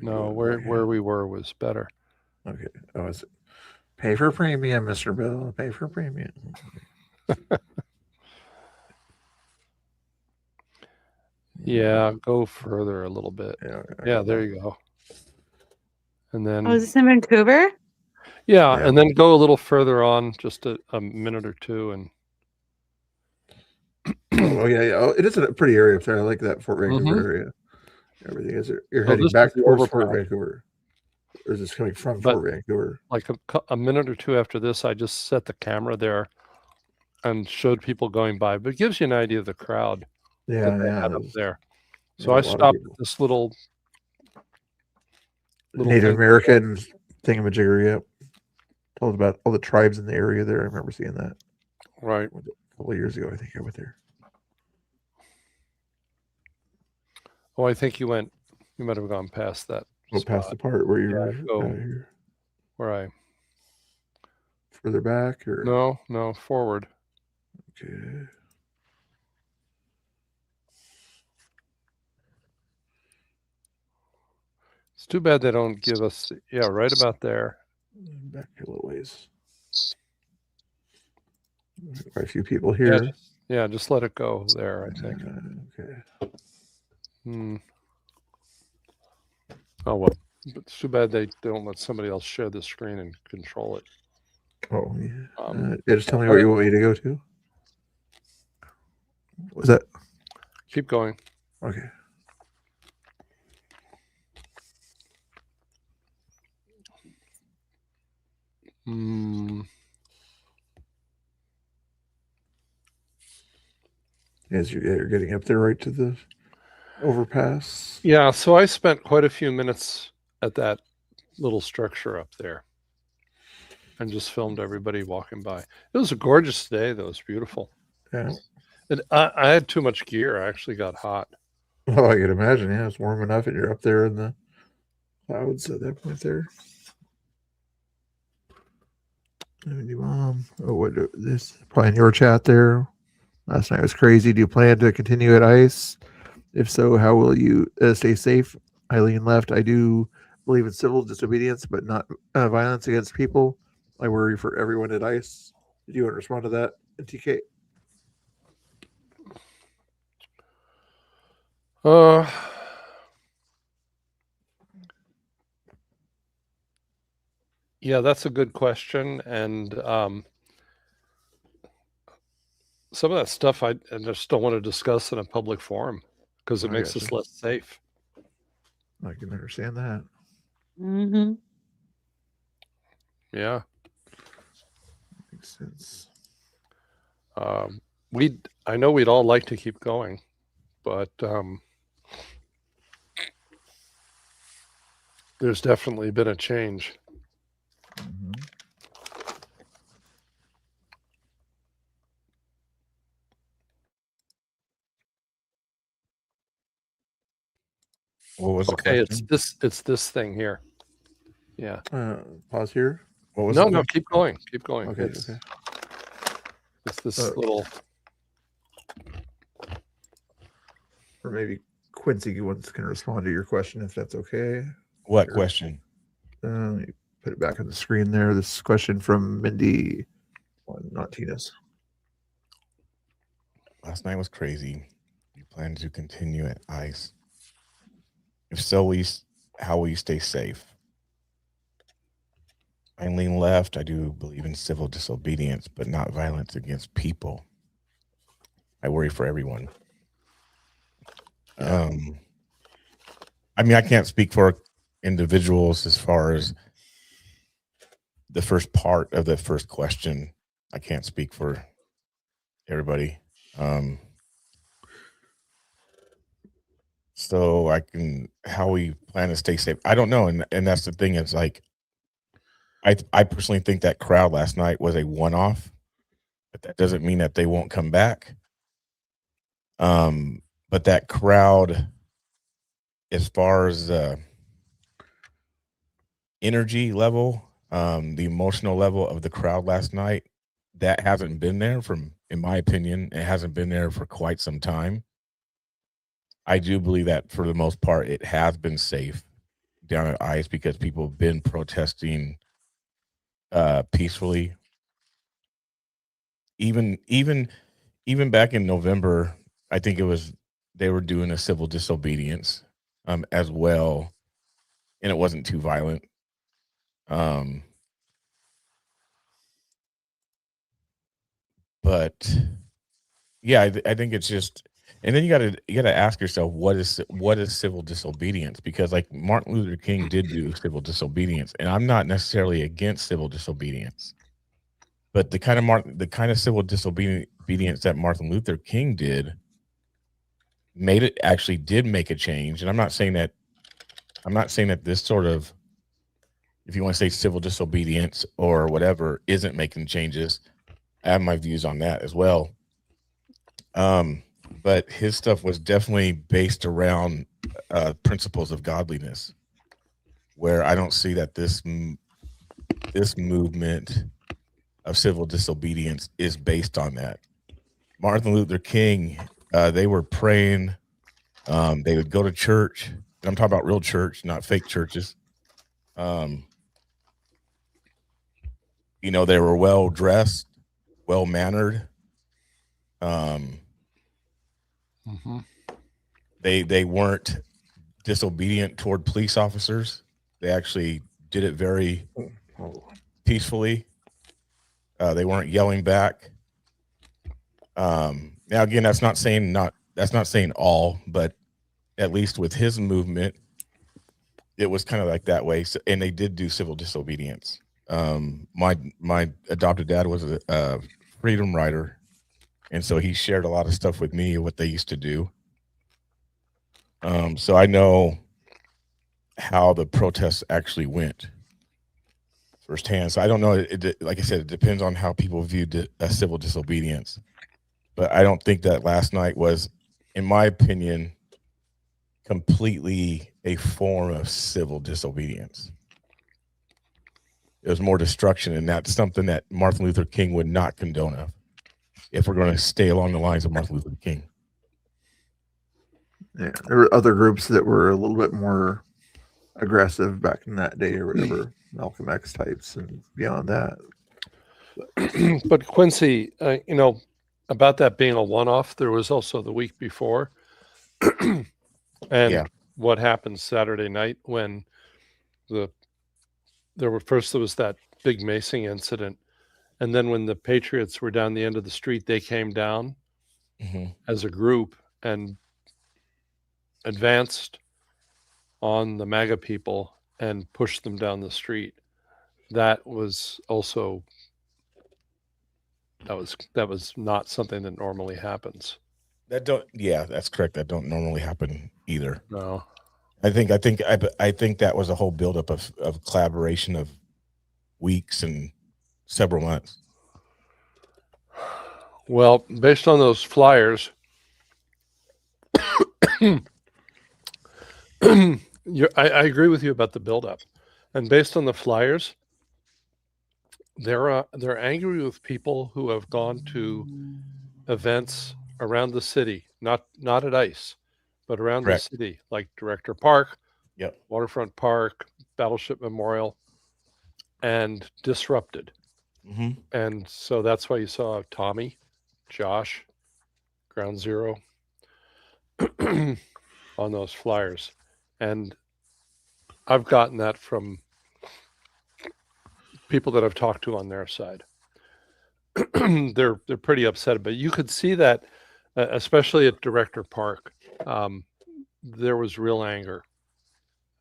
A: where we were was better.
B: Okay. Oh, is it? Pay for premium, Mr. Bill. Pay for premium.
A: Yeah, go further a little bit. Yeah, there you go. And then.
K: Oh, is this in Vancouver?
A: Yeah, and then go a little further on, just a minute or two, and.
B: Oh yeah. Oh, it is a pretty area up there. I like that Fort Vancouver area. Everything is. You're heading back towards Fort Vancouver, or is this coming from Fort Vancouver?
A: Like a minute or two after this, I just set the camera there, and showed people going by. But it gives you an idea of the crowd.
B: Yeah,
A: that they had up there. So
B: Yeah,
A: I
B: a lot of
A: stopped
B: people.
A: at this little
B: Native
A: thing.
B: American thingamajigger. Yep. Told about all the tribes in the area there. I remember seeing that.
A: Right.
B: A couple of years ago, I think I went there.
A: Oh, I think you might have gone past that.
B: Go past the part where you're
A: here. Where I
B: further back, or
A: no, forward.
B: Okay.
A: It's too bad they don't give us right about there.
B: Back a little ways. Quite a few people here.
A: Yeah, just let it go there, I think.
B: Okay.
A: Oh well, but it's too bad they don't let somebody else share the screen and control it.
B: Oh yeah. Yeah, just tell me where you want me to go to. Was that?
A: Keep going.
B: Okay. As you're getting up there, right to the overpass.
A: Yeah, so I spent quite a few minutes at that little structure up there, and just filmed everybody walking by. It was a gorgeous day, though. It was beautiful.
B: Yeah.
A: And I had too much gear. I actually got hot.
B: Oh, I could imagine. Yeah, it's warm enough, and you're up there in the clouds at that point there. What this probably in your chat there? Last night was crazy. Do you plan to continue at ICE? If so, how will you stay safe? Eileen left. I do believe in civil disobedience, but not violence against people. I worry for everyone at ICE. Did you want to respond to that, TK?
A: Yeah, that's a good question, and some of that stuff I just don't want to discuss in a public forum because it makes us less safe.
B: I can understand that.
K: Mm-hmm.
A: Yeah,
B: makes sense.
A: I know we'd all like to keep going, but there's definitely been a change.
I: What was the question?
A: It's this thing here. Yeah.
B: Pause here.
I: What was
A: no, keep going. Keep going.
B: Okay.
A: It's this little.
B: Or maybe Quincy once can respond to your question if that's okay.
I: What question?
B: Let me put it back on the screen there. This question from Mindy, not Tina's.
I: Last night was crazy. You plan to continue at ICE? If so, how will you stay safe? Eileen left. I do believe in civil disobedience, but not violence against people. I worry for everyone. I mean, I can't speak for individuals as far as the first part of the first question. I can't speak for everybody. So how we plan to stay safe. I don't know. And that's the thing. It's like, I personally think that crowd last night was a one-off, but that doesn't mean that they won't come back. But that crowd, as far as energy level, the emotional level of the crowd last night, that hasn't been there in my opinion, it hasn't been there for quite some time. I do believe that for the most part, it has been safe down at ICE because people have been protesting peacefully. Even back in November, I think they were doing a civil disobedience as well, and it wasn't too violent. But yeah, I think it's just, and then you gotta ask yourself, what is civil disobedience? Because like Martin Luther King did do civil disobedience, and I'm not necessarily against civil disobedience, but the kind of civil disobedience that Martin Luther King did actually did make a change. And I'm not saying that this sort of, if you want to say civil disobedience or whatever, isn't making changes. I have my views on that as well. But his stuff was definitely based around principles of godliness, where I don't see that this movement of civil disobedience is based on that. Martin Luther King, they were praying. They would go to church. And I'm talking about real church, not fake churches. You know, they were well dressed, well mannered. They weren't disobedient toward police officers. They actually did it very peacefully. They weren't yelling back. Now again, that's not saying all, but at least with his movement, it was kind of like that way. So, and they did do civil disobedience. My adopted dad was a freedom rider, and so he shared a lot of stuff with me, what they used to do. So I know how the protests actually went firsthand. So I don't know. Like I said, it depends on how people viewed a civil disobedience. But I don't think that last night was, in my opinion, completely a form of civil disobedience. It was more destruction, and that's something that Martin Luther King would not condone of, if we're going to stay along the lines of Martin Luther King.
B: Yeah, there were other groups that were a little bit more aggressive back in that day or whatever, Malcolm X types and beyond that.
A: But Quincy, you know, about that being a one-off, there was also the week before, and what happened Saturday night when there was that big macing incident, and then when the Patriots were down the end of the street, they came down as a group and advanced on the MAGA people and pushed them down the street. That was also that was not something that normally happens.
I: That's correct. That don't normally happen either.
A: No.
I: I think that was a whole buildup of collaboration of weeks and several months.
A: Well, based on those flyers, I agree with you about the buildup, and based on the flyers, they're angry with people who have gone to events around the city, not at ICE, but around the city, like Director Park, Waterfront Park, Battleship Memorial, and disrupted. And so that's why you saw Tommy, Josh, Ground Zero on those flyers. And I've gotten that from people that I've talked to on their side. They're pretty upset, but you could see that especially at Director Park. There was real anger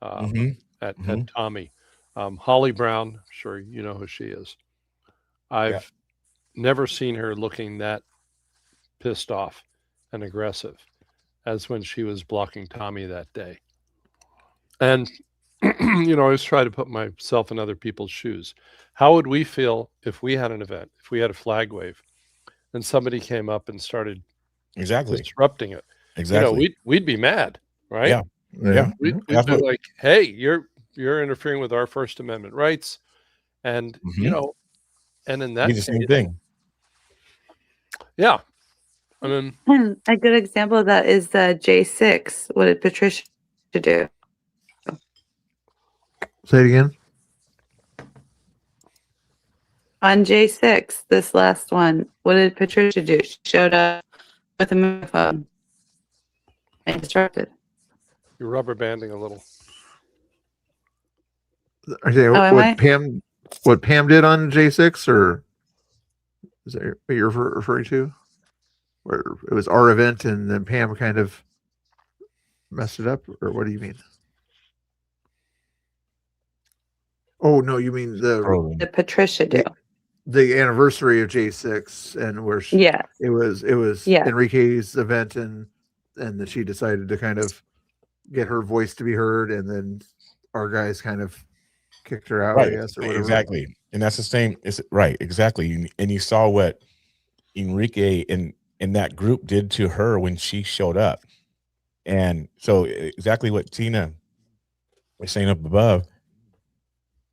A: at Tommy. Holly Brown, sure you know who she is. I've never seen her looking that pissed off and aggressive as when she was blocking Tommy that day. And I always try to put myself in other people's shoes. How would we feel if we had an event, if we had a flag wave, and somebody came up and started disrupting it? We'd be mad, right? We'd be like, hey, you're interfering with our First Amendment rights, and and in that
I: be the same thing.
A: Yeah, I mean,
K: a good example of that is J6. What did Patricia do?
B: Say it again.
K: On J6, this last one, what did Patricia do? She showed up with a megaphone and disrupted.
A: You're rubber banding a little.
B: What Pam did on J6, or is that what you're referring to? Where it was our event and then Pam kind of messed it up, or what do you mean? Oh no, you mean
K: the Patricia do
B: the anniversary of J6, and where it was Enrique's event, and that she decided to kind of get her voice to be heard, and then our guys kind of kicked her out, I guess, or whatever.
I: Exactly, and that's the same. It's right, exactly. And you saw what Enrique and that group did to her when she showed up, and so exactly what Tina was saying up above.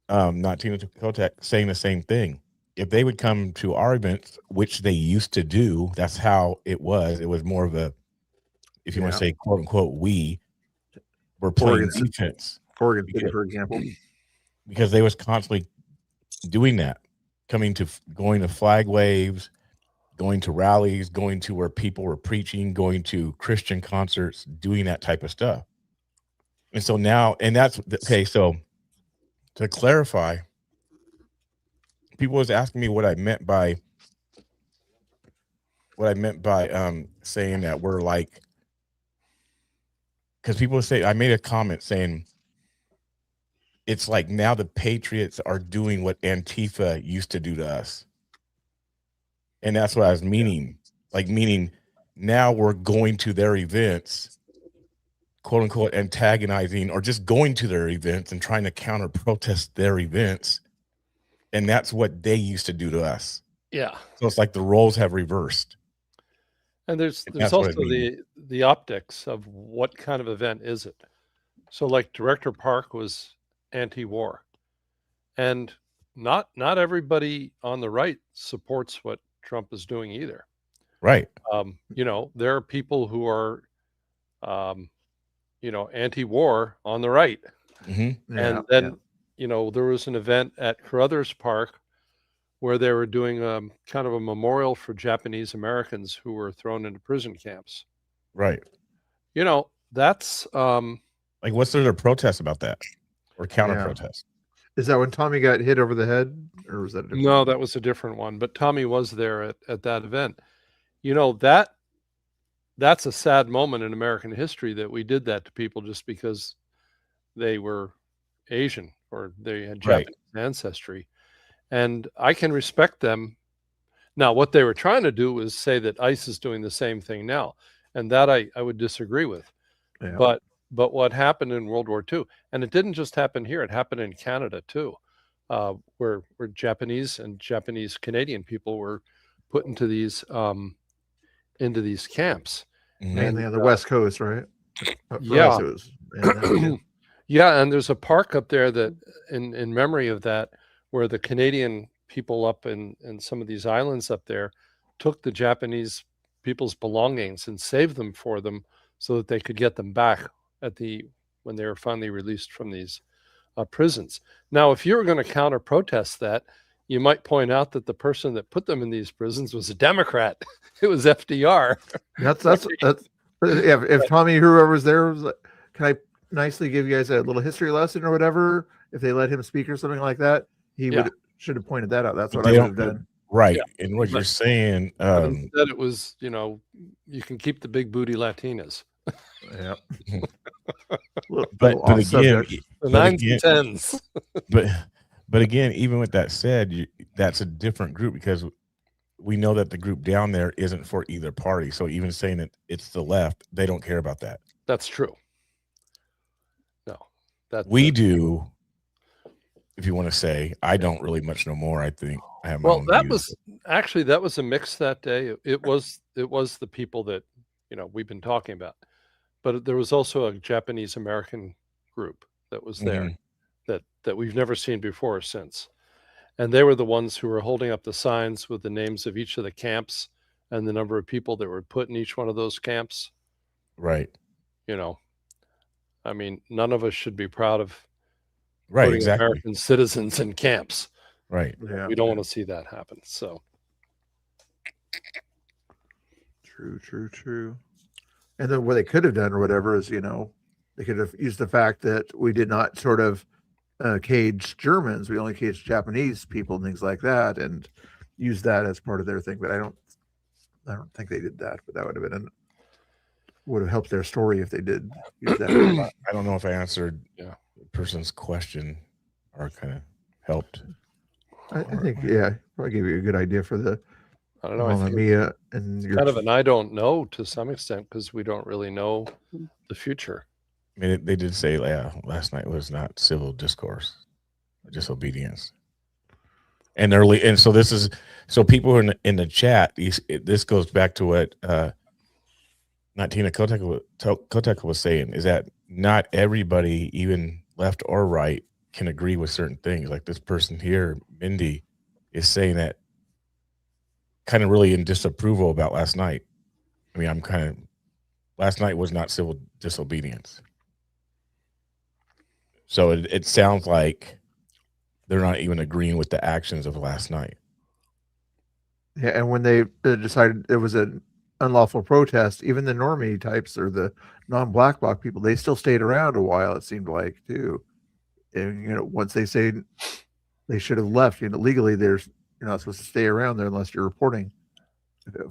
I: Not Tina Kotek saying the same thing. If they would come to our events, which they used to do, that's how it was. It was more of a, if you want to say, quote unquote, we were playing defense.
B: Oregon City, for example,
I: because they was constantly doing that, going to flag waves, going to rallies, going to where people were preaching, going to Christian concerts, doing that type of stuff. And so now, and that's okay. So, to clarify, people was asking me what I meant by saying that we're like, because people say, I made a comment saying it's like now the patriots are doing what Antifa used to do to us. And that's what I was meaning. Like, meaning now we're going to their events, quote unquote, antagonizing or just going to their events and trying to counter protest their events. And that's what they used to do to us.
A: Yeah.
I: So it's like the roles have reversed.
A: And there's also the optics of what kind of event is it. So like Director Park was anti-war, and not everybody on the right supports what Trump is doing either.
I: Right.
A: There are people who are anti-war on the right. And then there was an event at Carruthers Park where they were doing kind of a memorial for Japanese Americans who were thrown into prison camps.
I: Right.
A: That's
I: like, what's there to protest about that, or counter protest?
B: Is that when Tommy got hit over the head, or was that a different
A: No, that was a different one. But Tommy was there at that event. That's a sad moment in American history that we did that to people just because they were Asian or they had Japanese ancestry. And I can respect them. Now, what they were trying to do was say that ICE is doing the same thing now. And that I would disagree with.
B: Yeah.
A: But what happened in World War II, and it didn't just happen here, it happened in Canada too, where Japanese and Japanese Canadian people were put into these camps.
B: Mainly on the West Coast, right?
A: Yeah.
B: For us, it was,
A: yeah, and there's a park up there that in memory of that, where the Canadian people up in some of these islands up there took the Japanese people's belongings and saved them for them so that they could get them back when they were finally released from these prisons. Now, if you were going to counter protest that, you might point out that the person that put them in these prisons was a Democrat. It was FDR.
B: That's if Tommy, whoever was there, was like, can I nicely give you guys a little history lesson or whatever? If they let him speak or something like that, he should have pointed that out. That's what I would have done.
I: Right.
A: Yeah.
I: And what you're
A: But-
I: saying,
A: but instead it was, you can keep the big booty Latinas.
B: Yeah.
I: but again,
A: the 9s and 10s.
I: but again, even with that said, that's a different group because we know that the group down there isn't for either party. So even saying that it's the left, they don't care about that.
A: That's true. No,
I: we do. If you want to say, I don't really much know more. I think I have my
A: well,
I: own
A: that
I: views.
A: was a mix that day. It was the people that we've been talking about, but there was also a Japanese American group that was there that we've never seen before or since. And they were the ones who were holding up the signs with the names of each of the camps and the number of people that were put in each one of those camps.
I: Right.
A: I mean, none of us should be proud of
I: Right,
A: putting
I: exactly.
A: American citizens in camps.
I: Right.
B: Yeah.
A: We don't want to see that happen. So
B: True. And then what they could have done or whatever is, they could have used the fact that we did not sort of cage Germans. We only caged Japanese people and things like that, and use that as part of their thing. But I don't think they did that. But that would have helped their story if they did use that.
I: I don't know if I answered the person's question or kind of helped.
B: I think, probably gave you a good idea for the.
A: I don't know. I think
B: Mia and
A: it's kind of an I don't know to some extent because we don't really know the future.
I: I mean, they did say, last night was not civil discourse, disobedience. And so people in the chat. This goes back to what Tina Kotek was saying, is that not everybody, even left or right, can agree with certain things. Like this person here, Mindy, is saying that kind of really in disapproval about last night. I mean, last night was not civil disobedience. So it sounds like they're not even agreeing with the actions of last night.
B: Yeah, and when they decided it was an unlawful protest, even the normie types or the non-black bloc people, they still stayed around a while, it seemed like, too. And, once they say they should have left, legally, you're not supposed to stay around there unless you're reporting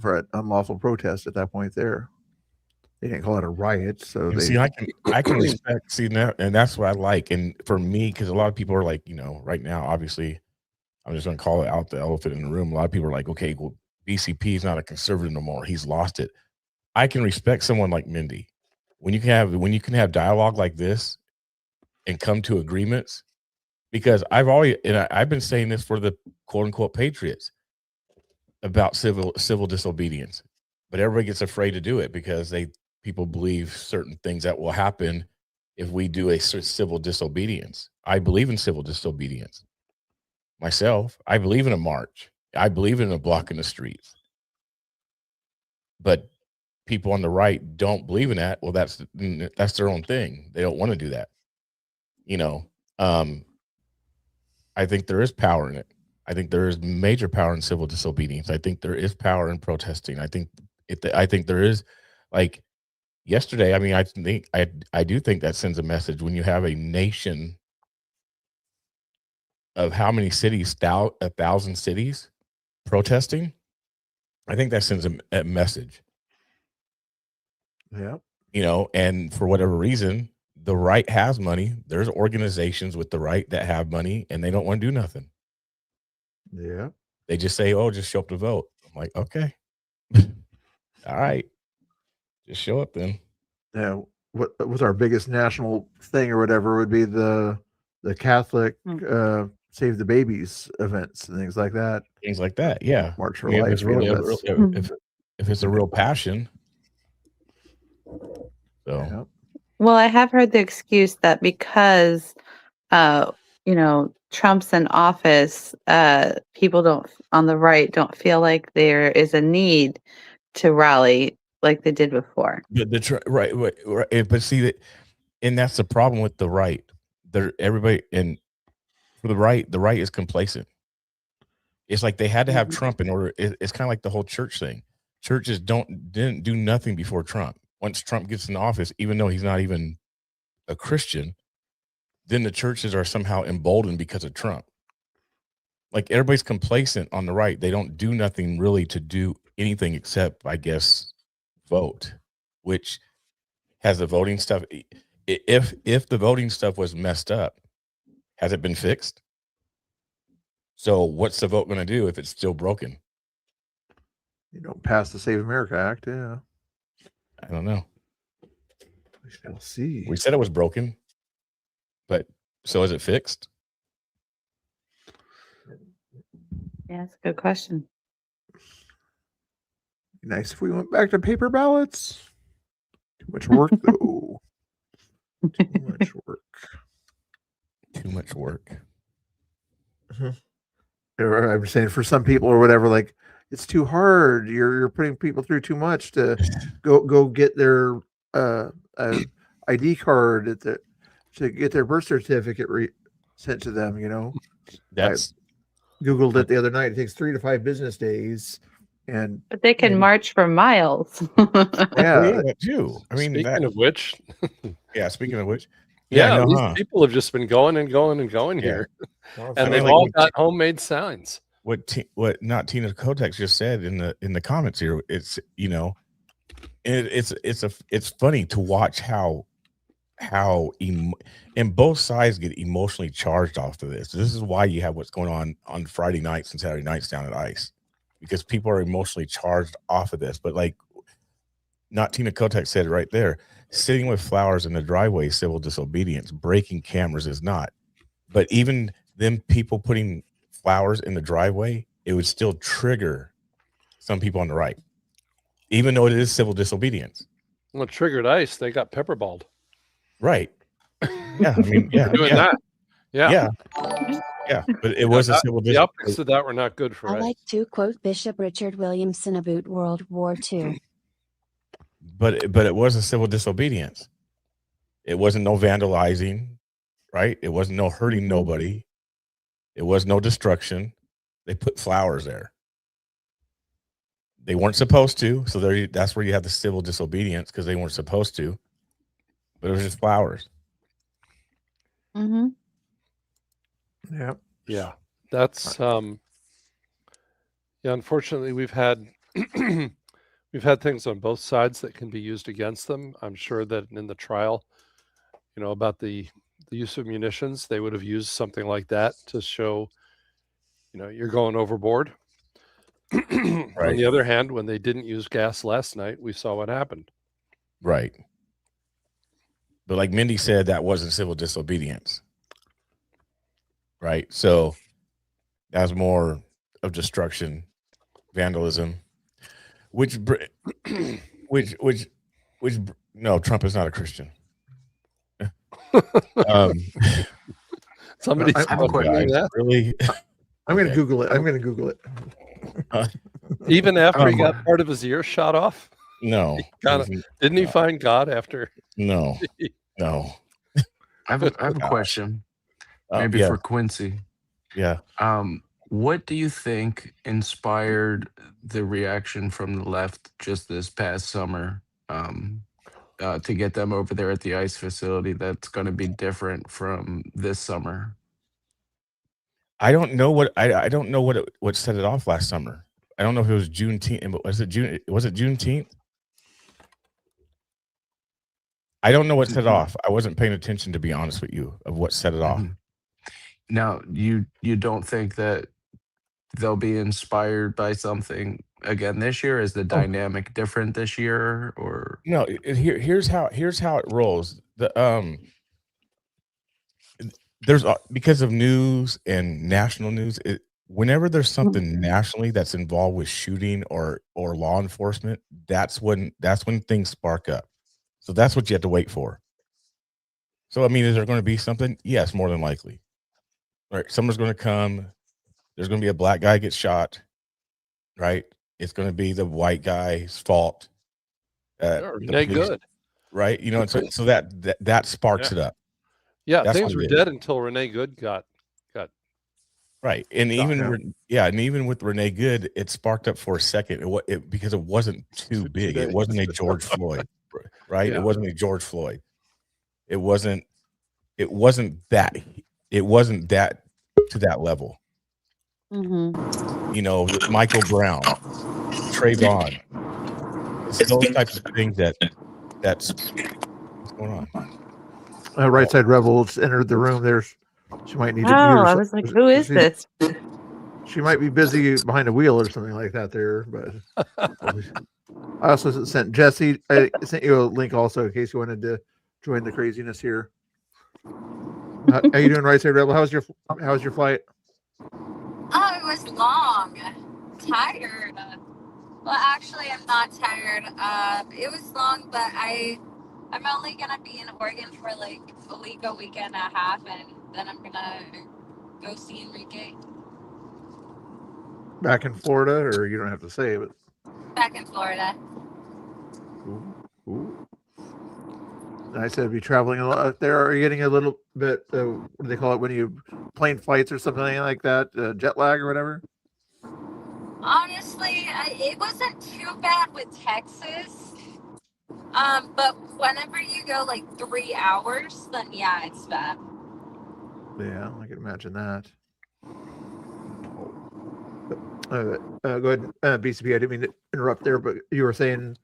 B: for an unlawful protest at that point there. They didn't call it a riot, so
I: I can respect that, and that's what I like. And for me, because a lot of people are like, right now, obviously, I'm just going to call it out, the elephant in the room. A lot of people are like, okay, well, BCP is not a conservative no more. He's lost it. I can respect someone like Mindy when you can have dialogue like this and come to agreements. Because I've been saying this for the quote unquote patriots about civil disobedience, but everybody gets afraid to do it because people believe certain things that will happen if we do a civil disobedience. I believe in civil disobedience myself. I believe in a march. I believe in a block in the streets. But people on the right don't believe in that. Well, that's their own thing. They don't want to do that. I think there is power in it. I think there is major power in civil disobedience. I think there is power in protesting. I think there is, like yesterday. I mean, I do think that sends a message when you have a nation of how many cities, 1,000 cities protesting. I think that sends a message.
B: Yeah.
I: And for whatever reason, the right has money. There's organizations with the right that have money and they don't want to do nothing.
B: Yeah.
I: They just say, oh, just show up to vote. I'm like, okay. All right. Just show up then.
B: Yeah. What was our biggest national thing or whatever would be the Catholic Save the Babies events and things like that.
I: Things like that. Yeah.
B: March for
I: I mean,
B: Life.
I: If it's a real passion. So.
K: Well, I have heard the excuse that because, Trump's in office, people on the right don't feel like there is a need to rally like they did before.
I: Right. But see that, and that's the problem with the right. Everybody, and for the right is complacent. It's like they had to have Trump in order. It's kind of like the whole church thing. Churches didn't do nothing before Trump. Once Trump gets in office, even though he's not even a Christian, then the churches are somehow emboldened because of Trump. like everybody's complacent on the right. They don't do nothing really to do anything except, I guess, vote, which has the voting stuff. If the voting stuff was messed up, has it been fixed? So what's the vote going to do if it's still broken?
B: You don't pass the Save America Act, yeah.
I: I don't know.
B: We shall see.
I: We said it was broken, but so is it fixed?
K: Yeah, that's a good question.
B: Nice if we went back to paper ballots. Too much work, though. Too much work.
I: Too much work.
B: I'm saying for some people or whatever, like it's too hard. You're putting people through too much to go get their ID card to get their birth certificate sent to them. You know,
I: that's
B: I Googled it the other night. It takes 3 to 5 business days,
K: but they can march for miles.
B: Yeah,
I: too. I mean,
A: speaking of which,
I: speaking of which,
A: yeah, these people have just been going and going and going here, and they've all got homemade signs.
I: What not Tina Kotex just said in the comments here, it's it's funny to watch how and both sides get emotionally charged off of this. This is why you have what's going on Friday nights and Saturday nights down at ICE, because people are emotionally charged off of this. But like not Tina Kotex said it right there, sitting with flowers in the driveway is civil disobedience. Breaking cameras is not. But even them people putting flowers in the driveway, it would still trigger some people on the right, even though it is civil disobedience.
A: Well, it triggered ICE. They got pepperballed.
I: Right. Yeah. I mean, yeah.
A: Doing that. Yeah.
I: But it was a civil
A: the optics of that were not good for
J: I
A: ICE.
J: like to quote Bishop Richard Williamson about World War II.
I: But it was a civil disobedience. It wasn't no vandalizing, right? It wasn't no hurting nobody. It was no destruction. They put flowers there. They weren't supposed to, so that's where you have the civil disobedience, because they weren't supposed to. But it was just flowers.
K: Mm-hmm.
A: Yeah. That's unfortunately we've had we've had things on both sides that can be used against them. I'm sure that in the trial, about the use of munitions, they would have used something like that to show, you're going overboard. On the other hand, when they didn't use gas last night, we saw what happened.
I: Right. But like Mindy said, that wasn't civil disobedience. Right. So that's more of destruction, vandalism, which no, Trump is not a Christian.
A: Somebody
B: I have a question.
I: Really?
B: I'm going to Google it. I'm going to Google it.
A: Even after he got part of his ear shot off?
I: No.
A: Didn't he find God after?
I: No. No.
N: I have a question, maybe for Quincy.
I: Yeah.
N: What do you think inspired the reaction from the left just this past summer to get them over there at the ICE facility that's going to be different from this summer?
I: I don't know what I don't know what set it off last summer. I don't know if it was Juneteenth. Was it Juneteenth? I don't know what set it off. I wasn't paying attention, to be honest with you, of what set it off.
N: Now, you don't think that they'll be inspired by something again this year? Is the dynamic different this year, or
I: no? Here's how it rolls. There's because of news and national news. Whenever there's something nationally that's involved with shooting or law enforcement, that's when things spark up. So that's what you have to wait for. So I mean, is there going to be something? Yes, more than likely. Right, someone's going to come. There's going to be a black guy gets shot. Right, it's going to be the white guy's fault.
A: Renee Good.
I: Right, so that sparks it up.
A: Yeah,
I: That's
A: things were dead until Renee Good got
I: right, and even with Renee Good, it sparked up for a second. Because it wasn't too big. It wasn't a George Floyd, right?
A: Yeah.
I: It wasn't a George Floyd. It wasn't that to that level.
K: Mm-hmm.
I: You know, Michael Brown, Trayvon. It's those types of things that's what's going on.
B: Right Side Rebels entered the room. She might need
K: Oh,
B: to mute
K: I
B: herself.
K: was like, who is this?
B: She might be busy behind a wheel or something like that there, but I also sent Jesse. I sent you a link also in case you wanted to join the craziness here. How you doing, Right Side Rebel? How's your flight?
T: Oh, it was long. Tired. Well, actually, I'm not tired. It was long, but I'm only gonna be in Oregon for like a week and a half, and then I'm gonna go see Enrique
B: Back in Florida, or you don't have to say, but
T: back in Florida.
B: Ooh. I said be traveling a lot there. Are you getting a little bit? What do they call it when you plane flights or something like that? Jet lag or whatever.
T: Honestly, it wasn't too bad with Texas. But whenever you go like 3 hours, then yeah, it's bad.
B: Yeah, I can imagine that. Go ahead, BCP. I didn't mean to interrupt there, but you were saying.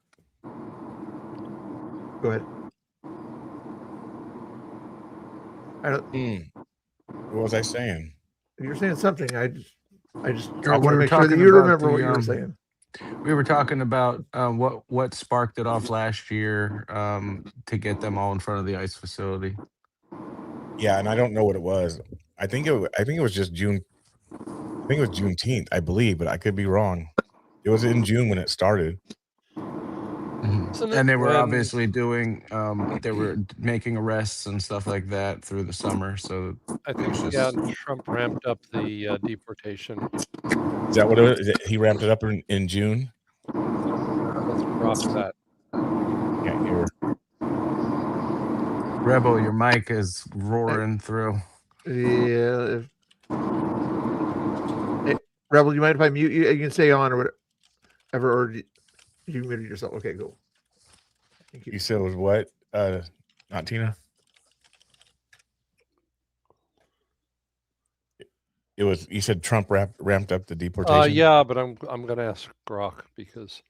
B: Go ahead. I don't.
I: What was I saying?
B: You're saying something. I just
N: We
B: want to
N: were
B: make sure that
N: talking
B: you
N: about
B: remember what you were saying.
N: We were talking about what sparked it off last year to get them all in front of the ice facility.
I: Yeah, and I don't know what it was. I think it was just June. I think it was Juneteenth, I believe, but I could be wrong. It was in June when it started.
N: And they were obviously doing they were making arrests and stuff like that through the summer. So
A: I think Trump ramped up the deportation.
I: Is that what it is? He ramped it up in June?
A: Let's rock that.
I: Can't hear.
N: Rebel, your mic is roaring through.
B: Yeah. Hey, Rebel, you mind if I mute you? You can stay on or whatever, or you muted yourself. Okay, cool. Thank you.
I: You said it was what? Not Tina? It was. You said Trump ramped up the deportation.
A: Yeah, but I'm going to ask Grok because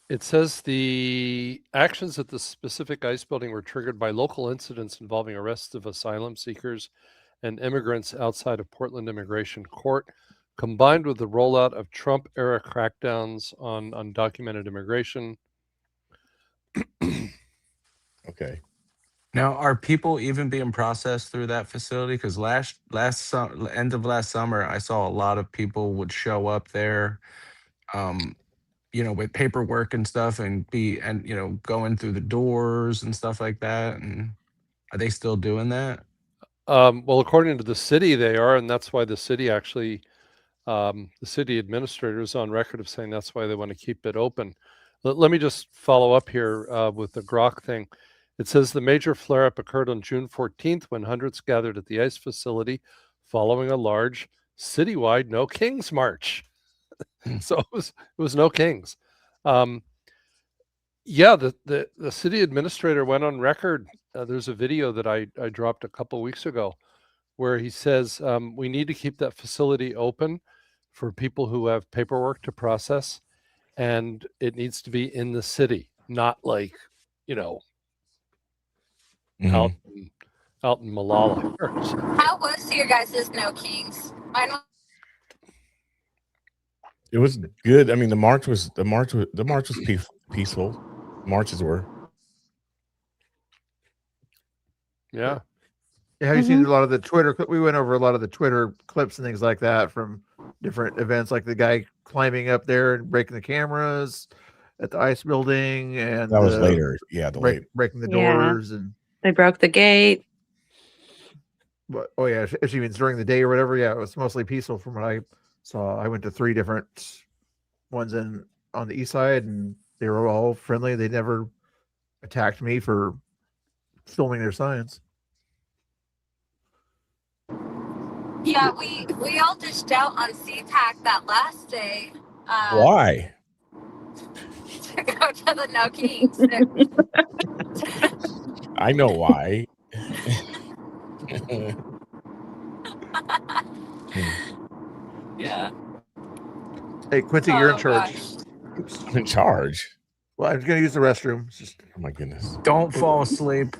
A: it says the actions at the specific ice building were triggered by local incidents involving arrests of asylum seekers and immigrants outside of Portland Immigration Court, combined with the rollout of Trump-era crackdowns on undocumented immigration.
I: Okay.
N: Now, are people even being processed through that facility? Because end of last summer, I saw a lot of people would show up there, with paperwork and stuff, and going through the doors and stuff like that. And are they still doing that?
A: Well, according to the city, they are, and that's why the city actually, the city administrator is on record of saying that's why they want to keep it open. Let me just follow up here with the Grok thing. It says the major flare-up occurred on June 14th when hundreds gathered at the ice facility following a large citywide No Kings march. So it was No Kings. Yeah, the city administrator went on record. There's a video that I dropped a couple weeks ago where he says we need to keep that facility open for people who have paperwork to process, and it needs to be in the city, not like, out in Malala.
T: How was your guys' No Kings? Mine was
I: It was good. I mean, the march was peaceful. Marches were.
A: Yeah.
B: Have you seen a lot of the Twitter? We went over a lot of the Twitter clips and things like that from different events, like the guy climbing up there and breaking the cameras at the ice building, and
I: that was later. Yeah,
B: breaking the doors, and
K: they broke the gate.
B: But if she means during the day or whatever, yeah, it was mostly peaceful from what I saw. I went to 3 different ones on the east side, and they were all friendly. They never attacked me for filming their signs.
T: Yeah, we all dished out on CPAC that last day.
I: Why?
T: To go to the No Kings.
I: I know why.
K: Yeah.
B: Hey, Quincy, you're in
K: Oh,
B: charge.
K: gosh.
B: Oops.
I: I'm in charge.
B: Well, I'm going to use the restroom.
I: Oh my goodness.
N: Don't fall asleep.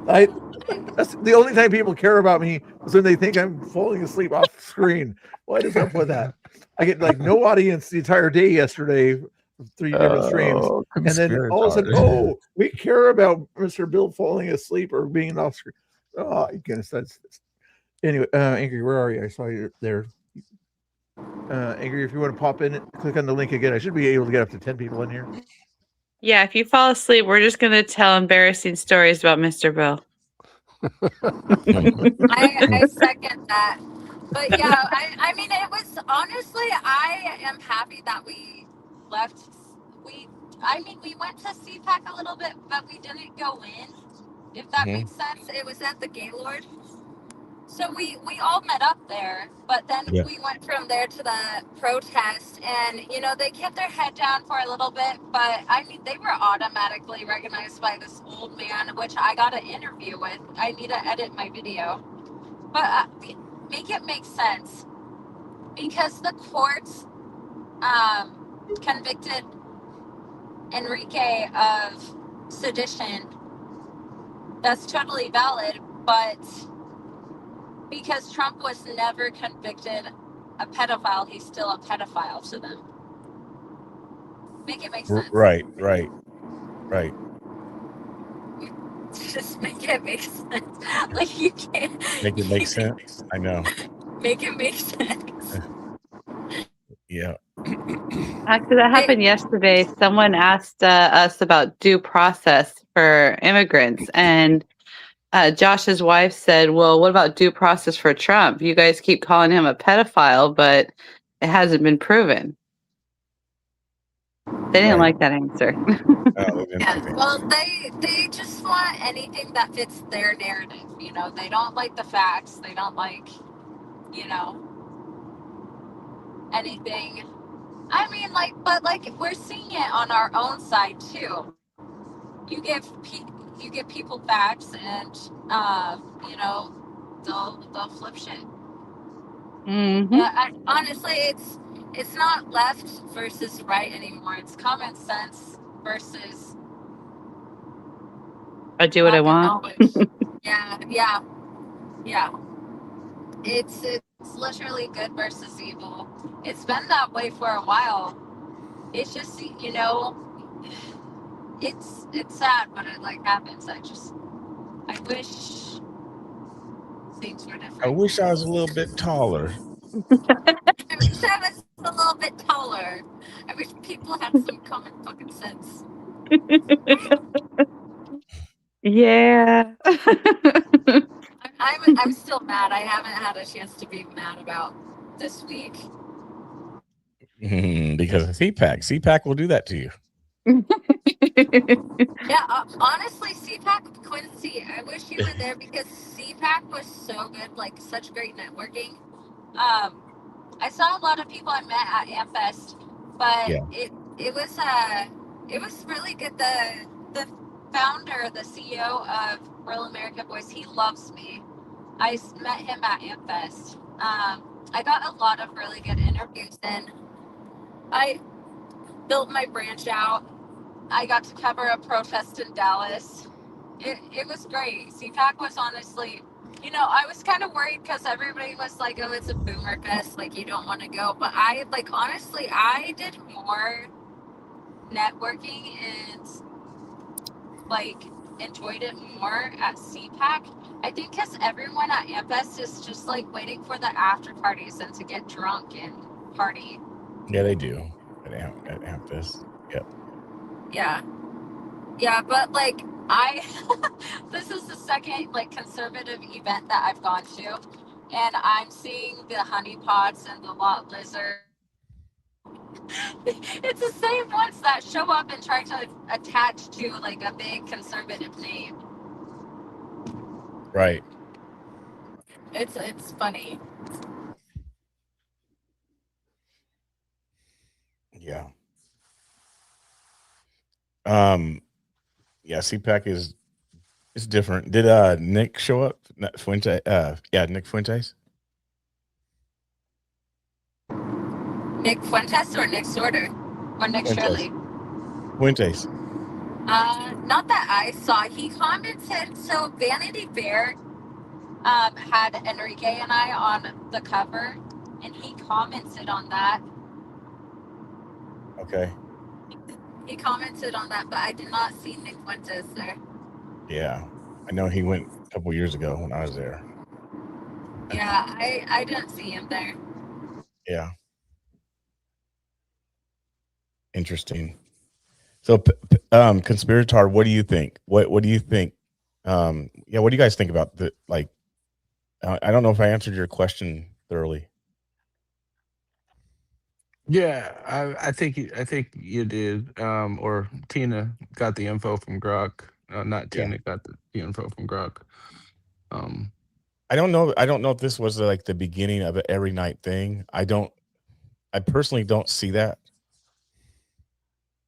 B: That's the only time people care about me is when they think I'm falling asleep off screen. What is up with that? I get like no audience the entire day yesterday, 3 different streams, and then all of a sudden, oh, we care about Mr. Bill falling asleep or being off screen. Oh goodness, that's anyway. Angry, where are you? I saw you there. Angry, if you want to pop in, click on the link again. I should be able to get up to 10 people in here.
K: Yeah, if you fall asleep, we're just going to tell embarrassing stories about Mr. Bill.
T: I second that. But yeah, I mean, it was honestly, I am happy that we left. We went to CPAC a little bit, but we didn't go in, if that makes sense. It was at the Gaylord. So we all met up there, but then we went from there to the protest, and they kept their head down for a little bit, but I mean they were automatically recognized by this old man, which I got an interview with. I need to edit my video, but make it make sense, because the courts convicted Enrique of sedition. That's totally valid, but because Trump was never convicted a pedophile, he's still a pedophile to them. Make it make sense.
I: Right.
T: Just make it make sense. Like, you can't
I: Make it make sense. I know.
T: make it make sense.
I: Yeah.
K: Actually, that happened yesterday. Someone asked us about due process for immigrants, and Josh's wife said, well, what about due process for Trump? You guys keep calling him a pedophile, but it hasn't been proven. They didn't like that answer.
T: Yeah, well, they just want anything that fits their narrative. They don't like the facts. They don't like, anything. I mean, but we're seeing it on our own side too. You give people facts, and they'll flip shit.
K: Mm-hmm.
T: Honestly, it's not left versus right anymore. It's common sense versus
K: I do what I want.
T: yeah. It's literally good versus evil. It's been that way for a while. It's just it's sad when it happens. I wish things were different.
I: I wish I was a little bit taller.
T: I wish I was a little bit taller. I wish people had some common fucking sense.
K: Yeah.
T: I'm still mad. I haven't had a chance to be mad about this week.
I: Because of CPAC will do that to you.
T: Yeah, honestly, CPAC, Quincy, I wish you were there, because CPAC was so good, such great networking. I saw a lot of people I met at Amfest, but it was really good. The founder, the CEO of Real America Voice, he loves me. I met him at Amfest. I got a lot of really good interviews, and I built my branch out. I got to cover a protest in Dallas. It was great. CPAC was honestly, I was kind of worried because everybody was like, oh, it's a boomer fest, you don't want to go. But honestly, I did more networking and enjoyed it more at CPAC. I think because everyone at Amfest is just waiting for the after parties and to get drunk and party.
I: Yeah, they do at Amfest. Yep.
T: Yeah, but this is the second conservative event that I've gone to, and I'm seeing the honeypots and the lot lizard. It's the same ones that show up and try to attach to a big conservative name.
I: Right.
T: It's funny.
I: Yeah. Yeah, CPAC is different. Did Nick show up? Fuente? Yeah, Nick Fuentes.
T: Nick Fuentes or Nick Sorter? Or Nick Shirley?
I: Fuentes.
T: Not that I saw. He commented, so Vanity Fair had Enrique and I on the cover, and he commented on that.
I: Okay.
T: He commented on that, but I did not see Nick Fuentes there.
I: Yeah. I know he went a couple years ago when I was there.
T: Yeah, I didn't see him there.
I: Yeah. Interesting. So, Conspirator, what do you think? What do you think? Yeah, what do you guys think about the like? I don't know if I answered your question thoroughly.
N: Yeah, I think you did. Or Tina got the info from Grok. Not
I: Yeah.
N: Tina got the info from Grok.
I: I don't know if this was like the beginning of an every night thing. I personally don't see that.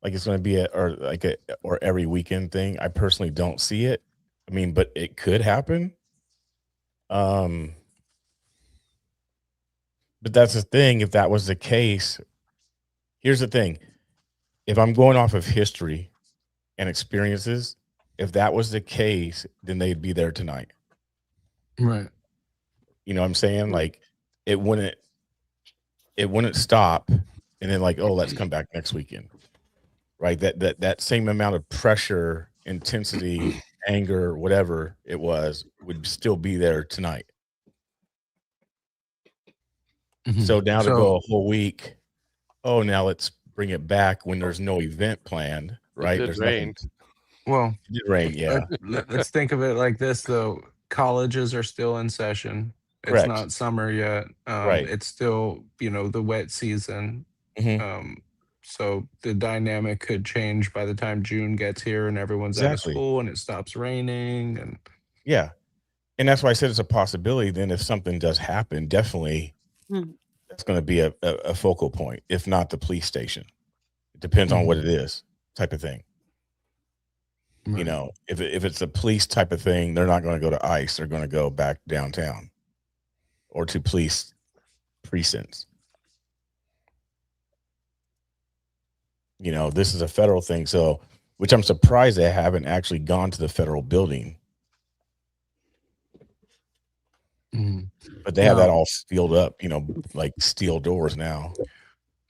I: Like it's going to be or every weekend thing. I personally don't see it. I mean, but it could happen. But that's the thing. If that was the case, here's the thing. If I'm going off of history and experiences, if that was the case, then they'd be there tonight.
N: Right.
I: You know what I'm saying? Like it wouldn't stop and then like, oh, let's come back next weekend. Right? That same amount of pressure, intensity, anger, whatever it was, would still be there tonight. So now to go a whole week, oh, now let's bring it back when there's no event planned, right?
A: It did
I: There's
A: rain.
I: nothing.
N: Well,
I: It did rain, yeah.
N: Let's think of it like this, though. Colleges are still in session.
I: Correct.
N: It's not summer yet.
I: Right.
N: It's still, the wet season. So the dynamic could change by the time June gets here and everyone's out of
I: Exactly.
N: school and it stops raining. And
I: Yeah. And that's why I said it's a possibility. Then if something does happen, definitely that's going to be a focal point, if not the police station. It depends on what it is, type of thing. You know, if it's a police type of thing, they're not going to go to ICE. They're going to go back downtown or to police precincts. You know, this is a federal thing. So, which I'm surprised they haven't actually gone to the federal building. But they have that all sealed up, like steel doors now.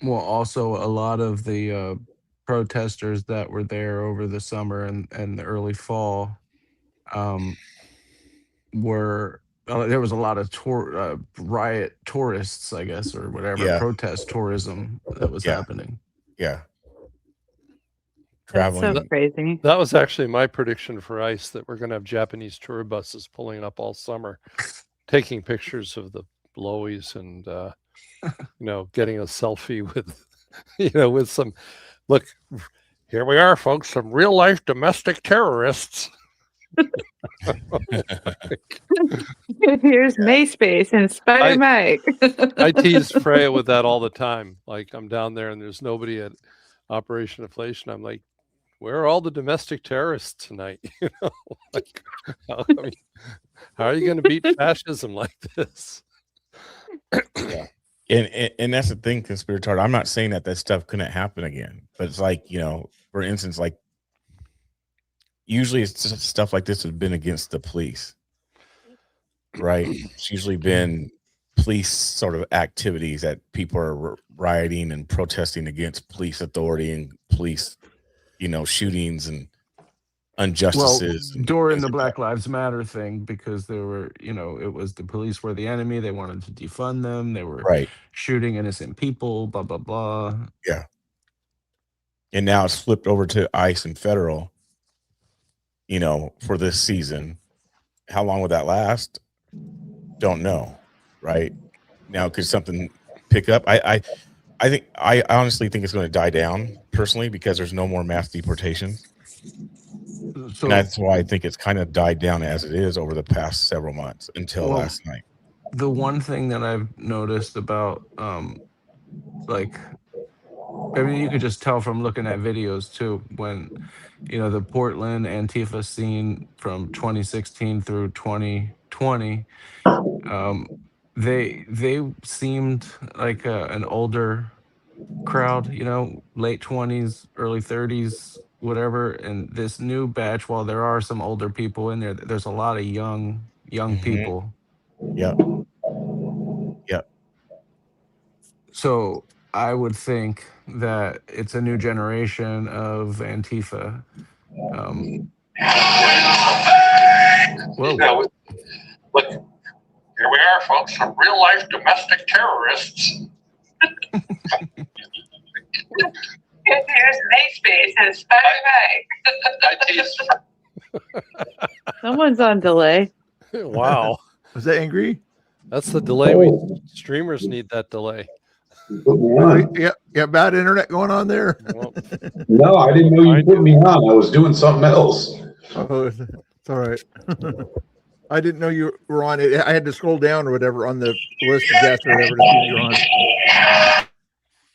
N: Well, also a lot of the protesters that were there over the summer and the early fall were there was a lot of riot tourists, I guess, or whatever,
I: Yeah.
N: protest tourism that was happening.
I: Yeah.
K: That's so
I: Traveling.
K: crazy.
A: That was actually my prediction for ICE, that we're going to have Japanese tour buses pulling up all summer, taking pictures of the blowies and, getting a selfie with, with some, look, here we are, folks, some real life domestic terrorists.
K: Here's MySpace and Spider Mike.
A: I tease Freya with that all the time. Like I'm down there and there's nobody at Operation Inflation. I'm like, where are all the domestic terrorists tonight? Like, how are you going to beat fascism like this?
I: Yeah. And that's the thing, Conspirator. I'm not saying that stuff couldn't happen again, but it's like, for instance, like usually it's just stuff like this has been against the police, right? It's usually been police sort of activities that people are rioting and protesting against police authority and police, shootings and injustices.
N: Well, during the Black Lives Matter thing, because they were, it was the police were the enemy. They wanted to defund them. They were shooting innocent people, blah, blah, blah.
I: Yeah. And now it's flipped over to ICE and federal, for this season. How long would that last? Don't know. Right now, could something pick up? I honestly think it's going to die down personally, because there's no more mass deportations.
N: So
I: And that's why I think it's kind of died down as it is over the past several months until last night.
N: The one thing that I've noticed about, you could just tell from looking at videos too, when, the Portland Antifa scene from 2016 through 2020, they seemed like an older crowd, late 20s, early 30s, whatever. And this new batch, while there are some older people in there, there's a lot of young people.
I: Yep. Yep.
N: So I would think that it's a new generation of Antifa. Whoa.
D: Now, look, here we are, folks, some real-life domestic terrorists.
Q: Here's MySpace and Spider-Man.
K: Someone's on delay.
A: Wow.
B: Was that angry?
A: That's the delay. Streamers need that delay.
B: Yeah, bad internet going on there.
D: No, I didn't know you put me on. I was doing something else.
B: Oh, it's all right. I didn't know you were on it. I had to scroll down or whatever on the list of guests or whatever to see you were on.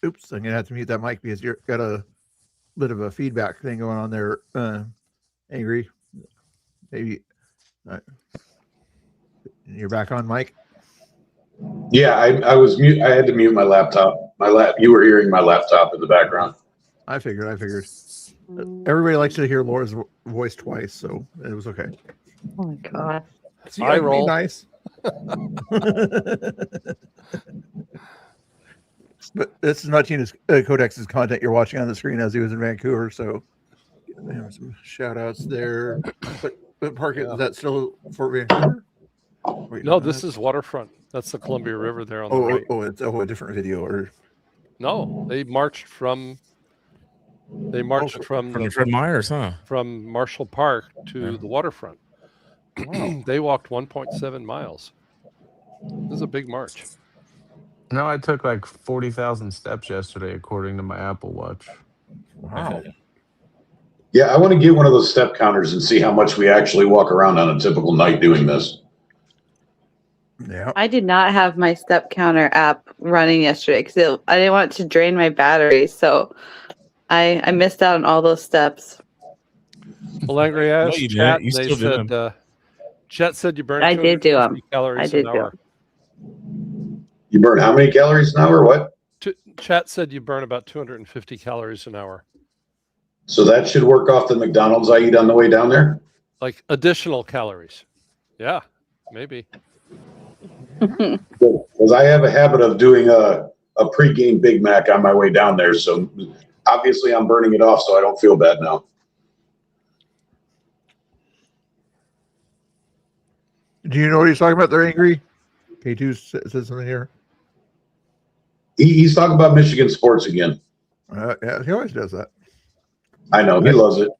B: Oops, I'm gonna have to mute that mic because you've got a bit of a feedback thing going on there. Angry, maybe. You're back on, Mike.
D: Yeah, I was mute. I had to mute my laptop. You were hearing my laptop in the background.
B: I figured. Everybody likes to hear Laura's voice twice, so it was okay.
K: Oh my god!
B: See, I roll nice. But this is not Tina's Codex's content you're watching on the screen as he was in Vancouver. So, some shout outs there. But Park, is that still Fort Vancouver? Wait,
A: no, this is waterfront. That's the Columbia River there on the right.
B: It's a different video. Or
A: no, they marched from
I: from Fred Myers, huh?
A: From Marshall Park to the waterfront.
I: Wow.
A: They walked 1.7 miles. This is a big march.
N: No, I took like 40,000 steps yesterday, according to my Apple Watch.
B: Wow.
D: Yeah, I want to get one of those step counters and see how much we actually walk around on a typical night doing this.
B: Yeah.
K: I did not have my step counter app running yesterday because I didn't want it to drain my battery, so I missed out on all those steps.
A: Well, Angry asked
I: No, you
A: Chat,
I: didn't. You
A: they
I: still
A: said,
I: did
A: Chet said you burned
K: I did do 'em.
A: calories
K: I did
A: an
K: do
A: hour.
K: 'em.
D: You burn how many calories an hour? What?
A: Chat said you burn about 250 calories an hour.
D: So that should work off the McDonald's I eat on the way down there?
A: Like additional calories. Yeah, maybe.
D: Because I have a habit of doing a pre-game Big Mac on my way down there. So obviously I'm burning it off so I don't feel bad now.
B: Do you know what he's talking about there, Angry? K2 says something here.
D: He's talking about Michigan sports again.
B: Yeah, he always does that.
D: I know. He loves it.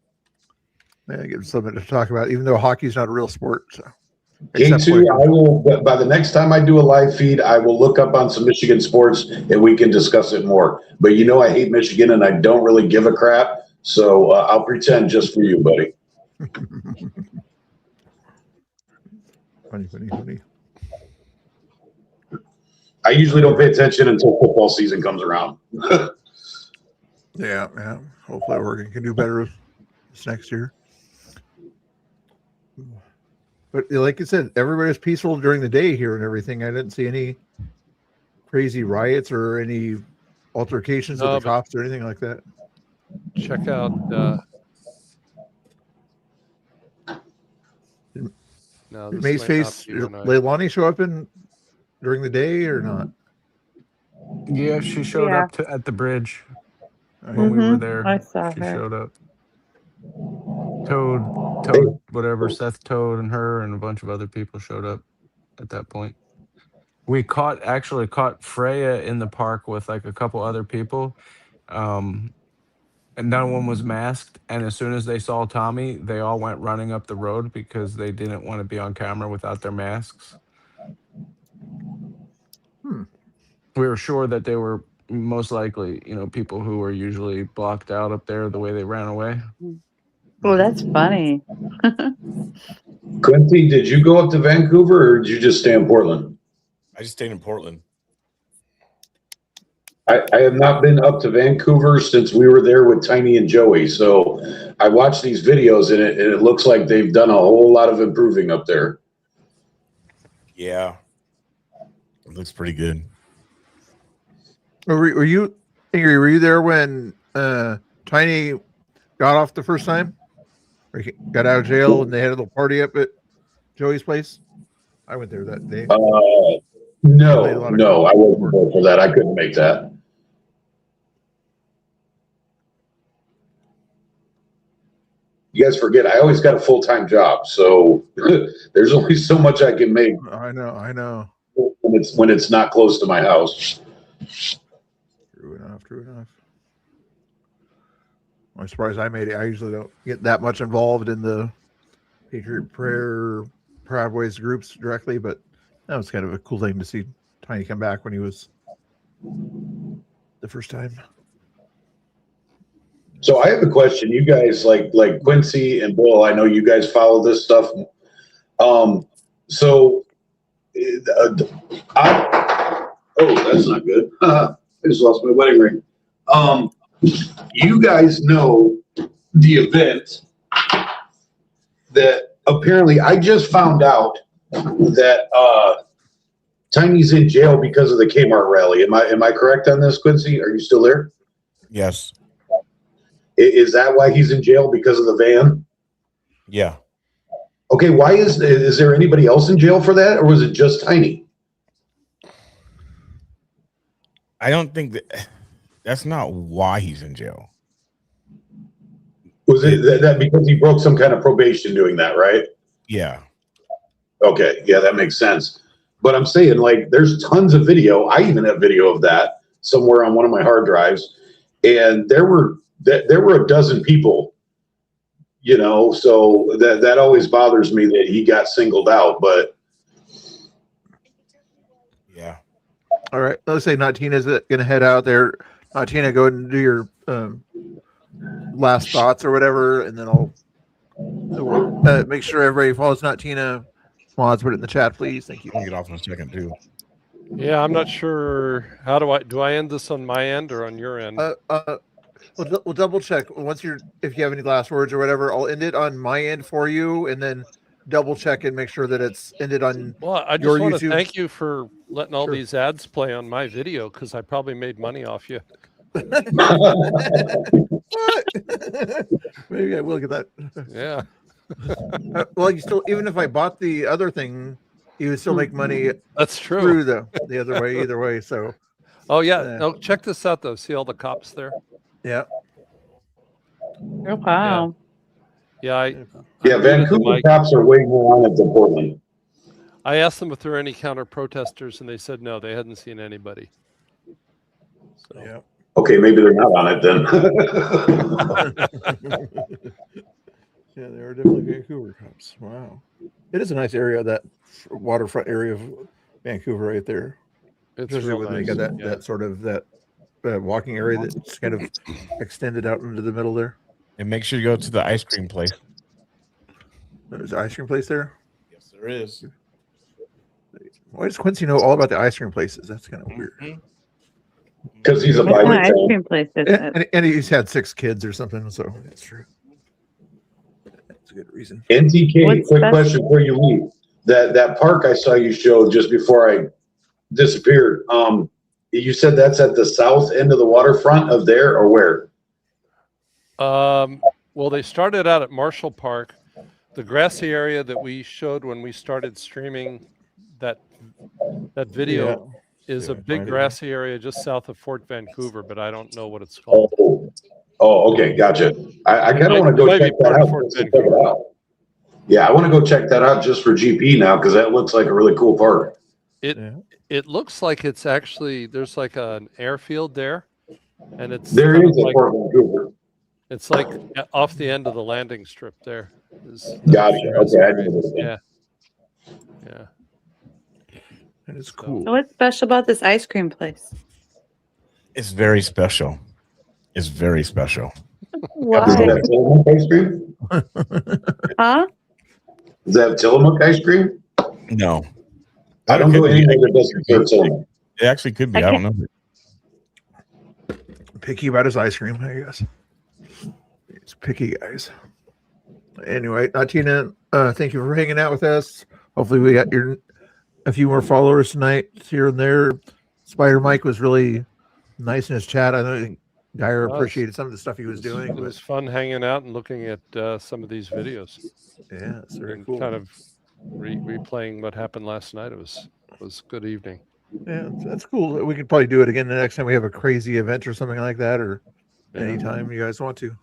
B: Yeah, give him something to talk about, even though hockey's not a real sport. So.
D: K2, I will, by the next time I do a live feed, I will look up on some Michigan sports and we can discuss it more. But you know I hate Michigan and I don't really give a crap. So I'll pretend just for you, buddy.
B: Funny.
D: I usually don't pay attention until football season comes around.
B: Yeah. Hopefully Oregon can do better this next year. But like you said, everybody's peaceful during the day here and everything. I didn't see any crazy riots or any altercations with the cops or anything like that.
A: Check out
B: did Maceface Leilani show up during the day or not?
N: Yeah, she showed up at the bridge when we were there.
K: I saw
N: she
K: her.
N: showed up. Toad, whatever, Seth Toad and her and a bunch of other people showed up at that point. We actually caught Freya in the park with like a couple other people. And no one was masked. And as soon as they saw Tommy, they all went running up the road because they didn't want to be on camera without their masks. We were sure that they were most likely, people who were usually blocked out up there the way they ran away.
K: Oh, that's funny.
D: Quincy, did you go up to Vancouver or did you just stay in Portland?
I: I just stayed in Portland.
D: I have not been up to Vancouver since we were there with Tiny and Joey. So I watched these videos and it looks like they've done a whole lot of improving up there.
I: Yeah. It looks pretty good.
B: Were you Ingrid, were you there when Tiny got off the first time? Or he got out of jail and they had a little party up at Joey's place? I went there that day.
D: No, I wasn't there for that. I couldn't make that. You guys forget, I always got a full-time job, so there's only so much I can make.
B: I know.
D: When it's not close to my house.
B: True enough. I'm surprised I made it. I usually don't get that much involved in the Patriot Prayer Proud Boys groups directly, but that was kind of a cool thing to see Tiny come back when he was the first time.
D: So I have a question. You guys like Quincy and Bill, I know you guys follow this stuff. That's not good. I just lost my wedding ring. You guys know the event that apparently I just found out that Tiny's in jail because of the Kmart rally. Am I correct on this, Quincy? Are you still there?
I: Yes.
D: Is that why he's in jail, because of the van?
I: Yeah.
D: Okay, why is there anybody else in jail for that, or was it just Tiny?
I: I don't think that's not why he's in jail.
D: Was it that because he broke some kind of probation doing that, right?
I: Yeah.
D: Okay, yeah, that makes sense. But I'm saying, like, there's tons of video. I even have video of that somewhere on one of my hard drives, and there were a dozen people, you know, so that always bothers me that he got singled out, but
I: yeah.
B: All right, let's say Natina's going to head out there. Natina, go ahead and do your last thoughts or whatever, and then I'll make sure everybody follows Natina. Mods, put it in the chat, please. Thank you.
I: I'll get off in a second too.
A: Yeah, I'm not sure. How do I end this on my end or on your end?
B: We'll double check if you have any last words or whatever. I'll end it on my end for you, and then double check and make sure that it's ended on.
A: Well, I
B: your
A: just want to
B: YouTube.
A: thank you for letting all these ads play on my video, because I probably made money off you.
B: Maybe I will get that.
A: Yeah.
B: Well, you still, even if I bought the other thing, you would still make money.
A: That's true.
B: Through the other way, either way. So.
A: Oh yeah. No, check this out though. See all the cops there?
B: Yeah.
K: Oh wow.
A: Yeah.
D: Vancouver cops are way more on it than Portland.
A: I asked them if there were any counter protesters, and they said no, they hadn't seen anybody. So.
B: Yeah.
D: Okay, maybe they're not on it then.
B: Yeah, they are definitely Vancouver cops. Wow. It is a nice area, that waterfront area of Vancouver right there.
A: It's
B: especially
A: real
B: when
A: nice.
B: they got that sort of walking area that's kind of extended out into the middle there.
I: And make sure you go to the ice cream place.
B: There's an ice cream place there?
I: Yes, there is.
B: Why does Quincy know all about the ice cream places? That's kind of weird.
D: Because he's a
K: What kind of ice
D: bi-weekend.
K: cream place is it?
B: And he's had 6 kids or something, so that's true. That's a good reason.
D: NTK, quick question before you leave. That park I saw you show just before I disappeared. You said that's at the south end of the waterfront of there, or where?
A: Well, they started out at Marshall Park. The grassy area that we showed when we started streaming that video is a big grassy area just south of Fort Vancouver, but I don't know what it's called.
D: Oh, okay, gotcha. I kind of want to go check that out. Just to check it out. Yeah, I want to go check that out just for GP now, because that looks like a really cool park.
A: It looks like it's actually, there's like an airfield there, and it's
D: There
A: kind
D: is
A: of
D: a Fort Vancouver.
A: It's like off the end of the landing strip there.
D: Gotcha. Okay, I didn't know.
A: Yeah. Yeah.
B: That is cool.
K: So what's special about this ice cream place?
I: It's very special. It's very special.
K: Why?
D: Is that Tillamook ice cream?
K: Huh?
D: Is that Tillamook ice cream?
I: No.
D: I don't know anything that doesn't serve Tillamook.
I: It actually could be. I don't know.
B: Picky about his ice cream, I guess. It's picky, guys. Anyway, Tina, thank you for hanging out with us. Hopefully we got a few more followers tonight here and there. Spider Mike was really nice in his chat. I think Geyer
A: It was.
B: appreciated some of the stuff he was doing.
A: It was fun hanging out and looking at some of these videos.
B: Yeah, it's very
A: and
B: cool.
A: kind of replaying what happened last night. It was a good evening.
B: Yeah, that's cool. We could probably do it again the next time we have a crazy event or something like that, or anytime you guys want to.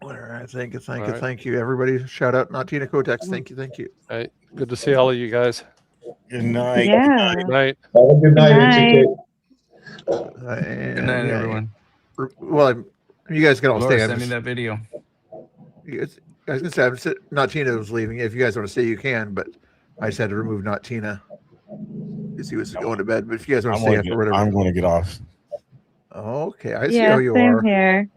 B: Whatever. I think. Thank you, everybody. Shout out, Natina Kotex. Thank you.
A: All right. Good to see all of you guys.
I: Good night.
K: Yeah.
A: Good night.
D: Have a good night.
N: Good night, everyone.
B: Well, you guys can all
N: Laura,
B: stay.
N: send me that video.
B: I was gonna say, Natina was leaving. If you guys want to stay, you can. But I just had to remove Natina because he was going to bed. But if you guys want to stay after whatever,
I: I'm going to get off.
B: Okay, I see how you are.
K: Here.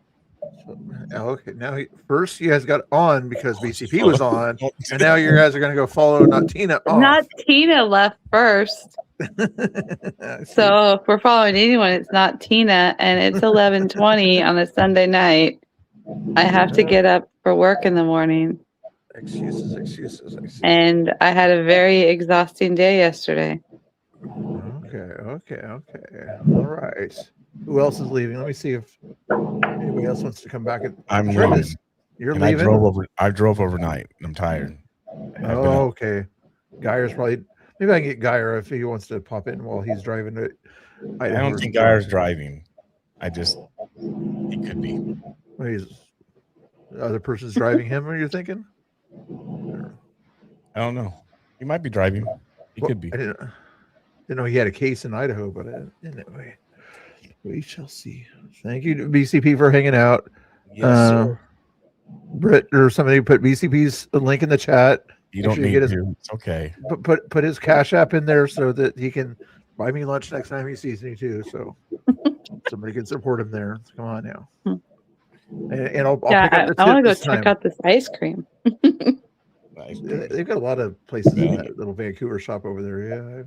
B: Okay, now first you guys got on because BCP was on, and now you guys are going to go follow Natina off.
K: Not Tina left first. So if we're following anyone, it's not Tina, and it's 11:20 on a Sunday night. I have to get up for work in the morning.
B: Excuses.
K: And I had a very exhausting day yesterday.
B: Okay. All right. Who else is leaving? Let me see if anybody else wants to come back.
I: I'm leaving.
B: You're
I: and
B: leaving?
I: I drove overnight. I'm tired.
B: Oh, okay. Geyer's probably. Maybe I can get Geyer if he wants to pop in while he's driving to.
I: I don't think Geyer's driving. He could be.
B: Well, the other person's driving him. Are you thinking?
I: I don't know. He might be driving. He could be.
B: I didn't know he had a case in Idaho, but anyway, we shall see. Thank you to BCP for hanging out.
I: Yes, sir.
B: Britt or somebody put BCP's link in the chat.
I: You don't need to. It's okay.
B: Put his Cash App in there so that he can buy me lunch next time he sees me too. So somebody can support him there. Come on now. And I'll pick up the
K: I want to go
B: tip this
K: check
B: time.
K: out this ice cream.
B: They've got a lot of places in that little Vancouver shop over there. Yeah,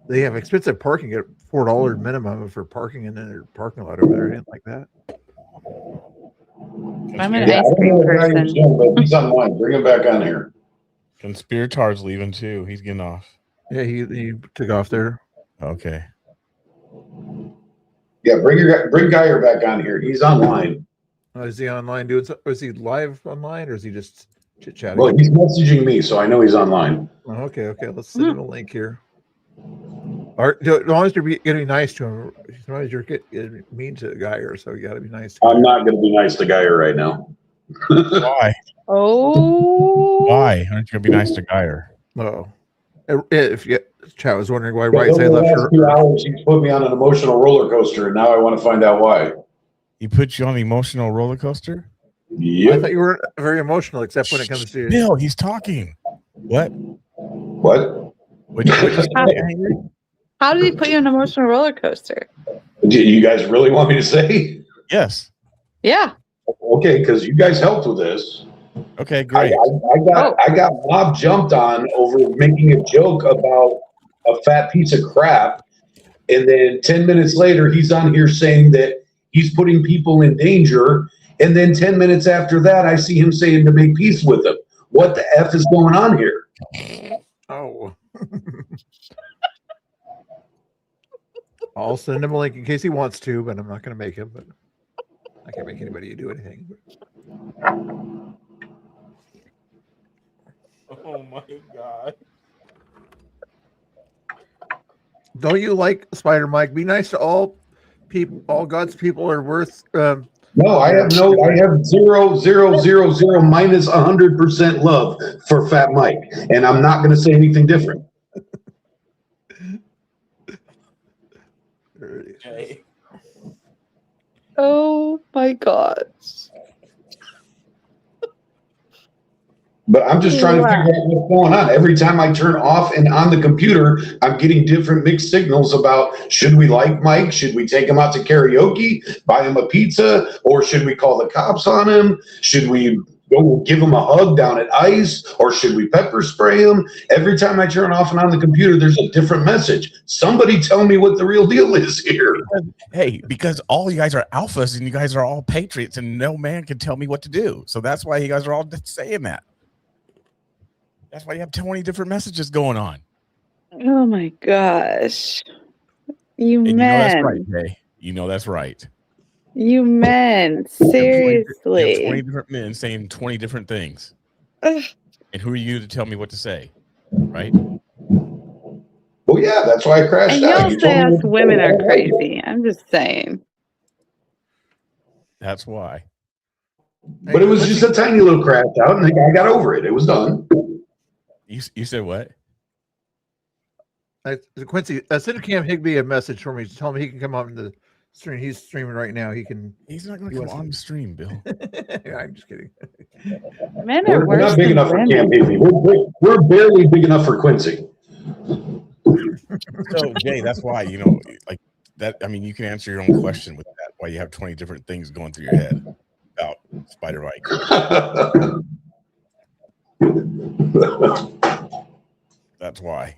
B: they have expensive parking at $4 minimum for parking in their parking lot over there. I didn't like that.
K: I'm an ice cream person.
D: But he's online. Bring him back on here.
I: Conspirator's leaving too. He's getting off.
B: Yeah, he took off there.
I: Okay.
D: Yeah, bring Geyer back on here. He's online.
B: Is he online doing? Is he live online or is he just chit chatting?
D: Well, he's messaging me, so I know he's online.
B: Oh, okay. Let's send him a link here. As long as you're going to be nice to him, as long as you're getting mean to Geyer, so you got to be nice to him.
D: I'm not going to be nice to Geyer right now.
I: Why?
K: Oh.
I: Why aren't you going to be nice to Geyer?
B: Oh. If chat was wondering why
D: Right
B: Right Side left her.
D: 2 hours, he's put me on an emotional roller coaster, and now I want to find out why.
I: He put you on the emotional roller coaster?
D: Yeah.
B: I thought you weren't very emotional, except when it comes to
I: Bill, he's talking. What?
K: How did he put you on an emotional roller coaster?
D: Do you guys really want me to say?
I: Yes.
K: Yeah.
D: Okay, because you guys helped with this.
I: Okay, great.
D: I got mob jumped on over making a joke about a fat piece of crap, and then 10 minutes later, he's on here saying that he's putting people in danger, and then 10 minutes after that, I see him saying to make peace with him. What the F is going on here?
B: Oh. I'll send him a link in case he wants to, but I'm not going to make him. But I can't make anybody do anything.
I: Oh my God.
B: Don't you like Spider Mike? Be nice to all people. All God's people are worth.
D: No, I have 0.000 minus 100% love for Fat Mike, and I'm not going to say anything different.
K: Oh my God.
D: But I'm just trying to figure out what's going on. Every time I turn off and on the computer, I'm getting different mixed signals about should we like Mike? Should we take him out to karaoke, buy him a pizza, or should we call the cops on him? Should we go give him a hug down at ICE, or should we pepper spray him? Every time I turn off and on the computer, there's a different message. Somebody tell me what the real deal is here.
I: Hey, because all you guys are alphas and you guys are all patriots and no man can tell me what to do. So that's why you guys are all saying that. That's why you have 20 different messages going on.
K: Oh my gosh. You
I: And you know that's right,
K: men.
I: Jay. You know that's right.
K: You men.
I: You have 20
K: Seriously.
I: different men saying 20 different things.
K: Ugh.
I: And who are you to tell me what to say? Right?
D: Well, yeah, that's why I crashed
K: And
D: out.
K: y'all
D: You
K: say
D: told me
K: us
D: what to
K: women
D: say.
K: are crazy. I'm just saying.
I: That's why.
D: But it was just a tiny little crash out, and I got over it. It was done.
I: You said what?
B: Quincy, send Cam Higby a message for me to tell him he can come on the stream. He's streaming right now. He's
I: not going to come on the stream, Bill.
B: Yeah, I'm just kidding.
K: Men are
D: We're
K: worse
D: not big
K: than
D: enough for Cam
K: women.
D: Higby. We're barely big enough for Quincy.
I: So, Jay, that's why, like that. I mean, you can answer your own question with that, why you have 20 different things going through your head about Spider Mike. That's why.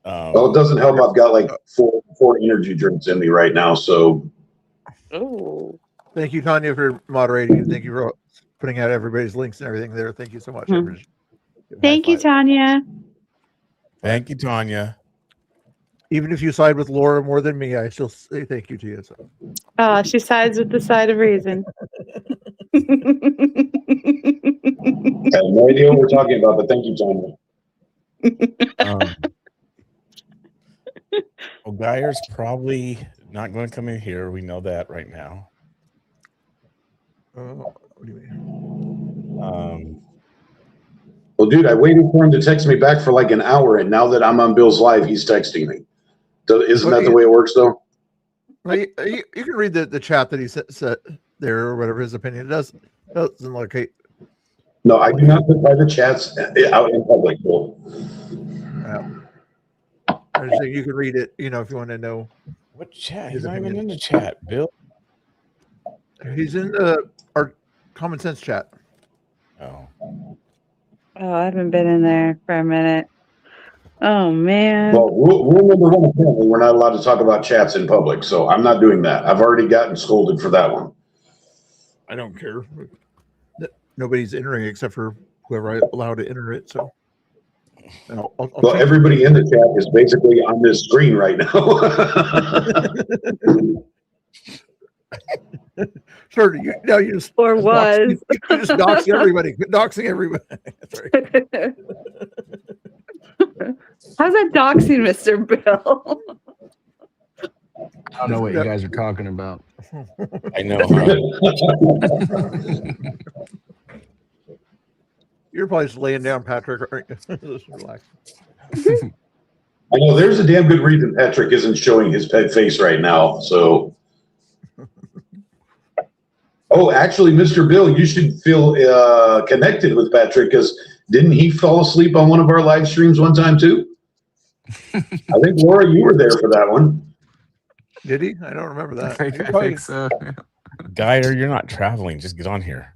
D: Well, it doesn't help. I've got like four energy drinks in me right now. So,
K: oh,
B: thank you, Tanya, for moderating, and thank you for putting out everybody's links and everything there. Thank you so much.
K: Thank you, Tanya.
I: Thank you, Tanya.
B: Even if you side with Laura more than me, I still say thank you to you. So.
K: She sides with the side of reason.
D: I have no idea what we're talking about, but thank you, Tanya.
I: Well, Geyer's probably not going to come in here. We know that right now.
B: What do you mean?
D: Well, dude, I waited for him to text me back for like an hour, and now that I'm on Bill's live, he's texting me. Isn't that the way it works, though?
B: Well, you can read the chat that he set there, or whatever his opinion. It doesn't look.
D: No, I do not put private chats out in public, Bill.
B: I just think you can read it, if you want to know.
I: What chat? He's not even in the chat, Bill.
B: He's in our common sense chat.
I: Oh.
K: Oh, I haven't been in there for a minute. Oh, man.
D: Well, rule number one, apparently, we're not allowed to talk about chats in public, so I'm not doing that. I've already gotten scolded for that one.
B: I don't care. Nobody's entering except for whoever I allow to enter it. So,
D: Well, everybody in the chat is basically on this screen right now.
B: Sure. You just
K: or was
B: you just doxing everybody. Doxing everybody. That's right.
K: How's that doxing, Mr. Bill?
N: I don't know what you guys are talking about.
I: I know.
B: You're probably just laying down, Patrick. Just relax.
D: I know there's a damn good reason Patrick isn't showing his pet face right now. So, actually, Mr. Bill, you should feel connected with Patrick, because didn't he fall asleep on one of our live streams one time too? I think, Laura, you were there for that one.
B: Did he? I don't remember that.
N: I think so.
I: Geyer, you're not traveling. Just get on here.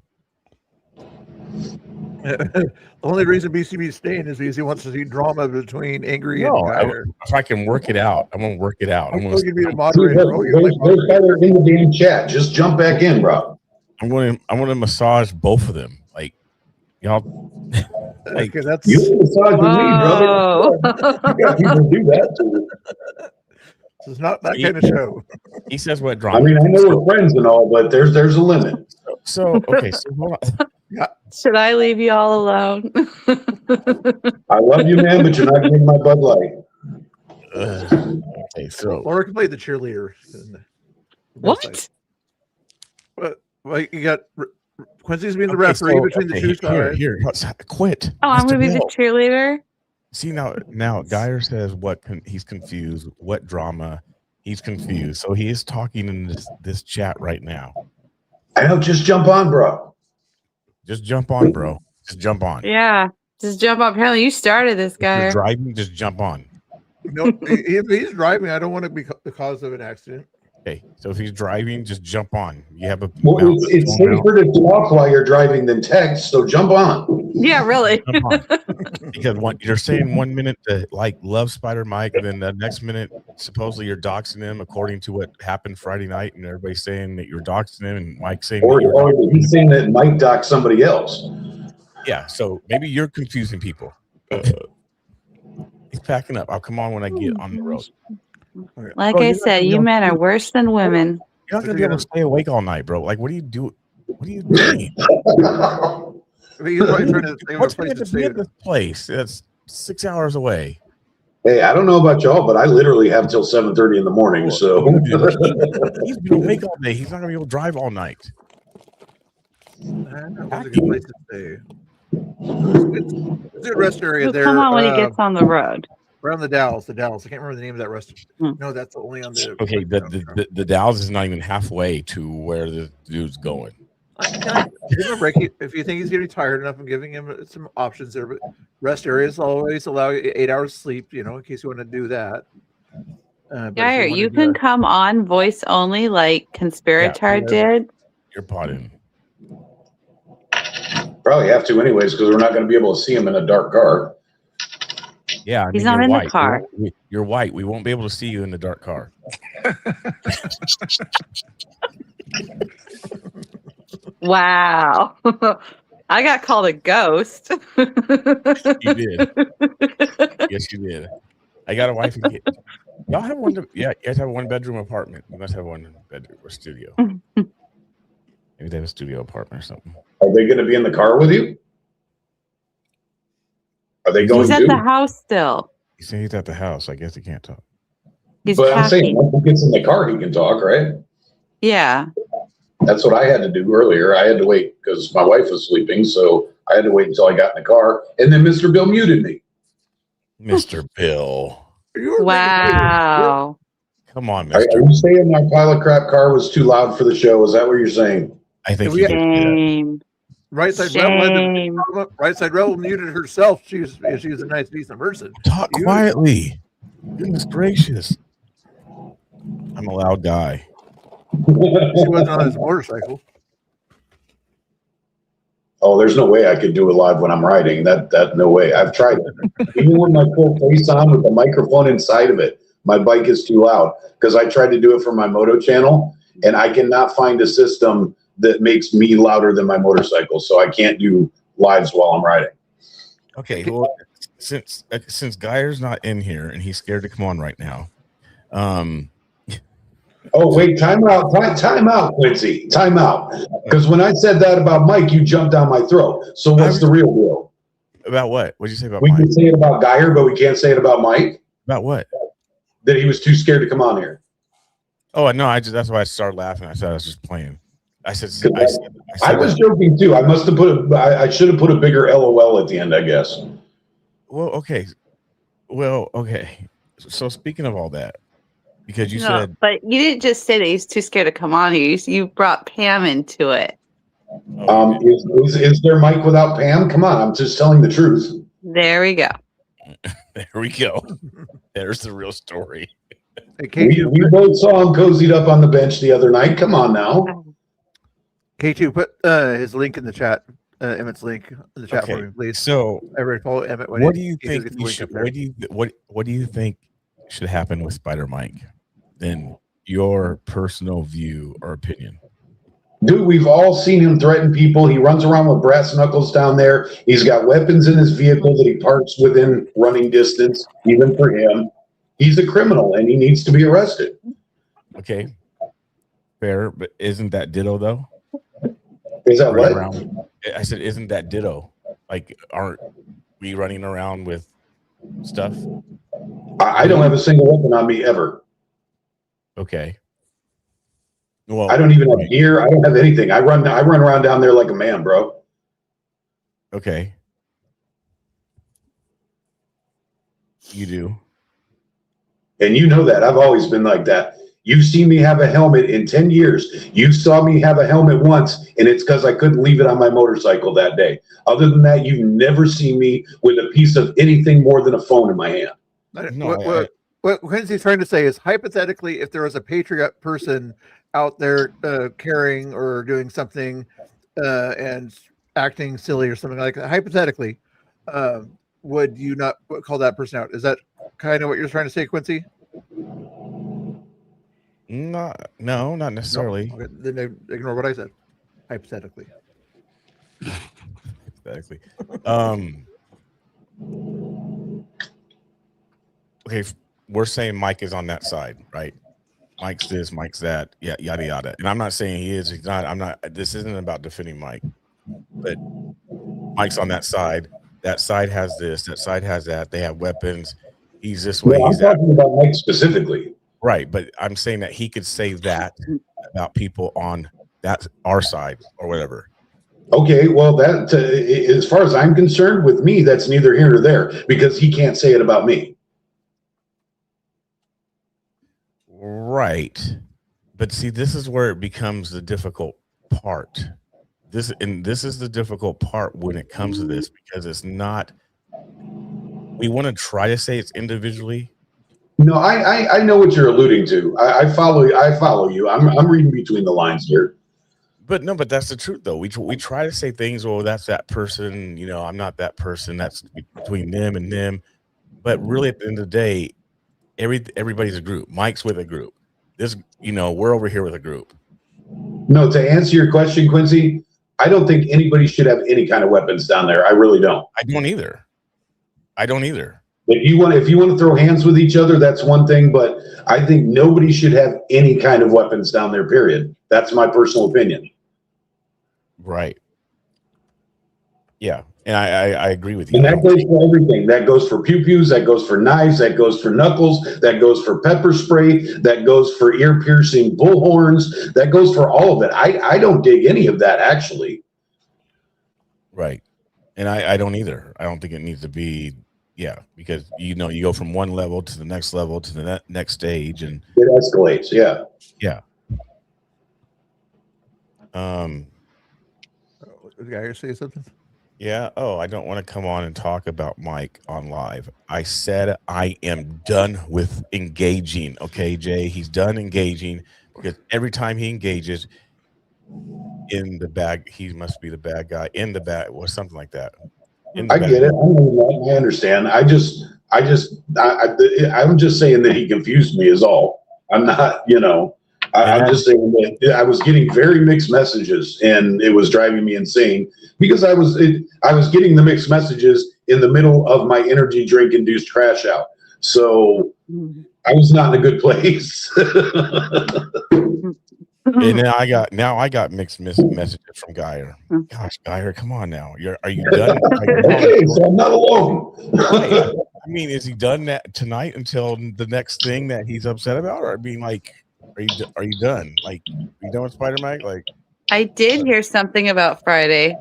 B: The only reason BCB is staying is because he wants to see drama between Angry and Geyer.
I: If I can work it out, I'm going to work it out.
B: I'm going to be the moderator.
D: There's better in the damn chat. Just jump back in, bro.
I: I want to massage both of them. Like, y'all. Like,
B: okay, that's
D: you can massage with me, brother. You got people to do that too.
B: This is not that kind of show.
I: He says what drama.
D: I mean, I know we're friends and all, but there's a limit.
I: So okay, so hold on.
B: Yeah.
K: Should I leave you all alone?
D: I love you, man, but you're not getting my Bud Light.
I: Okay, so
B: Laura can play the cheerleader.
K: What?
B: Well, you got Quincy's being the referee between the two sides.
I: Here, quit.
K: Oh, I'm
I: Mr.
K: going to be the
I: Bill.
K: cheerleader?
I: See, now Geyer says he's confused. What drama? He's confused. So he is talking in this chat right now.
D: I know. Just jump on, bro.
I: Just jump on, bro. Just jump on.
K: Yeah. Just jump up. Apparently, you started this
I: If you're
K: guy.
I: driving, just jump on.
B: No, if he's driving, I don't want to be the cause of an accident.
I: Okay, so if he's driving, just jump on. You have a
D: Well, it's safer to talk while you're driving than text, so jump on.
K: Yeah, really.
I: Jump on. Because you're saying 1 minute to love Spider Mike, and then the next minute supposedly you're doxing him according to what happened Friday night, and everybody's saying that you're doxing him, and Mike saying
D: Or
I: that you're
D: he's saying that Mike doxed somebody else.
I: yeah. So maybe you're confusing people. packing up. I'll come on when I get on the road.
K: Like
I: Bro,
K: I
I: you're not
K: said,
I: gonna be
K: you
I: able
K: men
I: to-
K: are worse than women.
I: You're not gonna be able to stay awake all night, bro. Like, what do you do? What are you doing?
B: I mean, he's probably trying to think of a
I: What's
B: place
I: going
B: to
I: to
B: stay.
I: be at this place? That's 6 hours away.
D: Hey, I don't know about y'all, but I literally have till 7:30 in the morning. So
I: He's been awake all day. He's not gonna be able to drive all night.
B: That's a good place to stay. It's a good rest area
K: He'll
B: there.
K: come on when he gets on the road.
B: Around the Dalles. I can't remember the name of that rest. No, that's only on the.
I: Okay, the Dalles is not even halfway to where the dude's going.
B: Give him a break if you think he's getting tired enough. I'm giving him some options there, but rest areas always allow you 8 hours sleep. You know, in case you want to do that.
K: Geyer, you can come on voice only like Conspirator did.
I: You're potting.
D: probably have to anyways because we're not going to be able to see him in a dark car.
I: Yeah, I mean,
K: He's not
I: you're
K: in the
I: white.
K: car.
I: You're white. We won't be able to see you in the dark car.
K: Wow. I got called a ghost.
I: You did. Yes, you did. I got a wife and kid. Y'all have one. Yeah, you guys have a 1-bedroom apartment. You must have 1 bedroom or studio. Maybe they have a studio apartment or something.
D: Are they going to be in the car with you? Are they going
K: He's at
D: to?
K: the house still.
I: He said he's at the house. I guess he can't talk.
K: He's
D: But I'm saying
K: packing.
D: once he gets in the car, he can talk, right?
K: Yeah.
D: That's what I had to do earlier. I had to wait because my wife was sleeping, so I had to wait until I got in the car, and then Mr. Bill muted me.
I: Mr. Bill.
K: Wow.
I: Come on,
D: Are
I: Mr.
D: you saying my pile of crap car was too loud for the show? Is that what you're saying?
I: I think
B: we
I: you did say that.
K: Shame.
B: Right side rebel muted herself. She's a nice, decent person.
I: Talk quietly. Goodness gracious. I'm a loud guy.
B: She wasn't on his motorcycle.
D: Oh, there's no way I could do it live when I'm riding. That no way. I've tried it. Even with my full face on with the microphone inside of it, my bike is too loud because I tried to do it for my moto channel, and I cannot find a system that makes me louder than my motorcycle, so I can't do lives while I'm riding.
I: Okay, well, since Geyer's not in here and he's scared to come on right now.
D: Oh, wait, time out, Quincy, time out. Because when I said that about Mike, you jumped down my throat. So what's the real deal?
I: About what? What'd you say about
D: We
I: Mike?
D: can say it about Geyer, but we can't say it about Mike.
I: About what?
D: That he was too scared to come on here.
I: Oh no, that's why I started laughing. I said I was just playing. I said
D: I was joking too. I must have I should have put a bigger LOL at the end, I guess.
I: Well, okay. So speaking of all that, because you
K: No,
I: said,
K: but you didn't just say that he's too scared to come on here. You brought Pam into it.
D: Is there Mike without Pam? Come on, I'm just telling the truth.
K: There we go.
I: there we go. There's the real story.
D: We both saw him cozied up on the bench the other night. Come on now.
B: K2, put his link in the chat. Emmett's link in the chat for me, please.
I: So
B: everybody follow Emmett.
I: What do you think you should? What do you think should happen with Spider Mike? In your personal view or opinion?
D: Dude, we've all seen him threaten people. He runs around with brass knuckles down there. He's got weapons in his vehicle that he parks within running distance, even for him. He's a criminal and he needs to be arrested.
I: Okay. Fair, but isn't that ditto though?
D: Is that what?
I: I said, isn't that ditto? Like, aren't we running around with stuff?
D: I don't have a single weapon on me ever.
I: Okay. Well,
D: I don't even have gear. I don't have anything. I run around down there like a man, bro.
I: Okay. You do.
D: And you know that. I've always been like that. You've seen me have a helmet in 10 years. You saw me have a helmet once, and it's because I couldn't leave it on my motorcycle that day. Other than that, you've never seen me with a piece of anything more than a phone in my hand.
B: What Quincy's trying to say is, hypothetically, if there was a patriot person out there carrying or doing something and acting silly or something like that, hypothetically, would you not call that person out? Is that kind of what you're trying to say, Quincy?
I: No, not necessarily.
B: No? Okay, then ignore what I said. Hypothetically.
I: Hypothetically. okay, we're saying Mike is on that side, right? Mike's this, Mike's that, yeah, yada yada. And I'm not saying he is. He's not. I'm not. This isn't about defending Mike, but Mike's on that side. That side has this. That side has that. They have weapons. He's this way.
D: No, I'm
I: He's that.
D: talking about Mike specifically.
I: Right, but I'm saying that he could say that about people on that our side or whatever.
D: Okay, well, that as far as I'm concerned, with me, that's neither here nor there because he can't say it about me.
I: Right, but see, this is where it becomes the difficult part. This is the difficult part when it comes to this because it's not. We want to try to say it's individually.
D: No, I know what you're alluding to. I follow you. I'm reading between the lines here.
I: But no, but that's the truth though. We try to say things. Well, that's that person. You know, I'm not that person. That's between them and them. But really, at the end of the day, everybody's a group. Mike's with a group. This, you know, we're over here with a group.
D: No, to answer your question, Quincy, I don't think anybody should have any kind of weapons down there. I really don't.
I: I don't either.
D: If you want to throw hands with each other, that's one thing. But I think nobody should have any kind of weapons down there. Period. That's my personal opinion.
I: Right. Yeah, and I agree with you.
D: And that goes for everything. That goes for pew-pews. That goes for knives. That goes for knuckles. That goes for pepper spray. That goes for ear-piercing bullhorns. That goes for all of it. I don't dig any of that, actually.
I: Right. And I don't either. I don't think it needs to be, yeah, because, you know, you go from one level to the next level to the next stage. And
D: it escalates, yeah.
I: Yeah.
B: The guy here say something?
I: Yeah. Oh, I don't want to come on and talk about Mike on live. I said I am done with engaging. Okay, Jay, he's done engaging because every time he engages in the bag, he must be the bad guy in the bag or something like that.
D: I get it. I understand. I'm just saying that he confused me is all. I'm not, you know. I'm just saying that I was getting very mixed messages, and it was driving me insane because I was getting the mixed messages in the middle of my energy drink induced crash out. So I was not in a good place.
I: And now I got mixed messages from Geyer. Gosh, Geyer, come on now. Are you done?
D: Okay, so I'm not alone.
I: Right. I mean, is he done that tonight until the next thing that he's upset about? Or I mean, like, are you done? Like, you done with Spider Mike? Like,
K: I did hear something about Friday.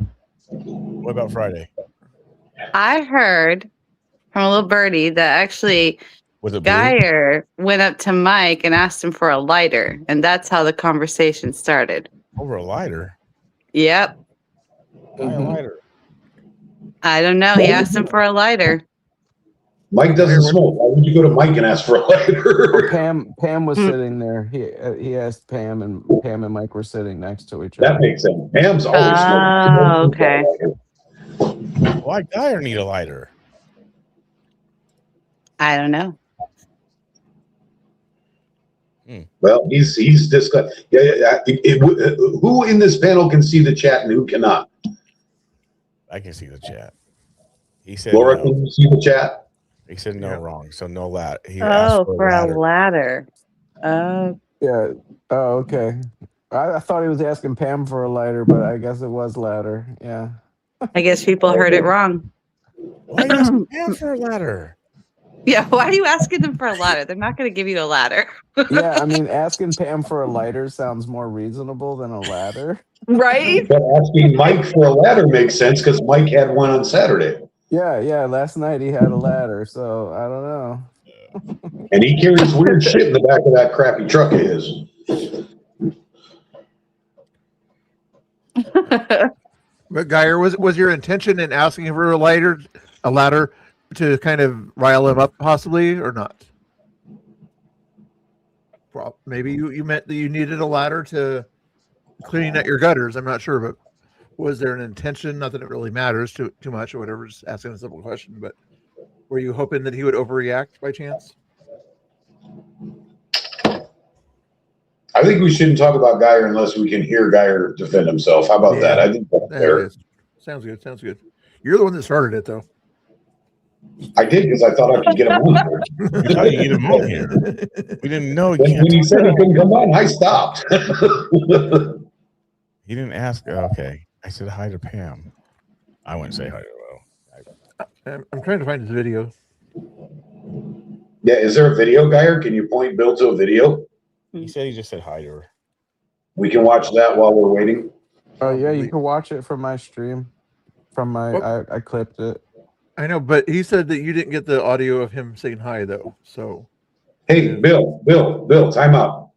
I: What about Friday?
K: I heard from a little birdie that actually Geyer went up to Mike and asked him for a lighter, and that's how the conversation started.
I: Over a lighter?
K: Yep.
I: Why a lighter?
K: I don't know. He asked him for a lighter.
D: Mike doesn't smoke. Why would you go to Mike and ask for a lighter?
N: Pam was sitting there. He asked Pam, and Pam and Mike were sitting next to each other.
D: That makes sense. Pam's always
K: Oh, okay.
I: Why Geyer need a lighter?
K: I don't know.
D: Well, he's discussed. Who in this panel can see the chat and who cannot?
I: I can see the chat. He said,
D: Laura,
I: no.
D: can you see the chat?
I: He said no, wrong. So no ladder. He
K: Oh, for a ladder. Oh.
N: Yeah. Oh, okay. I thought he was asking Pam for a lighter, but I guess it was ladder. Yeah.
K: I guess people heard it wrong.
I: Why are you asking Pam for a ladder?
K: Yeah, why are you asking them for a ladder? They're not going to give you a ladder.
N: Yeah, I mean, asking Pam for a lighter sounds more reasonable than a ladder.
K: Right?
D: But asking Mike for a ladder makes sense because Mike had one on Saturday.
N: Yeah. Last night he had a ladder, so I don't know.
D: And he carries weird shit in the back of that crappy truck of his.
B: But Geyer, was your intention in asking for a ladder to kind of rile him up possibly or not? Well, maybe you meant that you needed a ladder to clean out your gutters. I'm not sure, but was there an intention? Not that it really matters too much or whatever, just asking a simple question, but were you hoping that he would overreact by chance?
D: I think we shouldn't talk about Geyer unless we can hear Geyer defend himself. How about that? I think that's fair.
B: Sounds good. You're the one that started it, though.
D: I did because I thought I could get him on here.
I: You thought you get him on here. We didn't know.
D: When he said he couldn't come on, I stopped.
I: He didn't ask. Okay, I said hi to Pam. I wouldn't say hi to
B: I'm trying to find his video.
D: Yeah, is there a video guy, or can you point Bill to a video?
I: He said he just said hi to her.
D: We can watch that while we're waiting.
N: Oh yeah, you can watch it from my stream. From my, I clipped it.
B: I know, but he said that you didn't get the audio of him saying hi though. So,
D: hey, Bill, time out.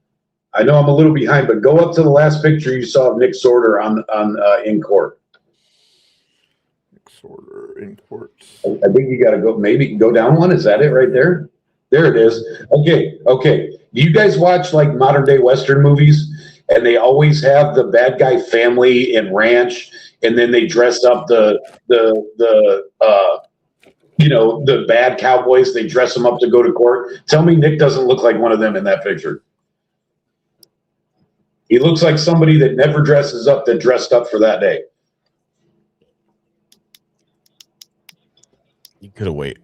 D: I know I'm a little behind, but go up to the last picture you saw of Nick Sorter on in court.
B: Nick Sorter in court.
D: I think you got to go. Maybe go down one. Is that it right there? There it is. Okay. Do you guys watch like modern day Western movies? And they always have the bad guy family and ranch, and then they dress up the bad cowboys. They dress them up to go to court. Tell me Nick doesn't look like one of them in that picture. He looks like somebody that never dresses up that dressed up for that day.
I: You could have waited.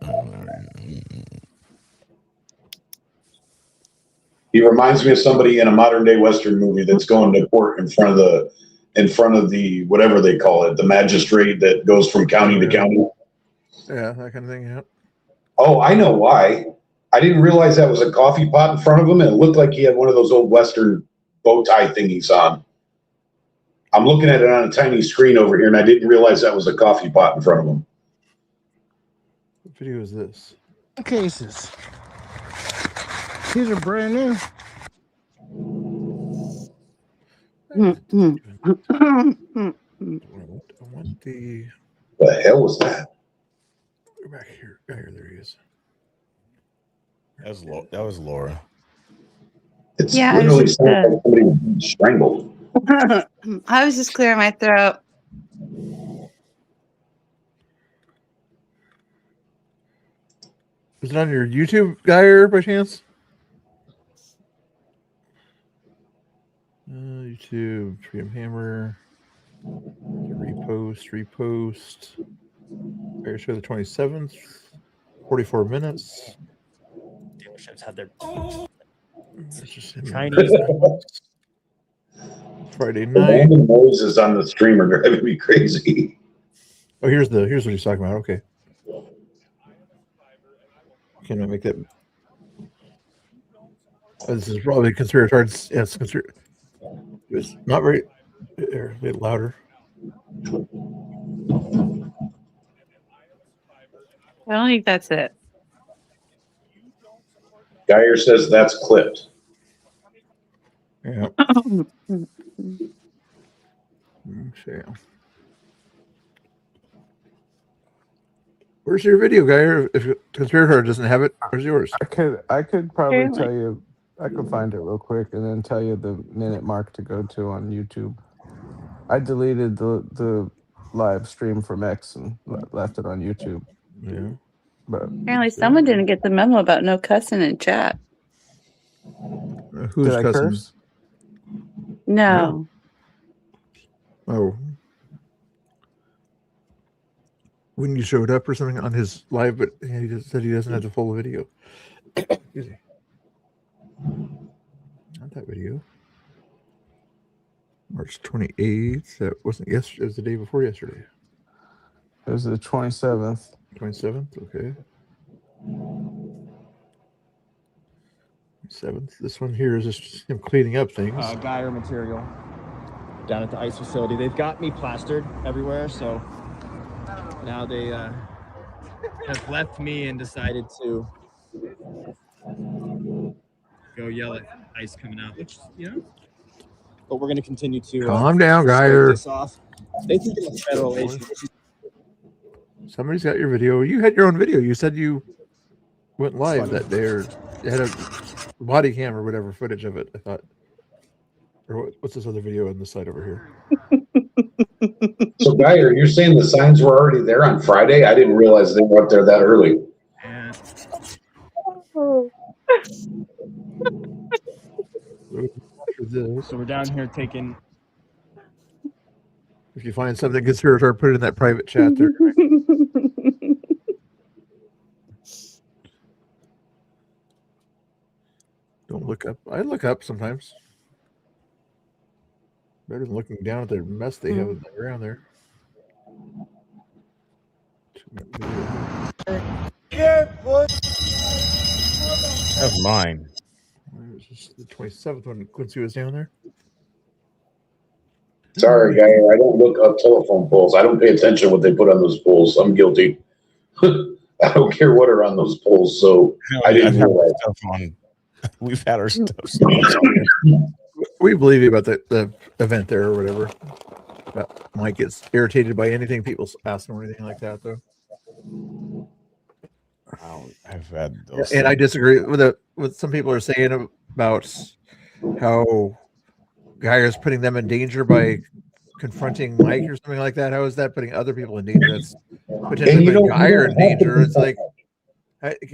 D: He reminds me of somebody in a modern day Western movie that's going to court in front of the whatever they call it, the magistrate that goes from county to county.
B: Yeah, that kind of thing. Yeah.
D: Oh, I know why. I didn't realize that was a coffee pot in front of him, and it looked like he had one of those old Western bow tie thingies on. I'm looking at it on a tiny screen over here, and I didn't realize that was a coffee pot in front of him.
B: What video is this?
S: Cases. These are brand new.
B: I want the.
D: What the hell was that?
B: Go back here. There he is.
I: That was Laura.
D: It's literally sounds like somebody was strangled.
K: I was just clearing my throat.
B: Is it on your YouTube guy or by chance? YouTube, Freedom Hammer, repost. Air show the 27th, 44 minutes.
H: Dealerships have their
B: Chinese. Friday
D: The
B: night.
D: random noises on the streamer are driving me crazy.
B: Oh, here's what he's talking about. Okay. Can I make that? This is probably considered hard. Yeah, it's considered. It's not very. A bit louder.
K: I don't think that's it.
D: Geyer says that's clipped.
B: Yeah. Okay. Where's your video, Geyer? If Conspirator doesn't have it, where's yours?
N: I could probably tell you. I could find it real quick and then tell you the minute mark to go to on YouTube. I deleted the live stream from X and left it on YouTube.
B: Yeah.
N: But
K: apparently someone didn't get the memo about no cussing in chat.
B: Who's
N: did I
B: cussing?
N: curse?
K: No.
B: Oh. When you showed up or something on his live, but he just said he doesn't have the full video. Excuse me. Not that video. March 28th. That wasn't yesterday. It was the day before yesterday.
N: It was the 27th.
B: 27th. Okay. 7th. This one here is just him cleaning up things.
H: Geyer material down at the ice facility. They've got me plastered everywhere, so now they have left me and decided to go yell at ice coming out, which, but we're going to continue to
B: Calm down, Geyer.
H: this off. They think it's a federal issue.
B: Somebody's got your video. You had your own video. You said you went live that day, or you had a body cam or whatever footage of it. I thought. Or what's this other video on the side over here?
D: So, Geyer, you're saying the signs were already there on Friday? I didn't realize they were up there that early.
H: And so we're down here taking.
B: If you find something conspiratorial, put it in that private chat there. Don't look up. I look up sometimes. Better than looking down at the mess they have in the ground there.
I: That's mine.
B: It was the 27th when Quincy was down there.
D: Sorry, guy. I don't look up telephone poles. I don't pay attention to what they put on those poles. I'm guilty. I don't care what are on those poles. So I didn't know that.
I: Stuff on. We've had our stuff.
B: We believe you about the event there or whatever. But Mike gets irritated by anything people ask him or anything like that, though.
I: I've had those.
B: And I disagree with what some people are saying about how Geyer's putting them in danger by confronting Mike or something like that. How is that putting other people in danger? That's potentially putting Geyer in danger. It's like,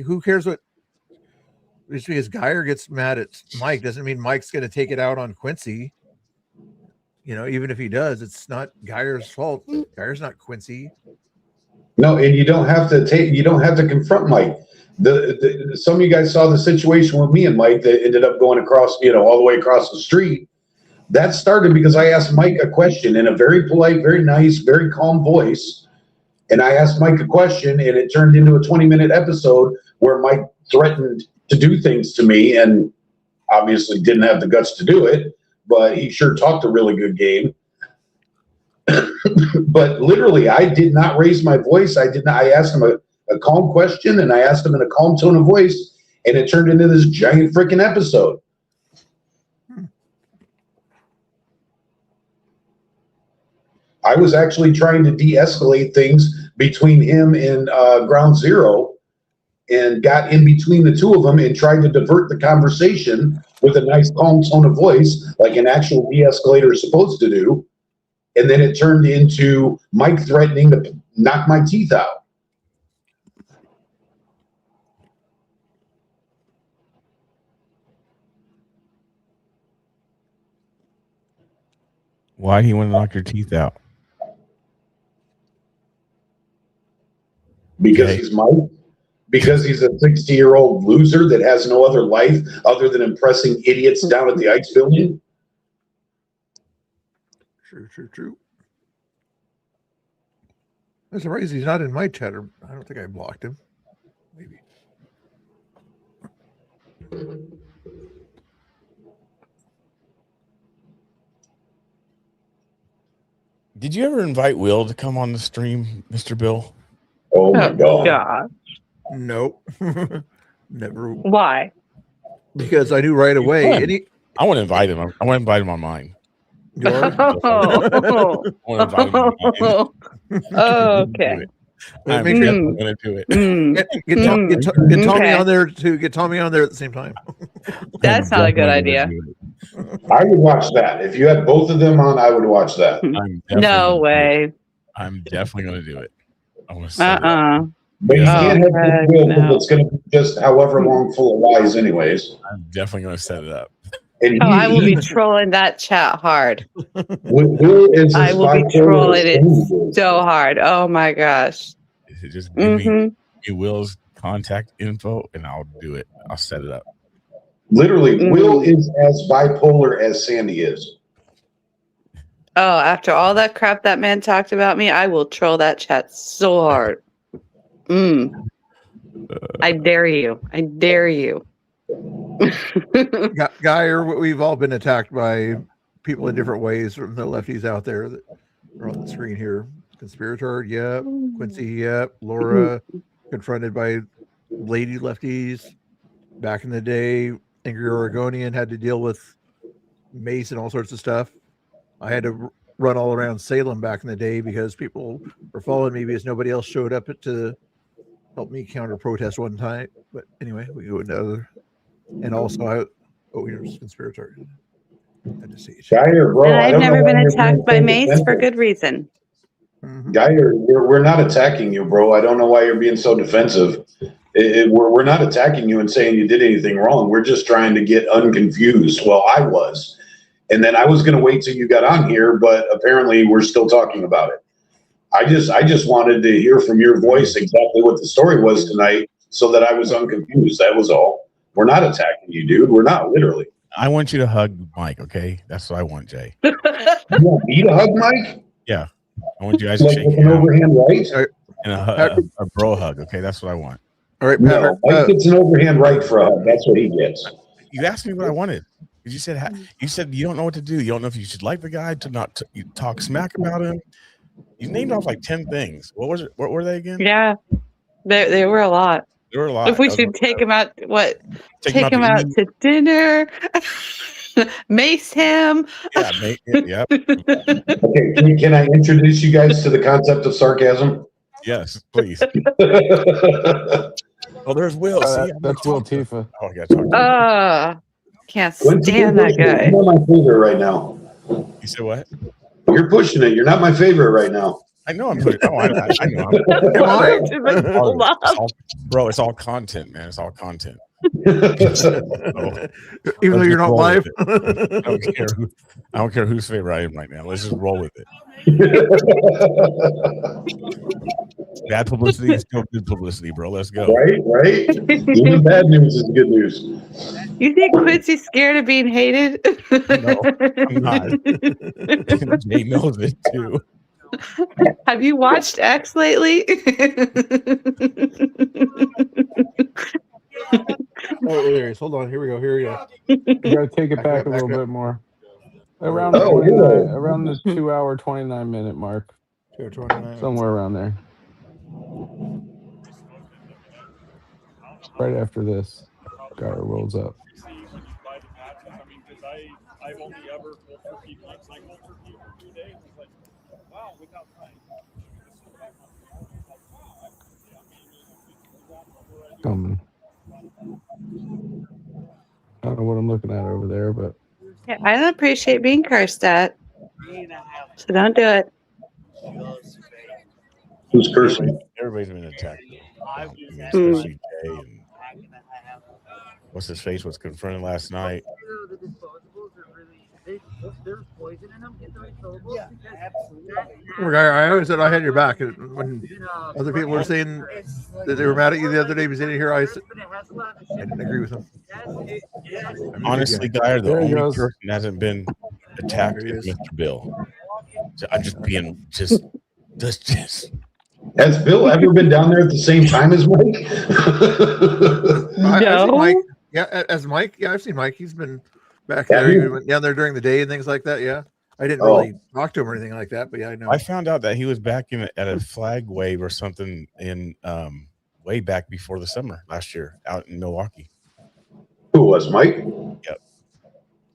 B: who cares what? Just because Geyer gets mad at Mike doesn't mean Mike's going to take it out on Quincy. You know, even if he does, it's not Geyer's fault. Geyer's not Quincy.
D: No, and you don't have to confront Mike. Some of you guys saw the situation with me and Mike that ended up going across, all the way across the street. That started because I asked Mike a question in a very polite, very nice, very calm voice. And I asked Mike a question, and it turned into a 20-minute episode where Mike threatened to do things to me, and obviously didn't have the guts to do it, but he sure talked a really good game. But literally, I did not raise my voice. I asked him a calm question, and I asked him in a calm tone of voice, and it turned into this giant freaking episode. I was actually trying to de-escalate things between him and Ground Zero, and got in between the two of them and tried to divert the conversation with a nice calm tone of voice, like an actual de-escalator is supposed to do. And then it turned into Mike threatening to knock my teeth out.
I: Why do you want to knock your teeth out?
D: Because he's Mike. Because he's a 60-year-old loser that has no other life other than impressing idiots down at the ice building.
B: True. I'm surprised he's not in my chat. I don't think I blocked him. Maybe.
I: Did you ever invite Will to come on the stream, Mr. Bill?
D: Oh my God.
B: Nope. Never.
K: Why?
B: Because I knew right away.
I: I want to invite him. I want to invite him on mine.
K: Okay.
I: I'm definitely going to do it.
B: Get Tommy on there too. Get Tommy on there at the same time.
K: That's not a good idea.
D: I would watch that. If you had both of them on, I would watch that.
K: No way.
I: I'm definitely going to do it. I want to
D: But you can't have Will that's going to be just however long full of lies anyways.
I: I'm definitely going to set it up.
D: And
K: I will be trolling that chat hard.
D: Will is
K: I will be trolling it so hard. Oh my gosh.
I: Just give me Will's contact info and I'll do it. I'll set it up.
D: Literally, Will is as bipolar as Sandy is.
K: Oh, after all that crap that man talked about me, I will troll that chat so hard. I dare you. I dare you.
B: Geyer, we've all been attacked by people in different ways from the lefties out there that are on the screen here. Conspirator, yep. Quincy, yep. Laura, confronted by lady lefties. Back in the day, Angry Oregonian had to deal with mace and all sorts of stuff. I had to run all around Salem back in the day because people were following me because nobody else showed up to help me counter protest one time. But anyway, we go into other. And also, here's conspirator.
D: Geyer, bro,
K: I've never been attacked by mace for good reason.
D: Geyer, we're not attacking you, bro. I don't know why you're being so defensive. We're not attacking you and saying you did anything wrong. We're just trying to get unconfused. Well, I was. And then I was going to wait till you got on here, but apparently we're still talking about it. I just wanted to hear from your voice exactly what the story was tonight so that I was unconfused. That was all. We're not attacking you, dude. We're not, literally.
I: I want you to hug Mike, okay? That's what I want, Jay.
D: You want me to hug Mike?
I: Yeah. I want you guys to
D: Like
I: shake
D: with an
I: hands
D: overhand right?
I: and a bro hug, okay? That's what I want.
B: All right,
D: No, Mike gets an overhand right for a hug. That's what he gets.
I: You asked me what I wanted. You said you don't know what to do. You don't know if you should like the guy to not you talk smack about him. You named off like 10 things. What was it? What were they again?
K: Yeah, there were a lot.
I: There were a lot.
K: If we should take him out,
I: Take
K: take him out to dinner, mace him.
I: Yeah, yeah.
D: Okay, can I introduce you guys to the concept of sarcasm?
I: Yes, please. Oh, there's Will. See,
N: that's Will Tifa.
I: Oh, I gotta talk to him.
K: Can't stand that guy.
D: You're not my favorite right now.
I: You said what?
D: You're pushing it. You're not my favorite right now.
I: I know I'm pushing. Oh, I know. Bro, it's all content, man. It's all content.
B: Even though you're not live.
I: I don't care whose favorite I am right now. Let's just roll with it. Bad publicity is still good publicity, bro. Let's go.
D: Right. Even bad news is good news.
K: You think Quincy's scared of being hated?
I: No, I'm not. Jay knows it too.
K: Have you watched X lately?
B: Oh, there it is. Hold on. Here we go.
N: You gotta take it back a little bit more. Around around the 2 hour 29-minute mark.
B: 2:29.
N: Somewhere around there. Right after this, guy rolls up. Coming. I don't know what I'm looking at over there, but
K: Yeah, I don't appreciate being cursed at, so don't do it.
D: Who's cursing?
I: Everybody's been attacked. Especially Jay and what's his face was confronted last night.
E: There's poison in them. Get the refillables. Yeah, absolutely.
B: I always said I had your back. When other people were saying that they were mad at you the other day, because they didn't hear, I didn't agree with them.
I: Honestly, Guy, the only person that hasn't been attacked is Mr. Bill. So I'm just being just.
D: Has Bill ever been down there at the same time as Mike?
B: I've seen Mike. Yeah, as Mike. Yeah, I've seen Mike. He's been back there. He went down there during the day and things like that. Yeah, I didn't really talk to him or anything like that, but yeah, I know.
I: I found out that he was back at a flag wave or something in way back before the summer last year out in Milwaukee.
D: Who was Mike?
I: Yep.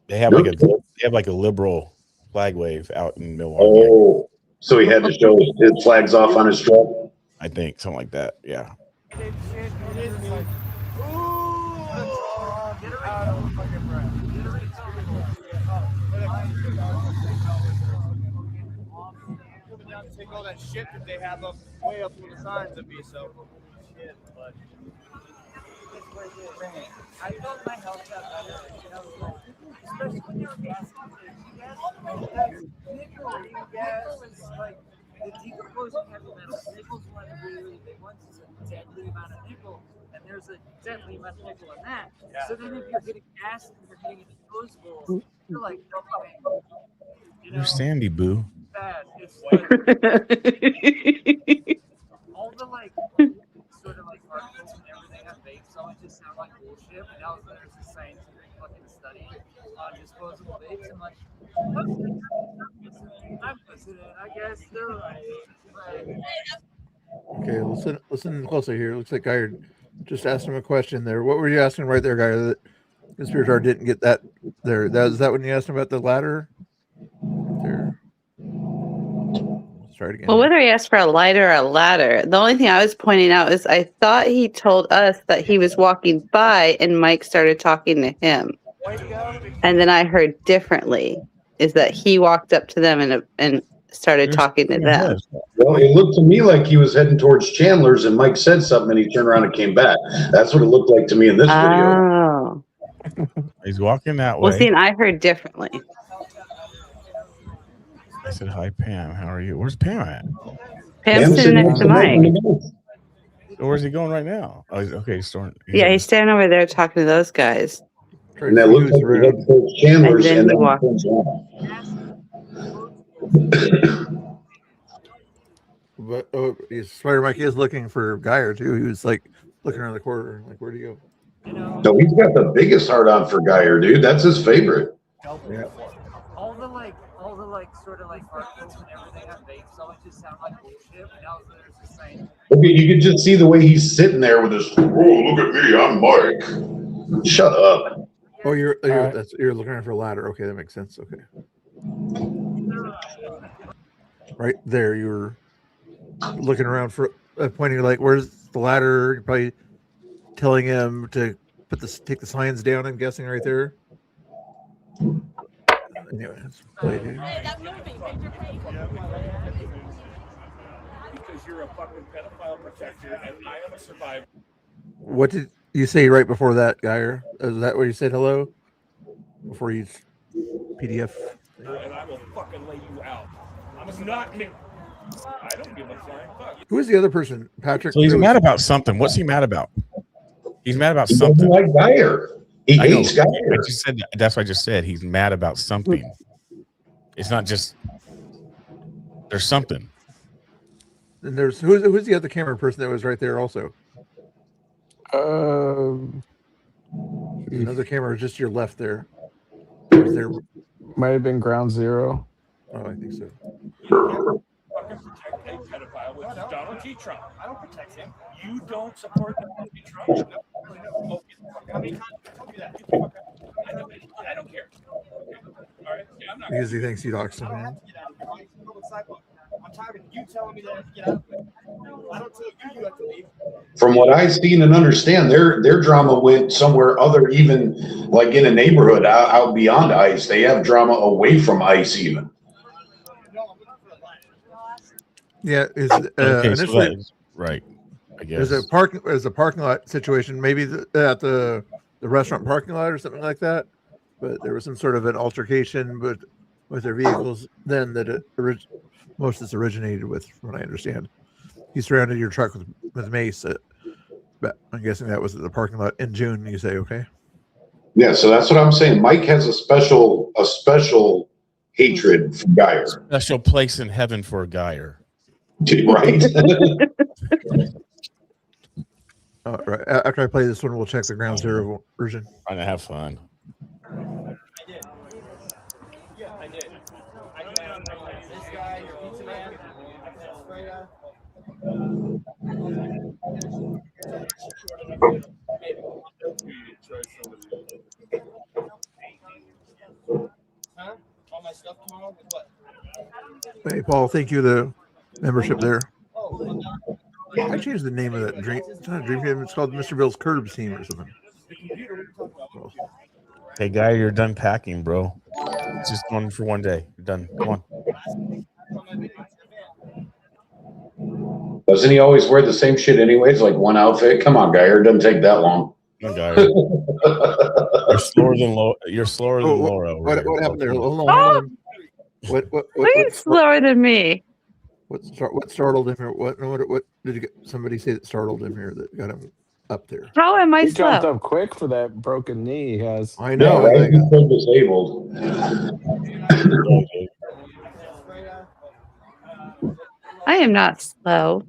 I: They have like a liberal flag wave out in Milwaukee.
D: Oh, so he had to show his flags off on his truck.
I: I think something like that. Yeah.
H: Take all that shit that they have up way up where the signs would be. So shit, but
E: I felt my health got better. Especially when you're gas. Nickel is like the decomposing heavy metals. Nickel's one of the really big ones. It's a deadly amount of nickel, and there's a deadly amount of nickel in that. Yeah. So then if you're getting gas and you're getting disposables, you're like, no.
I: You're Sandy Boo.
E: Bad. It's like all the like sort of like articles and everything have vapes, so it just sound like bullshit. But now there's a scientific fucking study on disposable vapes, and like, I'm listening. I guess they're right.
B: Okay, listen closely here. Looks like I just asked him a question there. What were you asking right there, guy? That Conspirator didn't get that there. Is that when you asked him about the ladder? There. Let's try it again.
K: Well, whether he asked for a lighter or a ladder, the only thing I was pointing out is I thought he told us that he was walking by and Mike started talking to him. And then I heard differently, is that he walked up to them and started talking to them.
D: Well, it looked to me like he was heading towards Chandler's and Mike said something and he turned around and came back. That's what it looked like to me in this video.
I: He's walking that way.
K: Well, see, and I heard differently.
I: I said, hi, Pam. How are you? Where's Pam at?
K: Pam's sitting next to Mike.
I: Where's he going right now? Oh, okay,
K: Yeah, he's standing over there talking to those guys.
D: And that looks like he heads towards Chandler's,
K: And then
D: and
K: he
D: then
K: walked.
D: turns around.
B: But Spider Mike is looking for Geyer too. He was like looking around the corner, like, where'd he go?
D: No, he's got the biggest heart on for Geyer, dude. That's his favorite.
B: Yeah.
E: All the sort of articles and everything on Vegas, all it just sound like bullshit. But now there's just saying.
D: Okay, you can just see the way he's sitting there with his, oh, look at me, I'm Mike. Shut up.
B: Oh, you're looking around for a ladder. Okay, that makes sense. Okay. Right there, you were looking around for pointing like, where's the ladder? You're probably telling him to take the signs down. I'm guessing right there. Anyway, let's play, dude.
C: Because you're a fucking pedophile protector, and I am a survivor.
B: What did you say right before that, Geyer? Is that where you said hello? Before you PDF?
C: And I will fucking lay you out. I'm not. I don't give a flying fuck.
B: Who is the other person? Patrick?
I: So he's mad about something. What's he mad about? He's mad about
D: He
I: something.
D: doesn't like Geyer. He hates Geyer.
I: I just said that's what I just said. He's mad about something. It's not just there's something.
B: And there's who's the other camera person that was right there also? Another camera just to your left there. There
N: might have been ground zero.
B: Oh, I think so.
C: Fucking protect a pedophile, which is Donald T. Trump. I don't protect him. You don't support Donald T. Trump. No. How many times have I told you that? I don't care. All right. Yeah, I'm not.
B: Because he thinks he doxed him. Man.
H: I'm tired of you telling me that I have to get out of it. I don't tell you have to leave.
D: From what I've seen and understand, their drama went somewhere other, even like in a neighborhood out beyond ICE. They have drama away from ICE even.
B: Yeah, is
I: Okay,
B: initially
I: right. I guess
B: there's a parking lot situation, maybe at the restaurant parking lot or something like that. But there was some sort of an altercation, with their vehicles. Then that most of this originated with, from what I understand. He surrounded your truck with mace. But I'm guessing that was at the parking lot in June. You say, okay?
D: Yeah, so that's what I'm saying. Mike has a special hatred for Geyer.
I: Special place in heaven for Geyer.
D: Right.
B: Right. After I play this one, we'll check the ground zero version.
I: Trying to have fun.
B: Hey, Paul, thank you. The membership there. I changed the name of that dream. It's not a dream team. It's called Mr. Bill's Curbs team or something.
I: Hey, guy, you're done packing, bro. It's just going for one day. You're done. Come on.
D: Doesn't he always wear the same shit anyways, like one outfit? Come on, Geyer. It doesn't take that long.
I: You're slower than Laura.
B: What happened there?
K: Oh! What slower than me?
B: What startled him here? What did you get? Somebody say that startled him here that got him up there?
K: How am I
N: He
K: slow?
N: jumped up quick for that broken knee he has.
B: I know.
D: Yeah, right? He's so disabled.
K: I am not slow.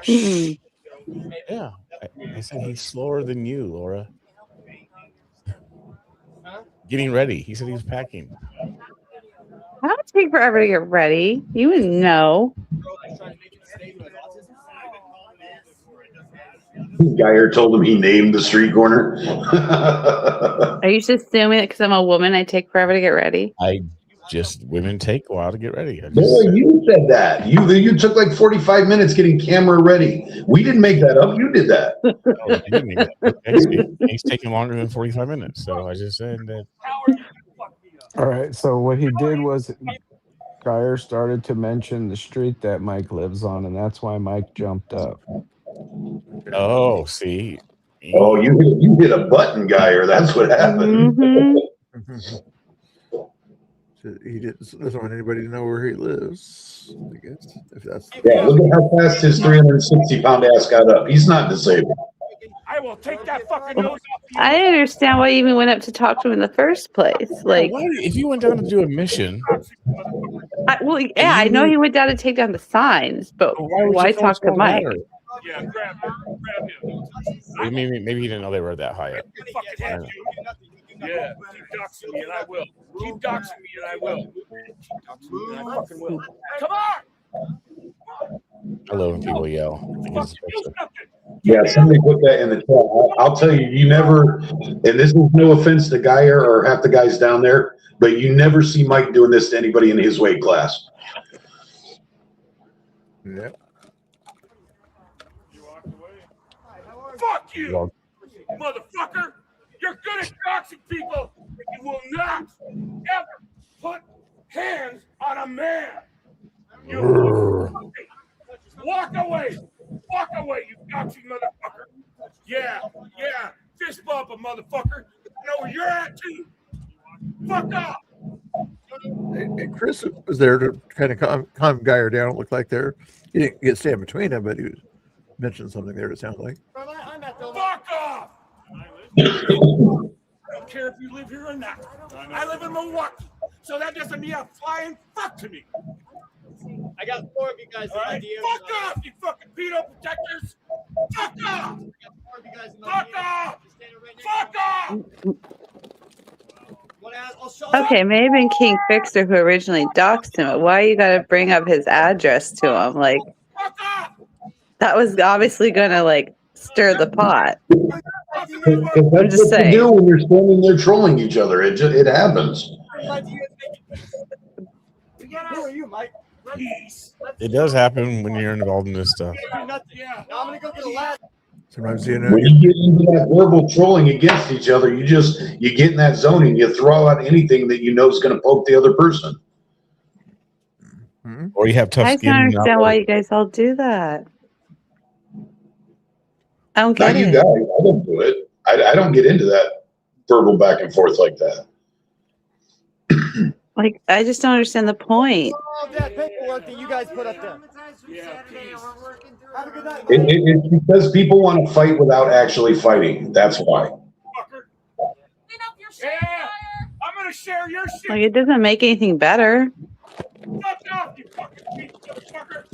I: Yeah, I said he's slower than you, Laura. Getting ready. He said he was packing.
K: I don't take forever to get ready. You wouldn't know.
D: Geyer told him he named the street corner.
K: Are you just assuming that because I'm a woman, I take forever to get ready?
I: Women take a while to get ready.
D: No, you said that. You took like 45 minutes getting camera ready. We didn't make that up. You did that.
I: He's taking longer than 45 minutes. So I just said that.
N: All right. So what he did was Geyer started to mention the street that Mike lives on, and that's why Mike jumped up.
I: Oh, see.
D: Oh, you hit a button, Geyer. That's what happened.
K: Mm-hmm.
B: He doesn't want anybody to know where he lives. I guess if that's
D: Yeah, look at how fast his 360-pound ass got up. He's not disabled.
C: I will take that fucking nose off you.
K: I didn't understand why you even went up to talk to him in the first place. Like,
I: if you went down to do a mission,
K: I know he went down to take down the signs, but why talk to Mike?
C: Yeah, grab him.
I: Maybe he didn't know they were that high up.
C: Fucking head, you. Yeah, keep doxing me and I will. Keep doxing me and I will. Keep doxing me and I fucking will. Come on!
I: I love when people yell.
D: Yeah, somebody put that in the chat. I'll tell you, you never, and this is no offense to Geyer or half the guys down there, but you never see Mike doing this to anybody in his weight class.
B: Yeah.
C: Fuck you, motherfucker! You're good at doxing people, but you will not ever put hands on a man. You walk away, you doxing motherfucker. Yeah, fist bump a motherfucker. I know where you're at too. Fuck off.
B: And Chris was there to kind of calm Geyer down. It looked like he didn't get stand between them, but he was mentioning something there. It sounded like.
C: Fuck off. I don't care if you live here or not. I live in Milwaukee, so that doesn't mean a flying fuck to me.
H: I got 4 of you guys in my DMs.
C: Fuck off, you fucking pedo protectors! Fuck off! Fuck off! Fuck off!
K: Okay, maybe been King Fixer who originally doxed him, but why you gotta bring up his address to him? Like, that was obviously gonna like stir the pot.
D: I'm just saying. You do when you're standing there trolling each other. It happens.
H: Who are you, Mike?
I: It does happen when you're involved in this stuff.
H: I'm gonna go get a ladder.
B: Sometimes
D: when you get into that verbal trolling against each other, you get in that zone and you throw out anything that you know is going to poke the other person.
I: Or you have tough
K: I
I: skin.
K: don't understand why you guys all do that. I don't
D: Not
K: get
D: you
K: it.
D: guys. I don't do it. I don't get into that verbal back and forth like that.
K: Like, I just don't understand the point.
H: All that paperwork that you guys put up there. Have a good night.
D: It's because people want to fight without actually fighting. That's why.
C: Yeah, I'm gonna share your shit.
K: Like, it doesn't make anything better.
C: Fuck off, you fucking motherfucker.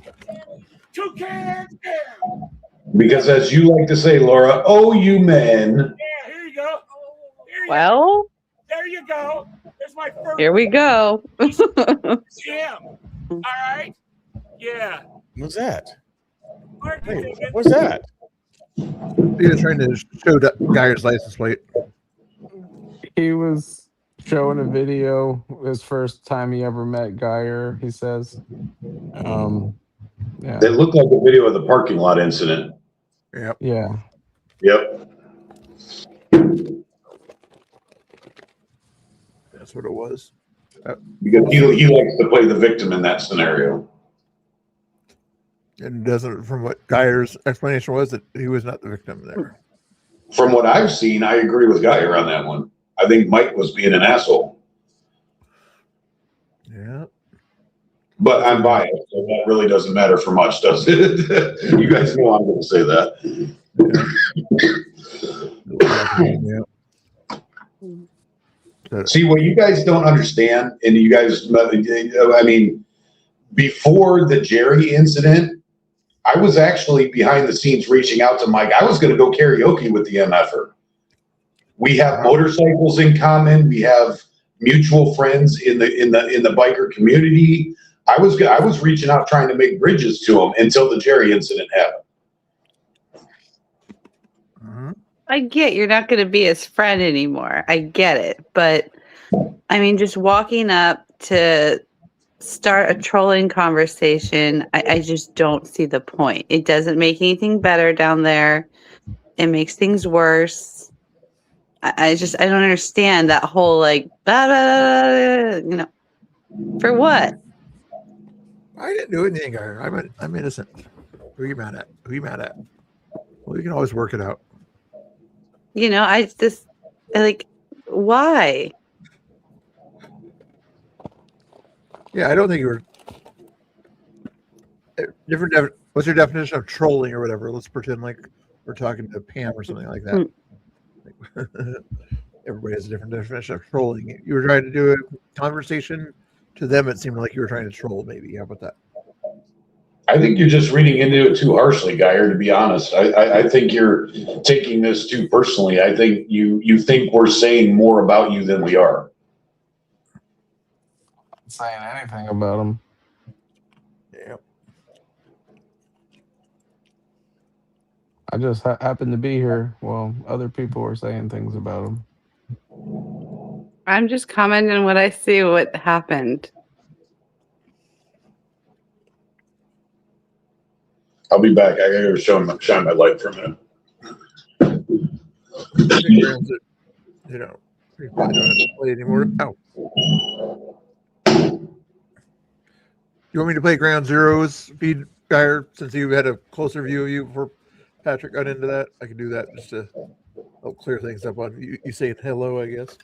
C: 2 cans down.
D: Because as you like to say, Laura, oh, you men.
C: Yeah, here you go.
K: Well,
C: There you go. There's my first.
K: here we go.
C: Jim. All right. Yeah.
I: What's that?
C: Hey,
I: what's that?
B: He was trying to show that Geyer's license plate.
N: He was showing a video, his first time he ever met Geyer, he says. Yeah.
D: It looked like a video of the parking lot incident.
B: Yep.
N: Yeah.
D: Yep.
B: That's what it was.
D: Because he likes to play the victim in that scenario.
B: And doesn't, from what Geyer's explanation was, that he was not the victim there.
D: From what I've seen, I agree with Geyer on that one. I think Mike was being an asshole.
B: Yeah.
D: But I'm biased, so that really doesn't matter for much, does it? You guys know I'm going to say that.
B: Yeah.
D: See, what you guys don't understand, and you guys, I mean, before the Jerry incident, I was actually behind the scenes reaching out to Mike. I was going to go karaoke with the MFer. We have motorcycles in common. We have mutual friends in the biker community. I was reaching out trying to make bridges to him until the Jerry incident happened.
K: I get you're not going to be his friend anymore. I get it. But, I mean, just walking up to start a trolling conversation, I just don't see the point. It doesn't make anything better down there. It makes things worse. I don't understand that whole, like, blah, blah, blah, for what?
B: I didn't do anything, Geyer. I'm innocent. Who are you mad at? Well, you can always work it out.
K: I like, why?
B: Yeah, I don't think you were different. What's your definition of trolling or whatever? Let's pretend like we're talking to Pam or something like that. Everybody has a different definition of trolling. You were trying to do a conversation. To them, it seemed like you were trying to troll. Maybe. How about that?
D: I think you're just reading into it too harshly, Geyer, to be honest. I think you're taking this too personally. I think you think we're saying more about you than we are.
N: Not saying anything about them.
B: Yeah.
N: I just happened to be here while other people were saying things about them.
K: I'm just commenting on what I see, what happened.
D: I'll be back. I gotta go shine my light for a minute.
B: You know, you probably don't have to play anymore. Oh. You want me to play Ground Zeroes feed, Geyer, since you had a closer view of you before Patrick got into that? I can do that just to help clear things up on you saying hello, I guess.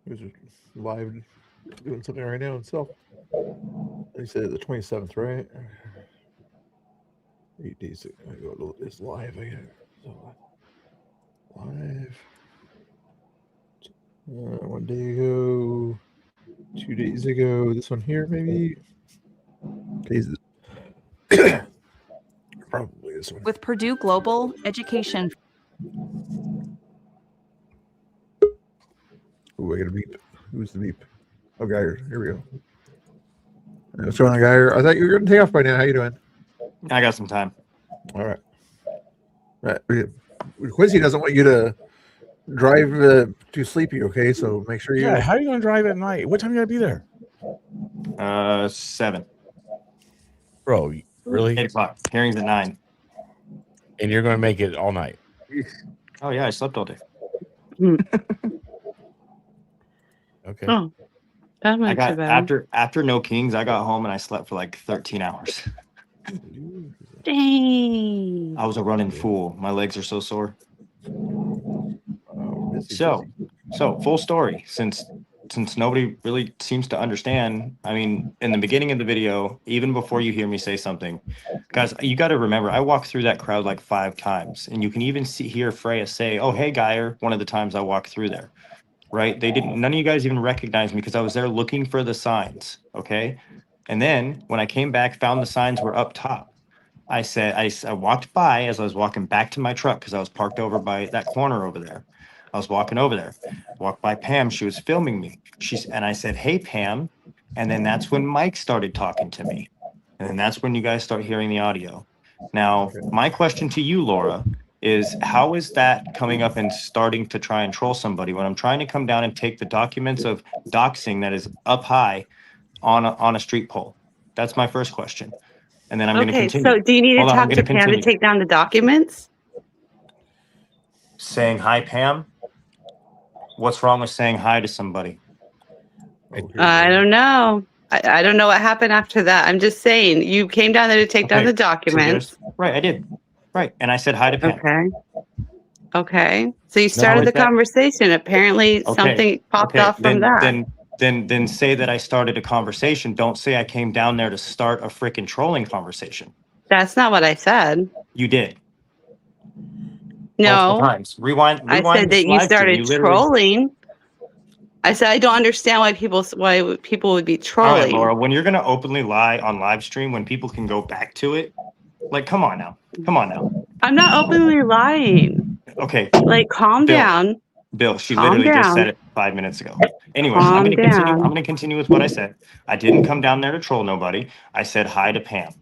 B: He's live doing something right now himself. He said the 27th, right? 8 days ago. I go to this live again. So live. 1 day ago. 2 days ago. This one here, maybe. Probably this one.
F: With Purdue Global Education.
B: Ooh, I got a beep. Who's the beep? Oh, Geyer. Here we go. What's going on, Geyer? I thought you were going to take off by now. How you doing?
O: I got some time.
B: All right. Right. Quincy doesn't want you to drive too sleepy, okay? So make sure you.
I: Yeah, how are you going to drive at night? What time are you going to be there?
O: 7.
I: Bro, really?
O: 8 o'clock. Hearing's at 9.
I: And you're going to make it all night?
O: Oh, yeah, I slept all day.
I: Okay.
K: Oh, that
O: I
K: went
O: got
K: too bad.
O: after No Kings, I got home and I slept for like 13 hours.
K: Dang.
O: I was a running fool. My legs are so sore. So full story. Since nobody really seems to understand, I mean, in the beginning of the video, even before you hear me say something, guys, you got to remember, I walked through that crowd like 5 times, and you can even hear Freya say, "Oh, hey, Geyer," one of the times I walked through there. Right? None of you guys even recognized me because I was there looking for the signs. Okay. And then when I came back, found the signs were up top. I said, I walked by as I was walking back to my truck because I was parked over by that corner over there. I was walking over there, walked by Pam. She was filming me. And I said, "Hey, Pam." And then that's when Mike started talking to me. And then that's when you guys start hearing the audio. Now, my question to you, Laura, is how is that coming up and starting to try and troll somebody when I'm trying to come down and take the documents of doxing that is up high on a street pole? That's my first question. And then I'm going to continue.
K: So do you need
O: Hold
K: to
O: on, I'm
K: talk
O: gonna
K: to Pam to
O: continue.
K: take down the documents?
O: Saying hi, Pam? What's wrong with saying hi to somebody?
K: I don't know. I don't know what happened after that. I'm just saying, you came down there to take down the documents.
O: Right, I did. Right, and I said hi to Pam.
K: Okay. So you started the
O: is that-
K: conversation. Apparently something popped off from that.
O: Then say that I started a conversation. Don't say I came down there to start a freaking trolling conversation.
K: That's not what I said.
O: You did.
K: No.
O: Multiple times. Rewind.
K: I said
O: this
K: that you
O: live stream.
K: started
O: literally-
K: trolling. I said I don't understand why people would be
O: All
K: trolling.
O: right, Laura, when you're going to openly lie on live stream when people can go back to it, like, come on now.
K: I'm not openly lying.
O: Okay.
K: Like, calm down.
O: Bill, she
K: Calm
O: literally just
K: down.
O: said it 5 minutes ago. Anyways,
K: Calm
O: I'm going to continue.
K: down.
O: I'm going to continue with what I said. I didn't come down there to troll nobody. I said hi to Pam.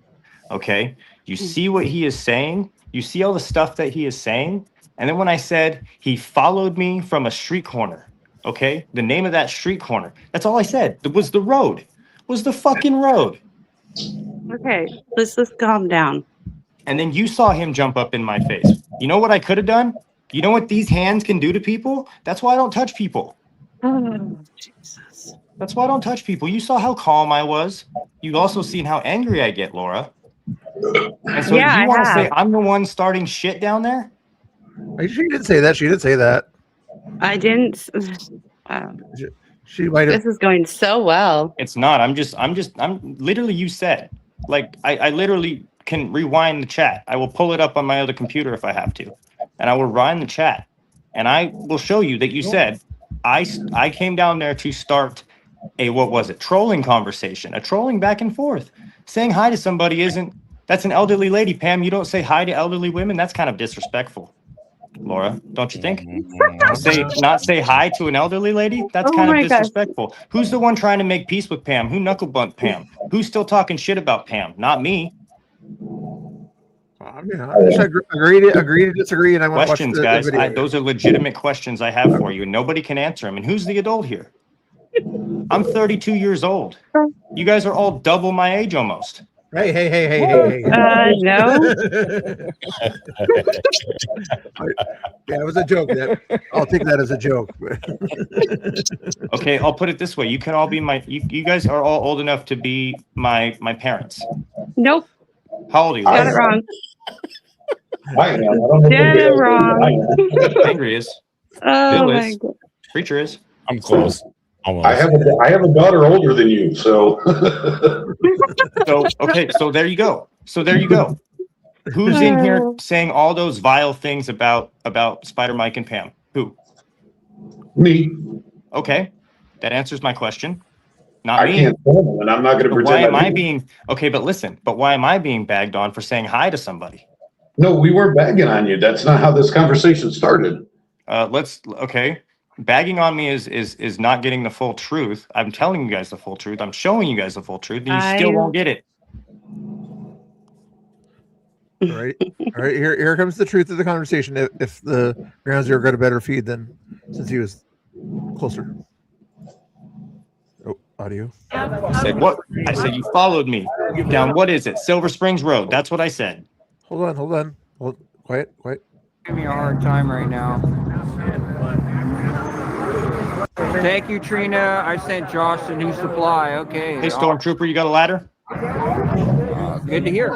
O: Okay? You see what he is saying? You see all the stuff that he is saying? And then when I said he followed me from a street corner, okay? The name of that street corner. That's all I said. It was the road. Was the fucking road.
K: Okay, let's calm down.
O: And then you saw him jump up in my face. You know what I could have done? You know what these hands can do to people? That's why I don't touch people.
K: Oh, Jesus.
O: That's why I don't touch people. You saw how calm I was. You've also seen how angry I get, Laura. And so
K: Yeah,
O: you
K: I
O: want to say
K: have.
O: I'm the one starting shit down there?
B: She didn't say that. She didn't say that.
K: I didn't. Wow.
B: She might have.
K: This is going so well.
O: It's not. I'm literally, you said, like, I literally can rewind the chat. I will pull it up on my other computer if I have to, and I will rewind the chat, and I will show you that you said I came down there to start a, what was it, trolling conversation, a trolling back and forth. Saying hi to somebody that's an elderly lady, Pam. You don't say hi to elderly women. That's kind of disrespectful, Laura, don't you think? Not say hi to an elderly lady? That's
K: Oh
O: kind of
K: my gosh.
O: disrespectful. Who's the one trying to make peace with Pam? Who knuckle bumped Pam? Who's still talking shit about Pam? Not me.
B: I just agree to disagree, and I want to watch
O: Questions,
B: the
O: guys.
B: video.
O: Those are legitimate questions I have for you, and nobody can answer them. And who's the adult here? I'm 32 years old. You guys are all double my age almost.
B: Hey.
K: No.
B: Yeah, it was a joke. I'll take that as a joke.
O: Okay, I'll put it this way. You can all be you guys are all old enough to be my parents.
K: Nope.
O: How old are you?
K: Got it wrong.
D: I am. I don't know
K: Got it wrong.
O: Angry is.
K: Oh
O: Bill
K: my
O: is.
K: god.
O: Preacher is.
I: I'm close. Almost.
D: I have a daughter older than you, so.
O: So there you go. Who's in here saying all those vile things about Spider Mike and Pam? Who?
D: Me.
O: Okay, that answers my question. Not me.
D: I can't tell them, and I'm not going to pretend.
O: Why am I being okay? But listen. But why am I being bagged on for saying hi to somebody?
D: No, we weren't bagging on you. That's not how this conversation started.
O: Okay. Bagging on me is not getting the full truth. I'm telling you guys the full truth. I'm showing you guys the full truth, and you still won't get it.
B: All right. Here comes the truth of the conversation. If the Ground Zero got a better feed than since he was closer. Oh, audio.
O: I said what? I said you followed me down. What is it? Silver Springs Road. That's what I said.
B: Hold on. Quiet.
M: Give me a hard time right now. Thank you, Trina. I sent Josh a new supply. Okay.
O: Hey, Stormtrooper, you got a ladder?
M: Good to hear.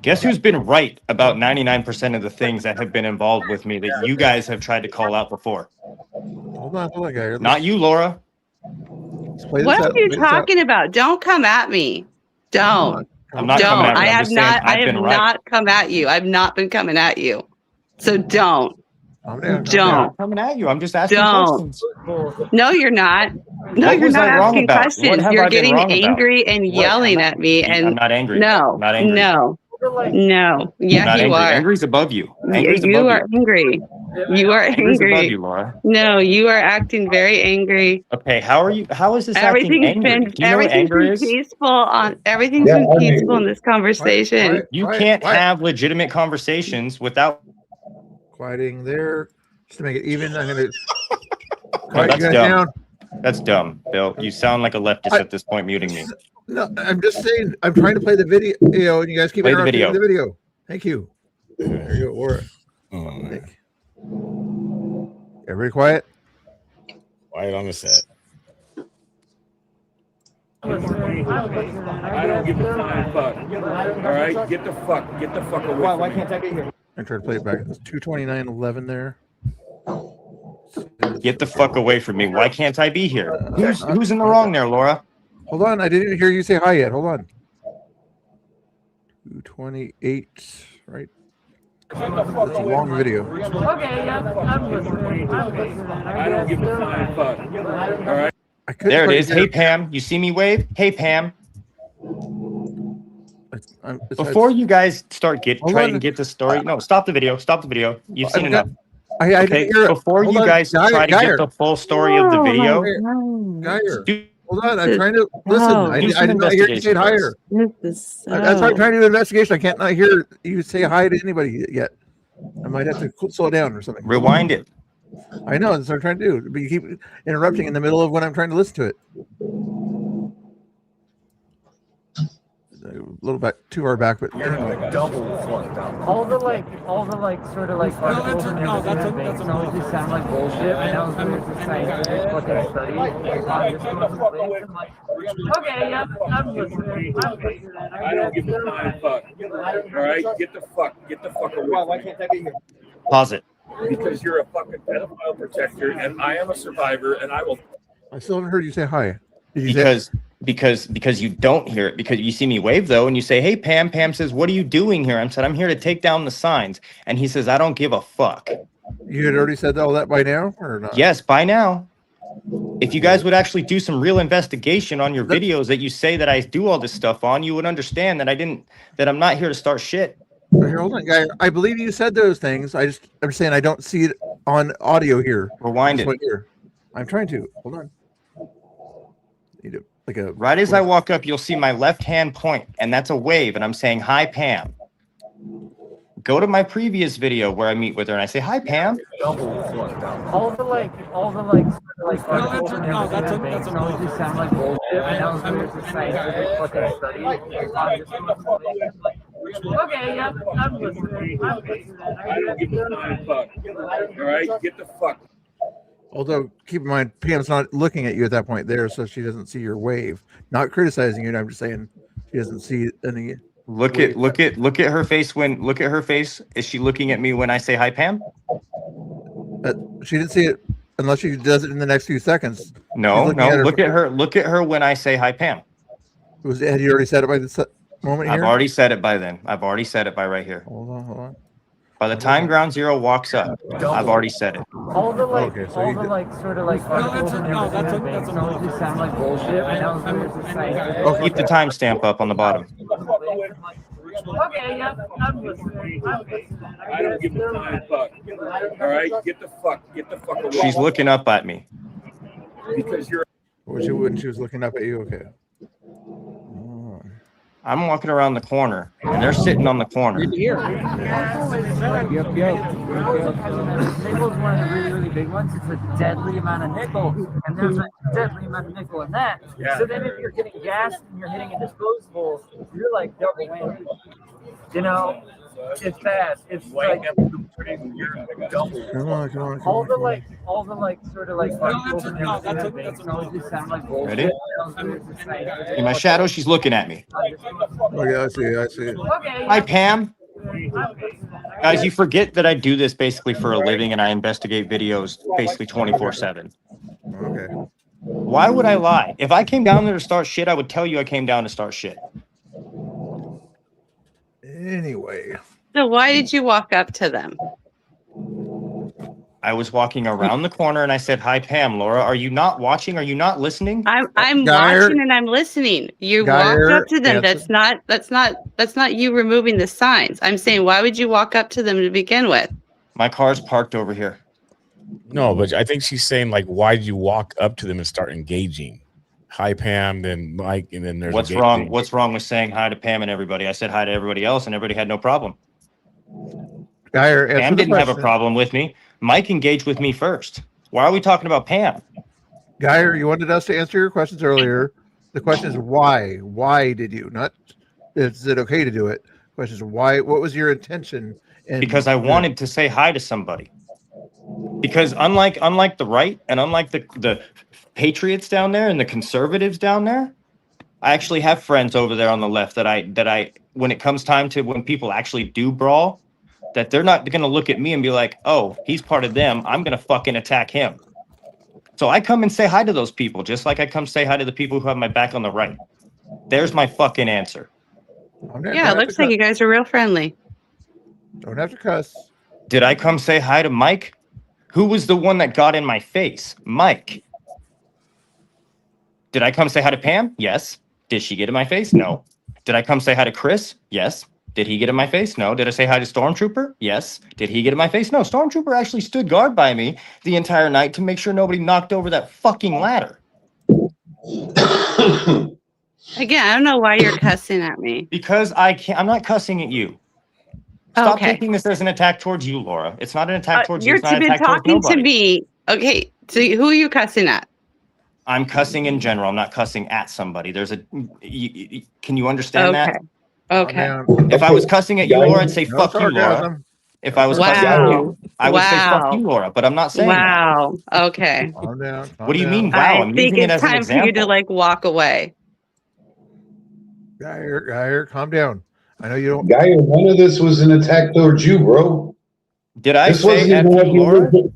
O: Guess who's been right about 99% of the things that have been involved with me that you guys have tried to call out before?
B: Hold on, guys.
O: Not you, Laura.
K: What are you talking about? Don't come at me. Don't.
O: I'm not coming at you.
K: I have not. I have
O: been right.
K: not come at you. I've not been coming at you. So don't.
O: I'm not coming at you. I'm just asking questions.
K: No, you're not. No,
O: What
K: you're
O: was
K: not
O: I wrong
K: asking
O: about? What
K: questions.
O: have
K: You're
O: I been
K: getting
O: wrong about?
K: angry and yelling at me. And
O: I'm not angry.
K: No,
O: Not angry.
K: no. Yeah,
O: not
K: you
O: angry.
K: are.
O: Angry's above you.
K: You are angry. You are
O: Angry's above
K: angry.
O: you, Laura.
K: No, you are acting very angry.
O: Okay, how is this acting angry? Do you know what anger
K: been
O: is?
K: peaceful everything's been peaceful in this conversation.
O: You can't have legitimate conversations without
B: Quieting there just to make it even. I'm gonna
O: No, that's dumb.
B: down.
O: That's dumb, Bill. You sound like a leftist at this point, muting me.
B: No, I'm just saying. I'm trying to play the video, and you guys keep
O: Play the
B: interrupting
O: video.
B: the video. Thank you. There you go, Laura. Everybody quiet.
I: Quiet on the set.
C: I don't give a flying fuck. All right, get the fuck away. Why can't I be here?
B: I tried to play it back. It's 229.11 there.
O: Get the fuck away from me. Why can't I be here? Who's in the wrong there, Laura?
B: Hold on, I didn't hear you say hi yet. Hold on. 228, right? It's a long video.
C: Okay, yeah, I'm listening. I don't give a flying fuck. All right.
O: There it is. Hey, Pam. You see me wave? Hey, Pam. Before you guys start trying to get the story, no, stop the video. Stop the video. You've seen enough. Okay, before you guys try to get the full story of the video,
B: Hold on, I'm trying to listen. I did not hear you say higher. That's why I'm trying to do an investigation. I can't not hear you say hi to anybody yet. I might have to slow down or something.
O: Rewind it.
B: I know, that's what I'm trying to do. But you keep interrupting in the middle of when I'm trying to listen to it. little bit too far back, but anyway.
E: All the sort of articles and everything that just sound like bullshit. And I was doing some scientific fucking study on this links. I'm like, okay, yeah, I'm listening.
C: I don't give a flying fuck. All right, get the fuck away. Why can't I be here?
O: Pause it.
C: Because you're a fucking pedophile protector, and I am a survivor, and I will.
B: I still haven't heard you say hi. Did you
O: Because you don't hear it, because you see me wave though, and you say, "Hey Pam." Pam says, "What are you doing here?" I said, "I'm here to take down the signs." And he says, "I don't give a fuck."
B: You had already said all that by now, or not?
O: Yes, by now. If you guys would actually do some real investigation on your videos that you say that I do all this stuff on, you would understand that I'm not here to start shit.
B: Here, hold on, guy. I believe you said those things. I'm saying I don't see it on audio here.
O: Rewind it.
B: Here. I'm trying to. Hold on. Need a
O: Right as I walk up, you'll see my left hand point, and that's a wave, and I'm saying, "Hi, Pam." Go to my previous video where I meet with her and I say, "Hi, Pam."
E: All the articles and everything that just sound like bullshit. And I was doing some scientific fucking study on this links. Okay, yeah, I'm listening.
C: I don't give a flying fuck. All right, get the fuck.
B: Although, keep in mind, Pam's not looking at you at that point there, so she doesn't see your wave. Not criticizing you. I'm just saying she doesn't see any.
O: Look at her face look at her face. Is she looking at me when I say hi, Pam?
B: She didn't see it unless she does it in the next few seconds.
O: No. Look at her when I say hi, Pam.
B: Had you already said it by this moment here?
O: I've already said it by then. I've already said it by right here.
B: Hold on.
O: By the time Ground Zero walks up, I've already said it.
E: All the articles and everything that just sound like bullshit. And I was doing some scientific.
O: Keep the timestamp up on the bottom.
E: Okay, yeah, I'm listening.
C: I don't give a flying fuck. All right, get the fuck away.
O: She's looking up at me.
C: Because you're.
B: She was looking up at you. Okay.
O: I'm walking around the corner, and they're sitting on the corner.
E: Yep. Nickel's one of the really, really big ones. It's a deadly amount of nickel, and there's a deadly amount of nickel in that.
C: Yeah.
E: So then if you're getting gassed and you're hitting a disposable, you're like double whammy. You know, it's bad. It's like
B: Come on.
E: all the sort of articles and everything just sound like bullshit.
O: Ready? In my shadow, she's looking at me.
B: Okay, I see.
O: Hi, Pam. Guys, you forget that I do this basically for a living, and I investigate videos basically 24/7.
B: Okay.
O: Why would I lie? If I came down there to start shit, I would tell you I came down to start shit.
B: Anyway.
K: So why did you walk up to them?
O: I was walking around the corner and I said, "Hi, Pam." Laura, are you not watching? Are you not listening?
K: I'm watching and I'm listening. You walked up to them. That's not you removing the signs. I'm saying, why would you walk up to them to begin with?
O: My car's parked over here.
I: No, but I think she's saying, like, why did you walk up to them and start engaging? Hi, Pam, then Mike, and then there's
O: What's wrong? What's wrong with saying hi to Pam and everybody? I said hi to everybody else, and everybody had no problem. Pam didn't have a problem with me. Mike engaged with me first. Why are we talking about Pam?
B: Geyer, you wanted us to answer your questions earlier. The question is why? Why did you? Not is it okay to do it? The question is why? What was your intention?
O: Because I wanted to say hi to somebody. Because unlike the right and unlike the patriots down there and the conservatives down there, I actually have friends over there on the left that I when it comes time to when people actually do brawl, that they're not going to look at me and be like, "Oh, he's part of them. I'm going to fucking attack him." So I come and say hi to those people, just like I come say hi to the people who have my back on the right. There's my fucking answer.
K: Yeah, it looks like you guys are real friendly.
B: Don't have to cuss.
O: Did I come say hi to Mike? Who was the one that got in my face? Mike. Did I come say hi to Pam? Yes. Did she get in my face? No. Did I come say hi to Chris? Yes. Did he get in my face? No. Did I say hi to Stormtrooper? Yes. Did he get in my face? No. Stormtrooper actually stood guard by me the entire night to make sure nobody knocked over that fucking ladder.
K: Again, I don't know why you're cussing at me.
O: Because I'm not cussing at you. Stop taking this as an attack towards you, Laura. It's not an attack towards you.
K: You've
O: It's not an
K: been
O: attack towards
K: talking to
O: nobody.
K: me. Okay, so who are you cussing at?
O: I'm cussing in general. I'm not cussing at somebody. There's a. Can you understand that?
K: Okay.
O: If I was cussing at you, Laura, I'd say
B: No
O: fuck you, Laura.
B: sarcasm.
O: If I was cussing at you, I would say fuck you, Laura. But I'm not saying that.
K: Wow. Okay.
B: Calm down.
O: What do you mean? Wow,
K: I
O: I'm
K: think
O: using it
K: it's
O: as an
K: time for you to
O: example.
K: like walk away.
B: Geyer, calm down. I know you don't.
D: Guy, none of this was an attack towards you, bro.
O: Did I
D: This
O: say
D: wasn't
O: F
D: even
O: you,
D: what the
O: Laura?
D: original,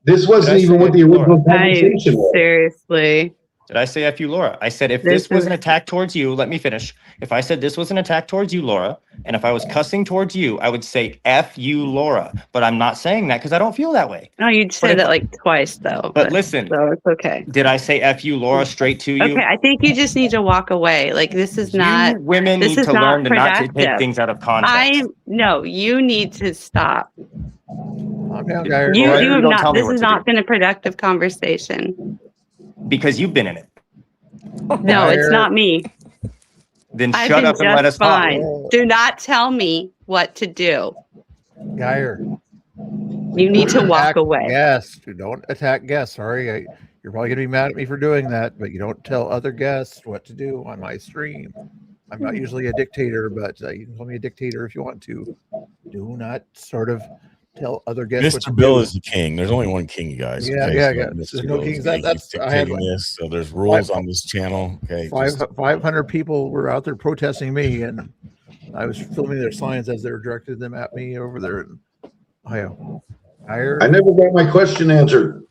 D: this wasn't
O: Did I
D: even
O: say
D: what
O: F
D: the
O: you, Laura?
D: original conversation was.
K: Seriously.
O: Did I say F you, Laura? I said if
K: This
O: this was
K: is-
O: an attack towards you, let me finish. If I said this was an attack towards you, Laura, and if I was cussing towards you, I would say F you, Laura. But I'm not saying that because I don't feel that way.
K: Oh, you'd say that like twice though.
O: But listen,
K: so it's okay.
O: did I say F you, Laura, straight to you?
K: Okay, I think you just need to walk away. Like this is not.
O: Women
K: This
O: need
K: is
O: to
K: not
O: learn to not to take
K: productive.
O: things out of context.
K: No, you need to stop.
B: Calm down, Geyer.
K: You
O: Laura,
K: have
O: don't
K: not.
O: tell me
K: This
O: what
K: has
O: to
K: not
O: do.
K: been a productive conversation.
O: Because you've been in it.
K: No, it's not me.
O: Then
K: I've
O: shut
K: been
O: up and let us
K: just
O: talk.
K: fine. Do not tell me what to do.
B: Geyer.
K: You need to walk away.
B: Guests. You don't attack guests. Sorry, you're probably gonna be mad at me for doing that, but you don't tell other guests what to do on my stream. I'm not usually a dictator, but you can call me a dictator if you want to. Do not sort of tell other guests what to
I: Mr. Bill
B: do.
I: is the king. There's only one king, you guys.
B: Yeah,
I: okay?
B: yeah,
I: So
B: yeah.
I: Mr.
B: There's no
I: Bill is
B: kings.
I: the king.
B: That's
I: He's
B: I had
I: dictating this. So there's rules on this channel. Okay, just
B: 500 people were out there protesting me, and I was filming their signs as they were directed them at me over there in Ohio. Geyer,
D: I never got my question answered.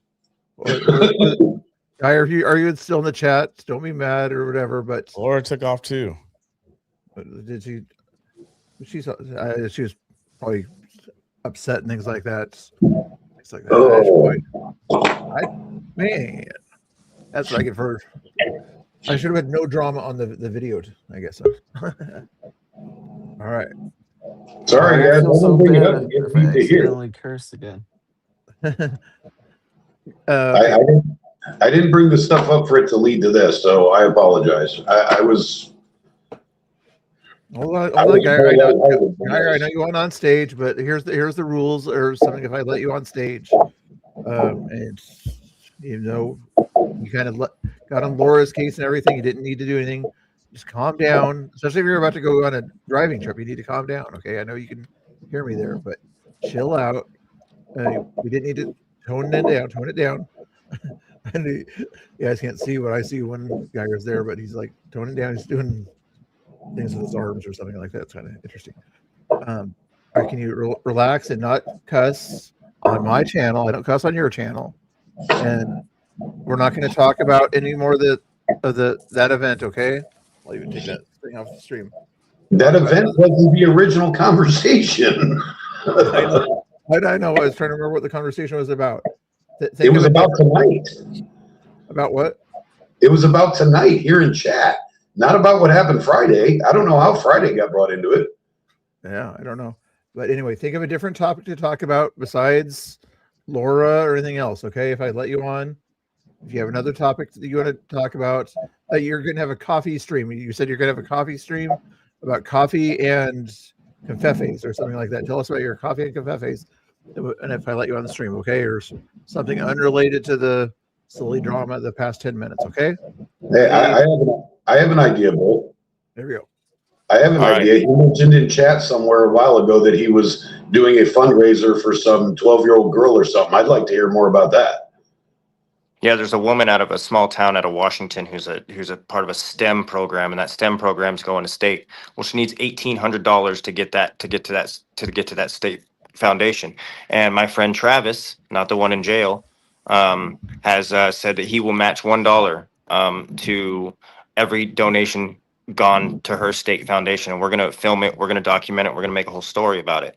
B: Geyer, are you still in the chat? Don't be mad or whatever. But
I: Laura took off too.
B: Did she? She was probably upset and things like that. Things like that. Man, that's what I get for. I should have had no drama on the video. I guess. All right.
D: Sorry, guys. I
N: feel so
D: don't bring it
N: bad
D: up to get
N: if I
D: me to hear.
N: accidentally cursed again.
D: I didn't bring the stuff up for it to lead to this, so I apologize. I was.
B: Hold on, Geyer. I know you want on stage, but here's the rules or something. If I let you on stage, and you know, you kind of got on Laura's case and everything. You didn't need to do anything. Just calm down. Especially if you're about to go on a driving trip, you need to calm down. Okay, I know you can hear me there, but chill out. We didn't need to tone it down. And you guys can't see what I see when Geyer's there, but he's like toning down. He's doing things with his arms or something like that. It's kind of interesting. All right, can you relax and not cuss on my channel? I don't cuss on your channel, and we're not going to talk about any more of that event. Okay, I'll even take that thing off the stream.
D: That event wasn't the original conversation.
B: I know. I was trying to remember what the conversation was about.
D: It was about tonight.
B: About what?
D: It was about tonight here in chat, not about what happened Friday. I don't know how Friday got brought into it.
B: Yeah, I don't know. But anyway, think of a different topic to talk about besides Laura or anything else. Okay, if I let you on, if you have another topic that you want to talk about, you're going to have a coffee stream. You said you're going to have a coffee stream about coffee and confeffes or something like that. Tell us about your coffee and confeffes, and if I let you on the stream, okay, or something unrelated to the silly drama of the past 10 minutes. Okay.
D: Hey, I have an idea, Bill.
B: There we go.
D: I have an idea. He mentioned in chat somewhere a while ago that he was doing a fundraiser for some 12-year-old girl or something. I'd like to hear more about that.
O: Yeah, there's a woman out of a small town out of Washington who's a part of a STEM program, and that STEM program's going to state. Well, she needs $1,800 to get to that state foundation. And my friend Travis, not the one in jail, has said that he will match $1 to every donation gone to her state foundation, and we're going to film it, we're going to document it, we're going to make a whole story about it.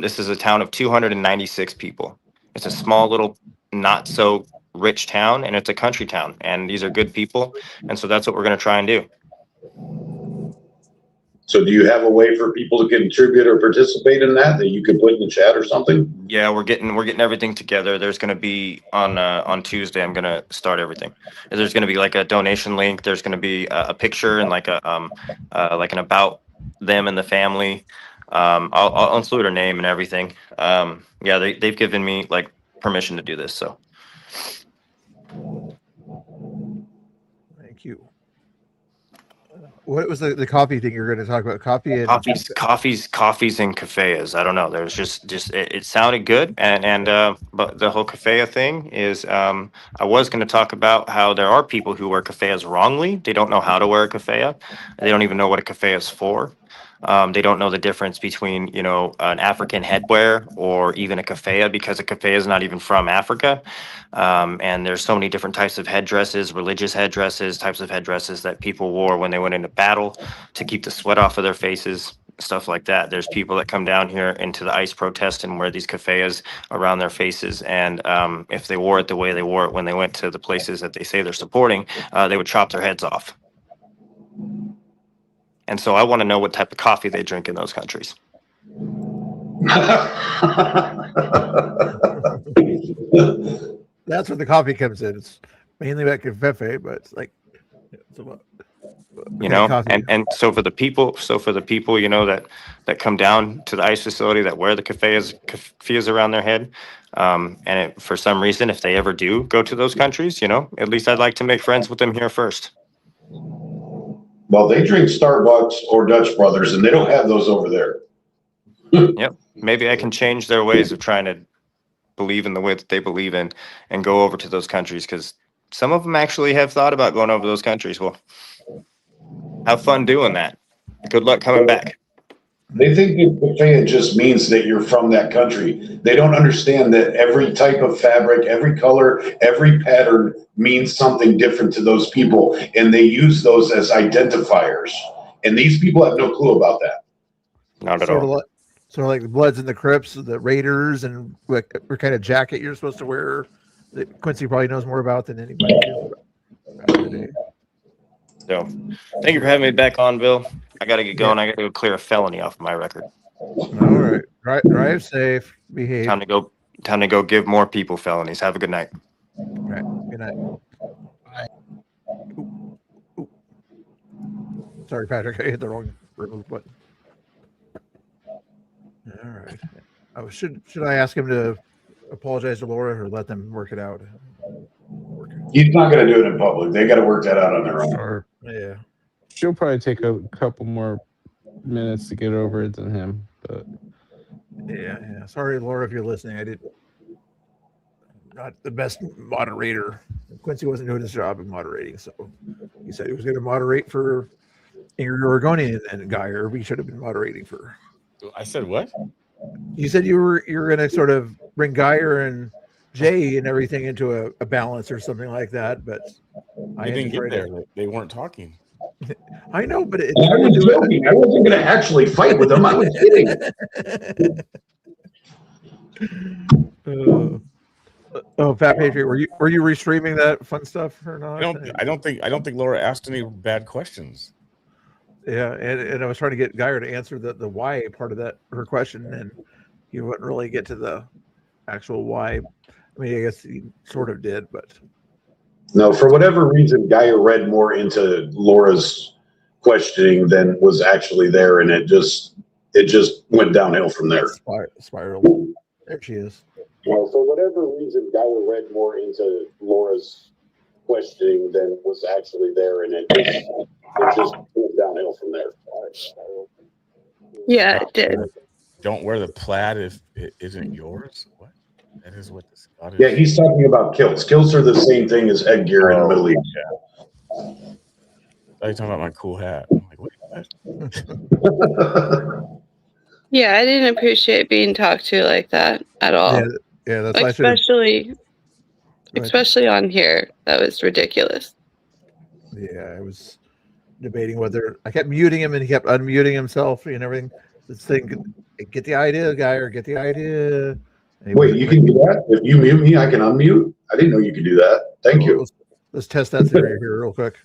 O: This is a town of 296 people. It's a small little not so rich town, and it's a country town, and these are good people, and so that's what we're going to try and do.
D: So do you have a way for people to contribute or participate in that you could put in the chat or something?
O: Yeah, we're getting everything together. There's going to be on Tuesday, I'm going to start everything. There's going to be like a donation link. There's going to be a picture and like an about them and the family. I'll include her name and everything. Yeah, they've given me like permission to do this. So
B: Thank you. What was the coffee thing you were going to talk about? Coffee and
O: Coffees and cafes. I don't know. There's just it sounded good, and but the whole cafea thing is I was going to talk about how there are people who wear cafeas wrongly. They don't know how to wear a cafea. They don't even know what a cafea is for. They don't know the difference between, you know, an African headwear or even a kafaya, because a kafaya is not even from Africa. And there's so many different types of headdresses, religious headdresses, types of headdresses that people wore when they went into battle to keep the sweat off of their faces, stuff like that. There's people that come down here into the ICE protest and wear these kafayas around their faces. And if they wore it the way they wore it when they went to the places that they say they're supporting, they would chop their heads off. And so I want to know what type of coffee they drink in those countries.
B: That's where the coffee comes in. It's mainly about cafe, but it's like, it's about,
O: you know, and so for the people, you know, that come down to the ICE facility that wear the kafiyas around their head, for some reason, if they ever do go to those countries, you know, at least I'd like to make friends with them here first.
D: Well, they drink Starbucks or Dutch Brothers, and they don't have those over there.
O: Yep. Maybe I can change their ways of trying to believe in the way that they believe in and go over to those countries, because some of them actually have thought about going over to those countries. Well, have fun doing that. Good luck coming back.
D: They think that kafaya just means that you're from that country. They don't understand that every type of fabric, every color, every pattern means something different to those people, and they use those as identifiers. And these people have no clue about that.
O: Not at
B: sort
O: all.
B: Of like the Bloods and the Crips, the Raiders, and what kind of jacket you're supposed to wear that Quincy probably knows more about than anybody back in the day.
O: So, thank you for having me back on, Bill. I got to get going. I got to go clear a felony off of my record.
B: All right. Drive safe. Behave.
O: Time to go give more people felonies. Have a good night.
B: All right. Good night. Bye. Ooh. Sorry, Patrick. I hit the wrong remove button. All right. Should I ask him to apologize to Laura or let them work it out?
D: He's not going to do it in public. They got to work that out on their own.
B: Sure. Yeah.
N: She'll probably take a couple more minutes to get over it than him, but
B: yeah. Sorry, Laura, if you're listening. I did not the best moderator. Quincy wasn't doing his job of moderating, so he said he was going to moderate for Ingrid Oregonian and Guy, or we should have been moderating for.
I: I said what?
B: You said you were going to sort of bring Geyer and Jay and everything into a balance or something like that, but
I: I didn't get there. They weren't talking.
B: I know, but
D: I was joking. I wasn't going to actually fight with them. I was kidding.
B: Fat Patriot, were you restreaming that fun stuff or not?
I: I don't think Laura asked any bad questions.
B: Yeah, and I was trying to get Geyer to answer the why part of her question, and he wouldn't really get to the actual why. I mean, I guess he sort of did, but
D: no, for whatever reason, Geyer read more into Laura's questioning than was actually there, and it just went downhill from there.
B: Spiral. There she is.
D: Well, for whatever reason, Geyer read more into Laura's questioning than was actually there, and it just went downhill from there.
K: Yeah, it did.
I: Don't wear the plaid if it isn't yours. What? That is what the Scottish.
D: Yeah, he's talking about kilts. Kilts are the same thing as headgear in the Middle East.
I: Yeah. Are you talking about my cool hat? I'm like, what?
K: Yeah, I didn't appreciate being talked to like that at all.
B: Yeah, that's
K: especially on here. That was ridiculous.
B: Yeah, I was debating whether I kept muting him and he kept unmuting himself and everything. This thing, get the idea, Geyer, get the idea.
D: Wait, you can do that? If you mute me, I can unmute? I didn't know you could do that. Thank you.
B: Let's test that theory here real quick.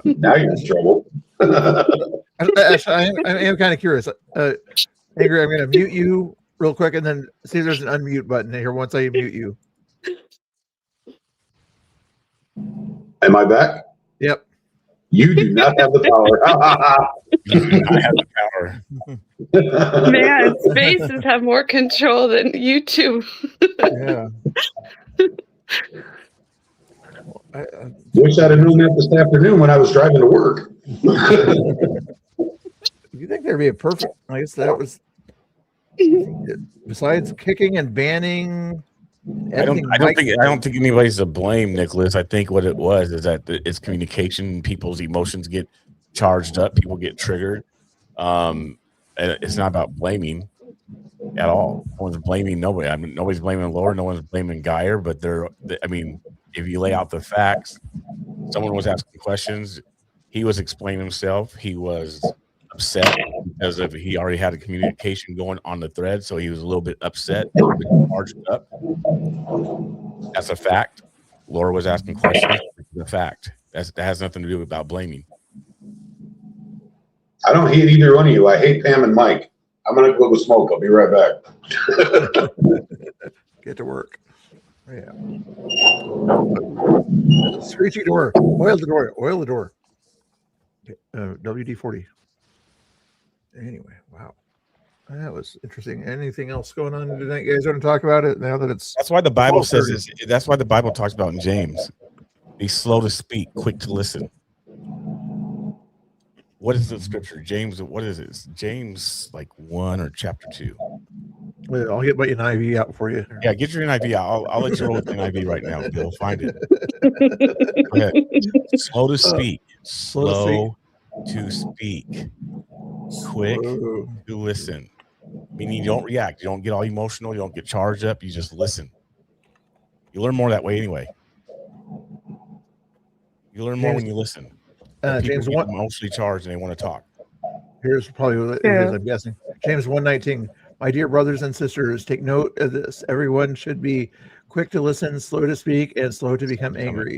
D: Now you're in trouble.
B: Actually, I am kind of curious. Angry, I'm going to mute you real quick and then see if there's an unmute button here once I mute you.
D: Am I back?
B: Yep.
D: You do not have the power.
I: I have the power.
K: Man, spaces have more control than YouTube.
B: Yeah.
D: Wish I'd have known that this afternoon when I was driving to work.
B: You think there'd be a perfect? I guess that was. Besides kicking and banning,
I: I don't think anybody's to blame, Nicholas. I think what it was is that it's communication. People's emotions get charged up. People get triggered. And it's not about blaming at all. No one's blaming nobody. I mean, nobody's blaming Lord. No one's blaming Geyer. But I mean, if you lay out the facts, someone was asking questions. He was explaining himself. He was upset because he already had a communication going on the thread, so he was a little bit upset, a little bit charged up. That's a fact. Laura was asking questions. It's a fact. That has nothing to do about blaming.
D: I don't hate either one of you. I hate Pam and Mike. I'm gonna go with smoke. I'll be right back.
B: Get to work. Yeah. Screechy door. Oil the door. Oil the door. WD-40. Anyway, wow. That was interesting. Anything else going on tonight? You guys want to talk about it now that it's...
I: That's why the Bible says this. That's why the Bible talks about in James. Be slow to speak, quick to listen. What is the scripture? James, what is it? James like 1 or chapter 2.
B: Well, I'll get my NIV out for you.
I: Yeah, get your NIV out. I'll let you roll with the NIV right now. Bill, find it. Go ahead. Slow to speak. Slow to speak. Quick to listen. Meaning you don't react. You don't get all emotional. You don't get charged up. You just listen. You learn more that way anyway. You learn more when you listen.
B: James,
I: get emotionally charged and they want to talk.
B: Here's probably what it is, I'm guessing. James 1:19. My dear brothers and sisters, take note of this. Everyone should be quick to listen, slow to speak, and slow to become angry.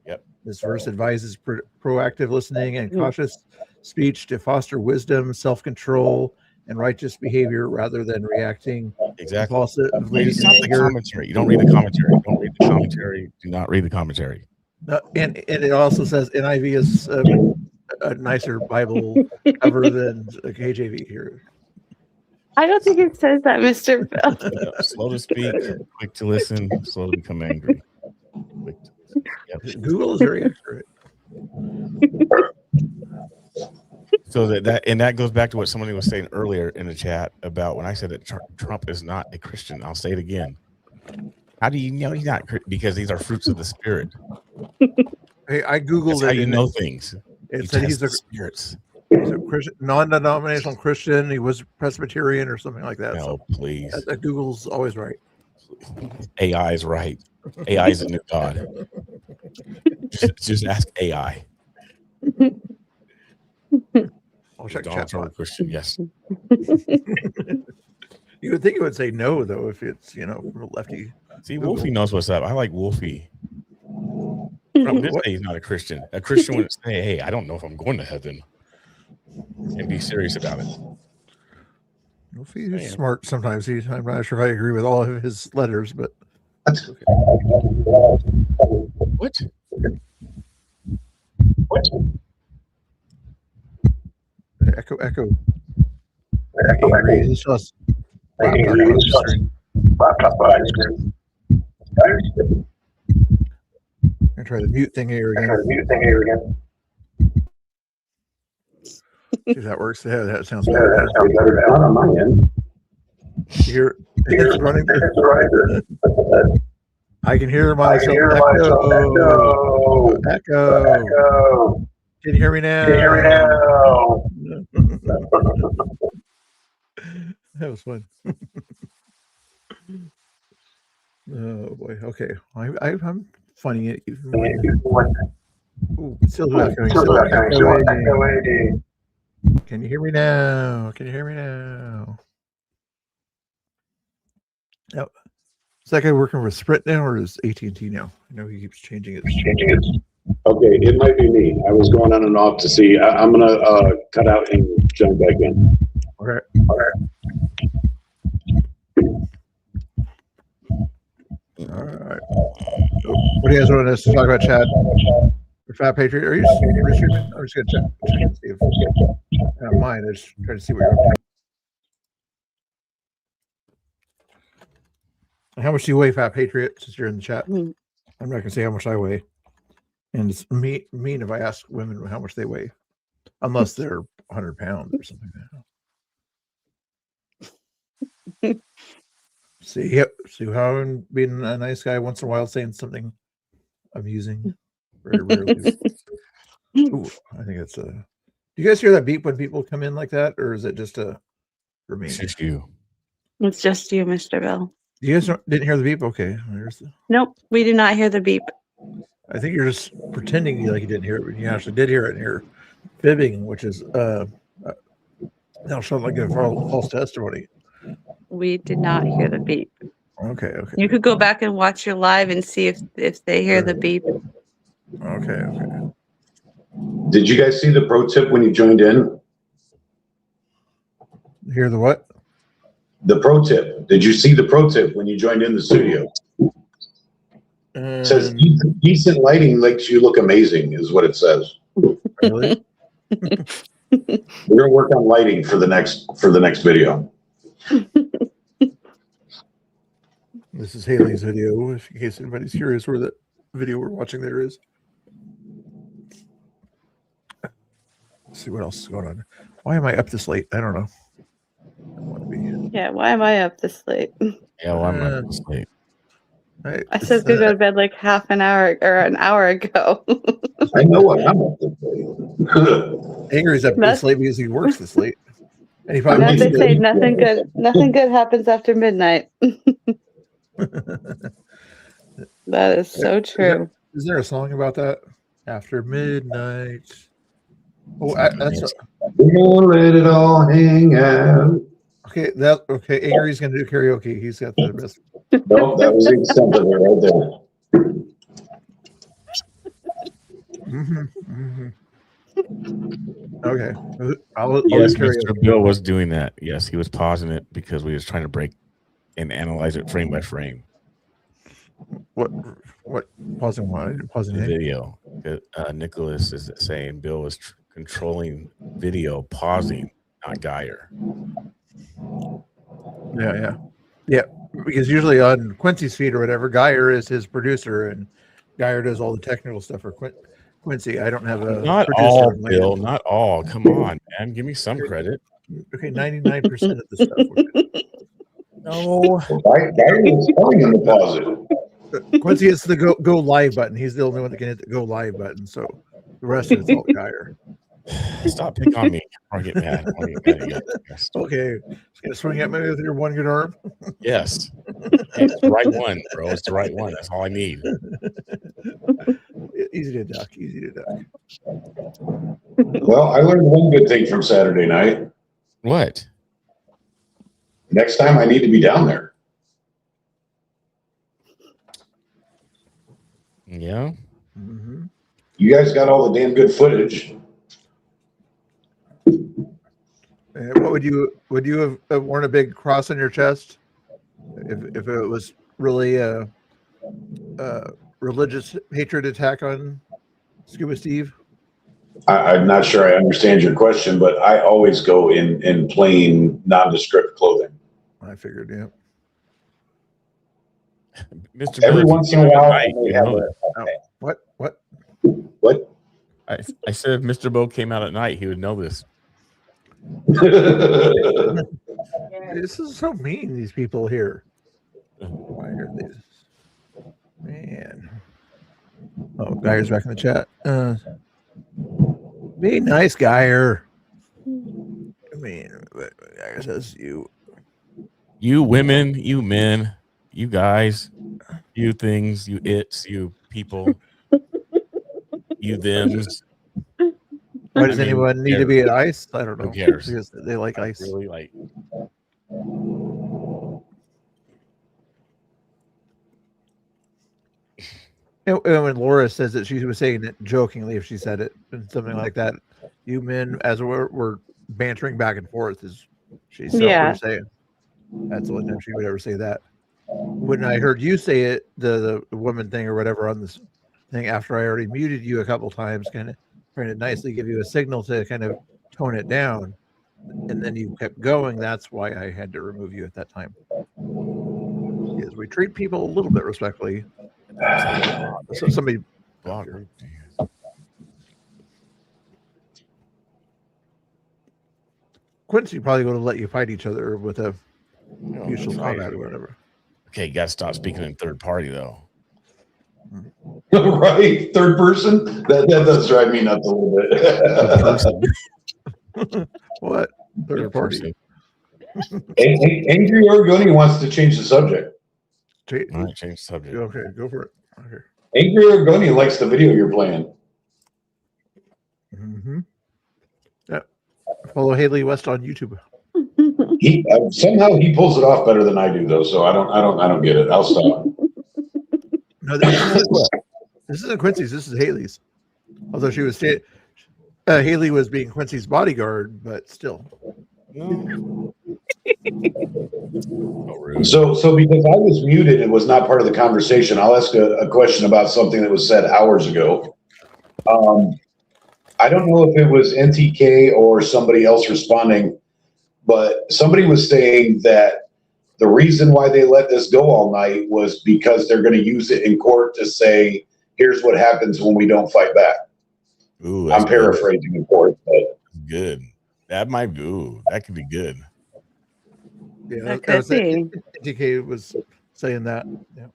I: Yep.
B: This verse advises proactive listening and cautious speech to foster wisdom, self-control, and righteous behavior rather than reacting impulsively.
I: It's not the commentary. You don't read the commentary. Don't read the commentary. Do not read the commentary.
B: And it also says NIV is a nicer Bible cover than KJV here.
K: I don't think it says that, Mr. Bill.
I: Yeah, slow to speak, quick to listen, slow to become angry. Yep.
B: Google is very accurate.
I: So that goes back to what somebody was saying earlier in the chat about when I said that Trump is not a Christian. I'll say it again. How do you know he's not? Because these are fruits of the Spirit.
B: Hey, I Googled
I: That's how you know things.
B: It said he's a
I: spirits.
B: He's a Christian, non-denominational Christian. He was Presbyterian or something like that.
I: No, please.
B: Google's always right.
I: AI is right. AI is a new god. Just ask AI.
B: I'll check
I: Donald Trump Christian. Yes.
B: You would think it would say no, though, if it's lefty.
I: See, Google. Wolfie knows what's up. I like Wolfie. From this day, he's not a Christian. A Christian would say, "Hey, I don't know if I'm going to heaven," and be serious about it.
B: He's smart sometimes. I'm not sure if I agree with all of his letters, but that's okay.
I: What?
B: Echo. I'm try the mute thing here again. See if that works. Yeah, that sounds better.
D: That sounds better. Not on my end.
B: It's running. I can hear myself. Echo. Can you hear me now? That was fun. Oh boy. Okay. I'm funny it. Ooh, still echoing. Can you hear me now? Now, is that guy working with Sprint now, or is AT&T now? I know he keeps changing it.
D: Okay, it might be me. I was going on and off to see. I'm gonna cut out and jump back in.
B: Okay. All right. What do you guys want us to talk about, Chad? Or Fat Patriot? Are you streaming? I'm just gonna check and see if I don't mind. I just trying to see what you're up to. How much do you weigh, Fat Patriot? Since you're in the chat, I'm not gonna say how much I weigh. And it's mean if I ask women how much they weigh, unless they're 100 pounds or something like that. See how I'm being a nice guy once in a while, saying something amusing. Very rarely. Ooh, I think it's do you guys hear that beep when people come in like that, or is it just for me?
I: It's just you.
K: It's just you, Mr. Bill.
B: You guys didn't hear the beep? Okay.
K: Nope, we do not hear the beep.
B: I think you're just pretending like you didn't hear it, but you actually did hear it, and you're fibbing, which is that'll sound like a false testimony.
K: We did not hear the beep.
B: Okay.
K: You could go back and watch your live and see if they hear the beep.
B: Okay.
D: Did you guys see the pro tip when you joined in?
B: Hear the what?
D: The pro tip. Did you see the pro tip when you joined in the studio? It says decent lighting makes you look amazing, is what it says.
B: Really?
D: We're gonna work on lighting for the next video.
B: This is Haley's video, in case anybody's curious where that video we're watching there is. Let's see what else is going on. Why am I up this late? I don't know.
K: Yeah, why am I up this late?
I: Yeah, why am I up this late?
K: I said to go to bed like half an hour or an hour ago.
D: I know what I'm up this late.
B: Angry's up this late because he works this late. And he probably
K: They say nothing good happens after midnight. That is so true.
B: Is there a song about that? After midnight. Oh, that's
D: we're gonna let it all hang out.
B: Okay. Angry's gonna do karaoke. He's got the best.
D: Nope, that was the extent of it right there.
B: Okay.
I: Yes, Mr. Bill was doing that. Yes, he was pausing it because we was trying to break and analyze it frame by frame.
B: What pausing what? Pausing
I: the video. Nicholas is saying Bill was controlling video, pausing, not Geyer.
B: Yeah. Because usually on Quincy's feed or whatever, Geyer is his producer, and Geyer does all the technical stuff for Quincy. I don't have a
I: not
B: producer
I: all,
B: on my
I: Bill.
B: end.
I: Not all. Come on, man. Give me some credit.
B: Okay, 99% of the stuff.
I: No.
D: Geyer is telling him to pause it.
B: Quincy hits the go live button. He's the only one that can hit the go live button. So the rest of it's all Geyer.
I: Stop picking on me. I get mad.
B: Okay. Just gonna swing at me with your one good arm.
I: Yes. It's the right one, bro. It's the right one. That's all I need.
B: Easy to duck.
D: Well, I learned one good thing from Saturday night.
I: What?
D: Next time I need to be down there.
I: Yeah.
B: Mm-hmm.
D: You guys got all the damn good footage.
B: What would you have worn a big cross on your chest if it was really a religious hatred attack on Scuba Steve?
D: I'm not sure I understand your question, but I always go in plain, nondescript clothing.
B: I figured, yeah.
I: Mr.
D: Every
I: Bill,
D: once in a while, I may have
B: What?
D: What?
I: I said if Mr. Bill came out at night, he would know this.
B: This is so mean, these people here. Why are they? Man. Oh, Geyer's back in the chat. Be nice, Geyer. I mean, Geyer says you
I: women, you men, you guys, you things, you its, you people, you thems.
B: Why does anyone need to be at ice? I don't know.
I: Who cares?
B: Because they like ice.
I: Really like.
B: And when Laura says that, she was saying it jokingly if she said it and something like that. You men, as we're bantering back and forth, is she's saying. That's the only time she would ever say that. When I heard you say it, the woman thing or whatever on this thing, after I already muted you a couple times, kind of trying to nicely give you a signal to kind of tone it down, and then you kept going. That's why I had to remove you at that time. Because we treat people a little bit respectfully. So somebody. Quincy probably going to let you fight each other with a mutual
I: fight.
B: combat or whatever.
I: Okay, you got to stop speaking in third party though.
D: Right, third person. That does drive me nuts a little bit.
B: What third party?
D: Angry Oregonian wants to change the subject.
I: All right, change the subject.
B: Okay, go for it. Okay.
D: Angry Oregonian likes the video you're playing.
B: Mm-hmm. Yeah. Follow Haley West on YouTube.
D: He somehow he pulls it off better than I do, though. So I don't get it. I'll stop.
B: No, this isn't Quincy's. This is Haley's. Although she was Haley was being Quincy's bodyguard, but still.
D: So because I was muted and was not part of the conversation, I'll ask a question about something that was said hours ago. I don't know if it was NTK or somebody else responding, but somebody was saying that the reason why they let this go all night was because they're going to use it in court to say, here's what happens when we don't fight back.
I: Ooh,
D: I'm paraphrasing in court, but
I: good. That might be. Ooh, that could be good.
B: Yeah,
K: That could be.
B: NTK was saying that. Yeah.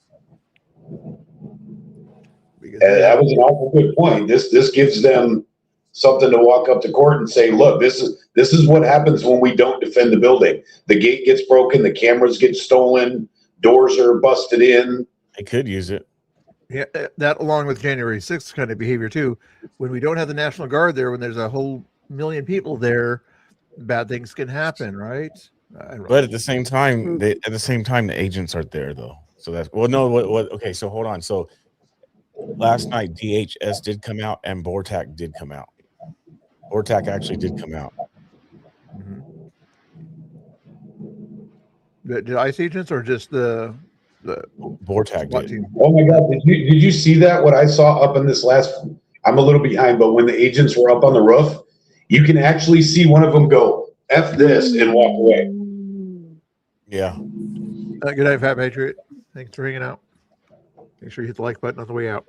D: That was an awful good point. This gives them something to walk up to court and say, look, this is what happens when we don't defend the building. The gate gets broken, the cameras get stolen, doors are busted in.
I: They could use it.
B: Yeah, that along with January 6th kind of behavior too. When we don't have the National Guard there, when there's a whole million people there, bad things can happen, right?
I: But at the same time, the agents aren't there though. So that's okay. So hold on. So last night DHS did come out and BORTAC did come out. BORTAC actually did come out.
B: Mm-hmm. Did ICE agents or just the
I: BORTAC did?
B: Team?
D: Oh my God! Did you see that? What I saw up in this last? I'm a little behind, but when the agents were up on the roof, you can actually see one of them go "F this" and walk away.
I: Yeah.
B: Good night, Fat Patriot. Thanks for hanging out. Make sure you hit the like button on the way out.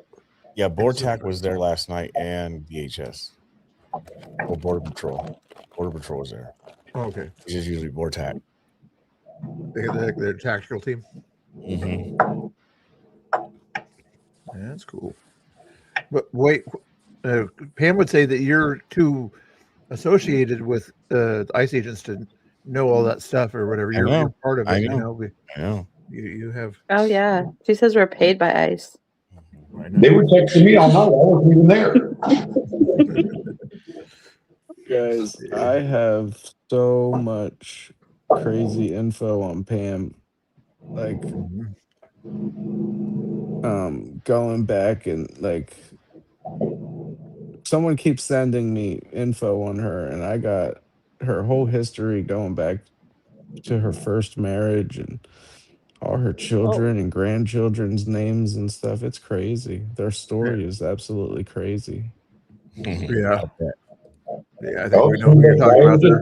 I: Yeah, BORTAC was there last night and DHS. Or Border Patrol. Border Patrol was there.
B: Oh, okay.
I: It's just usually BORTAC.
B: Their tactical team.
I: Mm-hmm.
B: That's cool. But wait, Pam would say that you're too associated with ICE agents to know all that stuff or whatever. You're part of it.
I: I know.
B: You have.
K: Oh yeah, she says we're paid by ICE.
D: They were texting me all night. I wasn't even there.
N: Guys, I have so much crazy info on Pam. Like, going back and like, someone keeps sending me info on her, and I got her whole history going back to her first marriage and all her children and grandchildren's names and stuff. It's crazy. Their story is absolutely crazy.
B: Yeah. Yeah, I think we know what you're talking about there.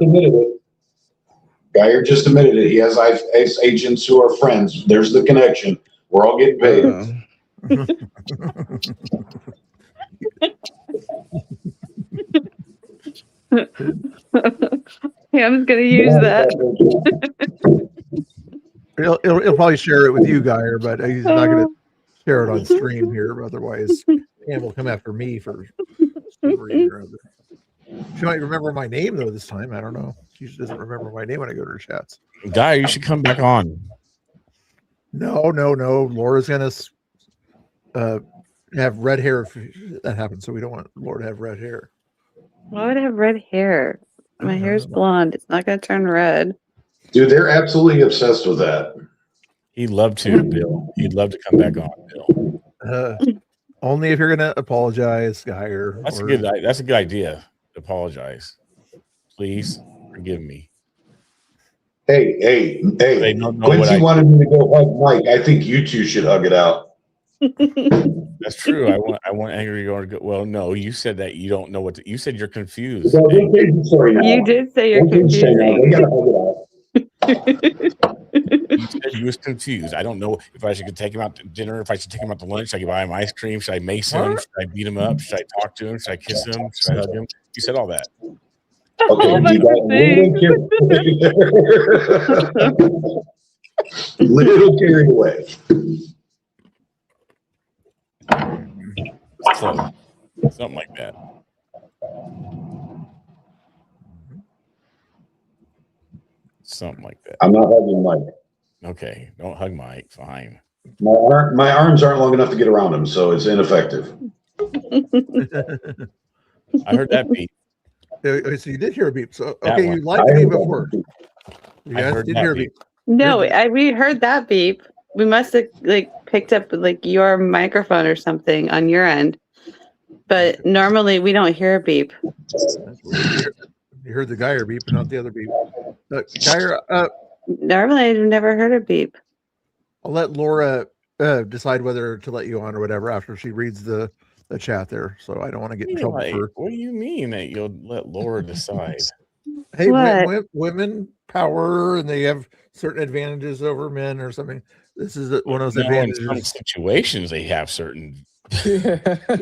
D: Geyer just admitted it. He has ICE agents who are friends. There's the connection. We're all getting paid.
K: Yeah, I'm gonna use that.
B: He'll probably share it with you, Geyer, but he's not going to share it on stream here. Otherwise, Pam will come after me for some reason or other. She might remember my name though this time. I don't know. She doesn't remember my name when I go to her chats.
I: Guy, you should come back on.
B: No. Laura's gonna have red hair if that happens. So we don't want Laura to have red hair.
K: Why would I have red hair? My hair's blonde. It's not gonna turn red.
D: Dude, they're absolutely obsessed with that.
I: He'd love to, Bill. He'd love to come back on, Bill.
B: Only if you're gonna apologize, Geyer.
I: That's a good idea. Apologize. Please forgive me.
D: Hey.
I: They don't know
D: Quincy wanted me to go hug Mike. I think you two should hug it out.
I: That's true. I want Angry to go. Well, no, you said that you don't know what you said. You're confused.
K: You did say you're confused.
D: They gotta hug it out.
I: You said you was confused. I don't know if I should take him out to dinner, if I should take him out to lunch, should I buy him ice cream, should I mace him, should I beat him up, should I talk to him, should I kiss him, should I hug him? You said all that.
D: Okay, you got a little carried away.
I: It's close. Something like that. Something like that.
D: I'm not hugging Mike.
I: Okay, don't hug Mike. Fine.
D: My arms aren't long enough to get around him, so it's ineffective.
I: I heard that beep.
B: So you did hear a beep. So
I: That
B: okay,
I: one.
B: you lied to me before. You
I: I
B: guys
I: heard
B: did
I: that
B: hear a
I: beep.
B: beep.
K: No, we heard that beep. We must have like picked up like your microphone or something on your end. But normally we don't hear a beep.
B: That's weird. You heard the Geyer beep, but not the other beep. Geyer,
K: Normally I've never heard a beep.
B: I'll let Laura decide whether to let you on or whatever after she reads the chat there. So I don't want to get in trouble for.
I: What do you mean that you'll let Laura decide?
B: Hey,
K: What?
B: women power, and they have certain advantages over men or something. This is one of those
I: No, in
B: advantages.
I: some situations, they have certain.
B: This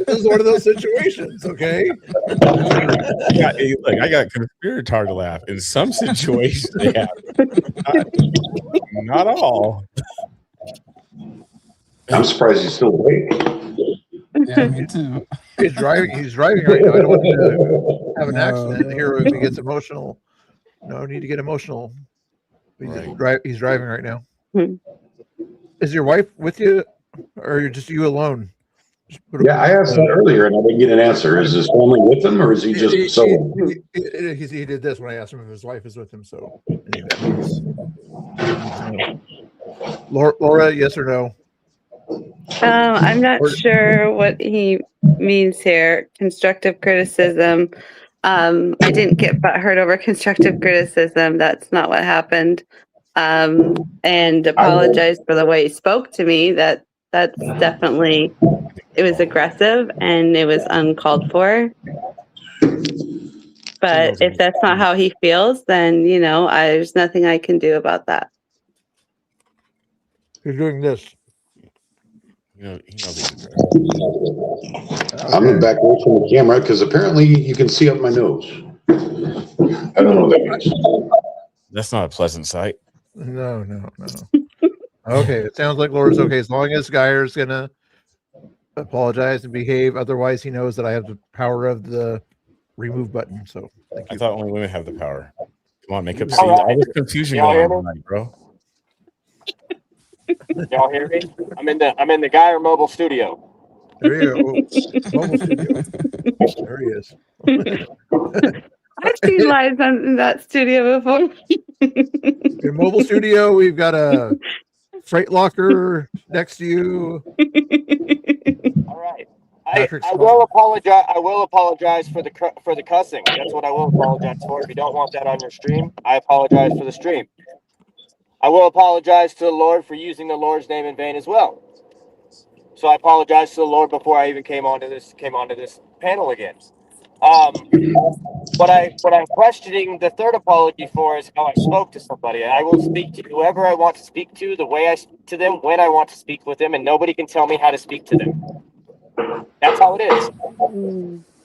B: is one of those situations, okay?
I: I got conspirator to laugh. In some situations, they have. Not all.
D: I'm surprised he's still awake.
N: Yeah, me too.
B: He's driving right now. I don't want him to have an accident here if he gets emotional. No need to get emotional. He's driving right now. Is your wife with you, or are you just you alone?
D: Yeah, I asked that earlier and I didn't get an answer. Is his family with him, or is he just solo?
B: He did this when I asked him if his wife is with him. So, Laura, yes or no?
K: I'm not sure what he means here. Constructive criticism. I didn't get hurt over constructive criticism. That's not what happened. And apologize for the way he spoke to me. That's definitely, it was aggressive and it was uncalled for. But if that's not how he feels, then there's nothing I can do about that.
B: He's doing this.
D: I'm in back away from the camera because apparently you can see up my nose. I don't know what that means.
I: That's not a pleasant sight.
B: No. Okay, it sounds like Laura's okay as long as Geyer's gonna apologize and behave. Otherwise, he knows that I have the power of the remove button. So thank you.
I: I thought only women have the power. Come on, make up. See, all this confusion going on tonight, bro.
C: Y'all hear me? I'm in the Geyer mobile studio.
B: There you go. Mobile studio. There he is.
K: I've seen live in that studio before.
B: Your mobile studio, we've got a freight locker next to you.
C: All right. I will apologize. I will apologize for the cussing. That's what I will apologize for. If you don't want that on your stream, I apologize for the stream. I will apologize to the Lord for using the Lord's name in vain as well. So I apologize to the Lord before I even came onto this panel again. What I'm questioning the third apology for is how I spoke to somebody. I will speak to whoever I want to speak to, the way I speak to them, when I want to speak with them, and nobody can tell me how to speak to them. That's how it is.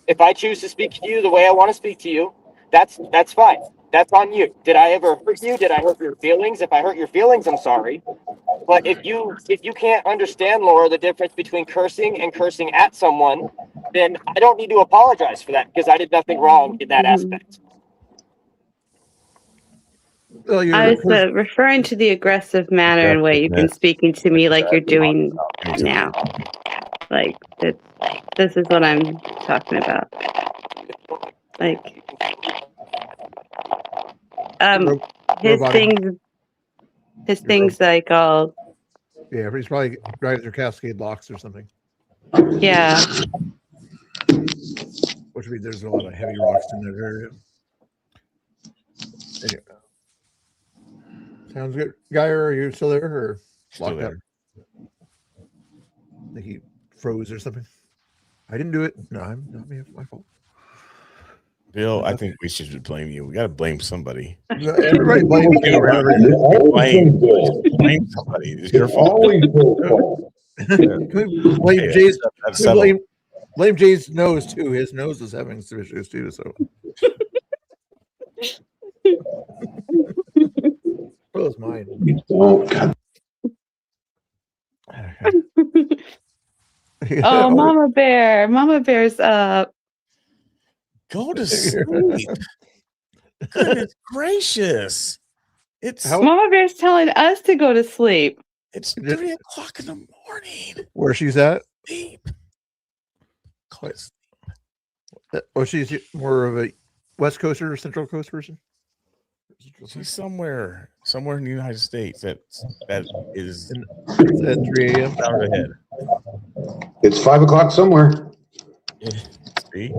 C: If I choose to speak to you the way I want to speak to you, that's fine. That's on you. Did I ever hurt you? Did I hurt your feelings? If I hurt your feelings, I'm sorry. But if you can't understand, Laura, the difference between cursing and cursing at someone, then I don't need to apologize for that because I did nothing wrong in that aspect.
K: I was referring to the aggressive manner and way you've been speaking to me like you're doing now. Like, this is what I'm talking about. Like, his things like all.
B: Yeah, but he's probably driving through Cascade Locks or something.
K: Yeah.
B: Which means there's a lot of heavy rocks in that area. Anyway. Sounds good. Geyer, are you still there or locked up? I think he froze or something. I didn't do it. No, I'm not me. It's my fault.
I: Bill, I think we should blame you. We got to blame somebody.
B: Everybody blame you.
I: Blame somebody. It's your fault.
B: Blame Jay's. Blame Jay's nose too. His nose is having some issues too. So mine.
D: You don't. God.
K: Oh, Mama Bear. Mama Bear's up.
I: Go to sleep. Goodness gracious. It's
K: Mama Bear's telling us to go to sleep.
I: It's 3 o'clock in the morning.
B: Where she's at?
I: Sleep.
B: Oh, she's more of a West Coaster or Central Coast person?
I: She's somewhere in the United States that is
B: at 3 a.m.
I: out of the head.
D: It's 5 o'clock somewhere.
I: See?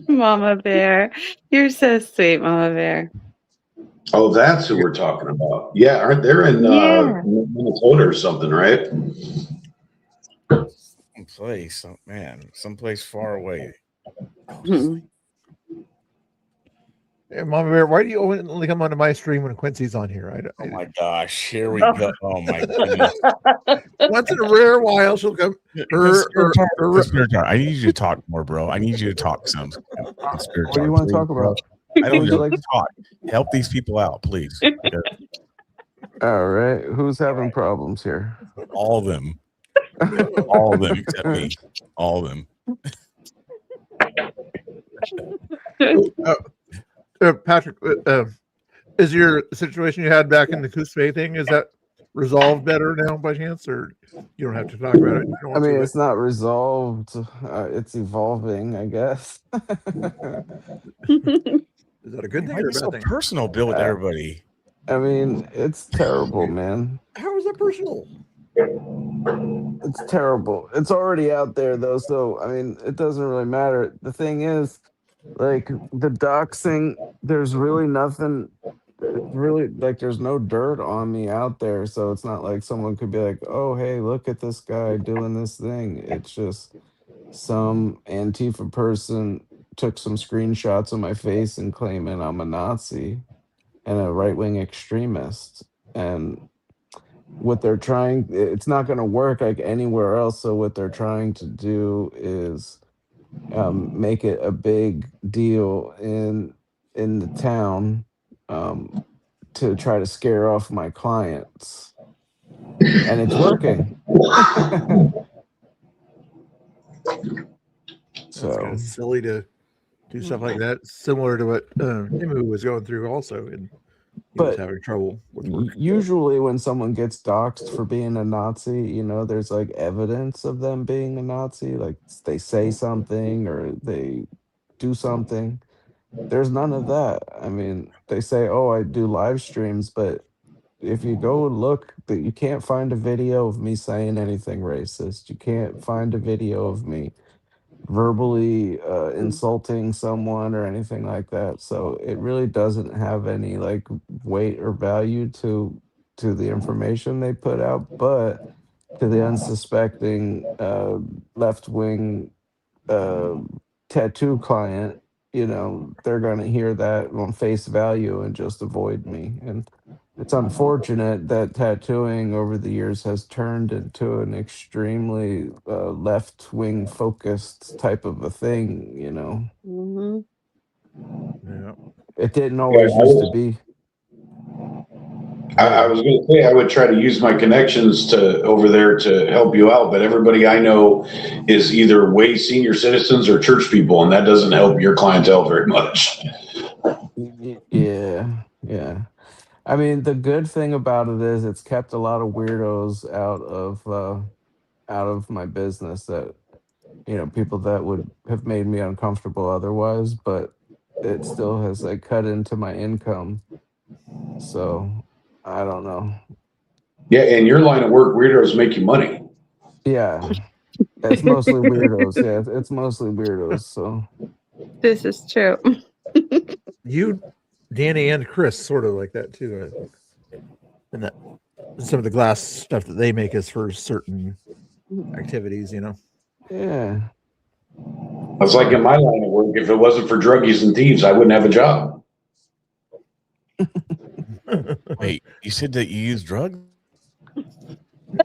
K: Mama Bear. You're so sweet, Mama Bear.
D: Oh, that's who we're talking about. Yeah, aren't they in
K: Yeah.
D: Minnesota or something, right?
I: Someplace far away.
B: Hey, Mama Bear, why do you only come onto my stream when Quincy's on here?
I: Oh my gosh, here we go. Oh my goodness.
B: Once in a rare while, she'll come.
I: I need you to talk more, bro. I need you to talk some.
N: What do you want to talk about?
I: I don't know. Like to talk. Help these people out, please.
N: All right. Who's having problems here?
I: All of them. All of them except me. All of them.
B: Patrick, is your situation you had back in the Coos Bay thing, is that resolved better now by chance, or you don't have to talk about it?
N: I mean, it's not resolved. It's evolving, I guess.
B: Is that a good thing
I: Why
B: or
I: are
B: a
I: you so
B: bad thing?
I: personal, Bill, with everybody?
N: I mean, it's terrible, man.
B: How is that personal?
N: It's terrible. It's already out there, though, so, I mean, it doesn't really matter. The thing is, like, the doxing, there's really nothing, really, like, there's no dirt on me out there, so it's not like someone could be like, oh, hey, look at this guy doing this thing. It's just some Antifa person took some screenshots of my face and claiming I'm a Nazi and a right-wing extremist. And what they're trying, it's not going to work like anywhere else. So what they're trying to do is make it a big deal in the town to try to scare off my clients. And it's working.
B: So it's kind of silly to do stuff like that, similar to what Imu was going through also, and he was having trouble with work.
N: Usually when someone gets doxxed for being a Nazi, you know, there's like evidence of them being a Nazi, like they say something or they do something. There's none of that. I mean, they say, oh, I do live streams, but if you go and look, that you can't find a video of me saying anything racist. You can't find a video of me verbally insulting someone or anything like that. So it really doesn't have any like weight or value to the information they put out, but to the unsuspecting left-wing tattoo client, you know, they're going to hear that on face value and just avoid me. And it's unfortunate that tattooing over the years has turned into an extremely left-wing focused type of a thing, you know.
B: Yeah.
N: It didn't always used to be.
D: I was going to say I would try to use my connections to over there to help you out, but everybody I know is either way senior citizens or church people, and that doesn't help your clientele very much.
N: Yeah. I mean, the good thing about it is it's kept a lot of weirdos out of my business that, you know, people that would have made me uncomfortable otherwise, but it still has like cut into my income. So I don't know.
D: Yeah, and your line of work, weirdos make you money.
N: Yeah, it's mostly weirdos. Yeah, it's mostly weirdos. So
K: this is true.
B: You, Danny, and Chris sort of like that too. I think. And that some of the glass stuff that they make is for certain activities, you know.
N: Yeah.
D: That's like in my line of work. If it wasn't for druggies and thieves, I wouldn't have a job.
I: Wait, you said that you use drugs?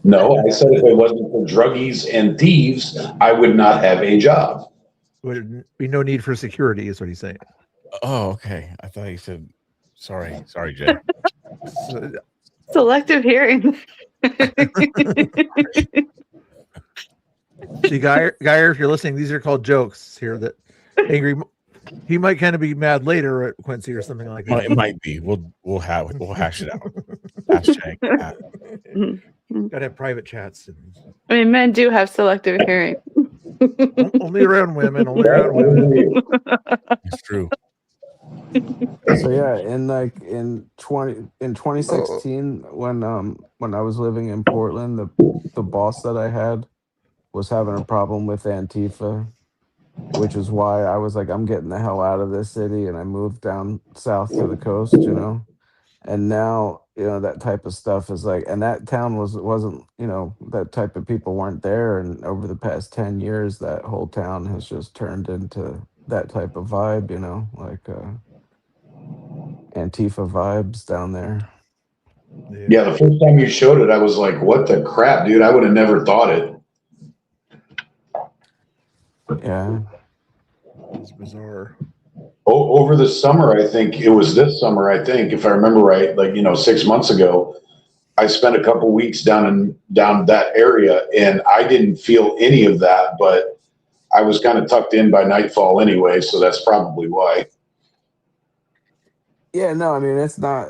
D: No, I said if it wasn't for druggies and thieves, I would not have a job.
B: would be no need for security, is what he's saying.
I: Oh, okay. I thought you said sorry, Jay.
K: Selective hearing.
B: See, Geyer, if you're listening, these are called jokes here. That angry, he might kind of be mad later at Quincy or something like that.
I: It might be. We'll hash it out. Hashtag.
B: Gotta have private chats.
K: I mean, men do have selective hearing.
B: Only around women. Only around women.
I: It's true.
N: So yeah, in 2016 when I was living in Portland, the boss that I had was having a problem with Antifa, which is why I was like, I'm getting the hell out of this city, and I moved down south to the coast, you know. And now, you know, that type of stuff is like, and that town wasn't, you know, that type of people weren't there, and over the past 10 years that whole town has just turned into that type of vibe, you know, like Antifa vibes down there.
D: Yeah, the first time you showed it, I was like, what the crap, dude? I would have never thought it.
N: Yeah.
B: It's bizarre.
D: Over the summer, I think it was this summer, I think, if I remember right, like, 6 months ago, I spent a couple weeks down that area, and I didn't feel any of that, but I was kind of tucked in by nightfall anyway, so that's probably why.
N: Yeah, no, I mean it's not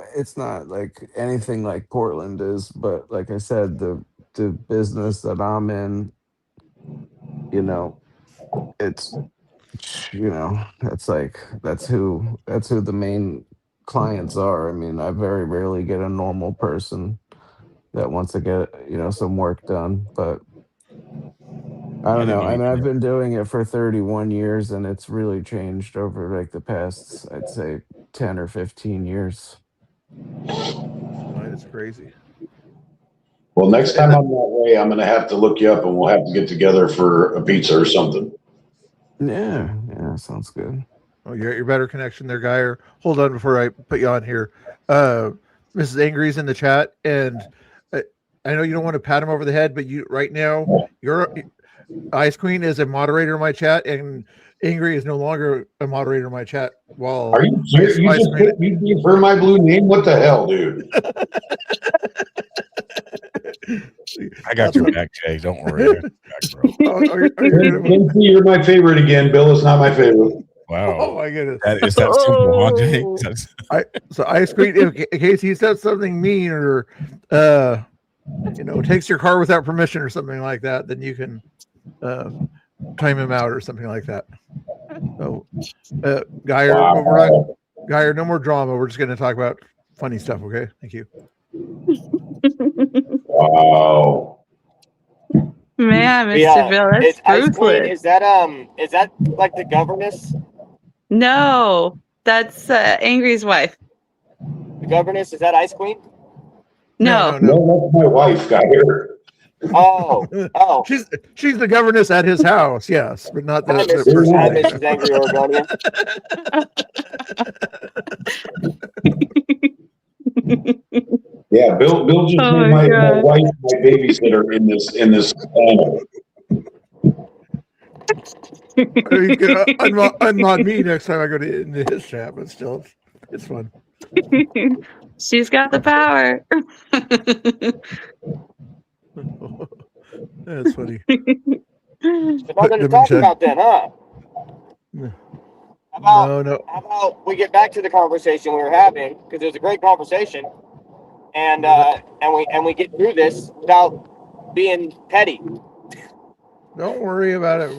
N: like anything like Portland is, but like I said, the business that I'm in, you know, it's, you know, that's who the main clients are. I mean, I very rarely get a normal person that wants to get, you know, some work done, but I don't know. I mean, I've been doing it for 31 years, and it's really changed over like the past, I'd say, 10 or 15 years.
B: It's crazy.
D: Well, next time I'm that way, I'm going to have to look you up, and we'll have to get together for a pizza or something.
N: Yeah, sounds good.
B: Oh, you're at your better connection there, Geyer. Hold on before I put you on here. Mrs. Angry's in the chat, and I know you don't want to pat him over the head, but you right now, your Ice Queen is a moderator in my chat, and Angry is no longer a moderator in my chat. While
D: Are you serious? You gave her my blue name? What the hell, dude?
I: I got your back, Jay. Don't worry.
D: You're my favorite again. Bill is not my favorite.
I: Wow.
B: Oh my goodness.
I: Is that simple, huh, Jay?
B: So Ice Queen, in case he says something mean or takes your car without permission or something like that, then you can time him out or something like that. So Geyer, Geyer, no more drama. We're just going to talk about funny stuff. Okay, thank you.
D: Wow.
K: Man, Mr. Bill, that's ruthless.
P: Is that like the governess?
K: No, that's Angry's wife.
P: The governess, is that Ice Queen?
K: No,
D: that's my wife, Geyer.
P: Oh.
B: She's the governess at his house, yes, but not the
P: Mrs. Angry Oregonian.
D: Yeah, Bill just made my wife my babysitter in this panel.
B: You can unmod me next time I go into his chat, but still, it's fun.
K: She's got the power.
B: That's funny.
P: Nothing to talk about then, huh? How about we get back to the conversation we were having, because it was a great conversation, and we get through this without being petty.
B: Don't worry about it.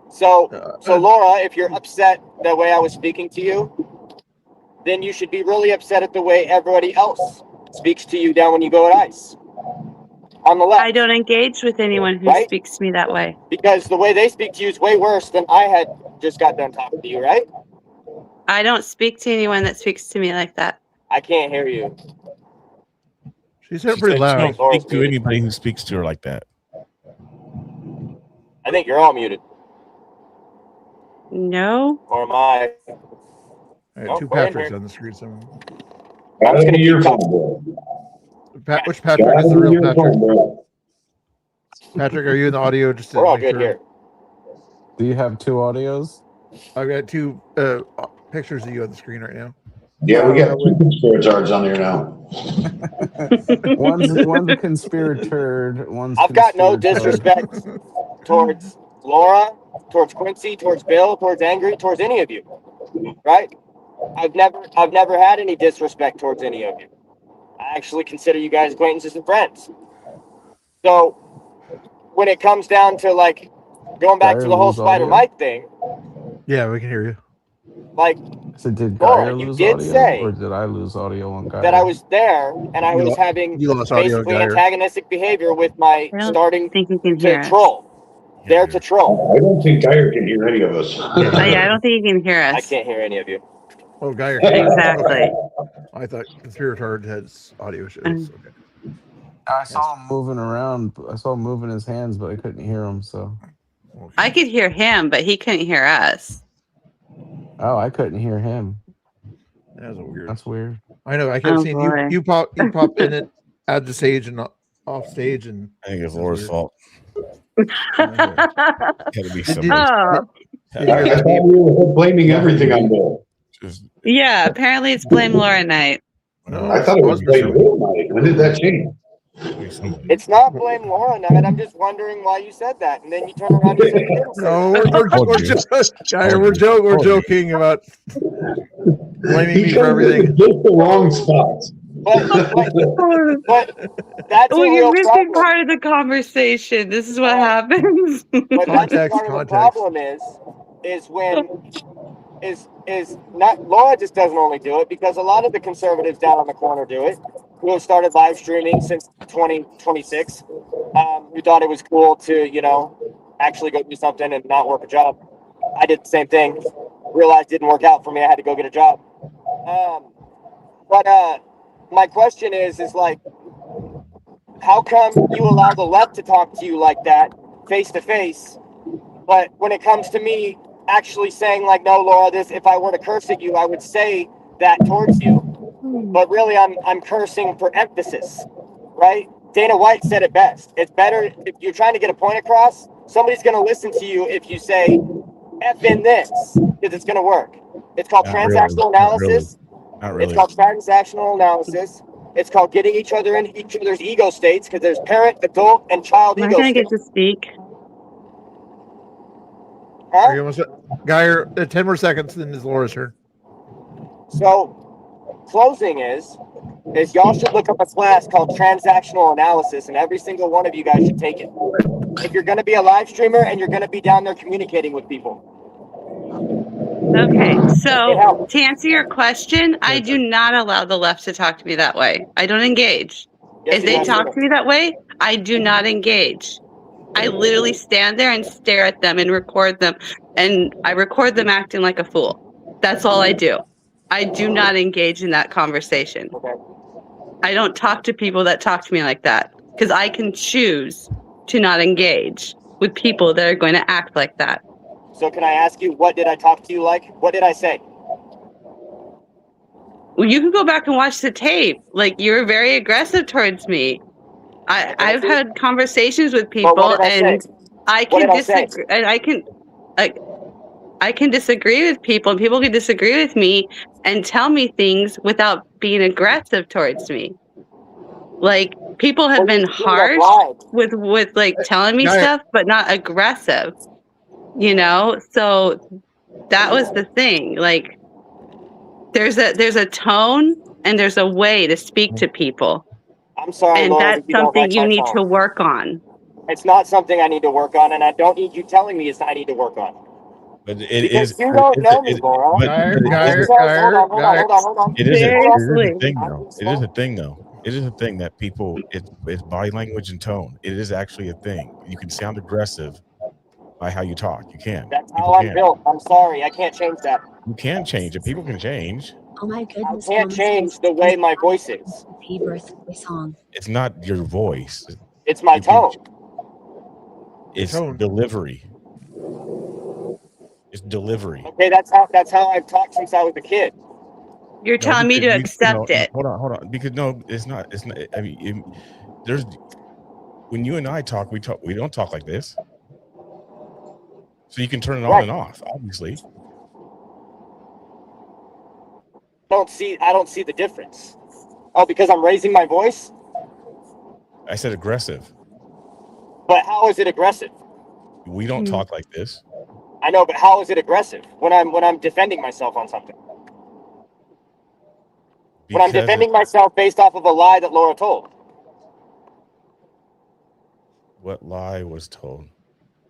P: So Laura, if you're upset the way I was speaking to you, then you should be really upset at the way everybody else speaks to you down when you go at ice. On the left.
K: I don't engage with anyone who speaks to me that way.
P: Because the way they speak to you is way worse than I had just got done talking to you, right?
K: I don't speak to anyone that speaks to me like that.
P: I can't hear you.
B: She said pretty loud.
I: She don't speak to anybody who speaks to her like that.
P: I think you're all muted.
K: No.
P: Or am I?
B: I had two Patricks on the screen somewhere.
P: I'm just gonna keep talking.
B: Which Patrick is the real Patrick? Patrick, are you in the audio? Just
P: we're all good here.
N: Do you have two audios?
B: I've got two pictures of you on the screen right now.
D: Yeah, we got two conspirators on here now.
N: one's a conspirator. One's
P: I've got no
N: conspirator.
P: disrespect towards Laura, towards Quincy, towards Bill, towards Angry, towards any of you. Right? I've never had any disrespect towards any of you. I actually consider you guys acquaintances and friends. So when it comes down to like going back to the whole Spider Mike thing.
B: Yeah, we can hear you.
P: Like,
N: So did
P: Laura,
N: Geyer
P: you
N: lose
P: did
N: audio,
P: say
N: or did I lose audio on Geyer?
P: that I was there and I was having
B: you lost audio,
P: basically
B: Geyer.
P: antagonistic behavior with my
K: I don't
P: starting
K: think you can
P: to
K: hear us.
P: troll. There to troll.
D: I don't think Geyer can hear any of us.
K: Yeah, I don't think you can hear us.
P: I can't hear any of you.
B: Oh, Geyer.
K: Exactly.
B: I thought conspirator has audio issues. Okay.
N: I saw him moving around. I saw him moving his hands, but I couldn't hear him. So
K: I could hear him, but he couldn't hear us.
N: I couldn't hear him.
B: That was weird.
N: That's weird.
B: I know. I kept seeing
K: boy.
B: you pop in it at the stage and off stage, and
I: I think it's Laura's fault.
B: Gotta
I: be
B: something.
K: Oh.
D: I thought we were blaming everything on Bill.
K: Yeah, apparently it's Blame Laura night.
B: No,
D: I thought it was blame Bill night. When did that change?
P: It's not blame Laura night. I'm just wondering why you said that, and then you turn around and say you didn't say
B: No,
P: that.
B: we're joking about blaming me for everything.
D: Just the wrong spots.
P: But that's
K: Well,
P: a
K: you're
P: real
K: missing
P: problem.
K: part of the conversation. This is what happens.
P: But that's part of the problem is when is not Laura just doesn't only do it because a lot of the conservatives down on the corner do it, who have started live streaming since 2026, who thought it was cool to actually go do something and not work a job. I did the same thing. Realized it didn't work out for me. I had to go get a job. But my question is like, how come you allow the left to talk to you like that, face to face, but when it comes to me actually saying like, no, Laura, if I were to curse at you, I would say that towards you, but really I'm cursing for emphasis, right? Dana White said it best. It's better if you're trying to get a point across, somebody's going to listen to you if you say F in this, because it's going to work. It's called transactional analysis.
I: Not really.
P: It's called transactional analysis. It's called getting each other in each other's ego states, because there's parent, adult, and child
K: Am I
P: ego
K: going to
P: states.
K: get to speak?
P: Huh?
B: Geyer, 10 more seconds, then it's Laura's turn.
P: So, closing is y'all should look up a class called transactional analysis, and every single one of you guys should take it. If you're going to be a live streamer and you're going to be down there communicating with people.
K: Okay, so to answer your question, I do not allow the left to talk to me that way. I don't engage.
P: Yes,
K: If they
P: you
K: talk
P: do.
K: to me that way, I do not engage. I literally stand there and stare at them and record them, and I record them acting like a fool. That's all I do. I do not engage in that conversation.
P: Okay.
K: I don't talk to people that talk to me like that because I can choose to not engage with people that are going to act like that.
P: So can I ask you, what did I talk to you like? What did I say?
K: Well, you can go back and watch the tape. Like, you're very aggressive towards me. I've had conversations with people,
P: what did I
K: and
P: say?
K: I
P: What
K: can
P: did I say?
K: disagree. And I can disagree with people, and people can disagree with me and tell me things without being aggressive towards me. Like, people have been harsh with like telling me stuff, but not aggressive. So that was the thing. Like, there's a tone and there's a way to speak to people.
P: I'm sorry,
K: and
P: Laura,
K: that's
P: if you don't
K: something
P: like
K: you
P: my
K: need
P: tone.
K: to work on.
P: It's not something I need to work on, and I don't need you telling me I need to work on.
I: But
P: Because you don't know me, Laura.
I: Hold
P: on.
I: It is a
K: Seriously.
I: thing, though. It is a thing, though. It is a thing that people, it's body language and tone. It is actually a thing. You can sound aggressive by how you talk. You can.
P: That's how I'm built. I'm sorry. I can't change that.
I: You can change it. People can change.
J: Oh my goodness.
P: I can't change the way my voice is.
J: Happy birthday song.
I: It's not your voice.
P: It's my tone.
I: It's delivery. It's delivery.
P: Okay, that's how I've talked since I was a kid.
K: You're telling me to accept it.
I: Hold on. Because no, it's not. I mean, when you and I talk, we don't talk like this. So you can turn it on and off, obviously.
P: I don't see the difference. Oh, because I'm raising my voice?
I: I said aggressive.
P: But how is it aggressive?
I: We don't talk like this.
P: I know, but how is it aggressive when I'm defending myself on something? When I'm defending myself based off of a lie that Laura told.
I: What lie was told?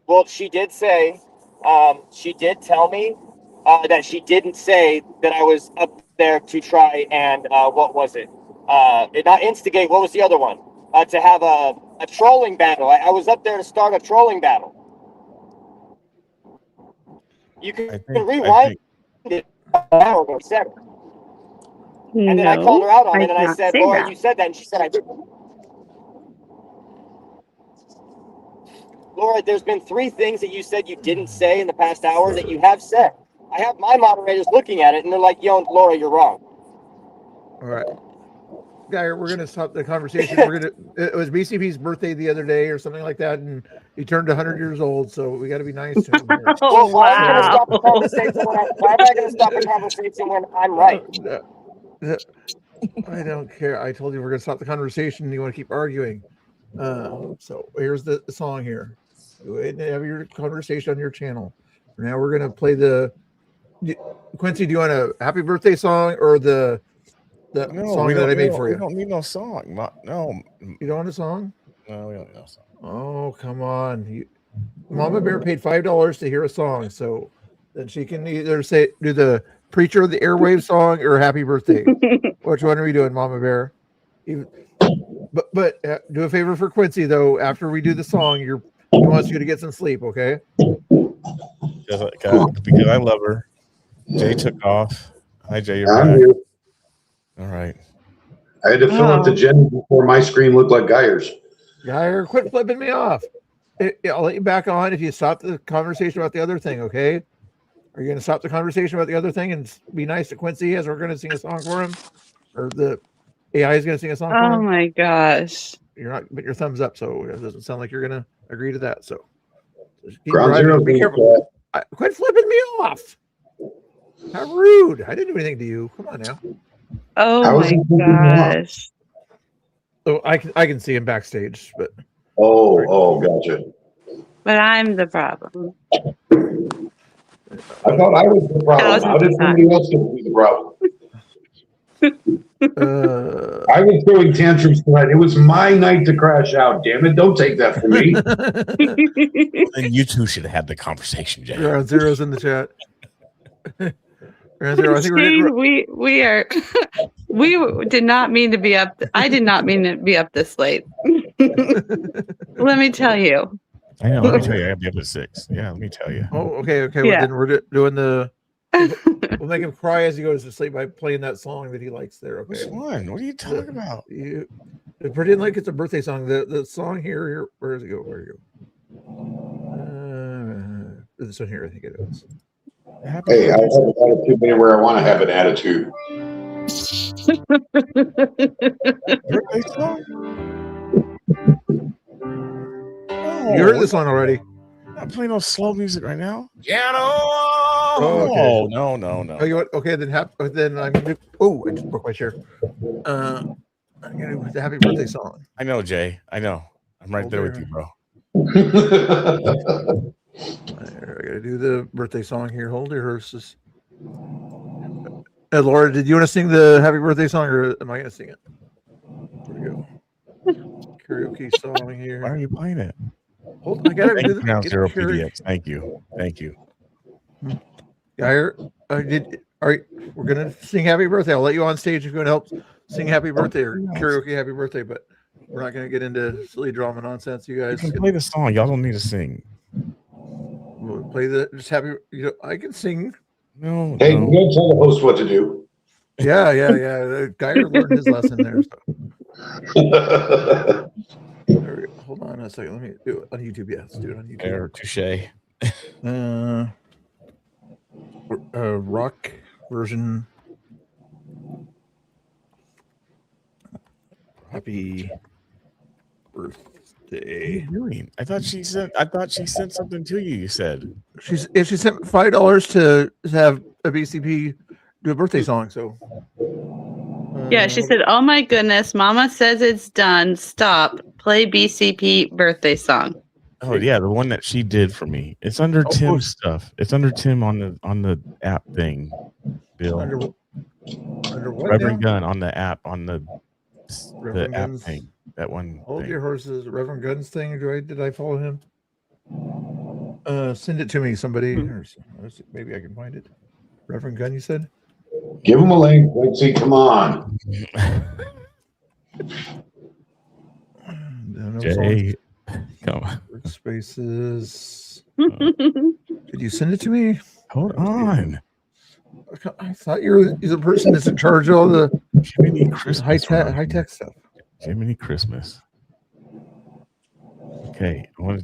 P: Well, she did say, she did tell me that she didn't say that I was up there to try and, what was it? Not instigate, what was the other one? To have a trolling battle. I was up there to start a trolling battle. You can rewind it. And then I called her out on it, and I said, Laura, you said that, and she said I didn't. Laura, there's been 3 things that you said you didn't say in the past hour that you have said. I have my moderators looking at it, and they're like, yo, Laura, you're wrong.
B: All right. Guy, we're going to stop the conversation. It was BCP's birthday the other day or something like that, and he turned 100 years old, so we got to be nice to him here.
P: Well, why am I going to stop the conversation why am I going to stop the conversation when I'm right?
B: I don't care. I told you we're going to stop the conversation. You want to keep arguing. So here's the song here. Go ahead and have your conversation on your channel. Now we're going to play the Quincy. Do you want a happy birthday song or the song that I made for you?
I: We don't need no song. No.
B: You don't want a song?
I: No, we don't need no song.
B: Oh, come on. Mama Bear paid $5 to hear a song, so then she can either do the Preacher of the Airwaves song or Happy Birthday. Which one are we doing, Mama Bear? But do a favor for Quincy, though. After we do the song, he wants you to get some sleep, okay?
I: Because I love her. Jay took off. Hi, Jay. You're back.
D: Here.
I: All right.
D: I had to fill up the Jenny before my screen looked like Geyer's.
B: Geyer, quit flipping me off. I'll let you back on if you stop the conversation about the other thing, okay? Are you going to stop the conversation about the other thing and be nice to Quincy as we're going to sing a song for him? Or the AI is going to sing a song for him?
K: Oh my gosh.
B: You're not, but your thumbs up, so it doesn't sound like you're going to agree to that. So
D: Ground zero,
B: be careful. Quit flipping me off. How rude. I didn't do anything to you. Come on now.
K: Oh my gosh.
B: So I can see him backstage, but
D: gotcha.
K: But I'm the problem.
D: I thought I was the problem. How did somebody else get to be the problem? I was throwing tantrums tonight. It was my night to crash out. Damn it! Don't take that from me.
I: Then you two should have had the conversation, Jay.
B: Ground Zero's in the chat. Ground Zero, I think
K: we are. We did not mean to be up. I did not mean to be up this late. Let me tell you.
I: I know. Let me tell you. I'll be up at 6. Yeah, let me tell you.
B: Oh, okay.
K: Yeah.
B: Well, then we're doing the. We'll make him cry as he goes to sleep by playing that song that he likes there. Okay.
I: Which one? What are you talking about?
B: You pretend like it's a birthday song. The song here. Where does it go? Where do you go? This one here, I think it is.
D: Hey, I have an attitude where I want to have an attitude.
I: Birthday song?
B: You heard this one already.
I: I'm not playing no slow music right now.
B: Oh, okay.
I: No.
B: Oh, you want, okay, then I'm gonna do, I just broke my chair. I'm gonna do the happy birthday song.
I: I know, Jay. I know. I'm right there with you, bro.
B: I gotta do the birthday song here. Hold your horses. Laura, did you want to sing the happy birthday song, or am I gonna sing it? There we go. Karaoke song here.
I: Why are you playing it?
B: Hold on, I gotta do
I: Ground
B: the
I: Zero PDX. Thank you.
B: Geyer, we're gonna sing happy birthday. I'll let you on stage if you want to help sing happy birthday or karaoke happy birthday, but we're not gonna get into silly drama nonsense. You guys
I: can play the song. Y'all don't need to sing.
B: We'll play the just happy. I can sing.
I: No.
D: Hey, you don't tell the host what to do.
B: Yeah. The Geyer learned his lesson there. So. Hold on a second. Let me do it on YouTube. Yeah, let's do it on YouTube.
I: Touche.
B: Rock version. Happy birthday.
I: What are you doing? I thought she sent something to you. You said
B: she sent $5 to have a BCP do a birthday song. So
K: Yeah, she said, "Oh my goodness, Mama says it's done. Stop. Play BCP birthday song."
I: Oh yeah, the one that she did for me. It's under Tim's stuff. It's under Tim on the app thing. Bill.
B: Under what?
I: Reverend
B: now?
I: Gunn on the app on the
B: Reverend
I: app
B: Gunn's-
I: thing. That one.
B: Hold
I: thing.
B: your horses, Reverend Gunn's thing. Did I follow him? Send it to me, somebody. Or maybe I can find it. Reverend Gunn, you said?
D: Give him a link. Let's see. Come on.
I: Jay, come on.
B: Workspaces. Did you send it to me?
I: Hold on.
B: I thought you're the person that's in charge of all the
I: Jiminy Christmas
B: high tech stuff.
I: Jiminy Christmas. Okay. What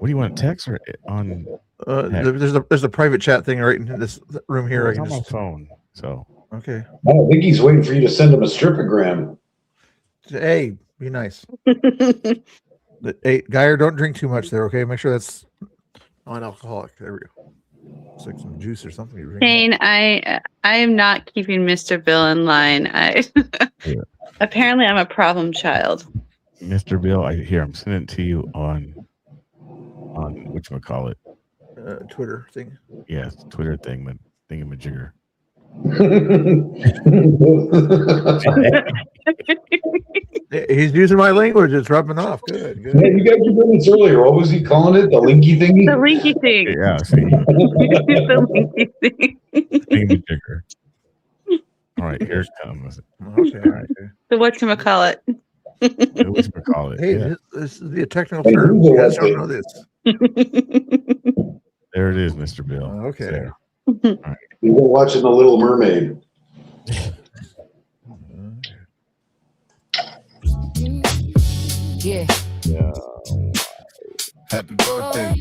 I: do you want? Text or on?
B: There's a private chat thing right in this room here.
I: It's
B: I
I: on
B: can
I: my
B: just
I: phone. So
B: okay.
D: I don't think he's waiting for you to send him a stripogram.
B: Hey, be nice. Hey, Geyer, don't drink too much there. Okay, make sure that's non-alcoholic. There we go. It's like some juice or something. You're drinking.
K: Shane, I am not keeping Mr. Bill in line. Apparently I'm a problem child.
I: Mr. Bill, I'm sending it to you on whatchamacallit.
B: Twitter thing.
I: Yeah, it's a Twitter thing, but thingamajigger.
B: He's using my language. It's rubbing off. Good.
D: Yeah, you guys were doing this earlier. What was he calling it? The linky thingy?
K: The linky thing.
I: Yeah, see.
K: The linky thing.
I: Thingamajigger. All right, here it comes.
B: Okay, all right.
K: The whatchamacallit.
I: Whatchamacallit.
B: Hey,
I: Yeah.
B: this is the technical term. You guys don't know this.
I: There it is, Mr. Bill.
B: Okay.
I: There.
D: We've been watching The Little Mermaid.
Q: Yeah.
R: Happy birthday.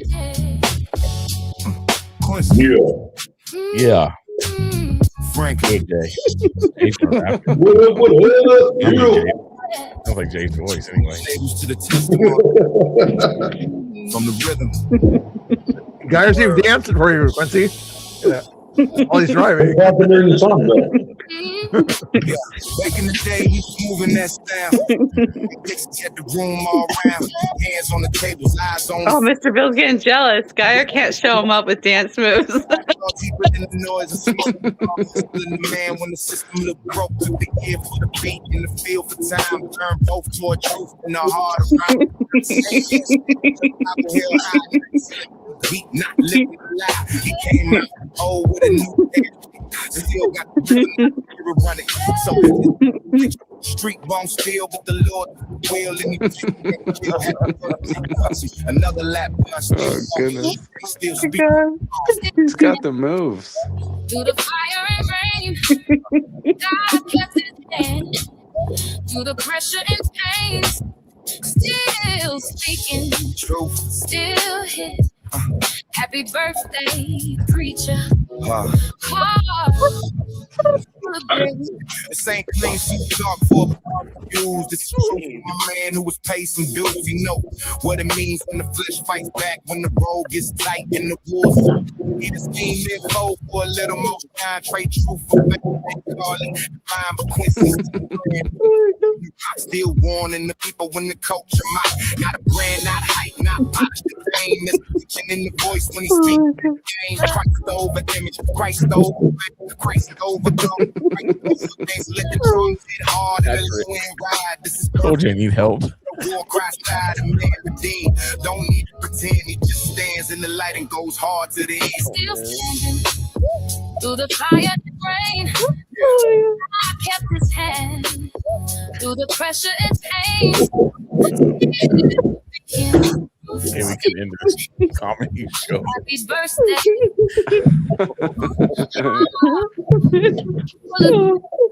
I: Yeah.
R: Frank.
I: Good day. Sounds like Jay's voice anyway.
R: To the testimony from the rhythm.
B: Geyer's even dancing for you, Quincy. Yeah. While he's driving.
D: What happened during the song, though?
R: Yeah, back in the day, he was moving that style. Dixie had the room all around. Hands on the tables, eyes on
K: Oh, Mr. Bill's getting jealous. Geyer can't show him up with dance moves.
R: deeper than the noise of smoke. The man when the system looked broke, took the ear for the beat in the field for time. Turned both toward truth and the heart around. Beat not living a lie. He came out old with a new hair. Still got the running. So street won't steal, but the Lord will. And another lap.
N: Oh goodness.
R: Still
N: He's got the moves.
Q: Through the fire and rain, God kept his hand. Through the pressure and pain, still speaking truth, still hit. Happy birthday, preacher.
R: This ain't clean sheet dark for use. This is true for my man who was paid some bills. You know what it means when the flesh fights back, when the road gets tight and the wars. He just came in cold for a little more time. Trade truth for fine, but Quincy still warning the people when the culture mock. Not a brand, not hype, not polish. The pain is in the voice when he speaks. Christ over image, Christ over, Christ over dome. Let the drums hit hard and the wind ride. This is
I: OJ need help.
R: war cry side and man redeemed. Don't need to pretend, he just stands in the light and goes hard to the end.
Q: Still standing through the fire and rain. I kept his hand through the pressure and pain.
I: Hey, we can end this comedy show.
Q: Happy birthday.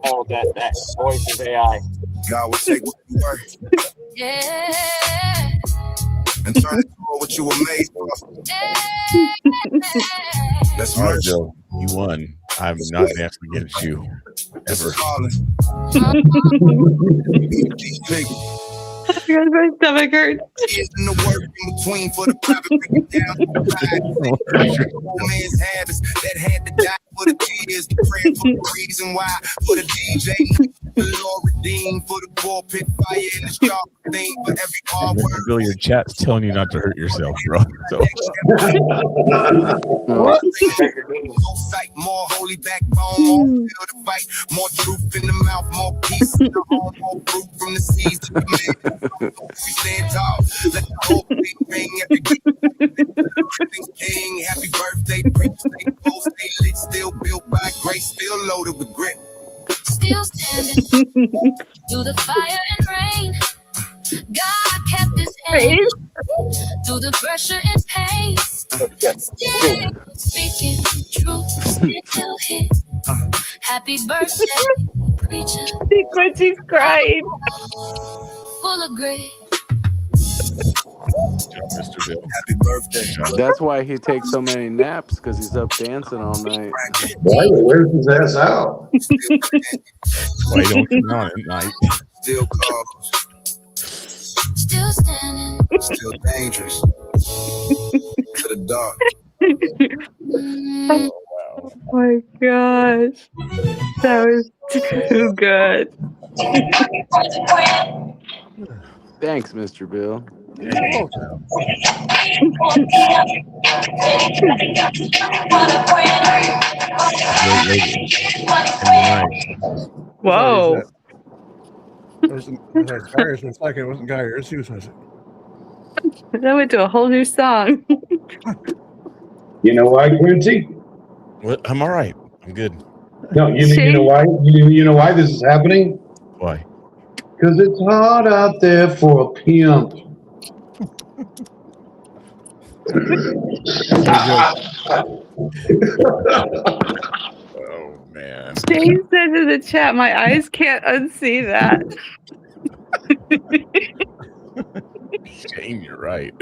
P: Oh, that voice is AI.
R: God will take what you were
Q: Yeah.
R: and turn it to what you were made for. That's
I: All right,
R: merch.
I: Bill. You won. I'm not dancing against you ever.
R: Calling.
K: God, my stomach hurts.
R: Years in the work in between for the private man's habits that had to die for the tears, the prayer for the reason why, for the DJ, the Lord redeemed, for the pulpit fire and the sharp thing, for every hard
I: Mr.
R: word.
I: Bill, your chat's telling you not to hurt yourself, bro. So
R: More sight, more holy backbone, more will to fight, more truth in the mouth, more peace in the home, more fruit from the seeds of the man. We stand tall, let the whole thing ring every king. Happy birthday, preach, stay close, stay lit, still built by grace, still loaded with grit.
G: Still standing through the fire and rain. God kept his hand through the pressure and pain. Still speaking truth, still here. Happy birthday, preacher.
K: Quincy's crying.
G: Full of grace.
I: Mr. Bill.
R: Happy birthday.
N: That's why he takes so many naps, because he's up dancing all night.
D: Why? Where's his ass out?
I: Why don't come on at night?
R: Still calls.
G: Still standing.
R: Still dangerous. To the dark.
K: Oh my gosh. That was too good.
N: Thanks, Mr. Bill.
K: Whoa.
B: It wasn't Guyers. It's like it wasn't Guyers. He was it.
K: That went to a whole new song.
D: You know why, Quincy?
I: Well, I'm all right. I'm good.
D: No, you know why? You know why this is happening?
I: Why?
D: Because it's hard out there for a pimp.
I: Oh man.
K: Shane said in the chat, my eyes can't unsee that.
I: Shane, you're right.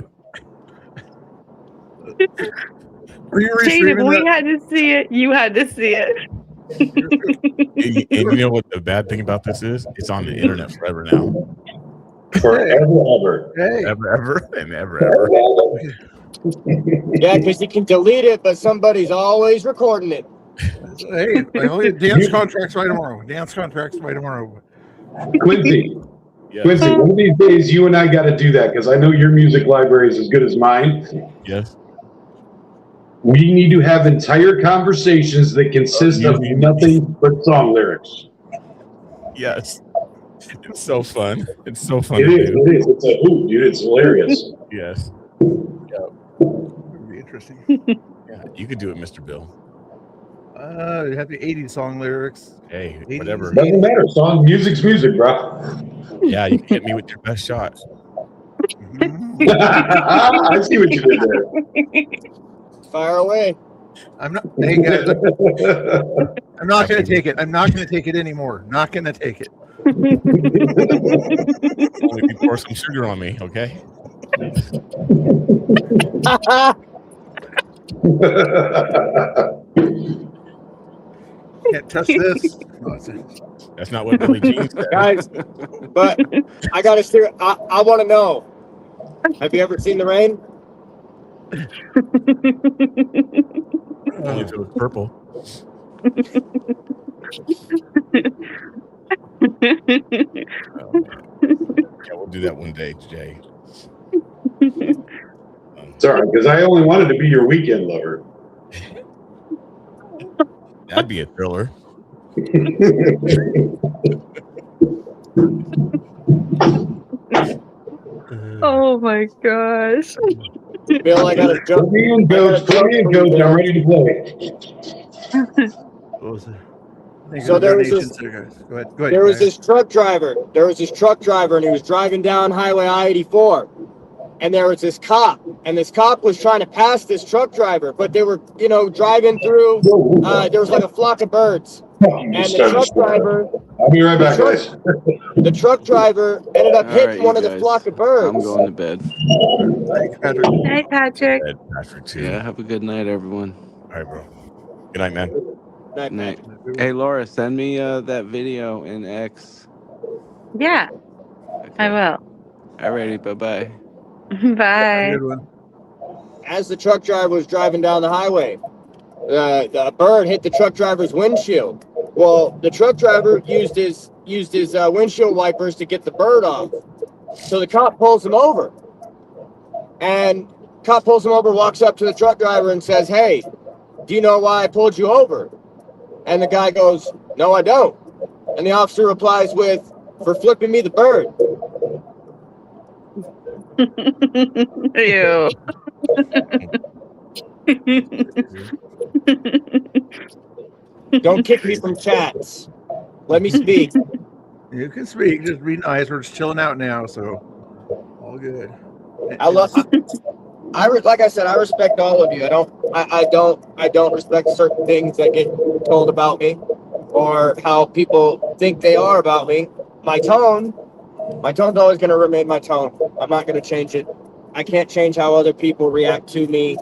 K: Shane, if we had to see it, you had to see it.
I: And you know what the bad thing about this is? It's on the internet forever now.
D: Forever,
I: ever, and ever.
P: Yeah, because you can delete it, but somebody's always recording it.
B: Hey, dance contracts by tomorrow. Dance contracts by tomorrow.
D: Quincy.
I: Yes.
D: Quincy, one of these days you and I got to do that because I know your music library is as good as mine.
I: Yes.
D: We need to have entire conversations that consist of nothing but song lyrics.
I: Yes. It's so fun. It's so fun.
D: It is. It's a hoot, dude. It's hilarious.
I: Yes.
B: It'd be interesting.
I: Yeah, you could do it, Mr. Bill.
B: It'd have to be 80s song lyrics.
I: Hey,
B: 80s,
I: whatever.
D: Doesn't matter. Music's music, bro.
I: Yeah, you can hit me with your best shot.
D: I see what you did there.
P: Fire away.
B: I'm not. Hey guys, I'm not going to take it. I'm not going to take it anymore. Not going to take it.
I: Only if you pour some sugar on me, okay?
B: Can't touch this.
I: That's not what Billie Jean said.
P: Guys, but I got to steer. I want to know. Have you ever seen the rain?
I: Only if it was purple. Yeah, we'll do that one day, Jay.
D: Sorry, because I only wanted to be your weekend lover.
I: That'd be a thriller.
K: Oh my gosh.
P: Bill, I got a joke.
D: Put me in, coach. I'm ready to play.
B: What was it?
P: So there was this.
B: Go ahead. Go ahead.
P: There was this truck driver. And he was driving down Highway I-84, and there was this cop, and this cop was trying to pass this truck driver, but they were, driving through. There was like a flock of birds, and the truck driver.
D: I'll be right back, guys.
P: The truck driver ended up hitting one of the flock of birds.
N: I'm going to bed.
K: Night, Patrick.
I: Patrick, too.
N: Yeah, have a good night, everyone.
I: All right, bro. Good night, man.
N: Night. Hey, Laura, send me that video in X.
K: Yeah, I will.
N: Alrighty, bye-bye.
K: Bye.
B: Good one.
P: As the truck driver was driving down the highway, the bird hit the truck driver's windshield. Well, the truck driver used his windshield wipers to get the bird off. So the cop pulls him over. And cop pulls him over, walks up to the truck driver and says, "Hey, do you know why I pulled you over?" And the guy goes, "No, I don't." And the officer replies with, "For flipping me the bird."
K: Ew.
P: Don't kick me from chats. Let me speak.
B: You can speak. Just be nice. We're just chilling out now, so all good.
P: Like I said, I respect all of you. I don't respect certain things that get told about me or how people think they are about me. My tone's always going to remain my tone. I'm not going to change it. I can't change how other people react to me,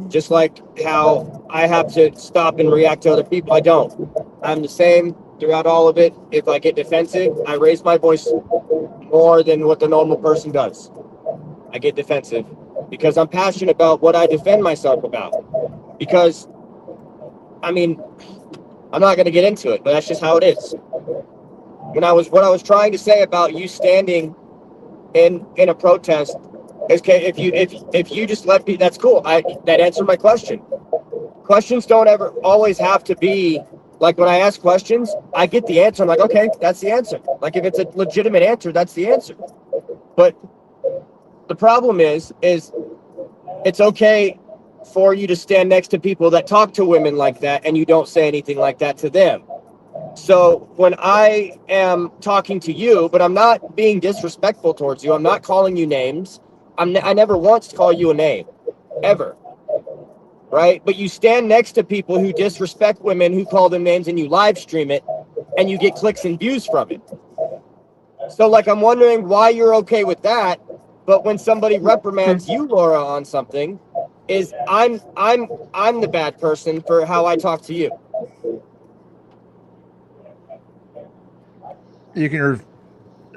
P: just like how I have to stop and react to other people. I don't. I'm the same throughout all of it. If I get defensive, I raise my voice more than what the normal person does. I get defensive because I'm passionate about what I defend myself about. Because, I mean, I'm not going to get into it, but that's just how it is. What I was trying to say about you standing in a protest is, okay, if you just let me, that's cool. That answered my question. Questions don't ever always have to be like, when I ask questions, I get the answer. I'm like, okay, that's the answer. Like, if it's a legitimate answer, that's the answer. But the problem is it's okay for you to stand next to people that talk to women like that and you don't say anything like that to them. So when I am talking to you, but I'm not being disrespectful towards you, I'm not calling you names. I never once call you a name, ever. Right? But you stand next to people who disrespect women, who call them names, and you live stream it, and you get clicks and views from it. So, like, I'm wondering why you're okay with that, but when somebody reprimands you, Laura, on something, is I'm the bad person for how I talk to you.
B: You can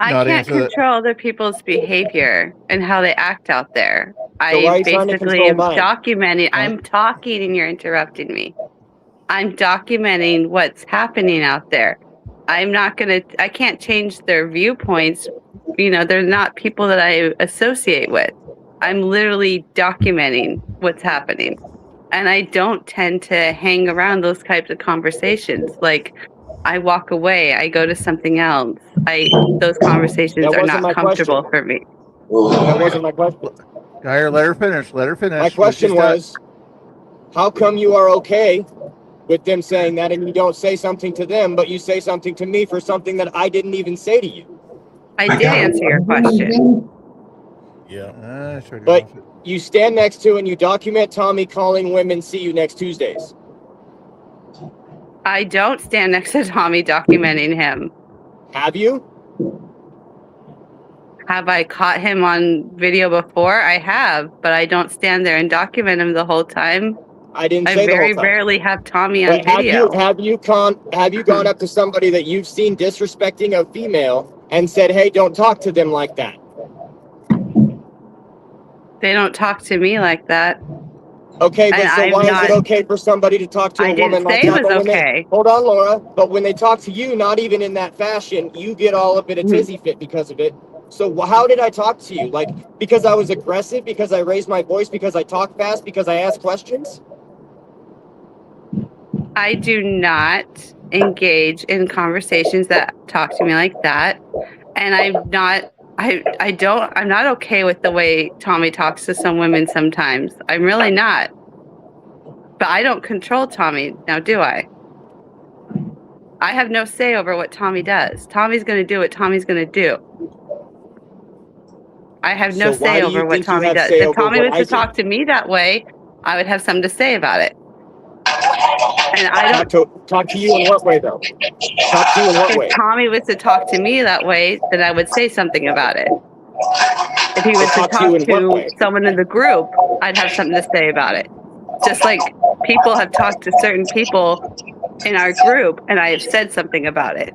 K: I
B: not
K: can't
B: answer that.
K: control other people's behavior and how they act out there.
P: So why are
K: I
P: you trying to
K: basically
P: control
K: am
P: mine?
K: documenting. I'm talking and you're interrupting me. I'm documenting what's happening out there. I can't change their viewpoints. You know, they're not people that I associate with. I'm literally documenting what's happening. And I don't tend to hang around those types of conversations. Like, I walk away, I go to something else. Those conversations
P: That
K: are
P: wasn't
K: not
P: my
K: comfortable
P: question.
K: for me.
P: That wasn't my question.
B: Guy, let her finish. Let her finish.
P: My question was, how come you are okay with them saying that and you don't say something to them, but you say something to me for something that I didn't even say to you?
K: I did answer your question.
I: Yeah.
P: But you stand next to and you document Tommy calling women "see you next Tuesdays."
K: I don't stand next to Tommy documenting him.
P: Have you?
K: Have I caught him on video before? I have, but I don't stand there and document him the whole time.
P: I didn't
K: I
P: say the whole
K: very
P: time.
K: rarely have Tommy on
P: But
K: video.
P: have you gone up to somebody that you've seen disrespecting a female and said, "Hey, don't talk to them like that"?
K: They don't talk to me like that.
P: Okay, but
K: And
P: so why is it okay for somebody to talk to
K: I
P: a
K: didn't
P: woman like
K: say it
P: that?
K: was
P: But when
K: okay.
P: hold on, Laura. But when they talk to you, not even in that fashion, you get all up in a tizzy fit because of it. So how did I talk to you? Like, because I was aggressive? Because I raised my voice? Because I talk fast? Because I ask questions?
K: I do not engage in conversations that talk to me like that. And I'm not okay with the way Tommy talks to some women sometimes. I'm really not. But I don't control Tommy now, do I? I have no say over what Tommy does. Tommy's going to do what Tommy's going to do. I have no
P: So why
K: say
P: do
K: over
P: you
K: what
P: think you
K: Tommy
P: have
K: does.
P: say
K: If
P: over
K: Tommy
P: what
K: was
P: I
K: to
P: do?
K: talk to me that way, I would have something to say about it. And I don't
P: talk to you in what way, though? Talk to you in what way?
K: If Tommy was to talk to me that way, then I would say something about it. If he was to
P: Talk to you
K: talk
P: in what
K: to
P: way?
K: someone in the group, I'd have something to say about it. Just like people have talked to certain people in our group, and I have said something about it.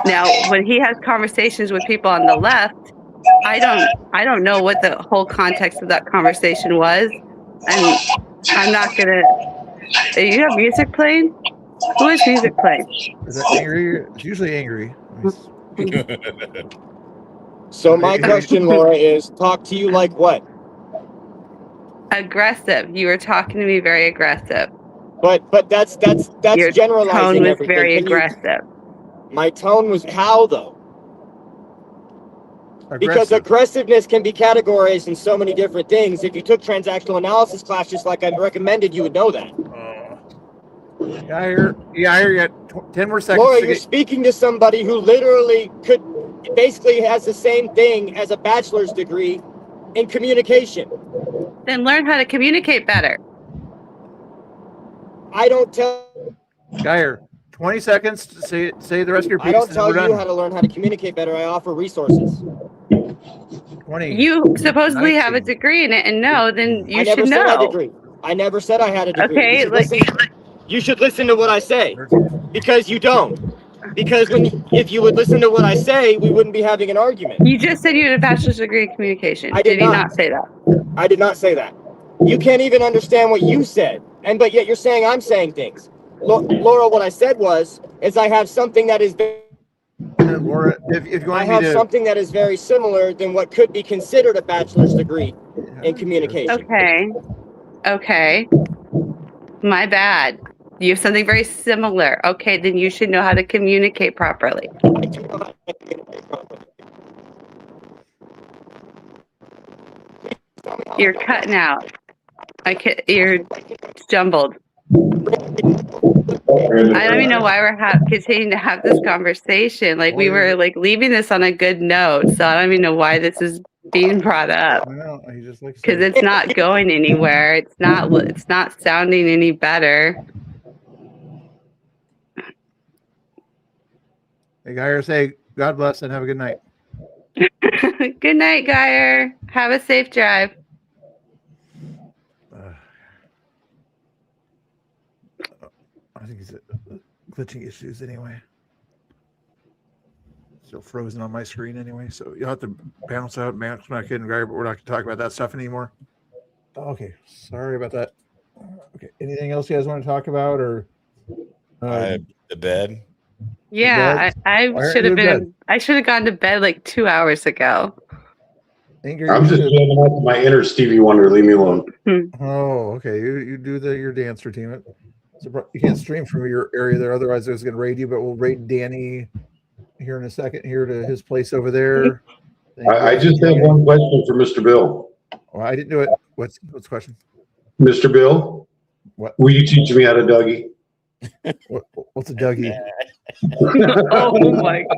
K: Now, when he has conversations with people on the left, I don't know what the whole context of that conversation was, and I'm not gonna. You have music playing? Who has music playing?
B: Is that angry? It's usually angry.
P: So my question, Laura, is talk to you like what?
K: Aggressive. You were talking to me very aggressive.
P: But that's
K: Your
P: generalizing
K: tone was
P: everything.
K: very
P: Can you-
K: aggressive.
P: My tone was how though? Because aggressiveness can be categorized in so many different things. If you took transactional analysis class just like I recommended, you would know that.
B: Yeah, I hear you got 10 more seconds.
P: Laura,
B: to
P: you're
B: get-
P: speaking to somebody who literally basically has the same thing as a bachelor's degree in communication.
K: Then learn how to communicate better.
P: I don't tell.
B: Geyer, 20 seconds to say the rest of your piece.
P: I don't
B: and then
P: tell
B: we're
P: you
B: done.
P: how to learn how to communicate better. I offer resources.
B: 20.
K: You supposedly have a degree in it, and then you
P: I never
K: should
P: said I
K: know.
P: degree. I never said I had a degree.
K: Okay,
P: You should listen to what I say, because you don't. Because if you would listen to what I say, we wouldn't be having an argument.
K: You just said you had a bachelor's degree in communication.
P: I did
K: he
P: not.
K: not say that?
P: I did not say that. You can't even understand what you said, but yet you're saying I'm saying things. Laura, what I said is I have something that is.
B: Laura, if you want
P: I have
B: me to,
P: something that is very similar than what could be considered a bachelor's degree in communication.
K: Okay. My bad. You have something very similar. Okay, then you should know how to communicate properly. You're cutting out. You're jumbled. I don't even know why we're continuing to have this conversation. Like we were leaving this on a good note, so I don't even know why this is being brought up. Because it's not going anywhere. It's not sounding any better.
B: hey, Geyer, say God bless and have a good night.
K: Good night, Geyer. Have a safe drive.
B: I think it's glitching issues anyway. Still frozen on my screen anyway, so you'll have to bounce out, bounce back in, Geyer, but we're not going to talk about that stuff anymore. Okay, sorry about that. Okay, anything else you guys want to talk about, or
I: the bed?
K: Yeah, I should have been. I should have gone to bed like 2 hours ago.
D: I'm just jamming out to my inner Stevie Wonder. Leave me alone.
B: Oh, okay. You do your dance routine. You can't stream from your area there, otherwise I was going to raid you. But we'll raid Danny here in a second. Here to his place over there.
D: I just have one question for Mr. Bill.
B: Well, I didn't do it. What's the question?
D: Mr. Bill,
B: what
D: will you teach me how to Dougie?
B: What's a Dougie?
K: Oh my
B: God.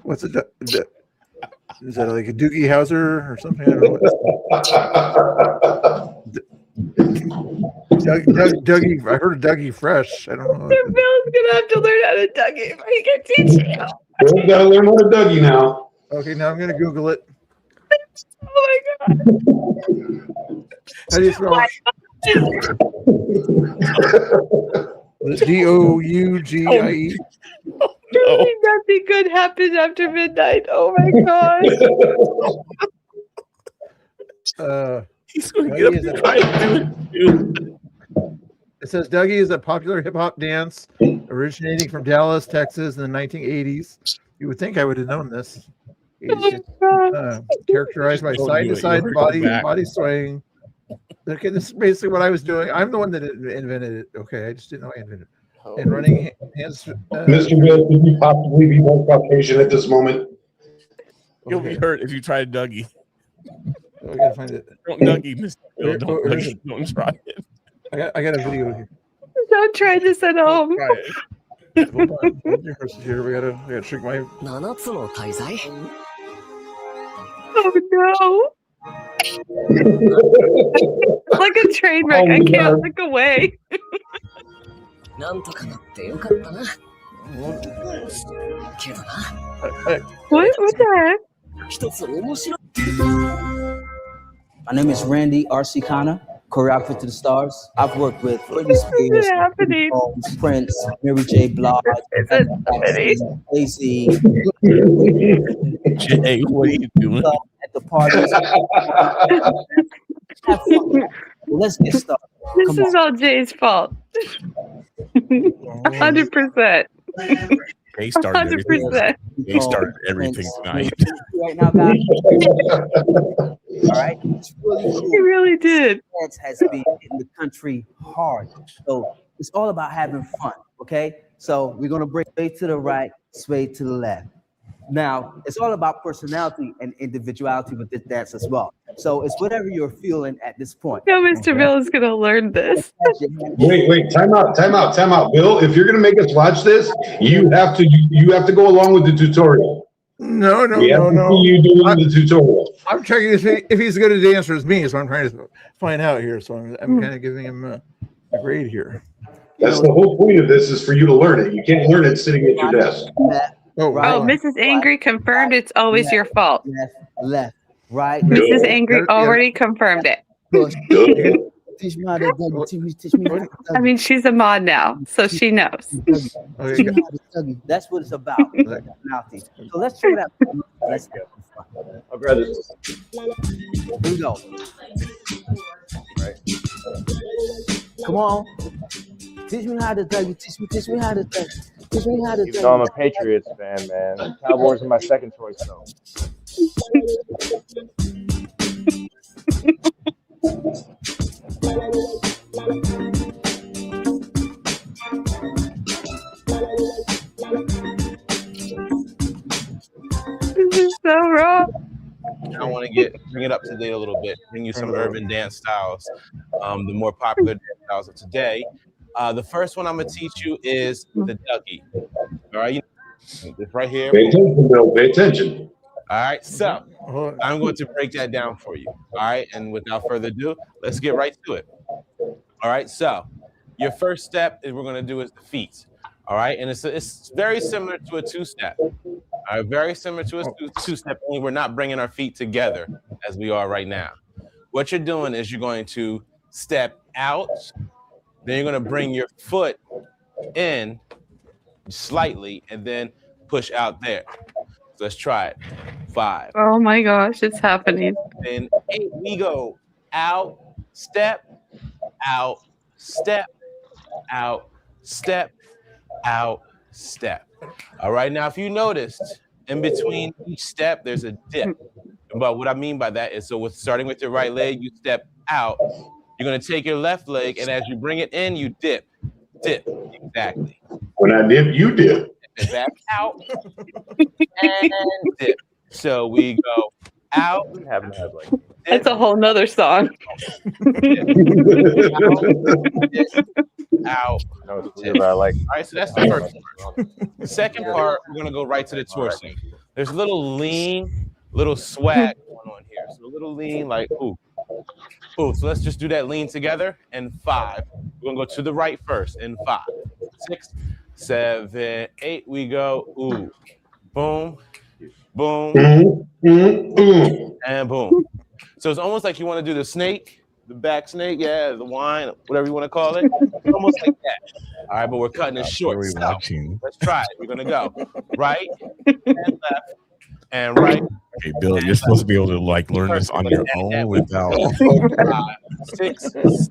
B: What's a is that like a Doogie Howser or something? I don't know. Dougie, I heard of Dougie Fresh. I don't know.
K: Bill's gonna have to learn how to Dougie if he can teach you.
D: Bill's got to learn how to Dougie now.
B: Okay, now I'm gonna Google it.
K: Oh my God.
B: How do you spell it? Dougie.
K: Truly nothing good happens after midnight. Oh my God.
I: He's going to get up and try to do it too.
B: It says Dougie is a popular hip hop dance originating from Dallas, Texas in the 1980s. You would think I would have known this. Characterized by side-to-side body swaying. Okay, this is basically what I was doing. I'm the one that invented it. Okay, I just didn't know I invented it. And running hands.
D: Mr. Bill, could you possibly be more Caucasian at this moment?
I: You'll be hurt if you try Dougie.
B: I gotta find it.
I: Don't Dougie, Mr. Bill. Don't try it.
B: I got a video here.
K: Don't try this at home.
B: Hold on. Here we gotta shrink my.
K: Oh no. It's like a train wreck. I can't look away. What the heck?
L: My name is Randy R.C. Kana, choreographer to the stars. I've worked with Britney Spears,
K: happening?
L: Prince, Mary J. Blige, Jay-Z.
I: Jay, what are you doing?
L: At the parties. Have fun. Let's get started.
K: This is all Jay's fault. 100%.
I: They started everything.
K: 100%.
I: They started everything tonight.
L: Right now, guys. All right. It's really cool.
K: He really did.
L: Dance has been hitting the country hard. So it's all about having fun. Okay. So we're gonna break sway to the right, sway to the left. Now it's all about personality and individuality with this dance as well. So it's whatever you're feeling at this point.
K: No, Mr. Bill is gonna learn this.
D: Wait, time out, Bill. If you're gonna make us watch this, you have to go along with the tutorial.
B: No.
D: You doing the tutorial?
B: I'm checking if he's as good a dancer as me. So I'm trying to find out here. So I'm kind of giving him a grade here.
D: That's the whole point of this, is for you to learn it. You can't learn it sitting at your desk.
B: Oh,
K: Mrs. Angry confirmed it's always your fault.
L: Left, right.
K: Mrs. Angry already confirmed it.
L: Teach me how to teach me how to
K: I mean, she's a mod now, so she knows.
L: Teach me how to dougie. That's what it's about. So let's check it out. Let's go.
O: I'll grab this.
L: Here we go.
O: Right.
L: Come on. Teach me how to dougie. Teach me how to dougie. Teach me how to
O: Even though I'm a Patriots fan, man. Cowboys are my second choice, though.
K: This is so wrong.
V: I want to bring it up to date a little bit, bring you some urban dance styles, the more popular dance styles of today. The first one I'm gonna teach you is the Dougie. All right, this right here.
D: Pay attention, Bill. Pay attention.
V: All right, so I'm going to break that down for you. All right, and without further ado, let's get right to it. All right, so your first step is we're gonna do is the feet. All right, and it's very similar to a two-step. All right, very similar to a two-step, only we're not bringing our feet together as we are right now. What you're doing is you're going to step out, then you're going to bring your foot in slightly, and then push out there. So let's try it. 5.
K: Oh my gosh, it's happening.
V: Then 8, we go out, step, out, step, out, step, out, step. All right, now if you noticed, in between each step, there's a dip. But what I mean by that is, so starting with your right leg, you step out. You're gonna take your left leg, and as you bring it in, you dip. Dip, exactly.
D: When I dip, you dip.
V: And back out, and dip. So we go out.
K: That's a whole nother song.
V: Out.
O: No, it's weird, but I like.
V: All right, so that's the first part. The second part, we're gonna go right to the torso. There's a little lean, little swag going on here. So a little lean, like ooh. Ooh, so let's just do that lean together. And 5. We're gonna go to the right first. In 5, 6, 7, 8. We go. Ooh. Boom. Boom. And boom. So it's almost like you want to do the snake, the back snake, the whine, whatever you want to call it. It's almost like that. All right, but we're cutting it short. So let's try it. We're gonna go right and left and right.
I: Okay, Bill, you're supposed to be able to learn this on your own without.
V: 5, 6.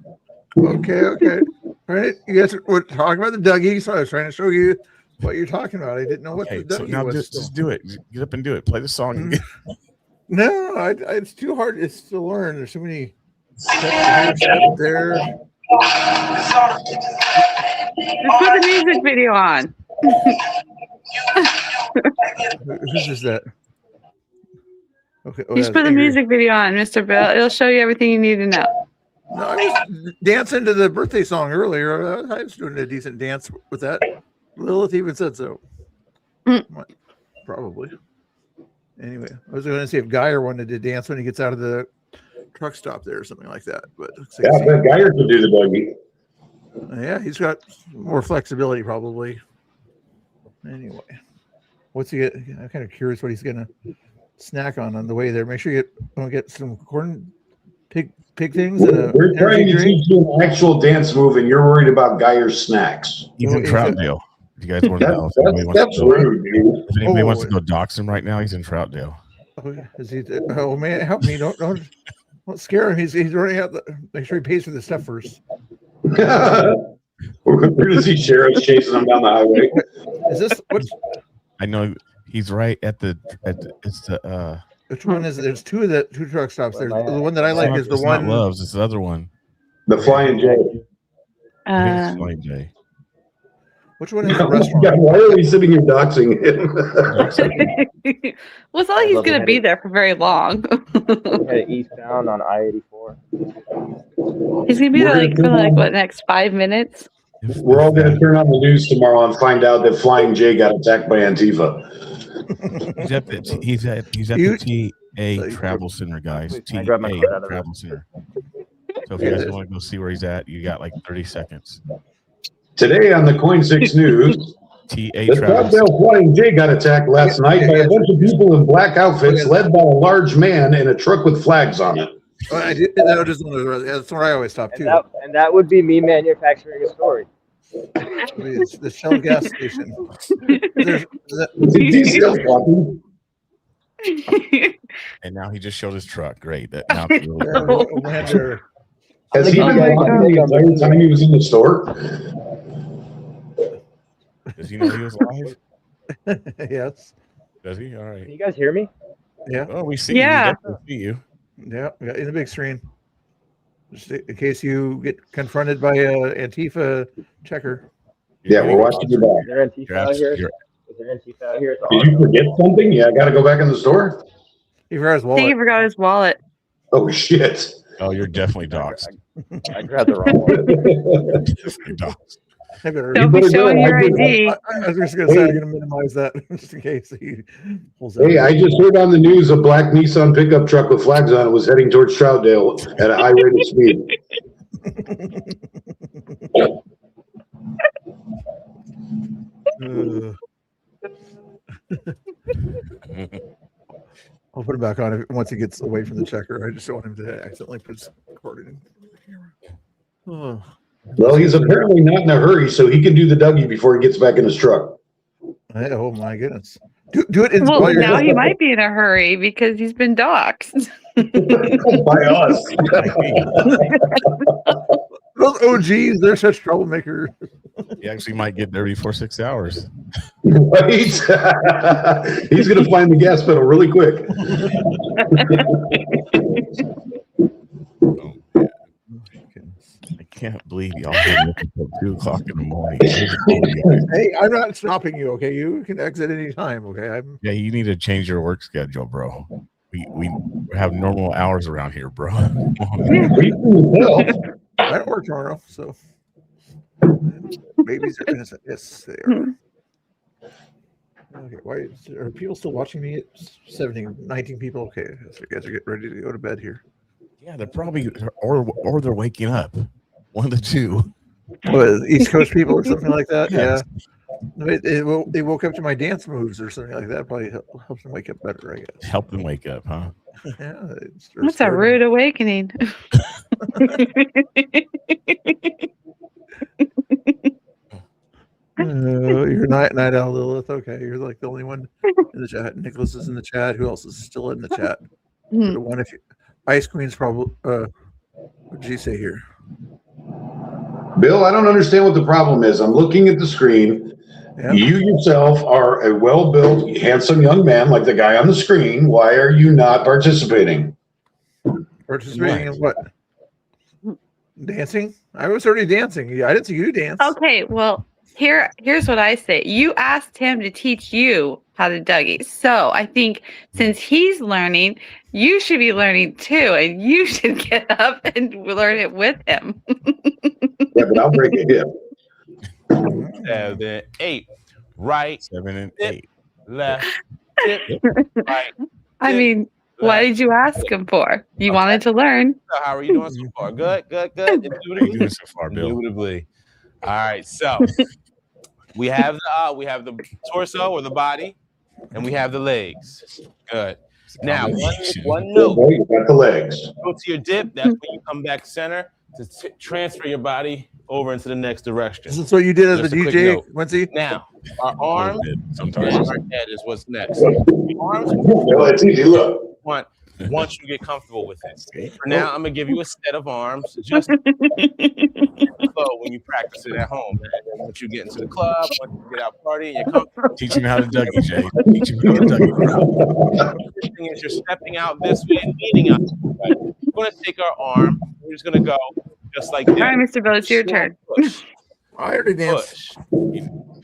B: Okay. All right, you guys were talking about the Dougie, so I was trying to show you what you're talking about. I didn't know what the Dougie
I: so now
B: was.
I: just do it. Get up and do it. Play the song.
B: No, it's too hard. It's to learn. There's so many steps there.
K: Just put the music video on.
B: Who's is that? Okay.
K: Just put the music video on, Mr. Bill. It'll show you everything you need to know.
B: No, I was dancing to the birthday song earlier. I was doing a decent dance with that. Lilith even said so. Probably. Anyway, I was going to see if Geyer wanted to dance when he gets out of the truck stop there or something like that. But
D: yeah, I bet Geyer could do the Dougie.
B: Yeah, he's got more flexibility probably. Anyway, what's he get? I'm kind of curious what he's going to snack on the way there. Make sure you don't get some corn pig things.
D: We're trying to teach you an actual dance move, and you're worried about Geyer's snacks.
I: He's in Troutdale. You guys want to know?
D: That's rude, dude.
I: If anybody wants to go dox him right now, he's in Troutdale.
B: Oh, is he? Oh man, help me! Don't scare him. He's running out. Make sure he pays for the stuff first.
D: Where does he sheriff chasing him down the highway?
B: Is this what?
I: I know he's right at the. It's the.
B: Which one is it? There's two truck stops there. The one that I like is the one.
I: Loves. It's the other one.
D: The Flying J.
I: I think it's Flying J.
B: Which one is the restaurant?
D: God, why are we sitting here doxing him?
K: Well, it's not like he's going to be there for very long.
P: Headed eastbound on I-84.
K: He's going to be there like for like what, next 5 minutes?
D: We're all going to turn on the news tomorrow and find out that Flying J got attacked by Antifa.
I: He's at the TA Travel Center, guys. TA Travel Center. So if you guys want to go see where he's at, you got like 30 seconds.
D: Today on the Coin 6 News, the Troutdale Flying J got attacked last night by a bunch of people in black outfits led by a large man in a truck with flags on it.
B: That's where I always stop too.
P: And that would be me manufacturing a story.
B: It's the Shell gas station.
I: And now he just showed his truck. Great. That now
D: Has he been walking the entire time he was in the store?
I: Does he know he was live?
B: Yes.
I: Does he? All right.
P: Can you guys hear me?
B: Yeah.
I: Oh, we see you. We definitely see you.
B: Yeah, in the big screen. Just in case you get confronted by a Antifa checker.
D: Yeah, we're watching your back.
P: Is there Antifa out here? Is there Antifa out here?
D: Did you forget something? Yeah, I got to go back in the store.
B: He forgot his
K: I think
B: wallet.
K: he forgot his wallet.
D: Oh shit!
I: Oh, you're definitely doxxed.
P: I grabbed the wrong one.
I: Definitely doxxed.
K: Don't be showing your ID.
B: I was just going to say, I'm going to minimize that just in case he pulls out.
D: Hey, I just heard on the news a black Nissan pickup truck with flags on it was heading towards Troutdale at a high rate of speed.
B: I'll put it back on once he gets away from the checker. I just don't want him to accidentally put his recording in the camera. Oh.
D: Well, he's apparently not in a hurry, so he can do the Dougie before he gets back in his truck.
B: Oh my goodness! Do it in
K: Well, now he might be in a hurry because he's been doxxed.
D: By us.
B: Those OGs, they're such troublemakers.
I: He actually might get there before 6 hours.
D: Right? He's going to find the gas pedal really quick.
I: I can't believe y'all had me until 2 o'clock in the morning.
B: Hey, I'm not stopping you. Okay, you can exit any time. Okay,
I: Yeah, you need to change your work schedule, bro. We have normal hours around here, bro.
B: I don't work tomorrow, so babies are innocent. Yes, they are. Okay, why are people still watching me? It's 19 people. Okay, so you guys are getting ready to go to bed here.
I: Yeah, they're probably or they're waking up. One of the two.
B: What, East Coast people or something like that?
I: Yes.
B: Yeah. They woke up to my dance moves or something like that. Probably helps them wake up better, I guess.
I: Help them wake up, huh?
B: Yeah.
K: That's a rude awakening.
B: You're night owl, Lilith. Okay, you're like the only one in the chat. Nicholas is in the chat. Who else is still in the chat? The one if you, Ice Queen's probably. What did you say here?
D: Bill, I don't understand what the problem is. I'm looking at the screen. Yeah. You yourself are a well-built, handsome young man like the guy on the screen. Why are you not participating?
B: Participating in what? Dancing? I was already dancing. I didn't see you dance.
K: Okay, well, here's what I say. You asked him to teach you how to Dougie. So I think since he's learning, you should be learning too, and you should get up and learn it with him.
D: Yeah, but I'll break a hip.
V: 7, 8, right,
I: 7 and 8,
V: left, tip, right.
K: I mean, what did you ask him for? You wanted to learn.
V: So how are you doing so far? Good.
I: How are you doing so far, Bill?
V: Indubitably. All right, so we have the torso or the body, and we have the legs. Good. Now,
I: Combination.
V: one note.
D: Boy, you got the legs.
V: Go to your dip. That's when you come back center to transfer your body over into the next direction.
B: Is this what you did as
V: Just
B: a
V: a quick
B: DJ,
V: note.
B: Quincy?
V: Now, our arms and
I: sometimes.
V: our head is what's next. The arms,
D: Well, it's easy. Look.
V: once you get comfortable with it. For now, I'm gonna give you a set of arms, just flow when you practice it at home. And then once you get into the club, once you get out partying, you're comfortable.
I: Teach him how to Dougie, Jay. Teach him how to Dougie.
V: The thing is, you're stepping out this way and leaning out. Right? We're gonna take our arm. We're just gonna go just like this.
K: All right, Mr. Bill, it's your turn.
V: Push.
B: I already danced.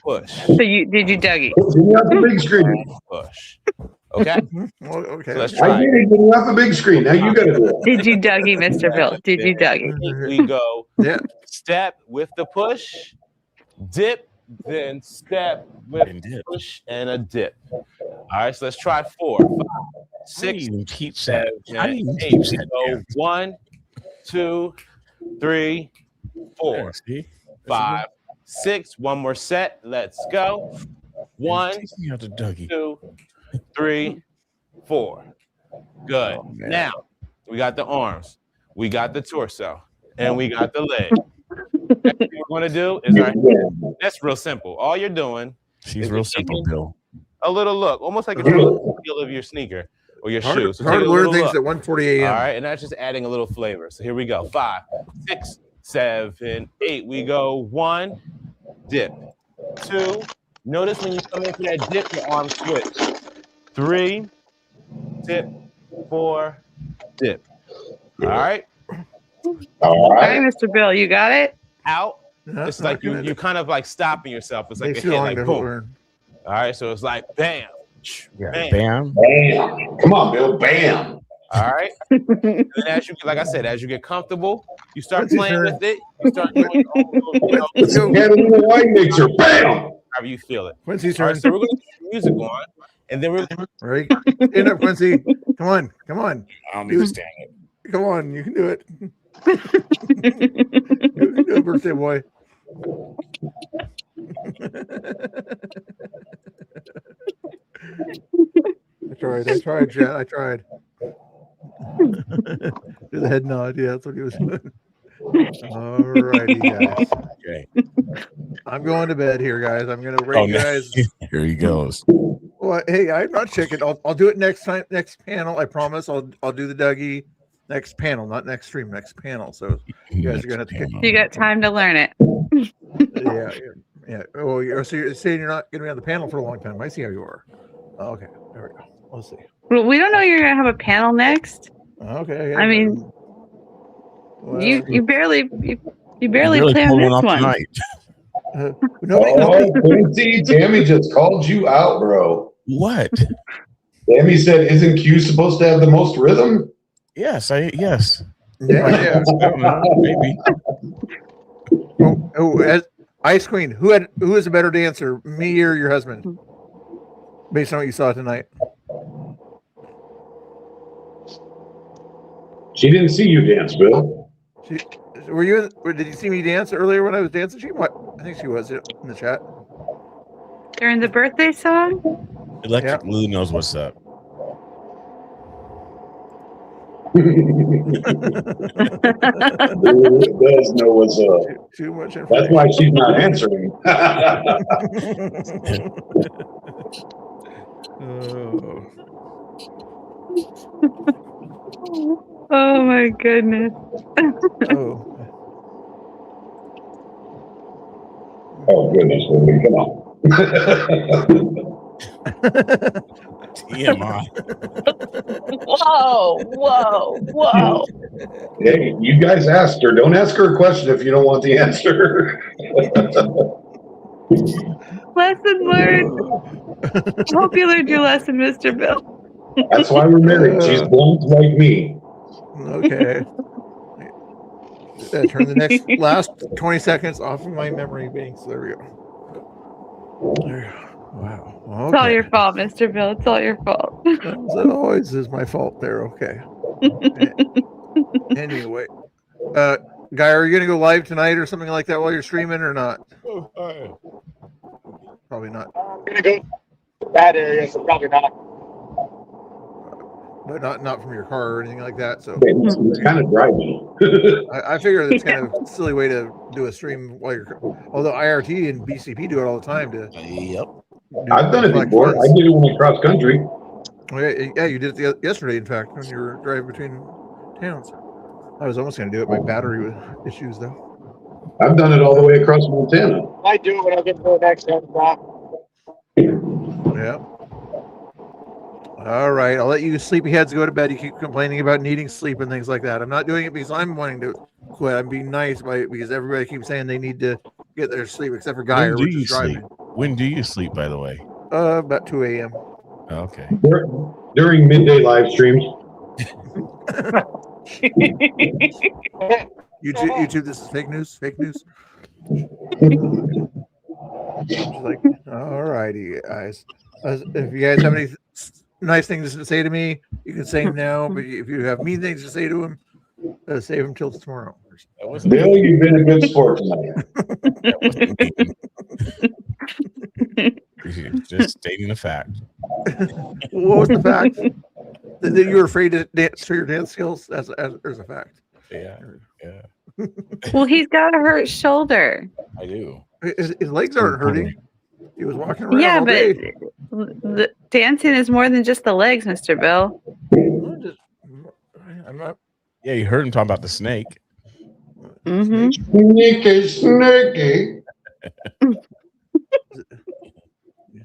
V: Push.
K: So did you Dougie?
D: Give me off the big screen.
V: Push. Okay.
B: Well, okay.
V: So let's
D: I
V: try.
D: did it. Give me off the big screen. Now you got to do it.
K: Did you Dougie, Mr. Bill? Did you Dougie?
V: We go
B: Yeah.
V: step with the push, dip, then step with
I: dip.
V: push and a dip. All right, so let's try 4, 5, 6,
I: Keep
V: 7,
I: How do you
V: 8.
I: keep
V: We
I: that
V: go
I: down?
V: 1, 2, 3, 4, 5, 6. One more set. Let's go. 1,
I: Teach me how to Dougie.
V: 2, 3, 4. Good. Now we got the arms, we got the torso, and we got the leg. Next thing we're going to do is that's real simple. All you're doing
I: She's
V: is
I: real
V: you're
I: simple,
V: taking
I: Bill.
V: a little look, almost like it's a little feel of your sneaker or your shoe. So
B: Hard
V: take
B: to
V: a
B: learn
V: little
B: things
V: look.
B: at 1:40 a.m.
V: All right, and that's just adding a little flavor. So here we go. 5, 6, 7, 8. We go 1, dip. 2. Notice when you come into that dip, your arms switch. 3, dip. 4, dip. All right.
D: All
K: right, Mr. Bill, you got it?
V: Out. It's like you kind of like stopping yourself. It's like a
B: Takes
V: hit,
B: too long
V: like
B: to
V: boom.
B: learn.
V: All right, so it's like bam, bam,
I: Bam.
D: Bam. Come on, Bill. Bam.
V: All right. And then as you, like I said, as you get comfortable, you start playing with it. You start doing your own little,
D: Let's go. Academy of Wine Mixer. Bam.
V: however you feel it.
B: Quincy's
V: All
B: turn.
V: right, so we're going to get the music on, and then we're
B: Right. Stand up, Quincy. Come on. Come on.
I: I don't need to stand it.
B: Come on. You can do it. You can do it, birthday boy. I tried, Jet. I tried. Do the head nod. Yeah, that's what he was doing. All righty, guys.
I: Okay.
B: I'm going to bed here, guys. I'm going to rate you
I: no.
B: guys.
I: Here he goes.
B: Well, hey, I'm not chicken. I'll do it next time, next panel. I promise. I'll do the Dougie next panel, not next stream, next panel. So you guys are gonna have to.
K: You got time to learn it.
B: Yeah. Oh, so you're saying you're not gonna be on the panel for a long time? I see how you are. Okay, there we go. We'll see.
K: Well, we don't know you're gonna have a panel next.
B: Okay.
K: I mean,
B: well,
K: you barely
I: really
K: play on
I: pulled
K: this
I: off
K: one.
I: tonight.
D: Oh, Quincy, Tammy just called you out, bro.
I: What?
D: Tammy said, "Isn't Q supposed to have the most rhythm?"
I: Yes. Yes.
B: Yeah.
I: I don't know. Maybe.
B: As Ice Queen, who is a better dancer, me or your husband? Based on what you saw tonight.
D: She didn't see you dance, Bill.
B: Did you see me dance earlier when I was dancing? I think she was in the chat.
K: During the birthday song?
I: Electric Lou knows what's up.
D: It does know what's up.
B: Too much information.
D: That's why she's not answering.
K: Oh my goodness.
D: Oh goodness, Lily, come on.
I: TMI.
K: Whoa.
D: Hey, you guys asked her. Don't ask her a question if you don't want the answer.
K: Lesson learned. I hope you learned your lesson, Mr. Bill.
D: That's why we're married. She's blunt like me.
B: Okay. Turn the next last 20 seconds off of my memory banks. There we go. Wow. Okay.
K: It's all your fault, Mr. Bill. It's all your fault.
B: That always is my fault there. Okay. Anyway, Guy, are you going to go live tonight or something like that while you're streaming or not? Probably not.
P: I'm gonna go to that area, so probably not.
B: but not from your car or anything like that. So
D: It's kind of driving.
B: I figure that's kind of a silly way to do a stream while you're. Although IRT and BCP do it all the time to.
I: Yep.
D: I've done it before. I did it when I cross country.
B: Oh, yeah, you did it yesterday. In fact, when you were driving between towns, I was almost going to do it. My battery issues, though.
D: I've done it all the way across Montana.
P: I do it when I get to the next stop.
B: Yeah. All right, I'll let you sleepyheads go to bed. You keep complaining about needing sleep and things like that. I'm not doing it because I'm wanting to quit. I'm being nice by it because everybody keeps saying they need to get their sleep, except for Guy,
I: When do
B: which
I: you
B: is driving.
I: sleep? When do you sleep, by the way?
B: About 2 a.m.
I: Okay.
D: During midday live streams.
B: YouTube, this is fake news. Fake news. She's like, all righty, guys. If you guys have any nice things to say to me, you can say them now. But if you have mean things to say to him, save them till tomorrow.
D: Bill, you've been a good sport tonight.
I: Just stating a fact.
B: What was the fact? That you were afraid to dance for your dance skills? There's a fact.
I: Yeah.
K: Well, he's got a hurt shoulder.
I: I do.
B: His legs aren't hurting. He was walking around.
K: Yeah,
B: all
K: but
B: day.
K: the dancing is more than just the legs, Mr. Bill.
B: I'm not.
I: Yeah, you heard him talking about the snake.
D: Sneaky, sneaky.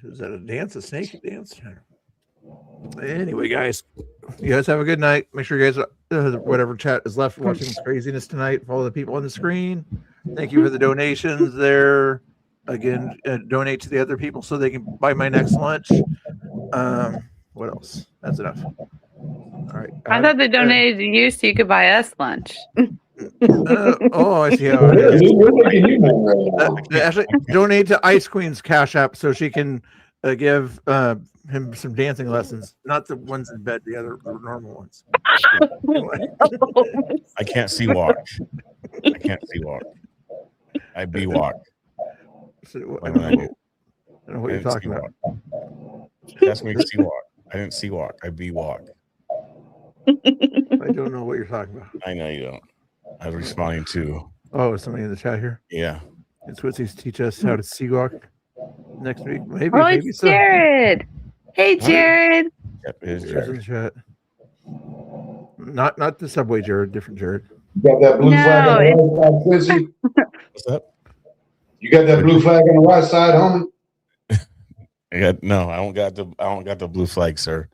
B: Is that a dance? A snake dance? Anyway, guys, you guys have a good night. Make sure you guys, whatever chat is left watching this craziness tonight, follow the people on the screen. Thank you for the donations there. Again, donate to the other people so they can buy my next lunch. What else? That's enough. All right.
K: I thought they donated to you so you could buy us lunch.
B: Oh, I see how it is. Actually, donate to Ice Queen's Cash App so she can give him some dancing lessons, not the ones in bed, the other normal ones.
I: I can't see walk. I can't see walk. I be walk.
B: So, I don't know what you're talking about.
I: That's me see walk. I didn't see walk. I be walk.
B: I don't know what you're talking about.
I: I know you don't. I was responding to.
B: Oh, is somebody in the chat here?
I: Yeah.
B: It's Switzy's teach us how to sea walk next week. Maybe.
K: Oh,
B: maybe
K: it's Jared. Hey, Jared.
I: Yep, it is
B: Jared's in the chat. Not the subway Jared, different Jared.
D: You got that blue flag on the right side, Quincy?
I: What's up?
D: You got that blue flag on the right side, homie?
I: No, I don't got the blue flag, sir.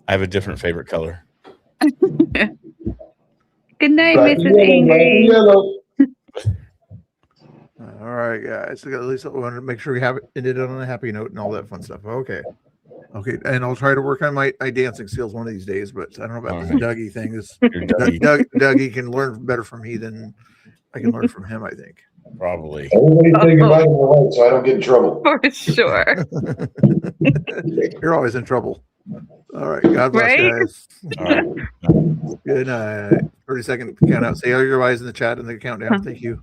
I: I have a different favorite color.
K: Good night,
D: Black
K: Mrs.
D: and
K: Ingrid.
D: yellow.
B: All right, guys. So at least I wanted to make sure we have it ended on a happy note and all that fun stuff. Okay. And I'll try to work on my dancing skills one of these days, but I don't know about this Dougie thing. Dougie can learn better from me than I can learn from him, I think.
I: Probably.
D: Everybody's saying goodbye to my wife so I don't get in trouble.
K: For sure.
B: You're always in trouble. All right. God bless,
K: Right?
B: guys.
I: All right.
B: Good night. 30-second count out. Say all your eyes in the chat and the countdown. Thank you.